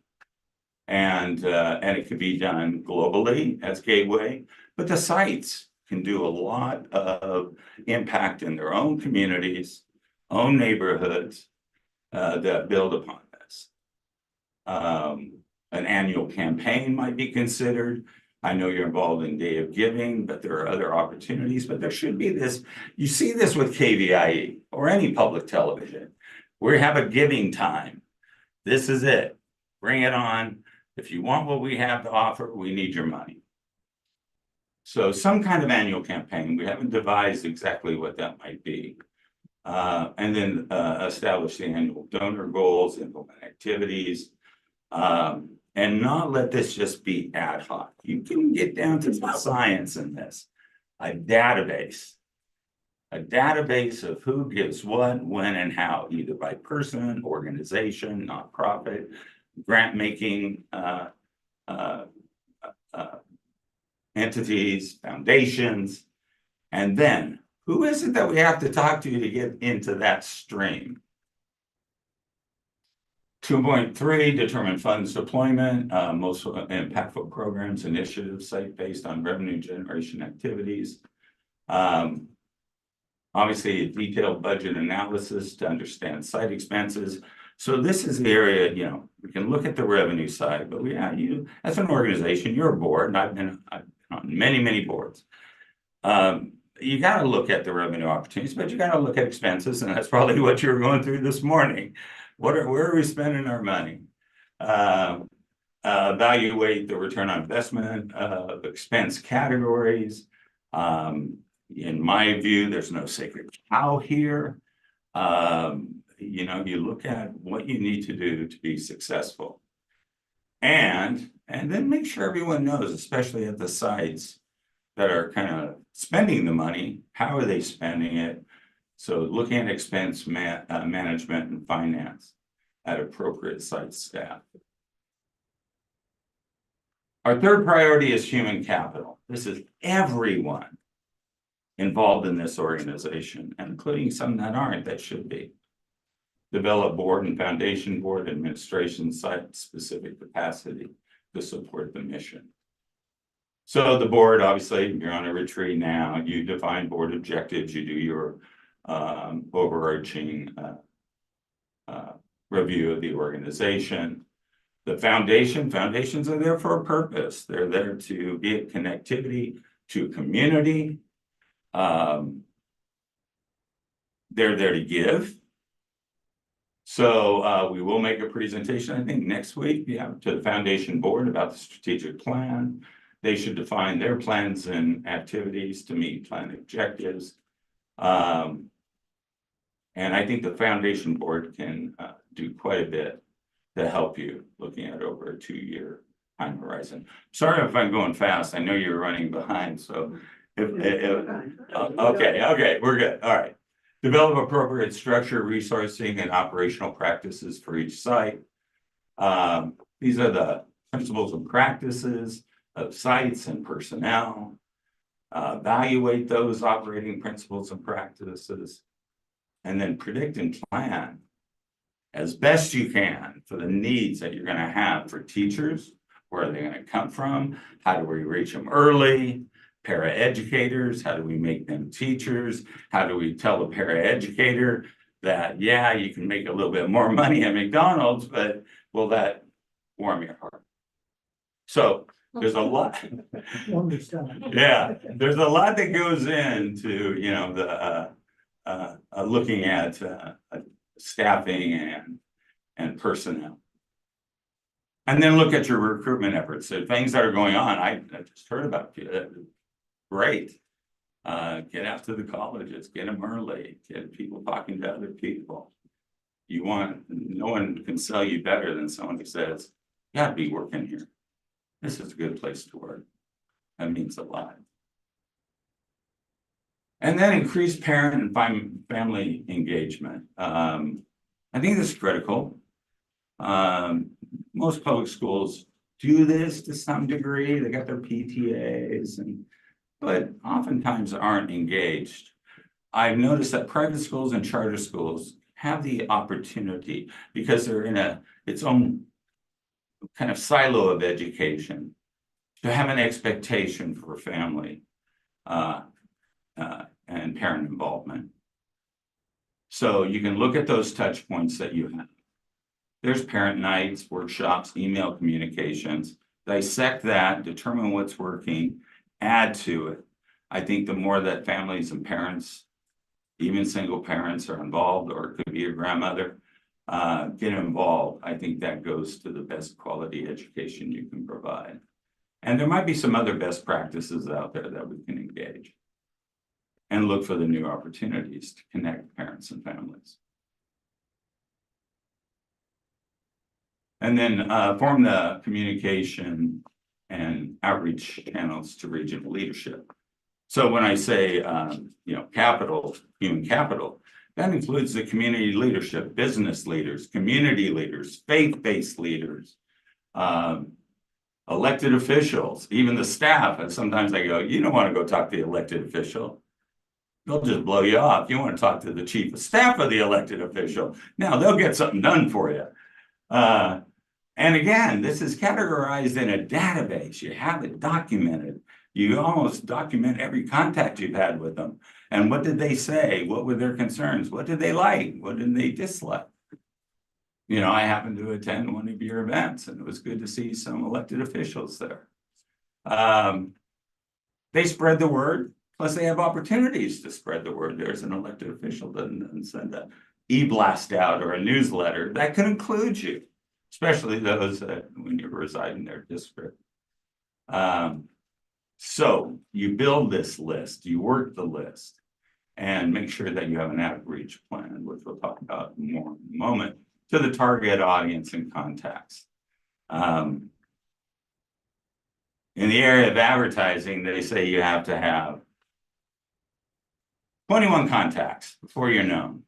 And it can be done globally as Gateway, but the sites can do a lot of impact in their own communities, own neighborhoods that build upon this. An annual campaign might be considered. I know you're involved in Day of Giving, but there are other opportunities, but there should be this, you see this with KVIE or any public television. We have a giving time. This is it. Bring it on. If you want what we have to offer, we need your money. So some kind of annual campaign, we haven't devised exactly what that might be. And then establish the annual donor goals, implement activities, and not let this just be ad hoc. You can get down to the science in this. A database of who gives what, when, and how, either by person, organization, nonprofit, grant making entities, foundations, and then who is it that we have to talk to get into that stream? 2.3, determine funds deployment, most impactful programs, initiatives, site-based on revenue generation activities. Obviously, a detailed budget analysis to understand site expenses. So this is the area, we can look at the revenue side, but you, as an organization, you're a board, and I've been on many, many boards. You got to look at the revenue opportunities, but you got to look at expenses, and that's probably what you were going through this morning. Where are we spending our money? Evaluate the return on investment of expense categories. In my view, there's no sacred cow here. You look at what you need to do to be successful. And then make sure everyone knows, especially at the sites that are kind of spending the money, how are they spending it? So looking at expense management and finance at appropriate site staff. Our third priority is human capital. This is everyone involved in this organization, including some that aren't, that should be. Develop board and foundation board administration site-specific capacity to support the mission. So the board, obviously, you're on a retreat now. You define board objectives. You do your overarching review of the organization. The foundations are there for a purpose. They're there to get connectivity to community. They're there to give. So we will make a presentation, I think, next week, to the foundation board about the strategic plan. They should define their plans and activities to meet plan objectives. And I think the foundation board can do quite a bit to help you looking at over a 2-year time horizon. Sorry if I'm going fast. I know you're running behind. So okay, we're good. All right. Develop appropriate structure, resourcing, and operational practices for each site. These are the principles and practices of sites and personnel. Evaluate those operating principles and practices, and then predict and plan as best you can for the needs that you're going to have for teachers. Where are they going to come from? How do we reach them early? Paraeducators, how do we make them teachers? How do we tell a paraeducator that, yeah, you can make a little bit more money at McDonald's, but will that warm your heart? So there's a lot. Yeah, there's a lot that goes into, you know, the looking at staffing and personnel. And then look at your recruitment efforts. So things that are going on, I just heard about you. Great. Get out to the colleges, get them early, get people talking to other people. No one can sell you better than someone who says, you gotta be working here. This is a good place to work. That means a lot. And then increase parent and family engagement. I think this is critical. Most public schools do this to some degree. They got their PTAs, but oftentimes aren't engaged. I've noticed that private schools and charter schools have the opportunity, because they're in its own kind of silo of education, to have an expectation for family and parent involvement. So you can look at those touch points that you have. There's parent nights, workshops, email communications, dissect that, determine what's working, add to it. I think the more that families and parents, even single parents, are involved, or it could be a grandmother, get involved, I think that goes to the best quality education you can provide. And there might be some other best practices out there that we can engage and look for the new opportunities to connect parents and families. And then form the communication and outreach channels to regional leadership. So when I say, you know, capital, human capital, that includes the community leadership, business leaders, community leaders, faith-based leaders, elected officials, even the staff. And sometimes I go, you don't want to go talk to the elected official. They'll just blow you off. You want to talk to the chief of staff of the elected official. Now they'll get something done for you. And again, this is categorized in a database. You have it documented. You almost document every contact you've had with them. And what did they say? What were their concerns? What did they like? What did they dislike? You know, I happened to attend one of your events, and it was good to see some elected officials there. They spread the word, plus they have opportunities to spread the word. There's an elected official that doesn't send an e-blast out or a newsletter. That could include you, especially those that when you reside in their district. So you build this list, you work the list, and make sure that you have an outreach plan, which we'll talk about more in a moment, to the target audience and contacts. In the area of advertising, they say you have to have 21 contacts before you're known.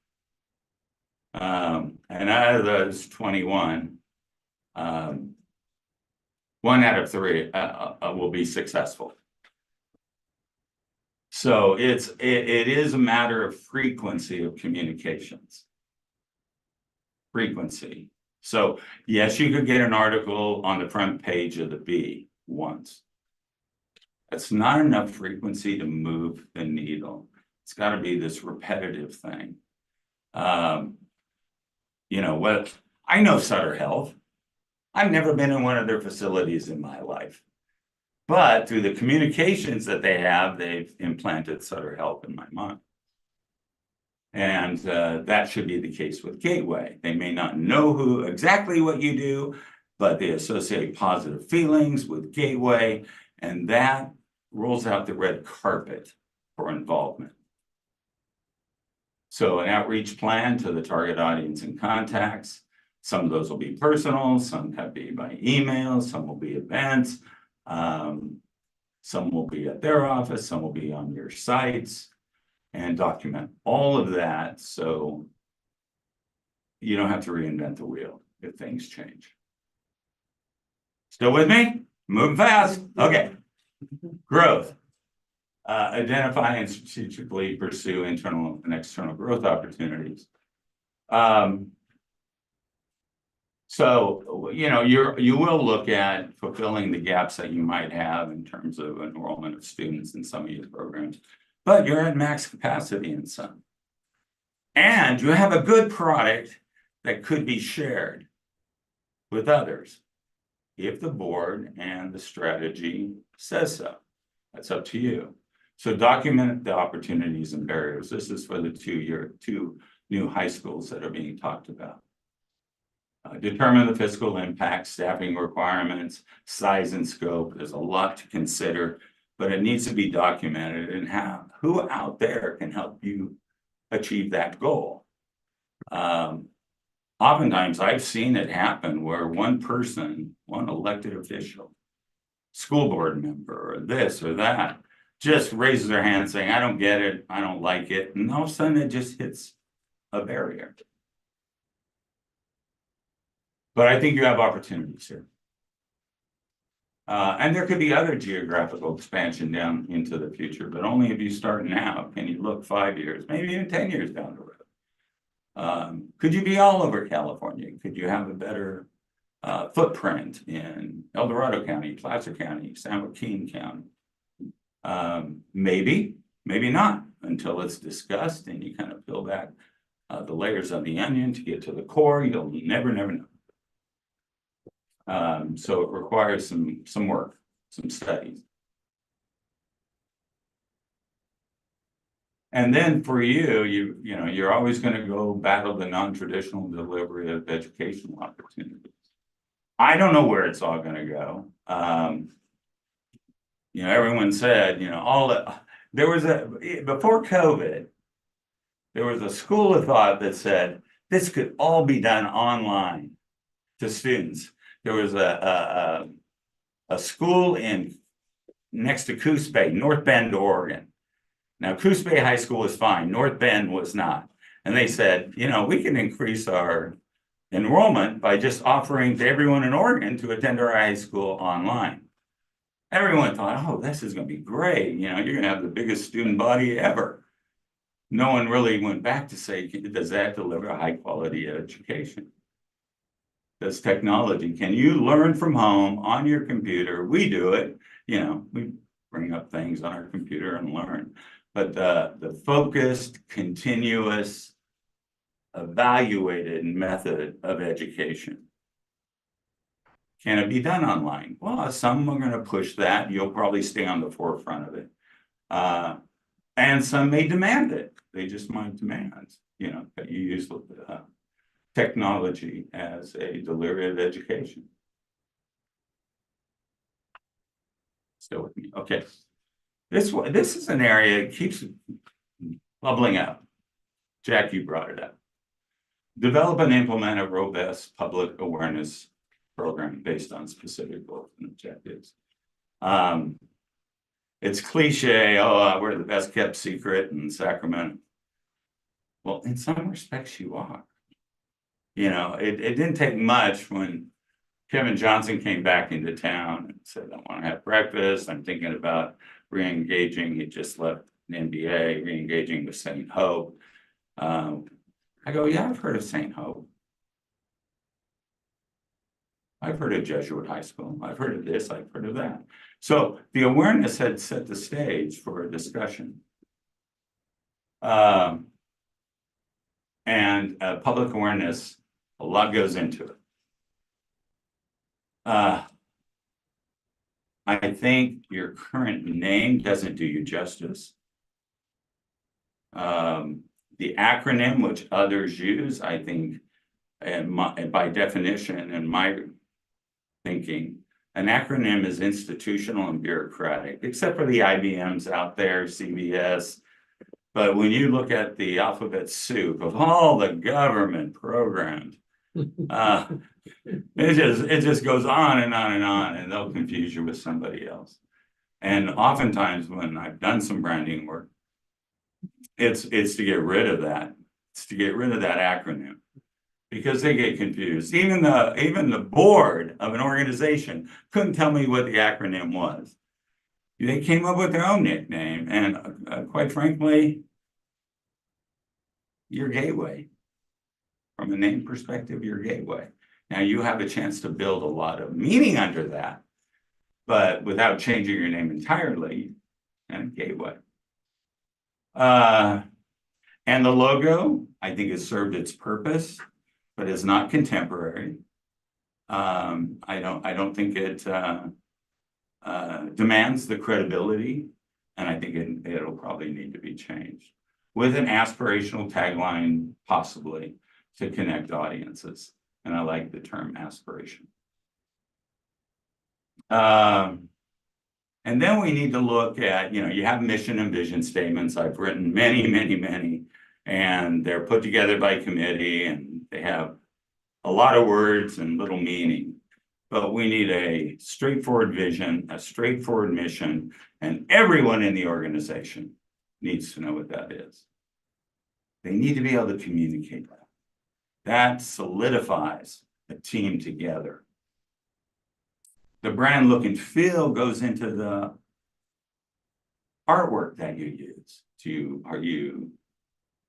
And out of those 21, 1 out of 3 will be successful. So it is a matter of frequency of communications. Frequency. So yes, you could get an article on the front page of the Bee once. That's not enough frequency to move the needle. It's got to be this repetitive thing. You know what? I know Sutter Health. I've never been in one of their facilities in my life. But through the communications that they have, they've implanted Sutter Health in my mind. And that should be the case with Gateway. They may not know exactly what you do, but they associate positive feelings with Gateway, and that rolls out the red carpet for involvement. So an outreach plan to the target audience and contacts. Some of those will be personal, some can be by email, some will be events, some will be at their office, some will be on your sites, and document all of that so you don't have to reinvent the wheel if things change. Still with me? Moving fast. Okay. Growth. Identify and strategically pursue internal and external growth opportunities. So, you know, you will look at fulfilling the gaps that you might have in terms of enrollment of students in some of your programs, but you're at max capacity in some. And you have a good product that could be shared with others if the board and the strategy says so. That's up to you. So document the opportunities and barriers. This is for the two new high schools that are being talked about. Determine the fiscal impact, staffing requirements, size and scope. There's a lot to consider, but it needs to be documented and who out there can help you achieve that goal. Oftentimes I've seen it happen where one person, one elected official, school board member, or this or that, just raises their hand saying, I don't get it, I don't like it, and all of a sudden it just hits a barrier. But I think you have opportunities here. And there could be other geographical expansion down into the future, but only if you start now can you look 5 years, maybe even 10 years down the road. Could you be all over California? Could you have a better footprint in El Dorado County, Placer County, San Joaquin County? Maybe, maybe not, until it's discussed and you kind of peel back the layers of the onion to get to the core. You'll never know. So it requires some work, some studies. And then for you know, you're always going to go battle the non-traditional delivery of educational opportunities. I don't know where it's all going to go. You know, everyone said, you know, before COVID, there was a school of thought that said this could all be done online to students. There was a school next to Coos Bay, North Bend, Oregon. Now, Coos Bay High School was fine. North Bend was not. And they said, you know, we can increase our enrollment by just offering to everyone in Oregon to attend our high school online. Everyone thought, oh, this is going to be great. You know, you're going to have the biggest student body ever. No one really went back to say, does that deliver a high quality education? Does technology, can you learn from home on your computer? We do it, you know, we bring up things on our computer and learn. But the focused, continuous, evaluated method of education. Can it be done online? Well, some are going to push that. You'll probably stay on the forefront of it. And some may demand it. They just might demand, you know, that you use technology as a delivery of education. Still with me? Okay. This is an area that keeps bubbling up. Jack, you brought it up. Develop and implement a robust public awareness program based on specific goals and objectives. It's cliche, oh, we're the best kept secret in Sacramento. Well, in some respects you are. You know, it didn't take much when Kevin Johnson came back into town and said, I want to have breakfast. I'm thinking about re-engaging. He just left an MBA, re-engaging with St. Hope. I go, yeah, I've heard of St. Hope. I've heard of Jesuit High School. I've heard of this, I've heard of that. So the awareness had set the stage for a discussion. And public awareness, a lot goes into it. I think your current name doesn't do you justice. The acronym which others use, I think, by definition, in my thinking, an acronym is institutional and bureaucratic, except for the IBMs out there, CBS. But when you look at the alphabet soup of all the government programs, it just goes on and on and on, and they'll confuse you with somebody else. And oftentimes when I've done some branding work, it's to get rid of that. It's to get rid of that acronym because they get confused. Even the board of an organization couldn't tell me what the acronym was. They came up with their own nickname, and quite frankly, your gateway. From a name perspective, your gateway. Now you have a chance to build a lot of meaning under that, but without changing your name entirely, and gateway. And the logo, I think, has served its purpose, but is not contemporary. I don't think it demands the credibility, and I think it'll probably need to be changed with an aspirational tagline, possibly, to connect audiences. And I like the term aspiration. And then we need to look at, you have mission and vision statements. I've written many, and they're put together by committee, and they have a lot of words and little meaning. But we need a straightforward vision, a straightforward mission, and everyone in the organization needs to know what that is. They need to be able to communicate that. That solidifies a team together. The brand look and feel goes into the artwork that you use. Are you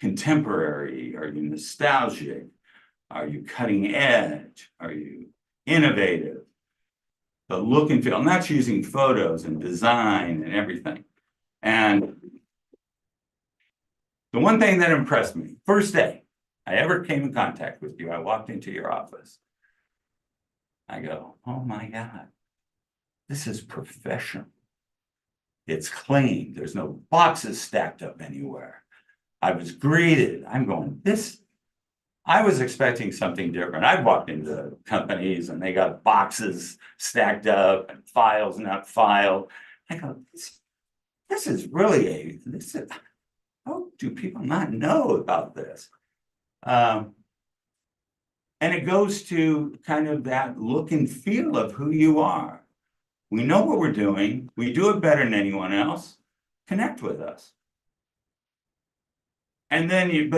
contemporary? Are you nostalgic? Are you cutting edge? Are you innovative? The look and feel, and that's using photos and design and everything. And the one thing that impressed me, first day I ever came in contact with you, I walked into your office. I go, oh my God, this is professional. It's clean. There's no boxes stacked up anywhere. I was greeted. I'm going, I was expecting something different. I've walked into companies and they got boxes stacked up and files not filed. I go, this is really how do people not know about this? And it goes to kind of that look and feel of who you are. We know what we're doing. We do it better than anyone else. Connect with us. And then you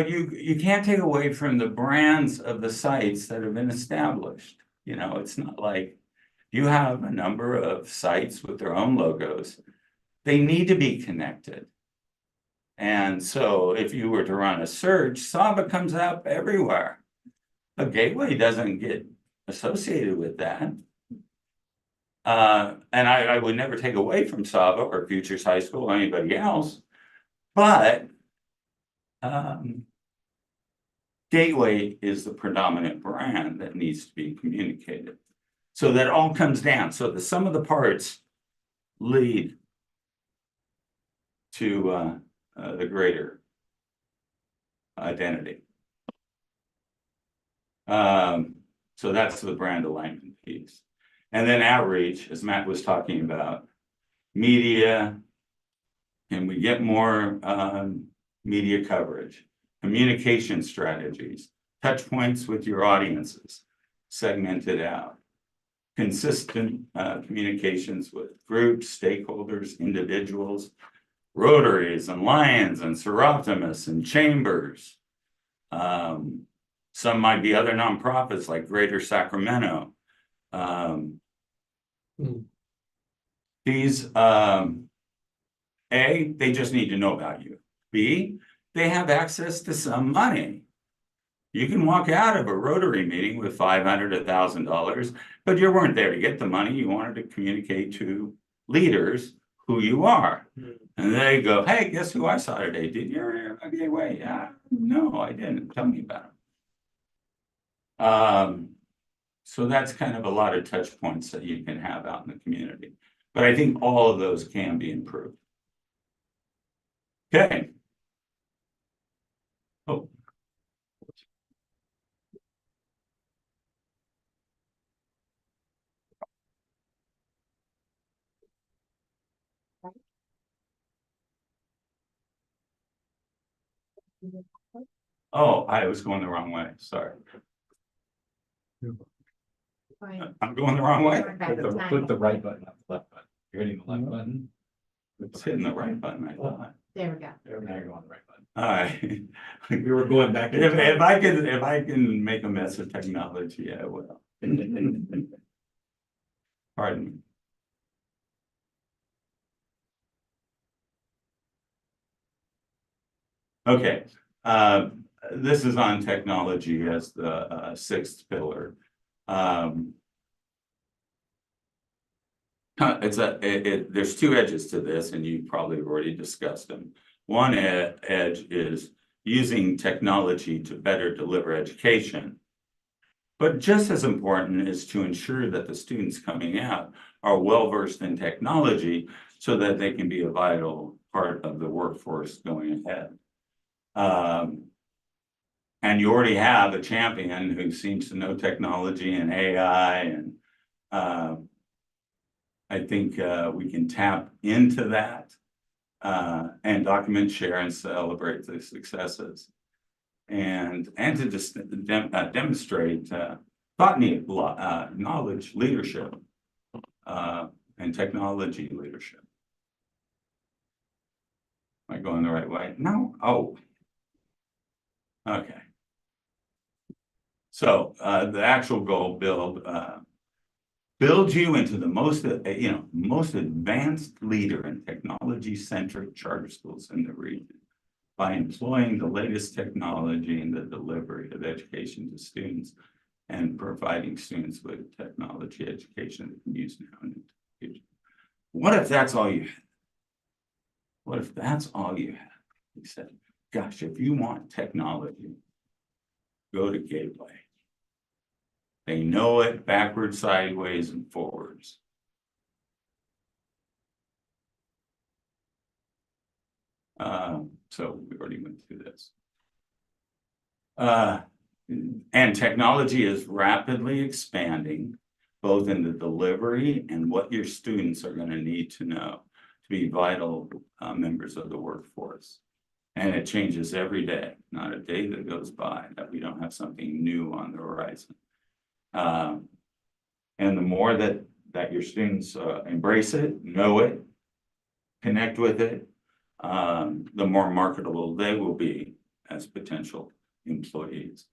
can't take away from the brands of the sites that have been established. It's not like you have a number of sites with their own logos. They need to be connected. And so if you were to run a search, Saba comes up everywhere. A Gateway doesn't get associated with that. And I would never take away from Saba or Futures High School or anybody else, but Gateway is the predominant brand that needs to be communicated. So that all comes down. So the sum of the parts lead to the greater identity. So that's the brand alignment piece. And then outreach, as Matt was talking about, media. Can we get more media coverage? Communication strategies, touch points with your audiences, segmented out. Consistent communications with groups, stakeholders, individuals, Rotaries and Lions and Seroptimists and Chambers. Some might be other nonprofits like Greater Sacramento. These, A, they just need to know about you. B, they have access to some money. You can walk out of a Rotary meeting with $500, $1,000, but you weren't there to get the money. You wanted to communicate to leaders who you are. And they go, hey, guess who I saw today? Did you ever a Gateway? No, I didn't. Tell me about it. So that's kind of a lot of touch points that you can have out in the community. But I think all of those can be improved. Okay. Oh. Oh, I was going the wrong way. Sorry. I'm going the wrong way. Click the right button, not the left button. You're hitting the left button. It's hitting the right button, I thought. There we go. Now you're on the right button. All right. We were going back. If I can make a mess of technology, I will. Pardon me. Okay, this is on technology as the sixth pillar. There's two edges to this, and you probably have already discussed them. One edge is using technology to better deliver education. But just as important is to ensure that the students coming out are well-versed in technology so that they can be a vital part of the workforce going ahead. And you already have a champion who seems to know technology and AI, and I think we can tap into that and document, share, and celebrate the successes. And to just demonstrate thought knowledge leadership and technology leadership. Am I going the right way? No? Oh. Okay. So the actual goal, build you into the most advanced leader in technology-centric charter schools in the region by employing the latest technology in the delivery of education to students and providing students with technology education they can use now and in the future. What if that's all you had? What if that's all you had? He said, gosh, if you want technology, go to Gateway. They know it backwards, sideways, and forwards. So we already went through this. And technology is rapidly expanding, both in the delivery and what your students are going to need to know to be vital members of the workforce. And it changes every day, not a day that goes by that we don't have something new on the horizon. And the more that your students embrace it, know it, connect with it, the more marketable they will be as potential employees.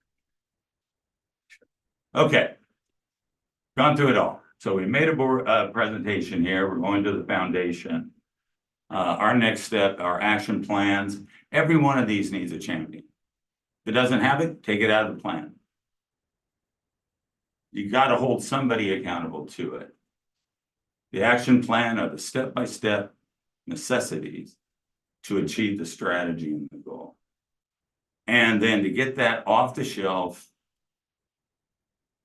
Okay, gone through it all. So we made a presentation here. We're going to the foundation. Our next step, our action plans. Every one of these needs a champion. If it doesn't have it, take it out of the plan. You got to hold somebody accountable to it. The action plan are the step-by-step necessities to achieve the strategy and the goal. And then to get that off the shelf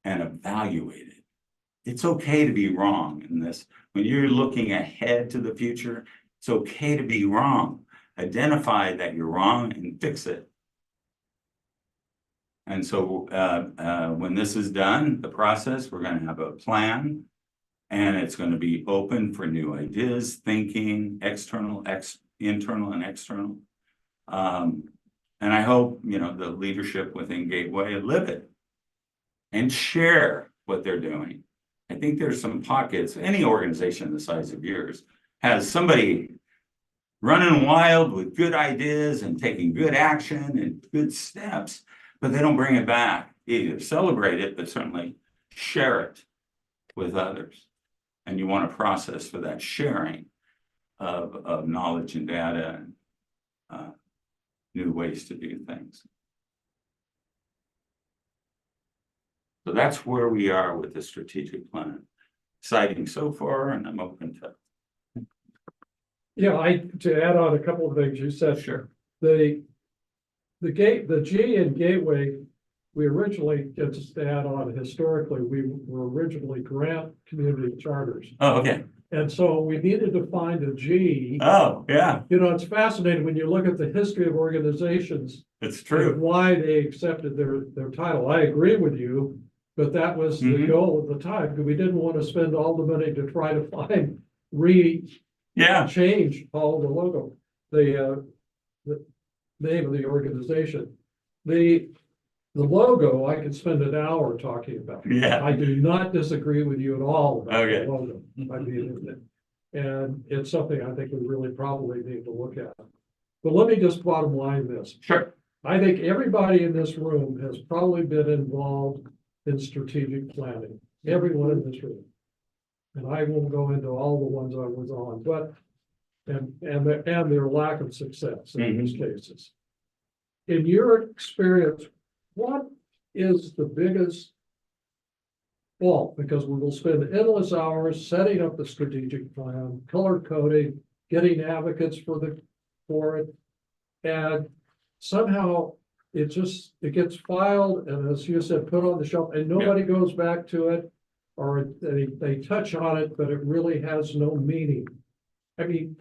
and evaluate it. It's okay to be wrong in this. When you're looking ahead to the future, it's okay to be wrong. Identify that you're wrong and fix it. And so when this is done, the process, we're going to have a plan, and it's going to be open for new ideas, thinking, internal and external. And I hope, the leadership within Gateway live it and share what they're doing. I think there's some pockets, any organization the size of yours has somebody running wild with good ideas and taking good action and good steps, but they don't bring it back. Either celebrate it, but certainly share it with others. And you want a process for that sharing of knowledge and data and new ways to do things. So that's where we are with the strategic plan. Exciting so far, and I'm open to. Yeah, to add on a couple of things you said. Sure. The G in Gateway, we originally, just to add on, historically, we were originally grant community charters. Oh, okay. And so we needed to find a G. Oh, yeah. It's fascinating when you look at the history of organizations. It's true. And why they accepted their title. I agree with you, but that was the goal at the time, because we didn't want to spend all the money to try to find change all the logo, the name of the organization. The logo, I could spend an hour talking about. Yeah. I do not disagree with you at all about Okay. the logo. And it's something I think we really probably need to look at. But let me just bottom line this. Sure. I think everybody in this room has probably been involved in strategic planning. Everyone in this room. And I won't go into all the ones I was on, but and their lack of success in these cases. In your experience, what is the biggest fault? Because we will spend endless hours setting up the strategic plan, color coding, getting advocates for it. And somehow it gets filed and as you said, put on the shelf and nobody goes back to it. Or they touch on it, but it really has no meaning. I mean,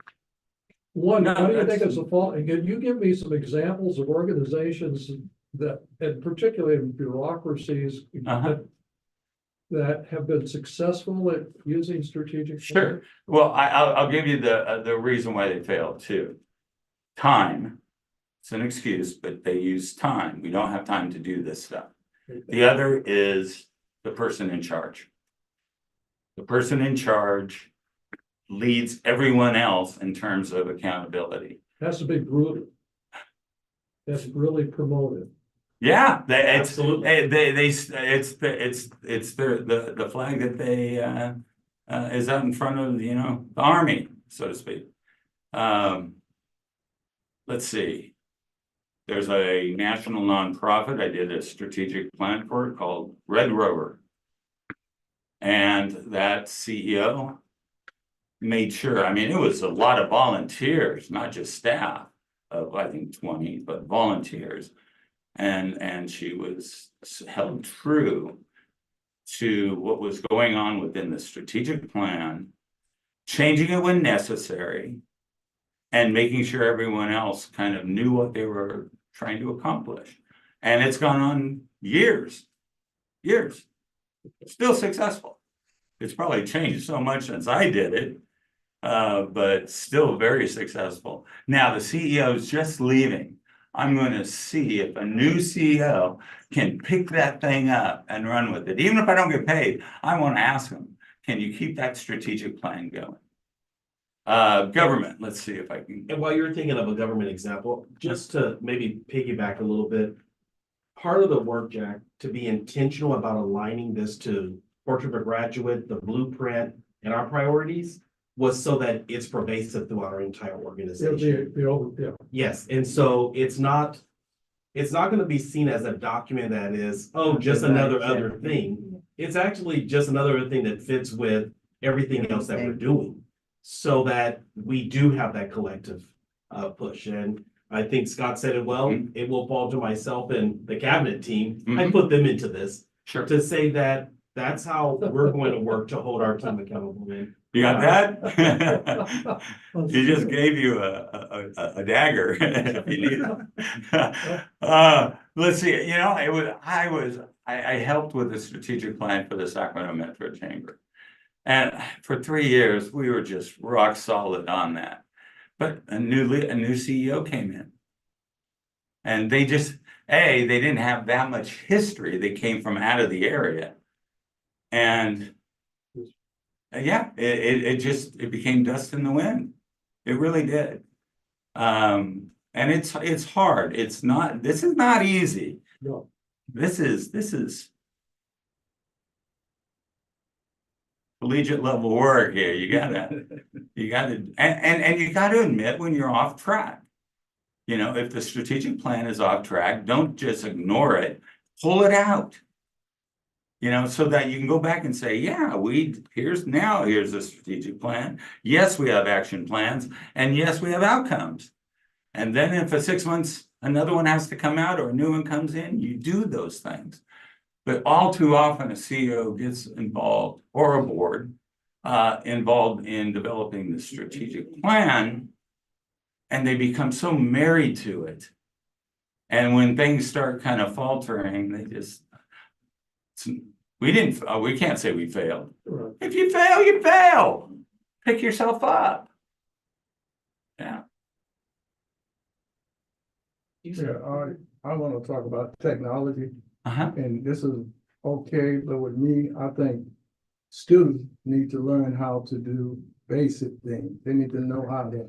what do you think is the fault? And can you give me some examples of organizations that, and particularly in bureaucracies that have been successful at using strategic? Sure. Well, I'll give you the reason why they failed too. Time. It's an excuse, but they use time. We don't have time to do this stuff. The other is the person in charge. The person in charge leads everyone else in terms of accountability. Has to be brutal. That's really promoted. Yeah, Absolutely. it's the flag that they is out in front of, you know, the army, so to speak. Let's see. There's a national nonprofit. I did a strategic plan for it called Red Rover. And that CEO made sure, I mean, it was a lot of volunteers, not just staff of, I think, 20, but volunteers. And she was held true to what was going on within the strategic plan, changing it when necessary, and making sure everyone else kind of knew what they were trying to accomplish. And it's gone on years. Still successful. It's probably changed so much since I did it, but still very successful. Now the CEO is just leaving. I'm going to see if a new CEO can pick that thing up and run with it. Even if I don't get paid, I want to ask them, can you keep that strategic plan going? Government, let's see if I can. And while you're thinking of a government example, just to maybe piggyback a little bit, part of the work, Jack, to be intentional about aligning this to Portrait of a Graduate, the blueprint, and our priorities was so that it's pervasive throughout our entire organization. Yes, and so it's not gonna be seen as a document that is, oh, just another other thing. It's actually just another thing that fits with everything else that we're doing. So that we do have that collective push. And I think Scott said it well, it will fall to myself and the cabinet team. I put them into this to say that that's how we're going to work to hold our team accountable. You got that? He just gave you a dagger if you need it. Let's see, you know, I helped with the strategic plan for the Sacramento Metro Chamber. And for 3 years, we were just rock solid on that. But a new CEO came in. And they just, they didn't have that much history. They came from out of the area. And yeah, it became dust in the wind. It really did. And it's hard. This is not easy. No. This is collegiate level work here. You gotta, and you gotta admit when you're off track. You know, if the strategic plan is off track, don't just ignore it, pull it out. You know, so that you can go back and say, yeah, here's the strategic plan. Yes, we have action plans, and yes, we have outcomes. And then if for 6 months, another one has to come out or a new one comes in, you do those things. But all too often a CEO gets involved, or a board, involved in developing the strategic plan, and they become so married to it. And when things start kind of faltering, they just, we can't say we failed. Right. If you fail, you fail. Pick yourself up. Yeah. Yeah, I want to talk about technology. And this is okay, but with me, I think students need to learn how to do basic things. They need to know how to,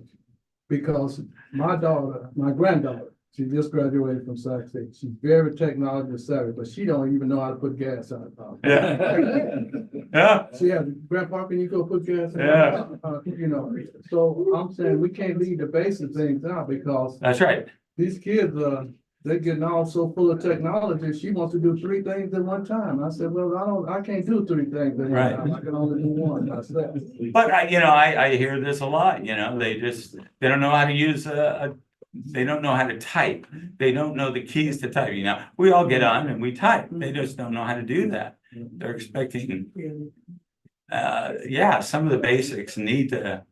because my granddaughter, she just graduated from Sac State. She's very technology savvy, but she don't even know how to put gas on her car. Yeah. She has, Grandpa, can you go put gas in Yeah. you know, so I'm saying we can't leave the basic things out because That's right. these kids, they're getting all so full of technology. She wants to do 3 things at one time. I said, well, I can't do 3 things at one time. I can only do one myself. But I hear this a lot, you know, they don't know how to use a They don't know how to type. They don't know the keys to type. You know, we all get on and we type. They just don't know how to do that. They're expecting, yeah, some of the basics need to.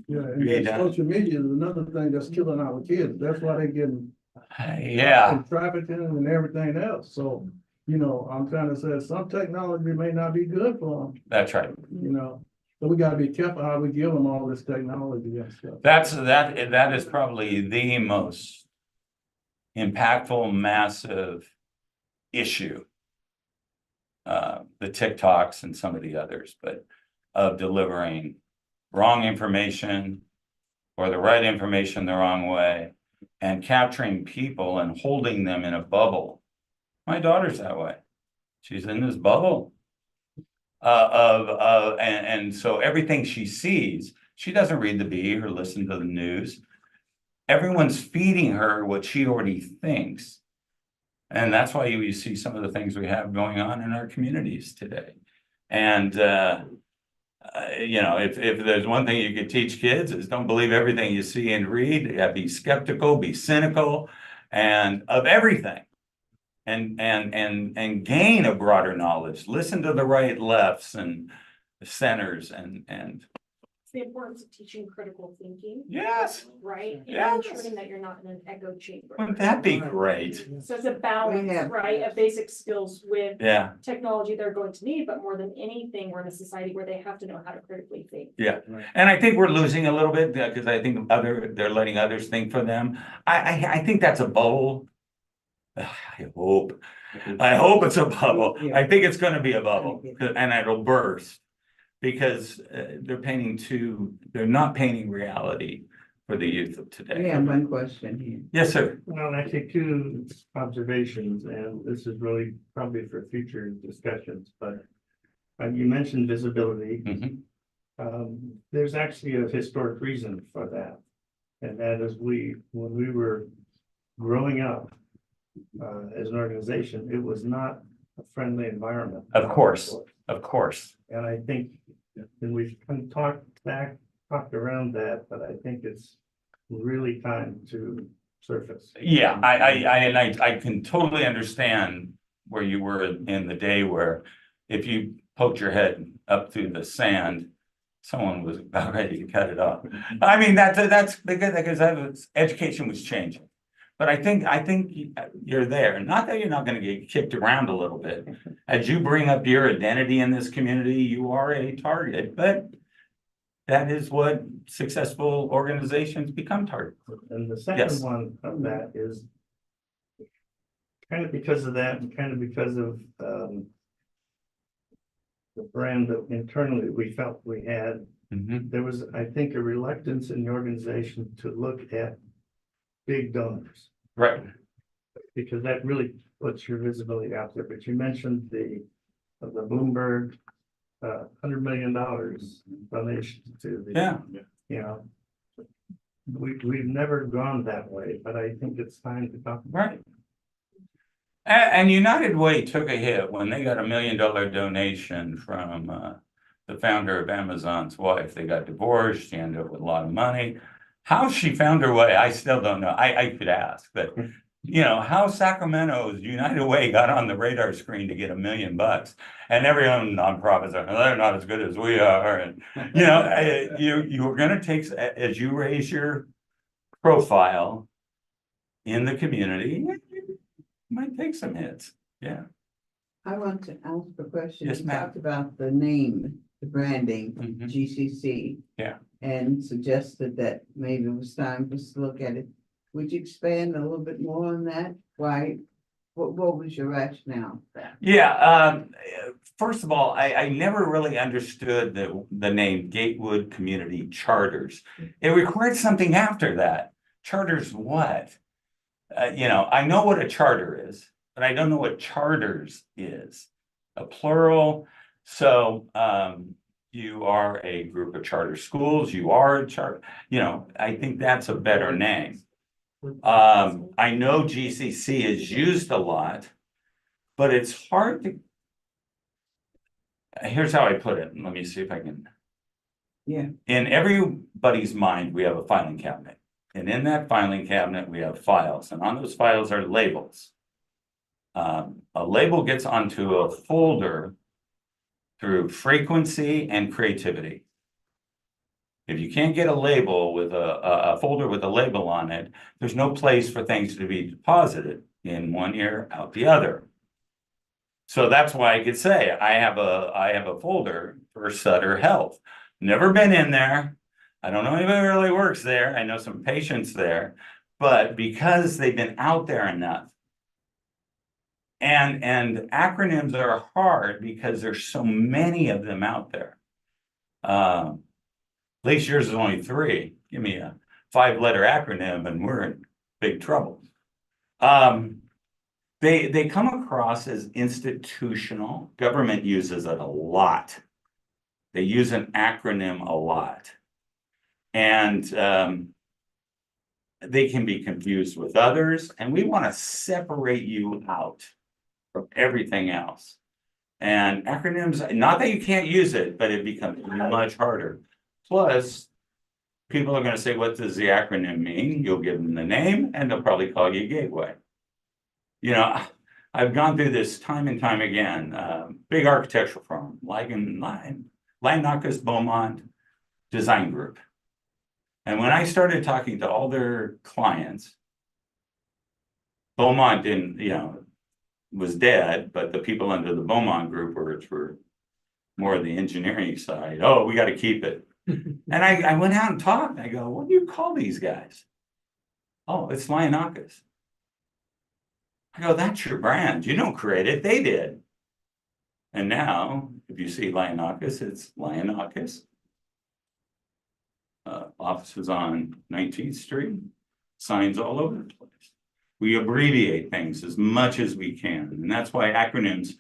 Yeah, and that social media is another thing that's killing our kids. That's why they're getting. Yeah, Trafficking and everything else. So, you know, I'm trying to say some technology may not be good for them, that's right. you know. So we gotta be careful how we give them all this technology and stuff. That is probably the most impactful, massive issue. The TikToks and some of the others, but of delivering wrong information or the right information the wrong way and capturing people and holding them in a bubble. My daughter's that way. She's in this bubble and so everything she sees, she doesn't read the Bee or listen to the news. Everyone's feeding her what she already thinks. And that's why you see some of the things we have going on in our communities today. And, you know, if there's one thing you could teach kids is don't believe everything you see and read. Be skeptical, be cynical, and of everything. And gain a broader knowledge. Listen to the right, lefts, and centers, and It's the importance of teaching critical thinking. yes, Right? Yes. And ensuring that you're not in an echo chamber. wouldn't that be great? So it's a balance, have- right, of basic skills with Yeah, technology they're going to need, but more than anything, we're in a society where they have to know how to critically think. yeah. And I think we're losing a little bit because I think they're letting others think for them. I think that's a bubble. I hope it's a bubble. I think it's gonna be a bubble and it'll burst. Because they're not painting reality for the youth of today. We have one question here. Yes, sir. Well, actually, two observations, and this is really probably for future discussions, but you mentioned visibility. There's actually a historic reason for that. And that is when we were growing up as an organization, it was not a friendly environment. Of course. And I think, and we've kind of talked around that, but I think it's really time to surface. Yeah, I can totally understand where you were in the day where if you poked your head up through the sand, someone was about ready to cut it off. I mean, that's because education was changing. But I think you're there. Not that you're not going to get kicked around a little bit. As you bring up your identity in this community, you are a target, but that is what successful organizations become targets. And the second one of that is kind of because of that and kind of because of the brand that internally we felt we had. There was, I think, a reluctance in the organization to look at big donors. Right. Because that really puts your visibility out there, but you mentioned the Bloomberg $100 million donation to the, you know, we've never gone that way, but I think it's time to talk. Right. And United Way took a hit when they got $1 million donation from the founder of Amazon's wife. They got divorced. She ended up with a lot of money. How she found her way, I still don't know. I could ask, but you know, how Sacramento's United Way got on the radar screen to get $1 million, and every other nonprofits are, they're not as good as we are, and you know, you're going to take, as you raise your profile in the community, you might take some hits. Yeah. I want to ask a question. Yes, You ma'am. talked about the name, the branding, GCC. Yeah. And suggested that maybe it was time for us to look at it. Would you expand a little bit more on that? Why? What was your rationale? Yeah. First of all, I never really understood the name Gatewood Community Charters. It required something after that. Charters what? You know, I know what a charter is, but I don't know what charters is. A plural. So you are a group of charter schools, you are a charter, you know, I think that's a better name. I know GCC is used a lot, but it's hard to, here's how I put it, and let me see if I can. Yeah. In everybody's mind, we have a filing cabinet. And in that filing cabinet, we have files, and on those files are labels. A label gets onto a folder through frequency and creativity. If you can't get a label with a folder with a label on it, there's no place for things to be deposited in one ear, out the other. So that's why I could say I have a folder for Sutter Health. Never been in there. I don't know anybody who really works there. I know some patients there, but because they've been out there enough. And acronyms are hard because there's so many of them out there. At least yours is only 3. Give me a 5-letter acronym and we're in big trouble. They come across as institutional. Government uses it a lot. They use an acronym a lot. And they can be confused with others. And we want to separate you out from everything else. And acronyms, not that you can't use it, but it becomes much harder. Plus, people are going to say, what does the acronym mean? You'll give them the name and they'll probably call you Gateway. You know, I've gone through this time and time again. Big architectural firm, Leinakis Beaumont Design Group. And when I started talking to all their clients, Beaumont didn't, was dead, but the people under the Beaumont group were more the engineering side. Oh, we got to keep it. And I went out and talked. I go, what do you call these guys? Oh, it's Leinakis. I go, that's your brand. You don't create it. They did. And now, if you see Leinakis, it's Leinakis. Offices on 19th Street, signs all over the place. We abbreviate things as much as we can. And that's why acronyms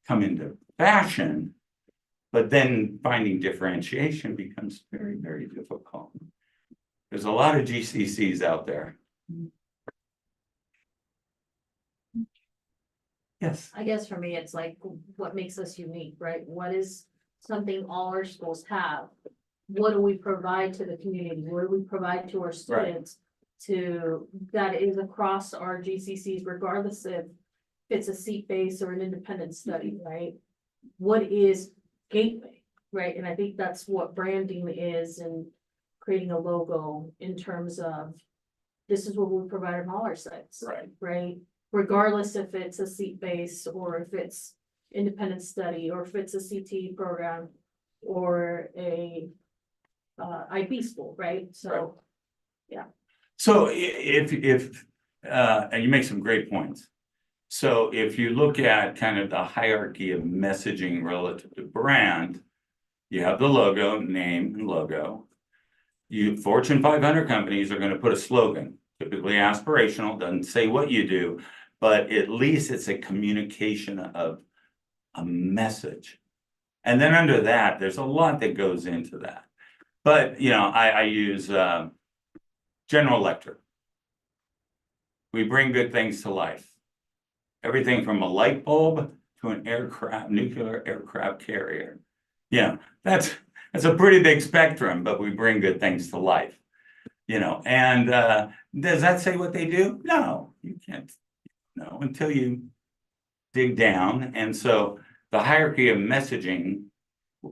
come into fashion. But then finding differentiation becomes very, very difficult. There's a lot of GCCs out there. Yes. I guess for me, it's like, what makes us unique, right? What is something all our schools have? What do we provide to the community? What do we provide to our students that is across our GCCs, regardless if it's a seat-based or an independent study, right? What is Gateway, right? And I think that's what branding is, and creating a logo in terms of, this is what we provide on all our sites, right? Regardless if it's a seat-based or if it's independent study or if it's a CT program or a IB school, right? So, yeah. So if and you make some great points. So if you look at kind of the hierarchy of messaging relative to brand, you have the logo, name, and logo. Fortune 500 companies are going to put a slogan, typically aspirational, doesn't say what you do, but at least it's a communication of a message. And then under that, there's a lot that goes into that. But, I use General Electric. We bring good things to life. Everything from a light bulb to an nuclear aircraft carrier. That's a pretty big spectrum, but we bring good things to life. And does that say what they do? No, you can't know until you dig down. And so the hierarchy of messaging,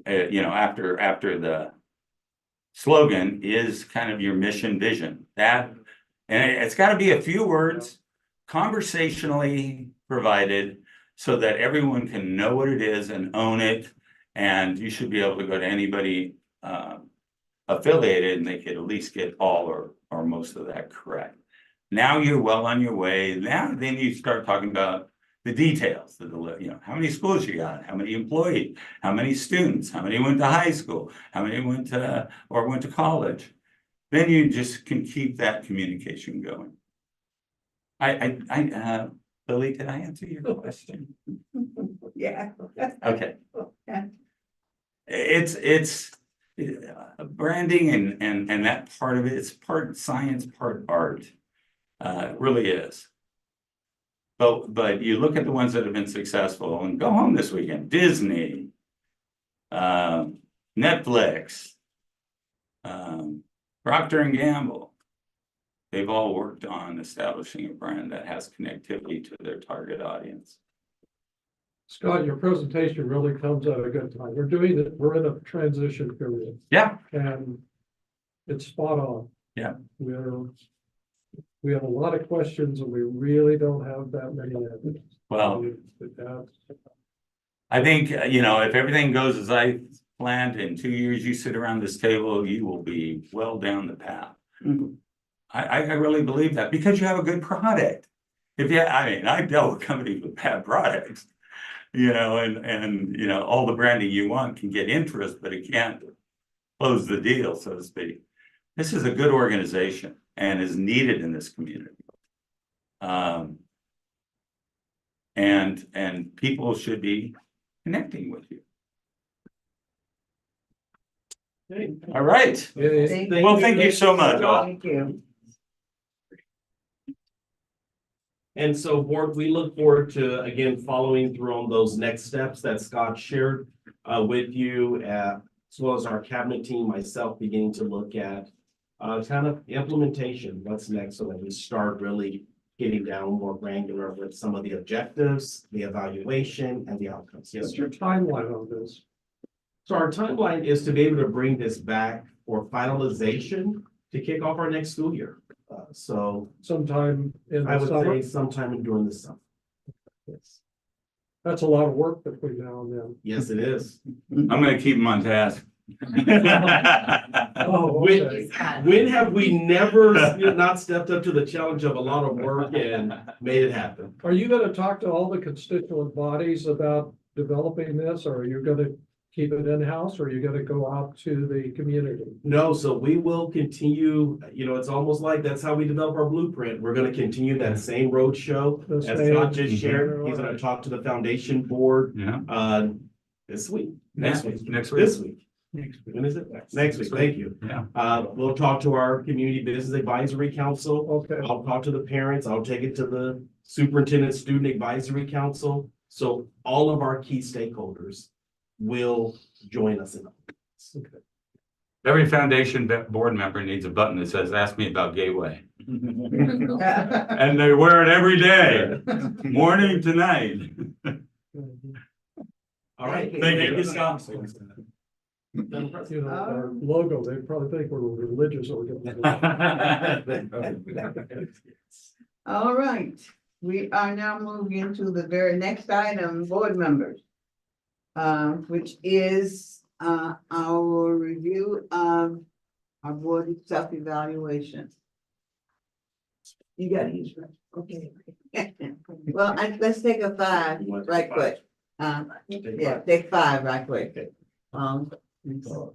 after the slogan is kind of your mission vision. And it's got to be a few words, conversationally provided, so that everyone can know what it is and own it. And you should be able to go to anybody affiliated and they could at least get all or most of that correct. Now you're well on your way. Then you start talking about the details, how many schools you got, how many employees, how many students, how many went to high school, how many went to college. Then you just can keep that communication going. Billy, did I answer your question? Yeah. Okay. It's branding and that part of it, it's part science, part art. It really is. But you look at the ones that have been successful and go home this weekend. Disney, Netflix, Procter & Gamble. they've all worked on establishing a brand that has connectivity to their target audience. Scott, your presentation really comes at a good time. We're doing it, we're in a transition period Yeah. and it's spot on. Yeah. We have a lot of questions and we really don't have that many answers. Well, I think, you know, if everything goes as I planned, in 2 years, you sit around this table, you will be well down the path. I really believe that because you have a good product. If you, I mean, I dealt with companies with bad products, you know, and, you know, all the branding you want can get interest, but it can't close the deal, so to speak. This is a good organization and is needed in this community. And people should be connecting with you. All right. Well, thank you so much. Thank you. And so, board, we look forward to, again, following through on those next steps that Scott shared with you, as well as our cabinet team, myself, beginning to look at kind of implementation, what's next, so that we start really getting down more granular with some of the objectives, the evaluation, and the outcomes. Yes, What's sir. your timeline on this? So our timeline is to be able to bring this back for finalization to kick off our next school year. So Sometime in I the would summer? say sometime during the summer. Yes. That's a lot of work between now and then. Yes, it is. I'm gonna keep them on task. Oh, When, okay. when have we never not stepped up to the challenge of a lot of work and made it happen? Are you gonna talk to all the constituent bodies about developing this, or are you gonna keep it in-house, or are you gonna go out to the community? No, so we will continue, you know, it's almost like that's how we develop our blueprint. We're gonna continue that same roadshow. The As same- Scott just shared, he's gonna talk to the foundation board, Yeah. this week, Next next week. Next week. This week. When is it? Next week, thank you. Yeah. We'll talk to our Community Business Advisory Council. Okay, I'll talk to the parents. I'll take it to the Superintendent Student Advisory Council. So all of our key stakeholders will join us in. Every foundation board member needs a button that says, ask me about Gateway. And they wear it every day, morning to night. All right. Thank you. Scott. you know, our logo, they probably think we're a religious organization. All right, we are now moving into the very next item, board members. Which is our review of our board self-evaluation. You got these right, okay. Well, let's take a 5 right quick. Yeah, take 5 right quick. So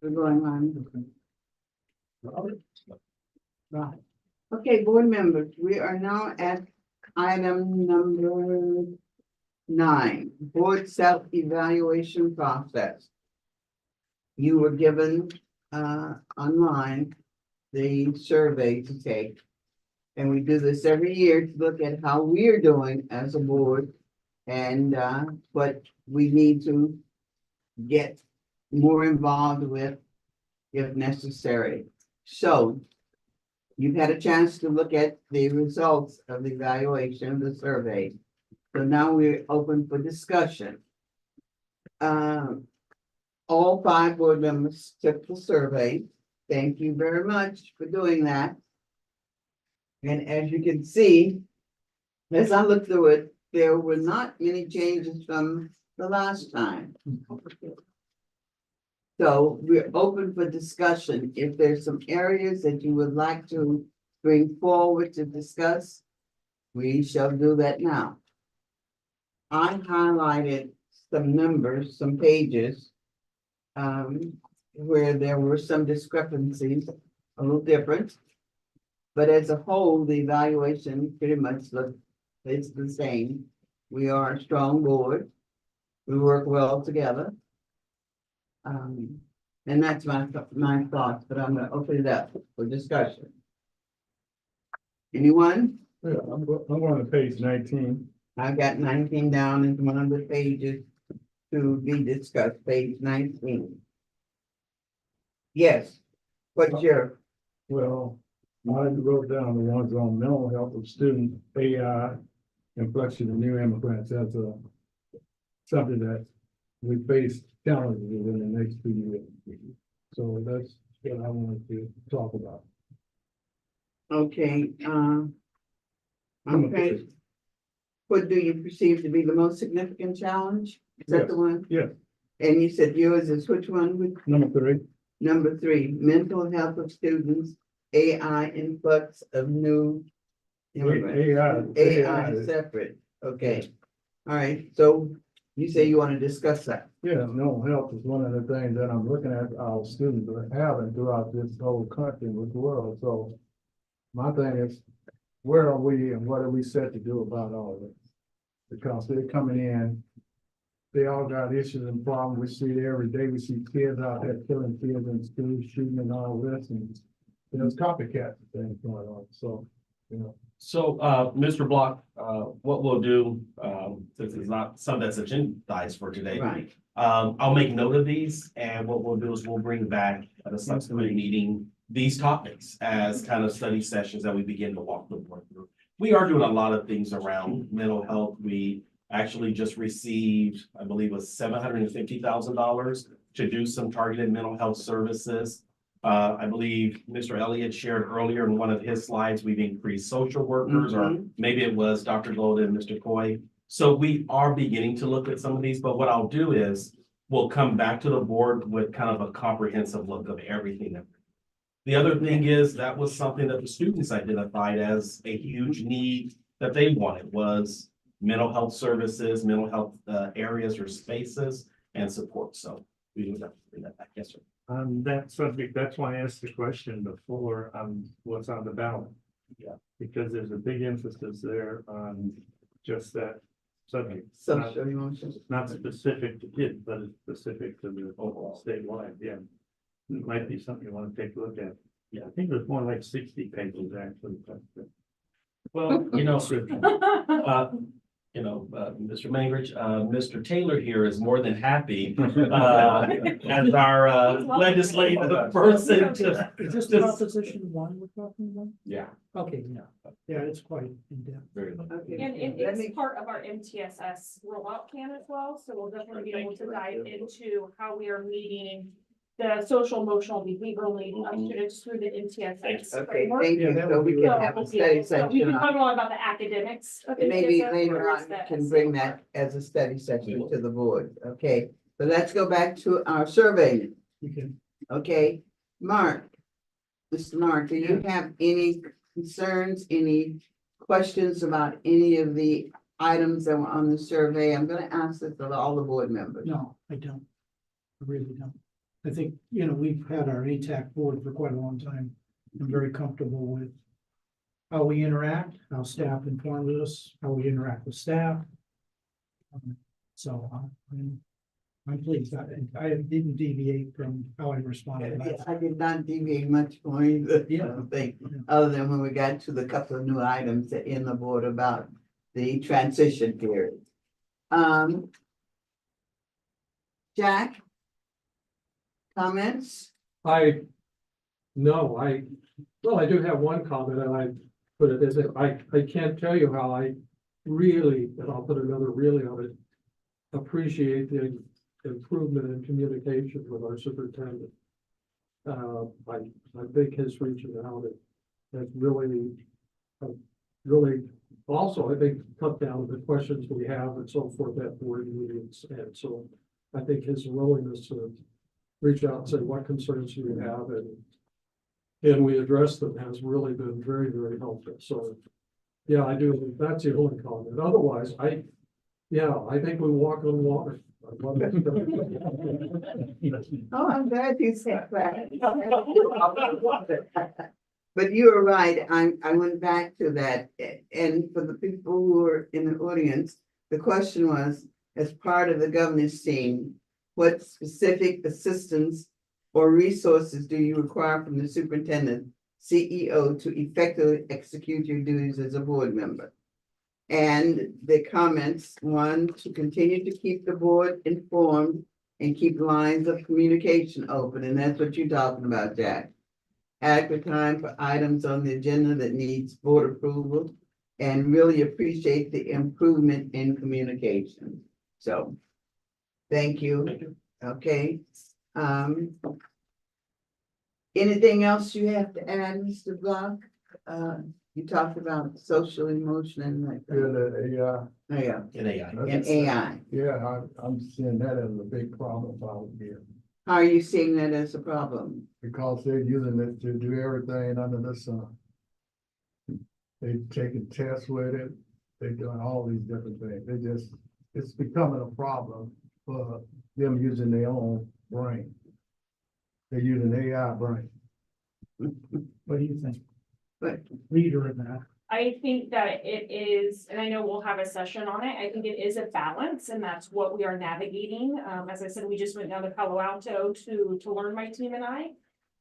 We're going on. Right. Okay, board members, we are now at item number 9, board self-evaluation process. You were given online the survey to take. And we do this every year to look at how we're doing as a board and what we need to get more involved with if necessary. So you've had a chance to look at the results of the evaluation of the survey. So now we're open for discussion. All 5 board members took the survey. Thank you very much for doing that. And as you can see, as I looked through it, there were not many changes from the last time. So we're open for discussion. If there's some areas that you would like to bring forward to discuss, we shall do that now. I highlighted some numbers, some pages, where there were some discrepancies, a little different. But as a whole, the evaluation pretty much looks, it's the same. We are a strong board. We work well together. And that's my thoughts, but I'm gonna open it up for discussion. Anyone? Yeah, I'm going to page 19. I've got 19 down into one of the pages to be discussed, page 19. Yes, what's your? Well, I wrote down the ones on mental health of student AI, inflection of new immigrants as something that we face challenges in the next 2 years. So that's what I wanted to talk about. Okay, okay. What do you perceive to be the most significant challenge? Is that the one? Yes. And you said yours is which one? Number 3. Number 3, mental health of students, AI influx of new immigrants. AI is separate, okay. All right, so you say you want to discuss that? Yeah, mental health is one of the things that I'm looking at our students are having throughout this whole country and the world. So my thing is, where are we and what are we set to do about all of this? Because they're coming in, they all got issues and problems. We see it every day. We see kids out there killing kids in school, shooting and all this, and there's copycat things going on. So, you know. So, Mr. Block, what we'll do, since it's not something that's agendized for today. Right. I'll make note of these, and what we'll do is we'll bring back at a subsequent meeting these topics as kind of study sessions that we begin to walk the board through. We are doing a lot of things around mental health. We actually just received, I believe it was $750,000 to do some targeted mental health services. I believe Mr. Elliott shared earlier in one of his slides, we've increased social workers, or maybe it was Dr. Golden and Mr. Coy. So we are beginning to look at some of these, but what I'll do is we'll come back to the board with kind of a comprehensive look of everything. The other thing is that was something that the students identified as a huge need that they wanted was mental health services, mental health areas or spaces and support. So we would have to bring that back. Yes, sir. That subject, that's why I asked the question before, what's on the ballot. Yeah. Because there's a big emphasis there on just that subject. Social emotions. Not specific to kids, but it's specific to the overall statewide, yeah. It might be something you want to take a look at. Yeah, I think it was more like 60 pages actually. Well, Mr. Mangridge, Mr. Taylor here is more than happy as our legislative person to. Is this proposition 1 we're talking about? Yeah. Okay, yeah, it's quite in depth. Very good. Okay. And it's part of our MTSS rollout plan as well, so we'll definitely be able to dive into how we are meeting the social, emotional, behavioral needs of students through the MTSS. Okay, framework. thank you. So we can have a study So we can section. talk more about the academics of Maybe MTSS later versus on, the we can bring that as a study session to the board. Okay, so let's go back to our survey. Okay, Mark. Mr. Mark, do you have any concerns, any questions about any of the items that were on the survey? I'm gonna ask this of all the board members. No, I don't. I really don't. I think, you know, we've had our ATAC board for quite a long time. I'm very comfortable with how we interact, how staff informs us, how we interact with staff. So I'm pleased. I didn't deviate from how I responded. I did not deviate much more either, I don't think, other than when we got to the couple of new items in the board about the transition period. Jack? Comments? I do have one comment, and I put it as if I can't tell you how I really, and I'll put another really on it, appreciate the improvement in communication with our superintendent. I think his reaching out has really, also, I think, cut down the questions we have and so forth at board meetings. And so I think his willingness to reach out and say, what concerns do you have? And we address them has really been very, very helpful. So, yeah, I do. That's the only comment. Otherwise, I think we walk on water. I love it. Oh, I'm glad you said that. But you were right. I went back to that. And for the people who are in the audience, the question was, as part of the governance team, what specific assistance or resources do you require from the superintendent, CEO, to effectively execute your duties as a board member? And the comments, one, to continue to keep the board informed and keep lines of communication open, and that's what you're talking about, Jack. Adequate time for items on the agenda that needs board approval, and really appreciate the improvement in communication. So, thank you. Thank you. Okay. Anything else you have to add, Mr. Block? You talked about social emotion and like Yeah, the AI. Oh, yeah, In AI. and AI. Yeah, I'm seeing that as a big problem out here. How are you seeing that as a problem? Because they're using it to do everything under the sun. They taking tests with it, they're doing all these different things. It's becoming a problem for them using their own brain. They're using AI brain. What do you think? But Leader in that. I think that it is, and I know we'll have a session on it, I think it is a balance, and that's what we are navigating. As I said, we just went down to Palo Alto to learn, my team and I.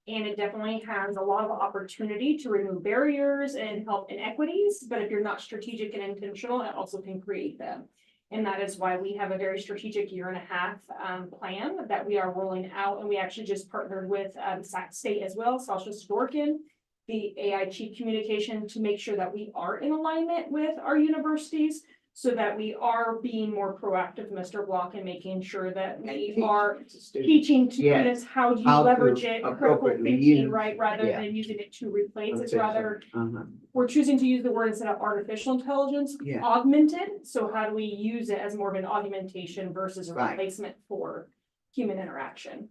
And it definitely has a lot of opportunity to remove barriers and help inequities, but if you're not strategic and intentional, it also can create them. And that is why we have a very strategic 1.5-year plan that we are rolling out, and we actually just partnered with Sac State as well, Sasha Storkin, the AI Chief Communication, to make sure that we are in alignment with our universities, so that we are being more proactive, Mr. Block, and making sure that we are teaching students how to leverage it, critical appropriately thinking, use. right, rather Yeah. than using it to replace. It's Okay. rather, Uh-huh. we're choosing to use the word instead of artificial intelligence, Yeah. augmented. So how do we use it as more of an augmentation versus a Right. replacement for human interaction?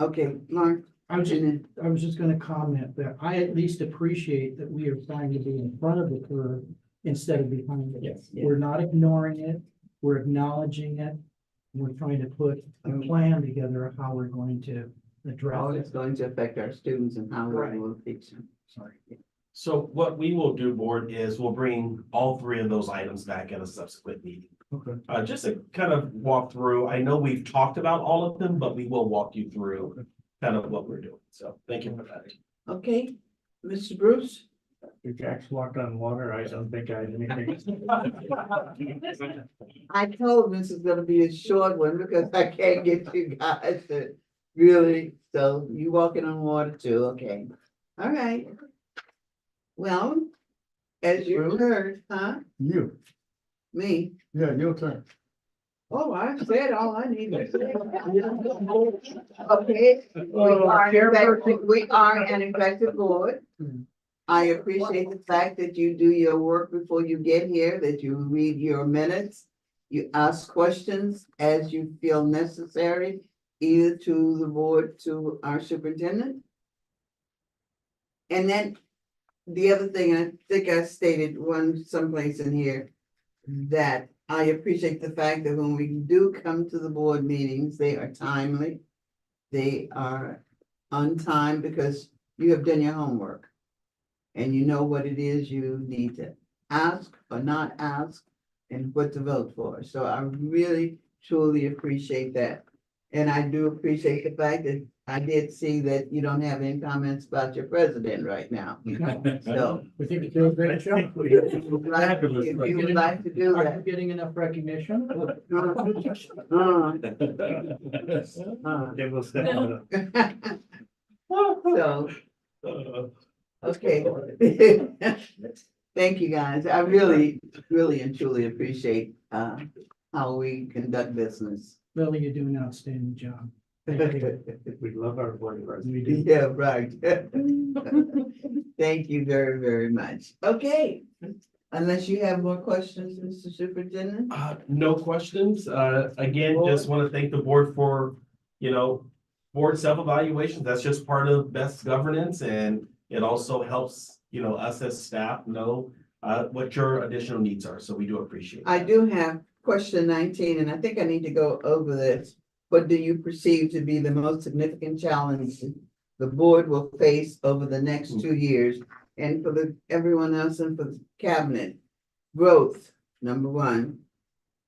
Okay, Mark. I was just gonna comment that I at least appreciate that we are trying to be in front of the curve instead of behind it. Yes. We're not ignoring it, we're acknowledging it. We're trying to put a plan together of how we're going to How address it's it. going to affect our students and how we will teach them. Sorry. So what we will do, board, is we'll bring all three of those items back at a subsequent meeting. Okay. Just to kind of walk through, I know we've talked about all of them, but we will walk you through kind of what we're doing. So thank you for that. Okay, Mr. Bruce? If Jack's walked on water, I don't think I had anything. I told this is gonna be a short one because I can't get you guys to really, so you walking on water too, okay. All right. Well, as you heard, huh? You, Me? yeah, your turn. Oh, I said all I needed to say. Okay, we are an effective board. I appreciate the fact that you do your work before you get here, that you read your minutes. You ask questions as you feel necessary, either to the board, to our superintendent. And then the other thing, I think I stated someplace in here, that I appreciate the fact that when we do come to the board meetings, they are timely. They are on time because you have done your homework. And you know what it is you need to ask or not ask and what to vote for. So I really truly appreciate that. And I do appreciate the fact that I did see that you don't have any comments about your president right now. So We think you're doing a great job. if you would like to do Are that. you getting enough recognition? They will step up. So, okay. Thank you, guys. I really, really and truly appreciate how we conduct business. Lily, you're doing an outstanding job. Thank you. We love our board. We do. Yeah, right. Thank you very, very much. Okay, unless you have more questions, Mr. Superintendent? No questions. Again, just want to thank the board for, board self-evaluation. That's just part of best governance, and it also helps, us as staff know what your additional needs are. So we do appreciate it. I do have question 19, and I think I need to go over this. What do you perceive to be the most significant challenge the board will face over the next 2 years? And for everyone else and for the cabinet, growth, number one.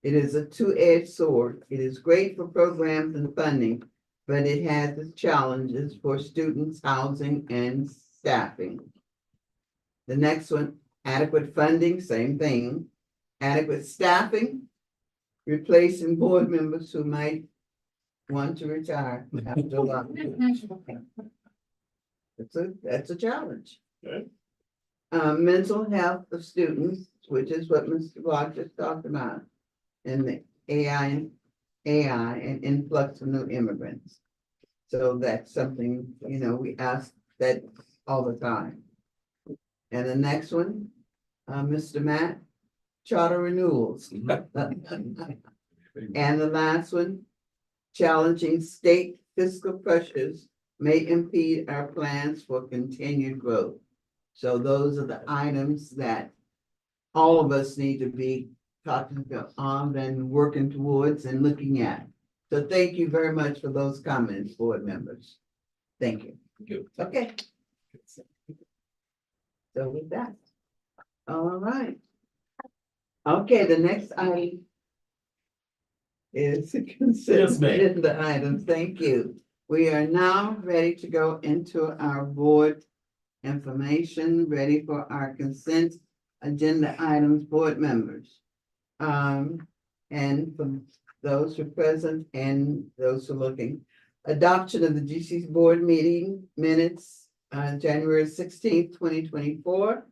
It is a two-edged sword. It is great for programs and funding, but it has its challenges for students, housing, and staffing. The next one, adequate funding, same thing. Adequate staffing, replacing board members who might want to retire after a while. That's a challenge. Okay. Mental health of students, which is what Mr. Block just talked about, and the AI and influx of new immigrants. So that's something, we ask that all the time. And the next one, Mr. Matt, charter renewals. And the last one, challenging state fiscal pressures may impede our plans for continued growth. So those are the items that all of us need to be talking on and working towards and looking at. So thank you very much for those comments, board members. Thank you. Good. Okay. So with that, all right. Okay, the next item is consent Yes, ma'am. agenda items. Thank you. We are now ready to go into our board information, ready for our consent agenda items, board members. And for those who are present and those who are looking, adoption of the GCC board meeting minutes on January 16th, 2024.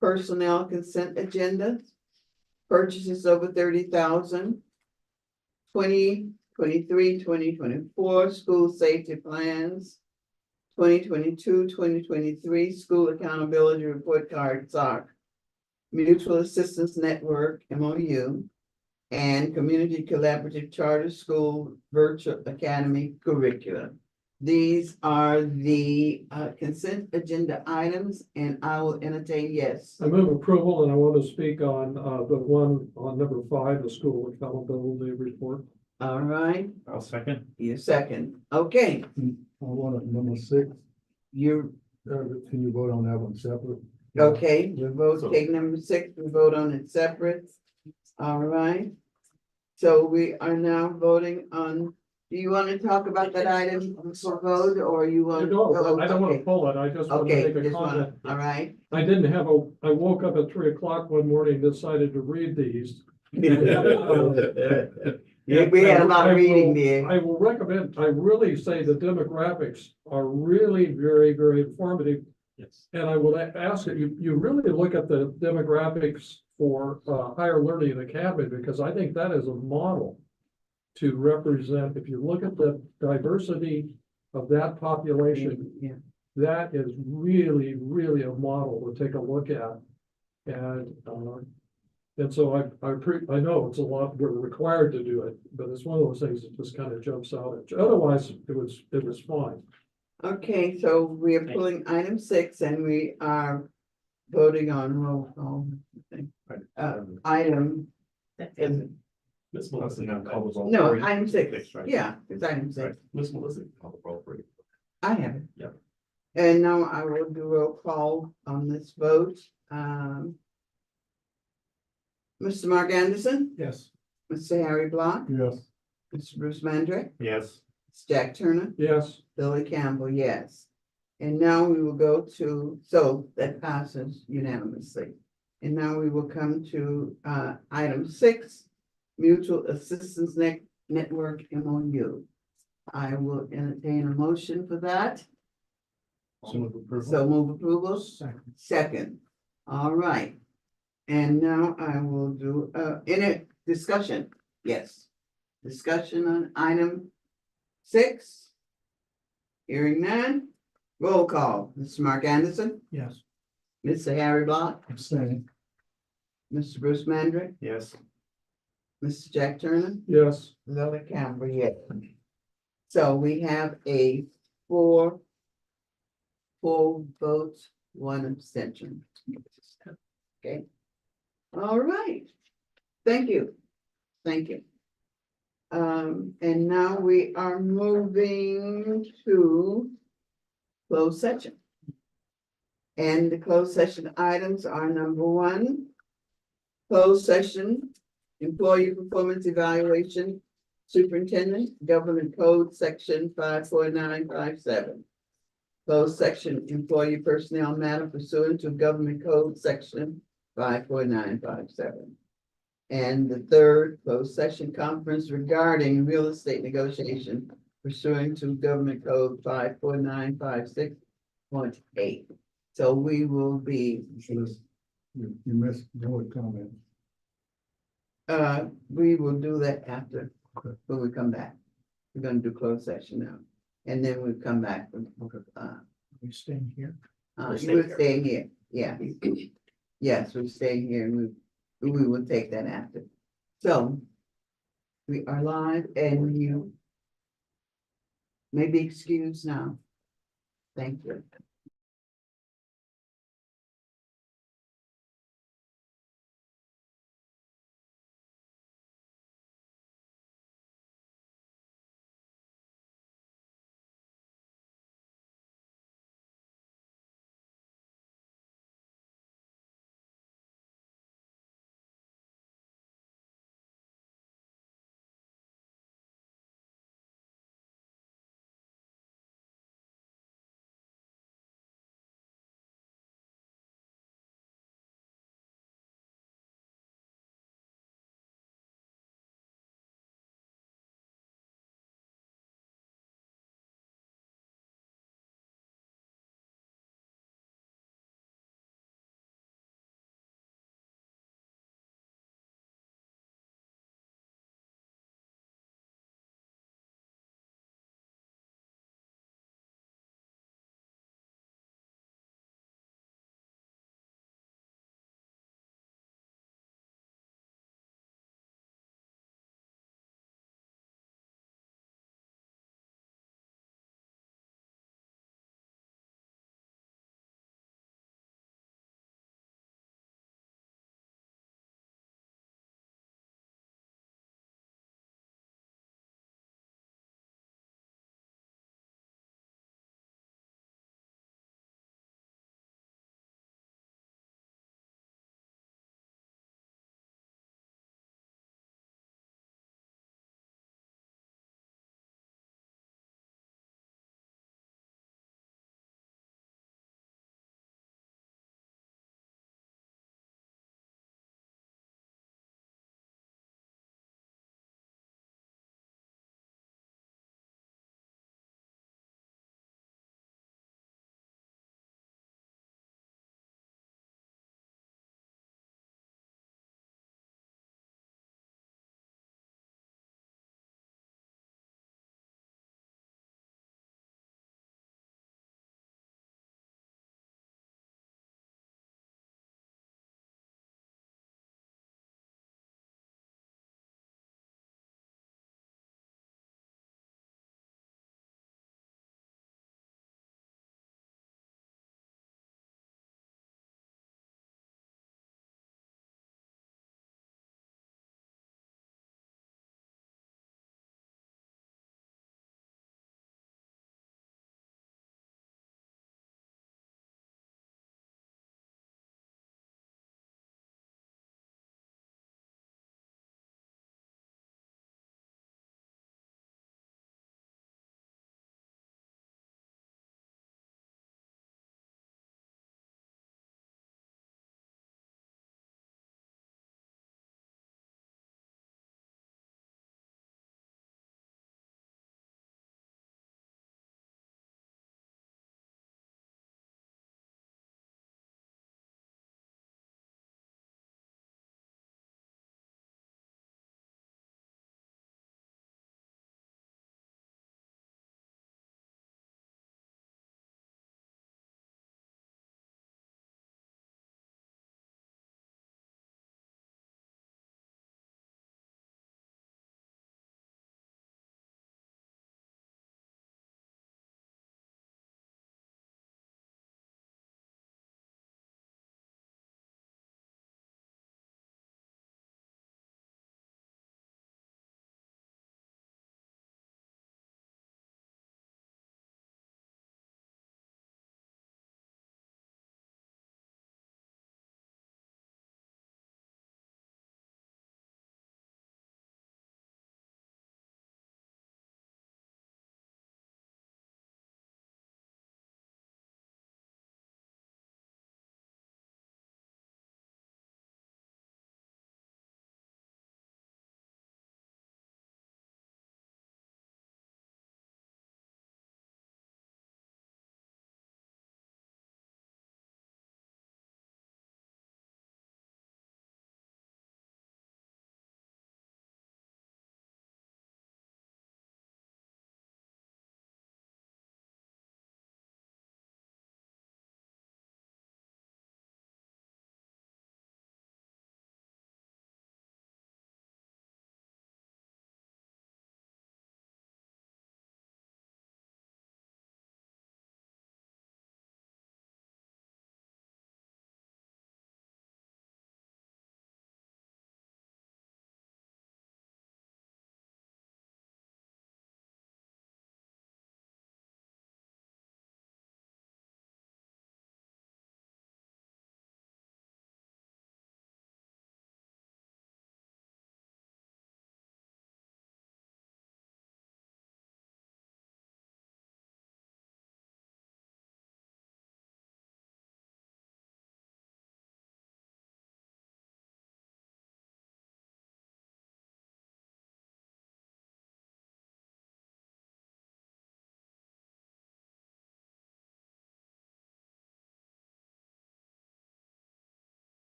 Personnel consent agenda, purchases over 30,000. 2023, 2024 school safety plans. 2022, 2023 school accountability report card, SARC. Mutual Assistance Network, MOU. And Community Collaborative Charter School Virtual Academy Curriculum. These are the consent agenda items, and I will entertain yes. I move approval, and I want to speak on the one on number 5, the school accountability report. All right, I'll second. you second. Okay, I want number 6, you can you vote on that one separate? okay? We vote, take number 6, we vote on it separate. All right. So we are now voting on. Do you want to talk about that item for vote, or you want? I don't want to pull it, I just want to Okay, make a just comment. all right. I didn't have I woke up at 3 o'clock one morning, decided to read these. Yeah, we had a lot of reading there. I will recommend, I really say the demographics are really very, very informative. Yes. And I will ask that you really look at the demographics for higher learning and academy, because I think that is a model to represent. If you look at the diversity of that population, Yeah. that is really, really a model to take a look at. And so I know it's a lot, we're required to do it, but it's one of those things that just kind of jumps out at you. Otherwise, it was fine. Okay, so we are pulling item 6 and we are voting on roll call. Item And Ms. Melissa now covers all. No, three. item six, Right. yeah, it's item six. Right. Ms. Melissa covers all three. I have it. Yeah. And now I will do roll call on this vote. Mr. Mark Anderson, Yes. Mr. Harry Block, Yes. Mr. Bruce Mandrick, Yes. Mr. Jack Turner, Yes, Billy Campbell, yes. And now we will go to, so that passes unanimously. And now we will come to item six, Mutual Assistance Network MOU. I will entertain a motion for that. So move approval. So move approval. Second. Second. All right. And now I will do in a discussion. Yes. Discussion on item six. Hearing none. Roll call. Mr. Mark Anderson, Yes. Mr. Harry Block, Abstain. Mr. Bruce Mandrick, Yes. Mr. Jack Turner, yes. Lily Campbell, yes. So we have a four full votes, one abstention. Okay. All right. Thank you. Thank you. And now we are moving to closed session. And the closed session items are number one, closed session, employee performance evaluation, superintendent, government code section 54957. Closed section, employee personnel matter pursuant to government code section 54957. And the third closed session, conference regarding real estate negotiation pursuant to government code 54956.8. So we will be, You missed board comment. we will do that after, when we come back. We're gonna do closed session now, and then we come back. We staying here? We're staying here, yeah. Yes, we're staying here, and we will take that after. So we are live, and you may be excused now. Thank you.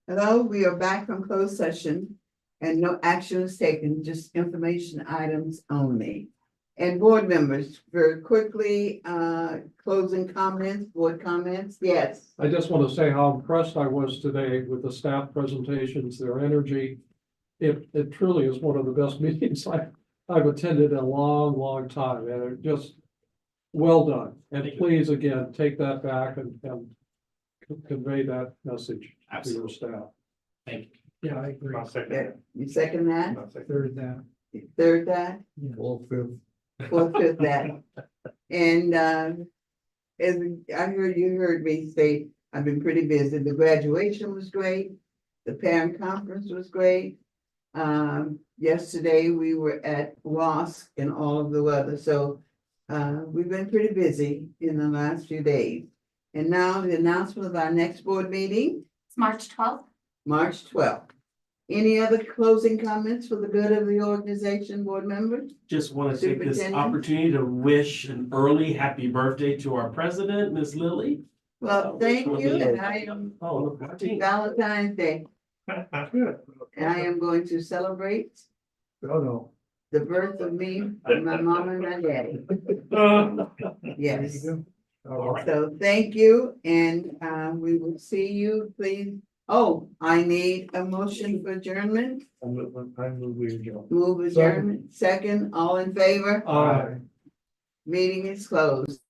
Hello, we are back from closed session and no action is taken, just information items only. And board members, very quickly, closing comments, board comments, yes. I just want to say how impressed I was today with the staff presentations, their energy. It truly is one of the best meetings I've attended in a long, long time, and it just well done. And please, again, take that back and convey that message to your staff. Thank you. Yeah, I agree. I'll second Yeah, you second that? I'll second. Third that. You third that? Well, fifth. Fourth, fifth that? And, as I heard, you heard me say, I've been pretty busy. The graduation was great. The parent conference was great. Yesterday we were at Ross in all of the weather, so we've been pretty busy in the last few days. And now the announcement of our next board meeting, It's March 12th. March 12th. Any other closing comments for the good of the organization, board members? Just want to take this Superintendent? opportunity to wish an early happy birthday to our president, Ms. Lily. Well, thank you, and I am Oh, the 14th. Valentine's Day, Good. and I am going to celebrate Oh, no. the birth of me, and my mom and my daddy. Yes. All right. So thank you, and we will see you, please. Oh, I need a motion for adjournment. I move we adjourn. Move adjournment, second, all in favor? Aye. Meeting is closed.